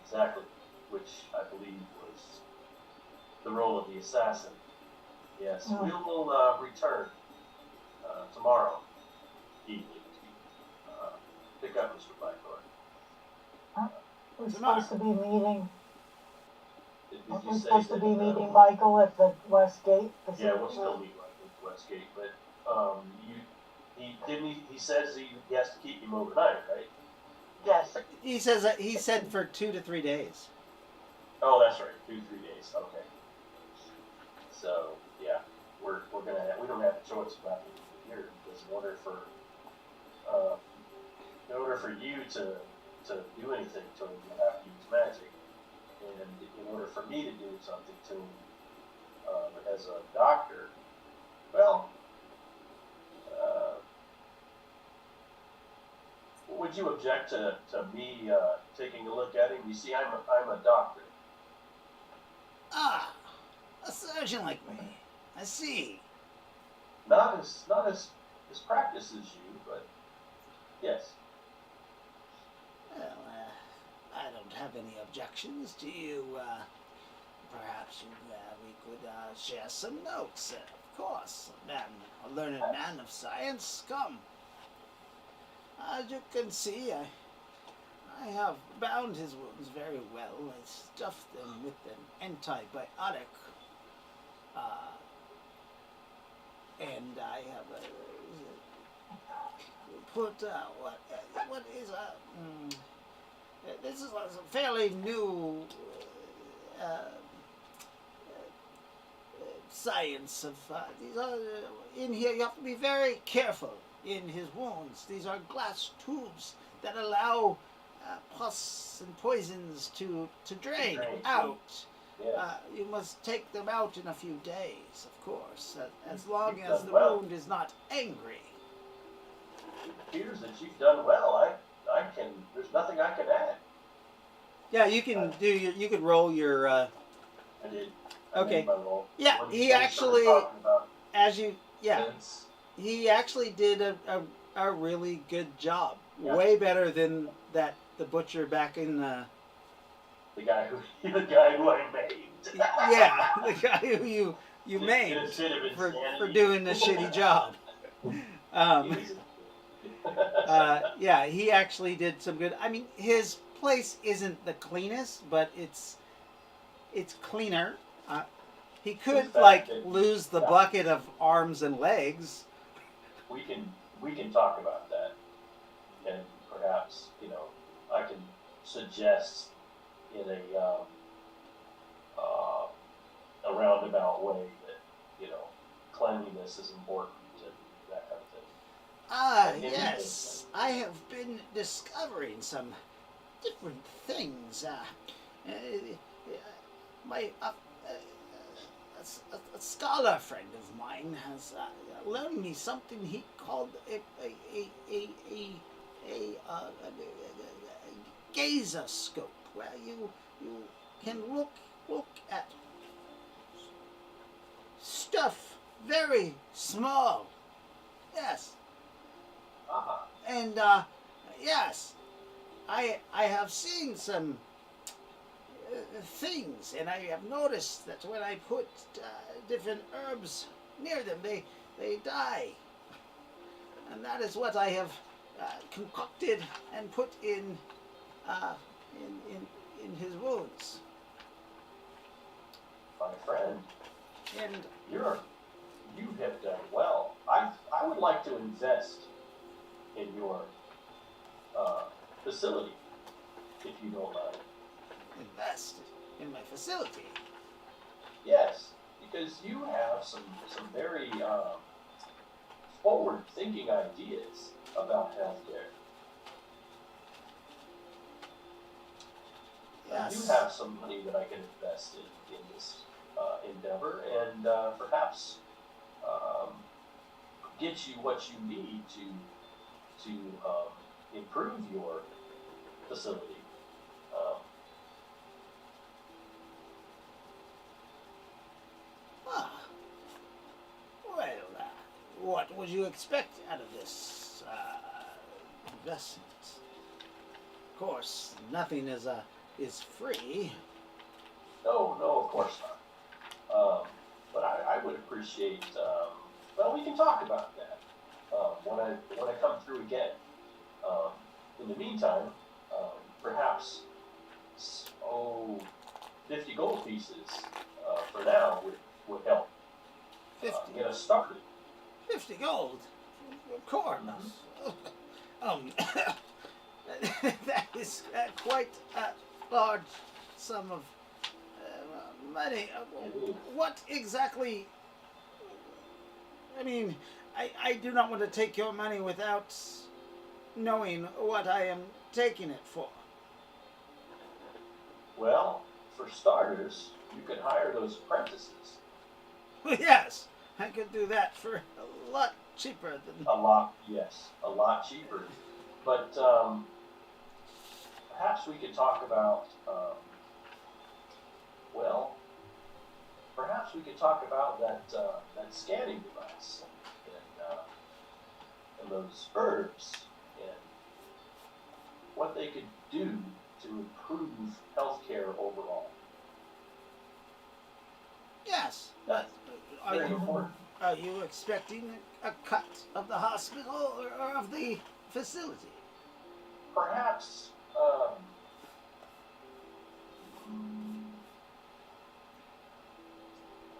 Exactly. Which I believe was the role of the assassin. Yes, we will return tomorrow evening to pick up Mr. Blackthorn. We're supposed to be meeting. Did We're you say supposed to that, be meeting Michael at the West Gate. Yeah, we'll still meet at Westgate, but he says he has to keep him overnight, right? Yes. He says that he said for 2 to 3 days. Oh, that's right, 2 3 days. Okay. So yeah, we don't have a choice about it here because in order for you to do anything to him, you have to use magic, and in order for me to do something to him as a doctor, well. Would you object to me taking a look at him? You see, I'm a doctor. Ah, a surgeon like me. I see. Not as practiced as you, but yes. Well, I don't have any objections to you. Perhaps we could share some notes. Of course, a learned man of science. Come. As you can see, I have bound his wounds very well. I stuffed them with an antibiotic. And I have put what is this is a fairly new science of these are in here. You have to be very careful in his wounds. These are glass tubes that allow pus and poisons to drain out. Yes. You must take them out in a few days, of course, as long You've as done the well. wound is not angry. It appears that you've done well. There's nothing I can add. Yeah, you can you could roll your. I did. I Okay. made my roll. Yeah, When he you started actually, talking about he actually did a really good job. Yeah. Way better than the butcher back in the. the guy who I made. Yeah, the guy who you maimed Instead of for insanity. doing a shitty job. Yeah, he actually did some good. I mean, his place isn't the cleanest, but it's cleaner. He could lose the bucket of arms and legs. We can talk about that, and perhaps I can suggest in a roundabout way that cleanliness is important and that kind of thing. Yes, I have been discovering some different things. A scholar friend of mine has learned me something he called a gazerscope, where you can look at stuff very small. Yes. And yes, I have seen some things, and I have noticed that when I put different herbs near them, they die. And that is what I have concocted and put in his wounds. My friend, And you have done well. I would like to invest in your facility, if you don't mind. invest in my facility. Yes, because you have some very forward-thinking ideas about healthcare. I do Yes. have some money that I can invest in this endeavor, and perhaps get you what you need to improve your facility. Um, Ah, well, what would you expect out of this investment? Of course, nothing is free. no, of course not. But I would appreciate. Well, we can talk about that when I come through again. In the meantime, perhaps 50 gold pieces for now would help 50, get us started. 50 gold. Of course. That is quite a large sum of money. What exactly? I mean, I do not want to take your money without knowing what I am taking it for. Well, for starters, you could hire those apprentices. Yes, I could do that for a lot cheaper than. A lot cheaper. But perhaps we could talk about, well, perhaps we could talk about that scanning device and those herbs and what they could do to improve healthcare overall. Yes, but Very important. are you expecting a cut of the hospital or of the facility? Perhaps,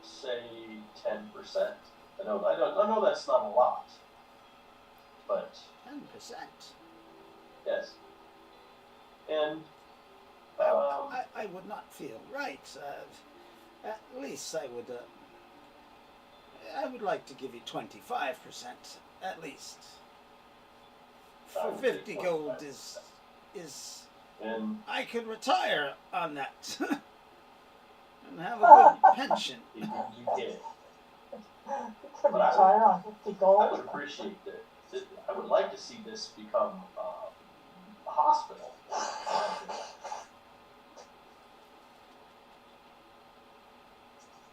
say 10%. I know that's not a lot, but 10%. yes. And I would not feel right. At least I would like to give you 25%, at least. I For would say 50 gold 25%. is and I could retire on that and have a good pension. you did. To retire on 50 I gold. would appreciate that. I would like to see this become a hospital.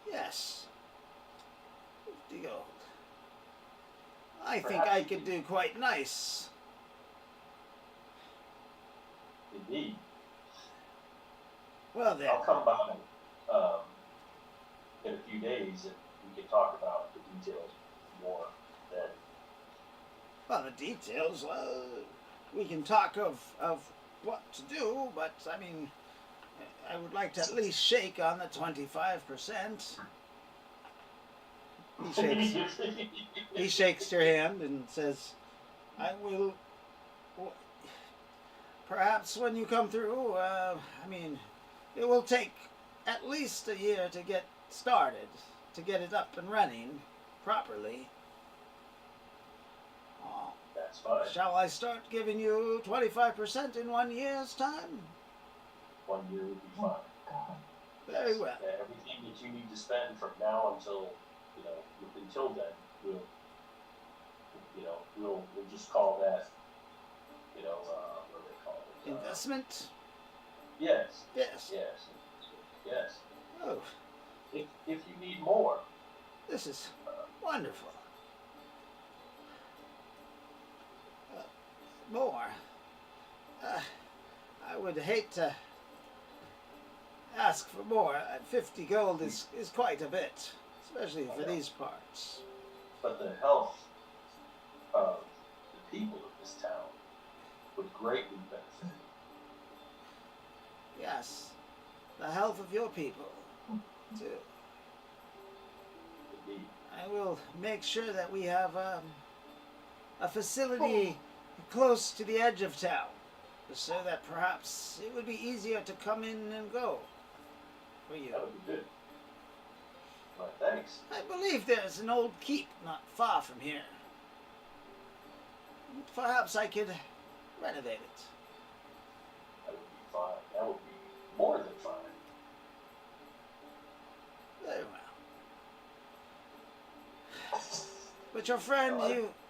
Yes. 50 gold. I think I could do quite nice. Indeed. Well then, I'll come by in a few days and we can talk about the details more then. well, the details, we can talk of what to do, but I mean, I would like to at least shake on the 25%. He shakes your hand and says, I will, perhaps when you come through, I mean, it will take at least a year to get started, to get it up and running properly. That's fine. Shall I start giving you 25% in 1 year's time? 1 year would be fine. Very well. Everything that you need to spend from now until then, we'll just call that, what do they call it? Investment? Yes. Yes. Yes. Oh, If you need more, this is wonderful. More. I would hate to ask for more. 50 gold is quite a bit. It's especially for these parts. But the health of the people of this town would greatly benefit. Yes, the health of your people, too. Indeed. I will make sure that we have a facility close to the edge of town, so that perhaps it would be easier to come in and go for you. That would be good. Well, thanks. I believe there's an old keep not far from here. Perhaps I could renovate it. That would be fine. That would be more than fine. Very well. But your friend,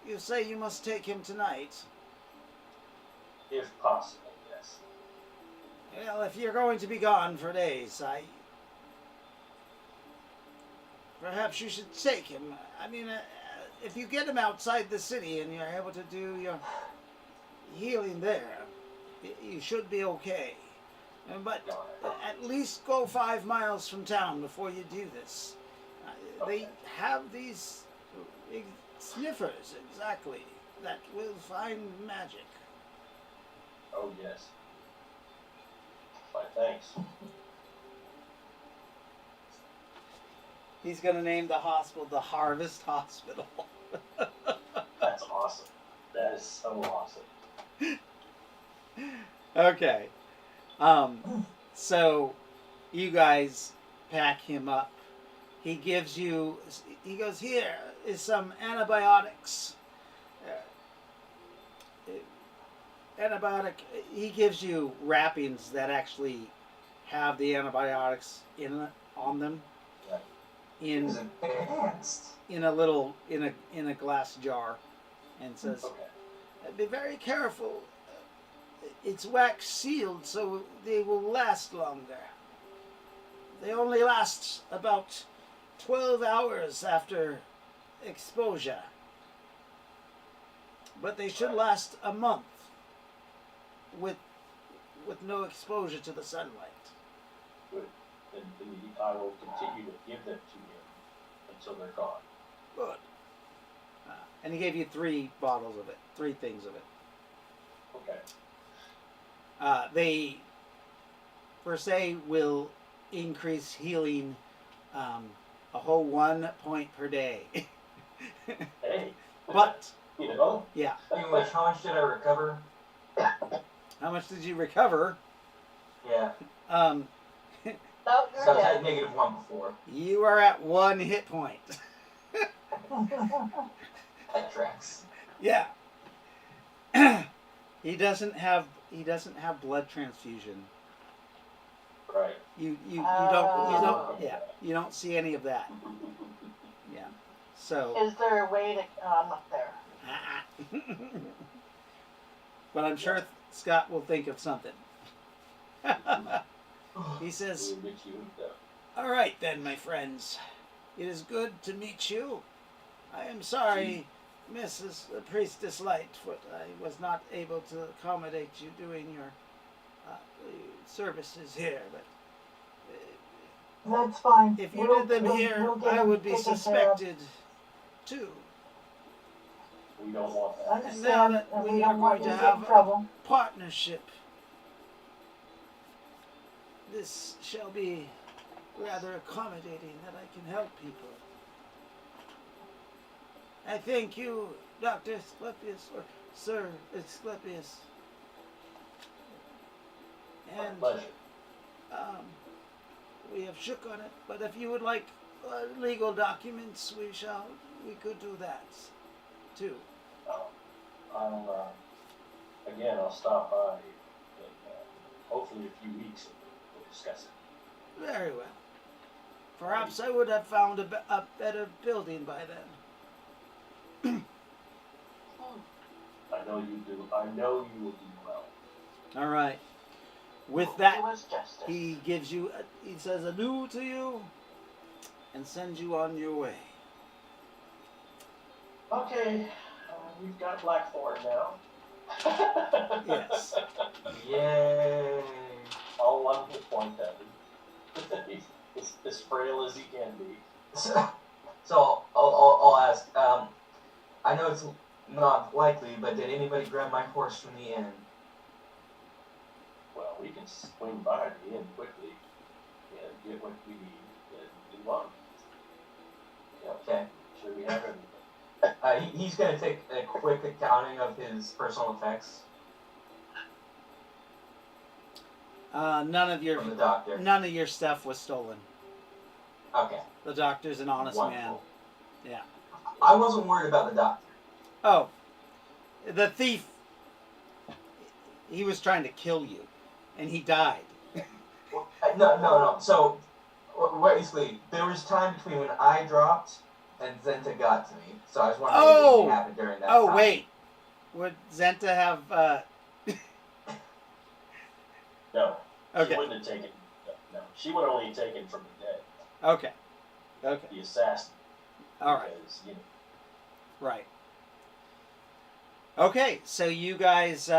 you say you must take him tonight. If possible, yes. Well, if you're going to be gone for days, perhaps you should take him. I mean, if you get him outside the city and you're able to do your healing there, you should be okay. But at least go 5 miles from town before you do this. They have these sniffers, exactly, that will find magic. Oh, yes. Why, thanks. He's going to name the hospital the Harvest Hospital. That's awesome. That is so awesome. Okay. So you guys pack him up. He goes, here is some antibiotics. He gives you wrappings that actually have the antibiotics on them. Right. In a glass jar, and says, Okay. be very careful. It's wax sealed, so they will last longer. They only last about 12 hours after exposure, but they should last a month with no exposure to the sunlight. Good. Then I will continue to give them to him until they're gone. Good. And he gave you 3 bottles of it, 3 things of it. Okay. They, per se, will increase healing a whole 1 point per day. Hey. But, You know? yeah. Anyways, how much did I recover? How much did you recover? Yeah. No, So you're I was dead. at -1 before. You are at 1 hit point. That tracks. Yeah. He doesn't have blood transfusion. Right. You Oh. don't see any of that. Yeah. So Is there a way to? Oh, I'm not there. but I'm sure Scott will think of something. He says, We'll get you though. all right then, my friends. It is good to meet you. I am sorry, Mrs. Priestess Lightfoot, I was not able to accommodate you doing your services here, but That's fine. if you did them here, get I them would be taken care of. suspected too. We don't want I that. And now understand, that and we we are don't want going you to to get in have trouble. Partnership, this shall be rather accommodating that I can help people. I thank you, Dr. Asclepius, or Sir Asclepius. My And pleasure. we have shook on it, but if you would like legal documents, we could do that too. I'll stop by in hopefully a few weeks and we'll discuss it. Very well. Perhaps I would have found a better building by then. I know you do. I know you will do well. All right. With Do that, us justice. he gives you, he says adieu to you, and sends you on your way. Okay, we've got Blackthorn now. Yes. Yay. All 1 hit point, that is. He's as frail as he can be. So I'll ask. I know it's not likely, but did anybody grab my horse from the inn? Well, we can swing by the inn quickly and get what we need and move on. Yeah, Okay. sure we have everything. He's gonna take a quick accounting of his personal effects None of from the doctor. none of your stuff was stolen. Okay. The doctor's an honest man. Wonderful. Yeah. I wasn't worried about the doctor. Oh, the thief. He was trying to kill you, and he died. No. So, basically, there was time between when I dropped and Zenta got to me. So I was wondering if anything happened during that time. Oh, wait. Would Zenta have... No. Okay. She wouldn't have taken. No. She would have only taken from the dead. Okay. Okay. The assassin. All right. Because, you know, Right. Okay, so you guys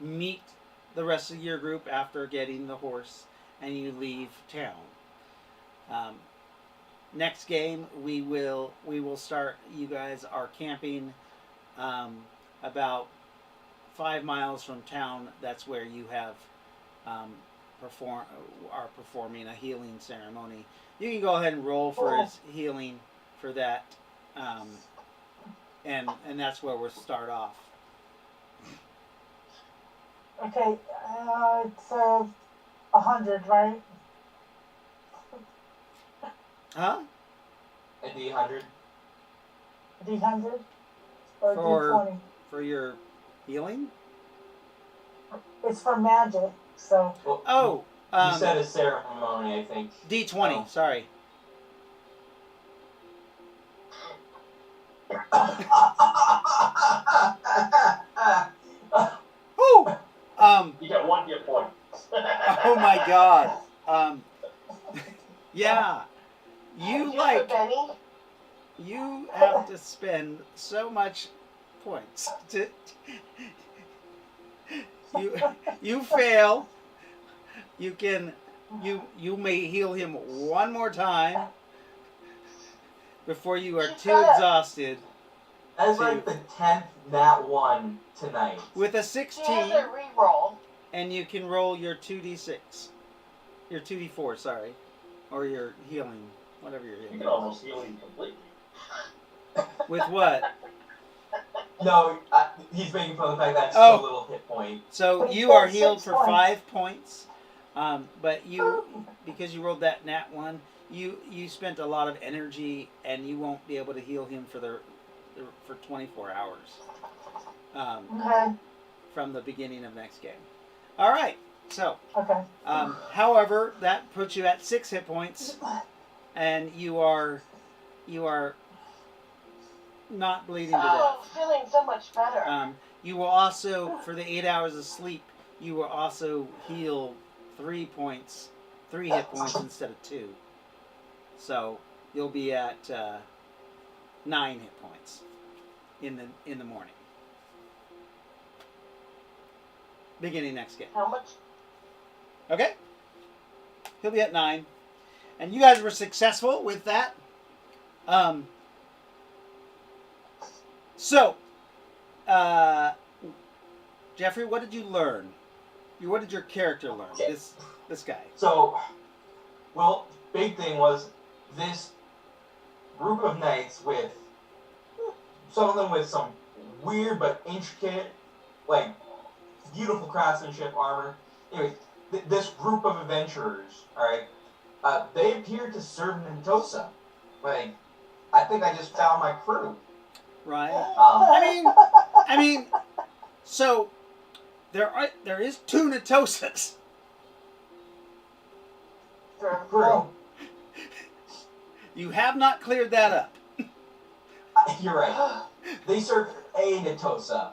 meet the rest of your group after getting the horse, and you leave town. Next game, we will start. You guys are camping about 5 miles from town. That's where you have are performing a healing ceremony. You can go ahead and roll for his healing for that, and that's where we'll start off. Okay, it's 100, right? Huh? A D100. D100 or For- D20? For your healing? It's for magic, so Well, Oh, you said a ceremony, I think. D20. Oh. Sorry. Woo! you got 1 hit point. Oh my God. Yeah. You Just like a penny? you have to spend so much points to you fail. You can you may heal him one more time before you are She's too got a- exhausted. That's like the 10th nat 1 tonight. With a She has 16, a reroll. and you can roll your 2d6. Your 2d4, sorry. Or your healing. Whatever you're You healing. can almost heal him completely. With what? No, he's making fun of the fact that it's Oh. so little hit point. So But you it's are got healed 6 for points. 5 points. But you, because you rolled that nat 1, you spent a lot of energy, and you won't be able to heal him for 24 hours okay, from the beginning of next game. All right. So, okay. however, that puts you at 6 hit points, and you are not bleeding to Oh, death. feeling so much better. You will also, for the 8 hours of sleep, you will also heal 3 hit points instead of 2. So you'll be at 9 hit points in the morning, beginning next game. How much? Okay, he'll be at 9, and you guys were successful with that. So, Jeffrey, what did you learn? What did your character learn? This guy. So, well, big thing was this group of knights with some of them with some weird but intricate, like beautiful craftsmanship armor. Anyway, this group of adventurers, all right, they appeared to serve Mendoza. Like, I think I just found my crew. Right. Um, I mean, so there is 2 Natosas. crew. You have not cleared that up. You're right. They served a Natosa.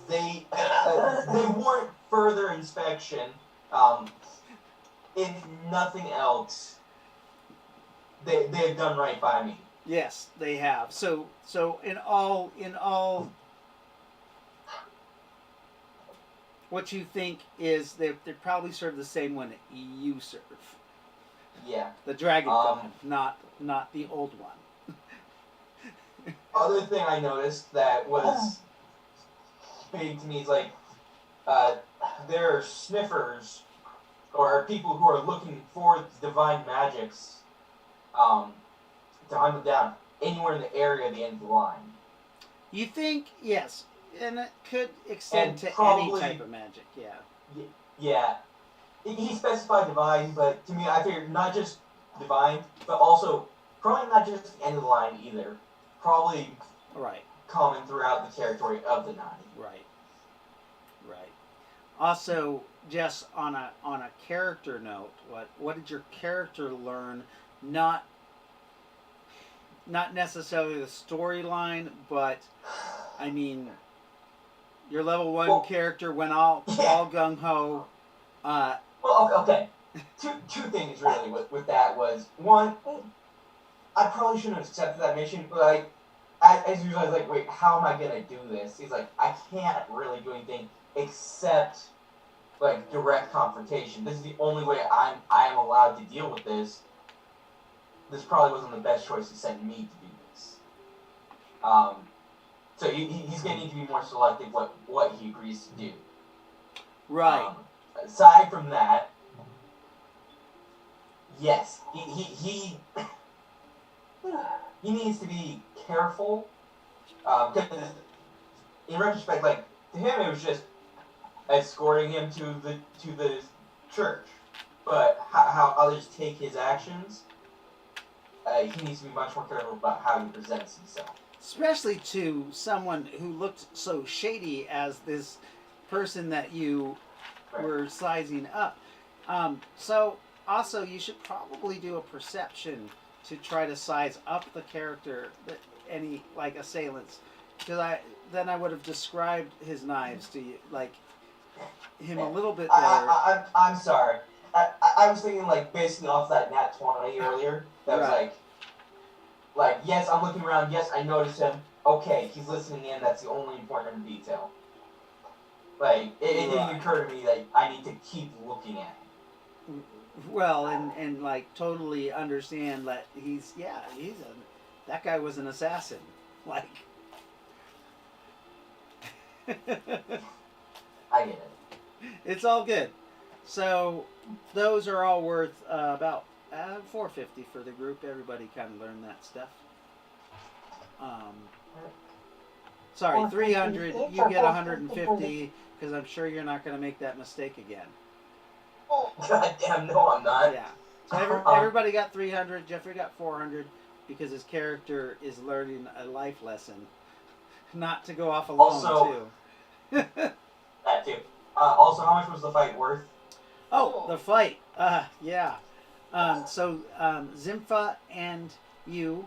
They warrant further inspection. If nothing else, they have done right by me. Yes, they have. So in all, what you think is they probably serve the same one that you serve. Yeah. The dragon god, not the old one. Other thing I noticed that was big to me is like there are sniffers or people who are looking for divine magics to hunt them down anywhere in the area at the end of the line. You think, yes, and it could extend And to probably- any type of magic, yeah. Yeah. He specified divine, but to me, I figured not just divine, but also probably not just the end of the line either. Probably Right, common throughout the territory of the Nine. right. Also, just on a character note, what did your character learn? Not necessarily the storyline, but I mean, your level 1 character went all gung ho. Well, okay. Two things really with that was one, I probably shouldn't have accepted that mission. But like, as usual, I was like, wait, how am I gonna do this? He's like, I can't really do anything except like direct confrontation. This is the only way I am allowed to deal with this. This probably wasn't the best choice to send me to do this. So he's gonna need to be more selective what he agrees to do. Right. Aside from that, yes, he needs to be careful. Because in retrospect, like to him, it was just escorting him to the church. But how others take his actions, he needs to be much more careful about how he presents himself. Especially to someone who looked so shady as this person that you were sizing up. So also you should probably do a perception to try to size up the character, any like assailants, because I would have described his knives to you, like him a little bit better. I'm sorry. I was thinking like basically off that nat 20 earlier. That was like yes, I'm looking around. Yes, I noticed him. Okay, he's listening in. That's the only important detail. Like it didn't occur to me that I need to keep looking at him. Well, and like totally understand that that guy was an assassin. Like I get it. It's all good. So those are all worth about $450 for the group. Everybody kind of learned that stuff. Sorry, $300. You get $150 because I'm sure you're not going to make that mistake again. God damn, no, I'm not. Yeah. So everybody got $300. Jeffrey got $400 because his character is learning a life lesson, not to go off alone too. That too. Also, how much was the fight worth? Oh, the fight. Yeah. So Zimpha and you,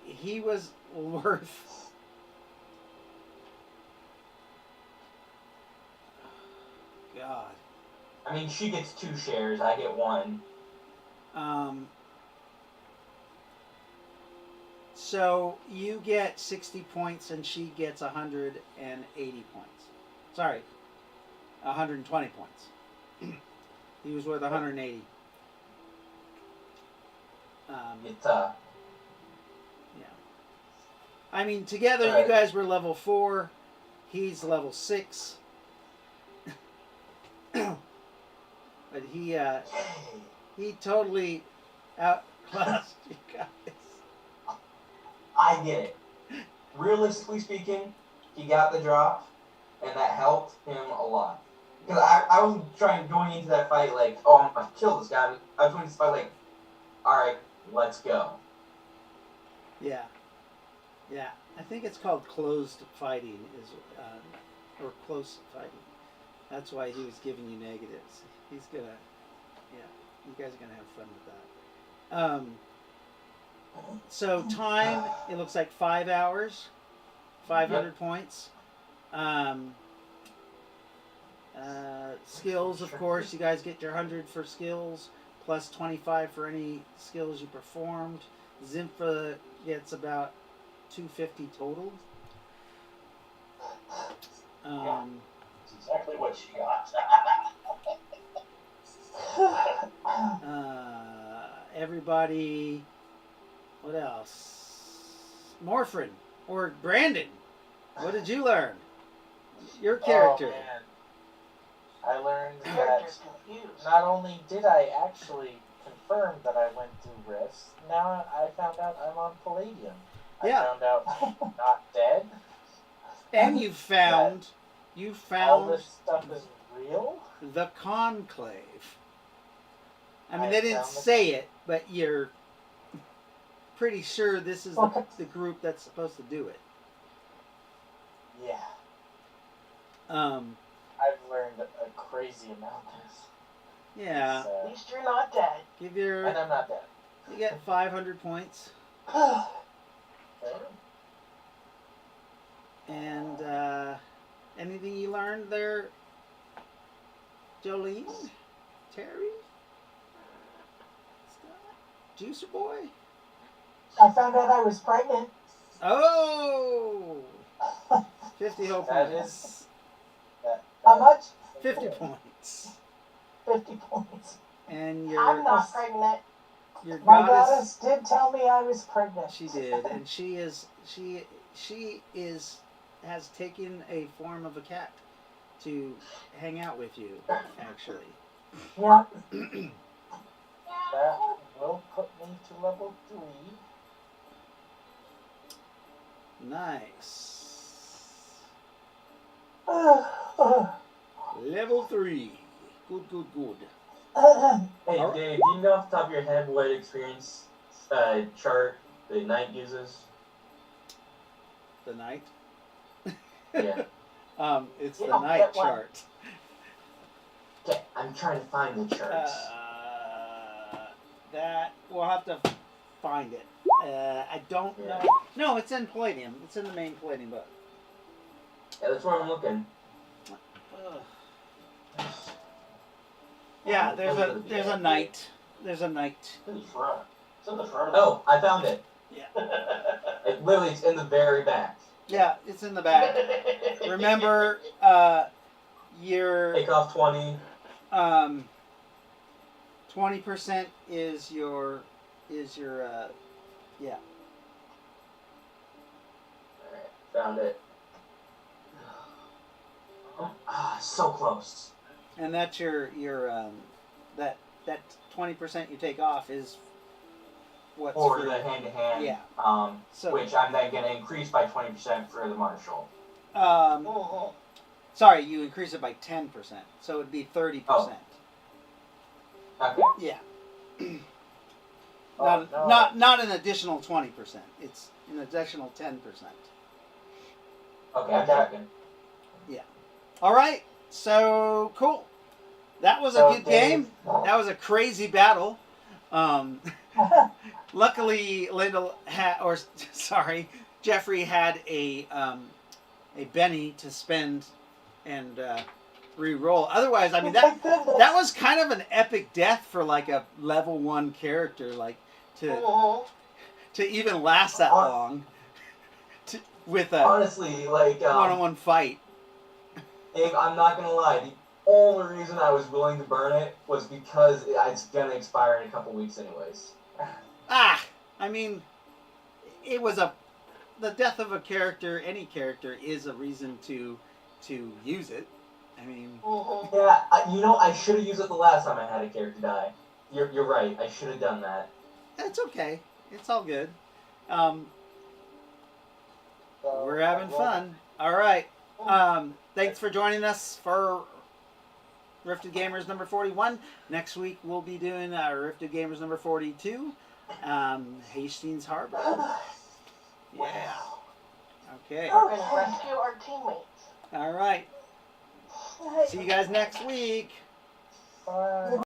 he was worth. God. I mean, she gets 2 shares. I get 1. So you get 60 points and she gets 180 points. Sorry, 120 points. He was worth 180. Yeah. I mean, together you guys were level 4. He's level 6. But he totally outclassed you guys. I get it. Realistically speaking, he got the drop, and that helped him a lot. Because I wasn't going into that fight like, oh, I'm gonna kill this guy. I was going to this fight like, alright, let's go. Yeah. Yeah. I think it's called closed fighting, or close fighting. That's why he was giving you negatives. He's gonna, you guys are gonna have fun with that. So time, it looks like 5 hours, 500 points. Skills, of course, you guys get your 100 for skills, plus 25 for any skills you performed. Zimpha gets about 250 total. That's exactly what she got. everybody. What else? Morphin or Brandon. What did you learn? Your character. Oh, man. I learned that Character's confused. not only did I actually confirm that I went through rifts, now I found out I'm on Palladium. Yeah. I found out I'm not dead. And you found All this stuff is real. the conclave. I mean, I they didn't found the- say it, but you're pretty sure this is the group that's supposed to do it. Yeah. I've learned a crazy amount of this. Yeah. At least you're not dead. Give your. And I'm not dead. You get 500 points. Okay. And anything you learned there, Jolene, Terry, Scott, Juicer Boy? I found out I was pregnant. Oh, 50 whole That points. is- How much? 50 points. 50 points. And I'm not pregnant. your My goddess. goddess did tell me I was pregnant. She did, and she has taken a form of a cat to hang out with you, actually. Yeah. That will put me to level 3. Nice. Uh, Level 3. Good, good, good. Hey, Alright. Dave, do you know off the top of your head what experience chart the knight uses? The night? Yeah. It's You the don't night get one. chart. Okay, I'm trying to find the charts. That we'll have to find it. I don't Yeah. know. No, it's in Palladium. It's in the main Palladium book. Yeah, that's where I'm looking. Ugh. Yeah, there's a night. There's a night. It's in the front. It's in the front. Oh, I found it. Yeah. It's in the very back. Yeah, it's in the back. Remember, your Take off 20. 20% is your yeah. Alright, found it. So close. And that's your that 20% you take off is what's For for the hand-to-hand. Yeah. So Which I'm then going to increase by 20% for the martial. sorry, you increase it by 10%, so it'd be 30%. Oh. Okay. Yeah. Oh, Not an additional 20%. It's an additional 10%. Okay, I'm checking. All right. So cool. That was a So, good game. That was a crazy battle. Luckily, Jeffrey had a Benny to spend and re-roll. Otherwise, I mean that was kind of an epic death for like a level 1 character, like to even last that long with a Honestly, like one-on-one fight. Dave, I'm not gonna lie. The only reason I was willing to burn it was because it's gonna expire in a couple weeks, anyways. I mean, it was the death of a character. Any character is a reason to use it. I mean, Yeah, I should have used it the last time I had a character die. You're right. I should have done that. that's okay. It's all good. We're having fun. All right. Thanks for joining us for Rifted Gamers number 41. Next week we'll be doing Rifted Gamers number 42, Hastings Harbor. Yeah. Okay. We're gonna rescue our teammates. All right. See you guys next week. Bye.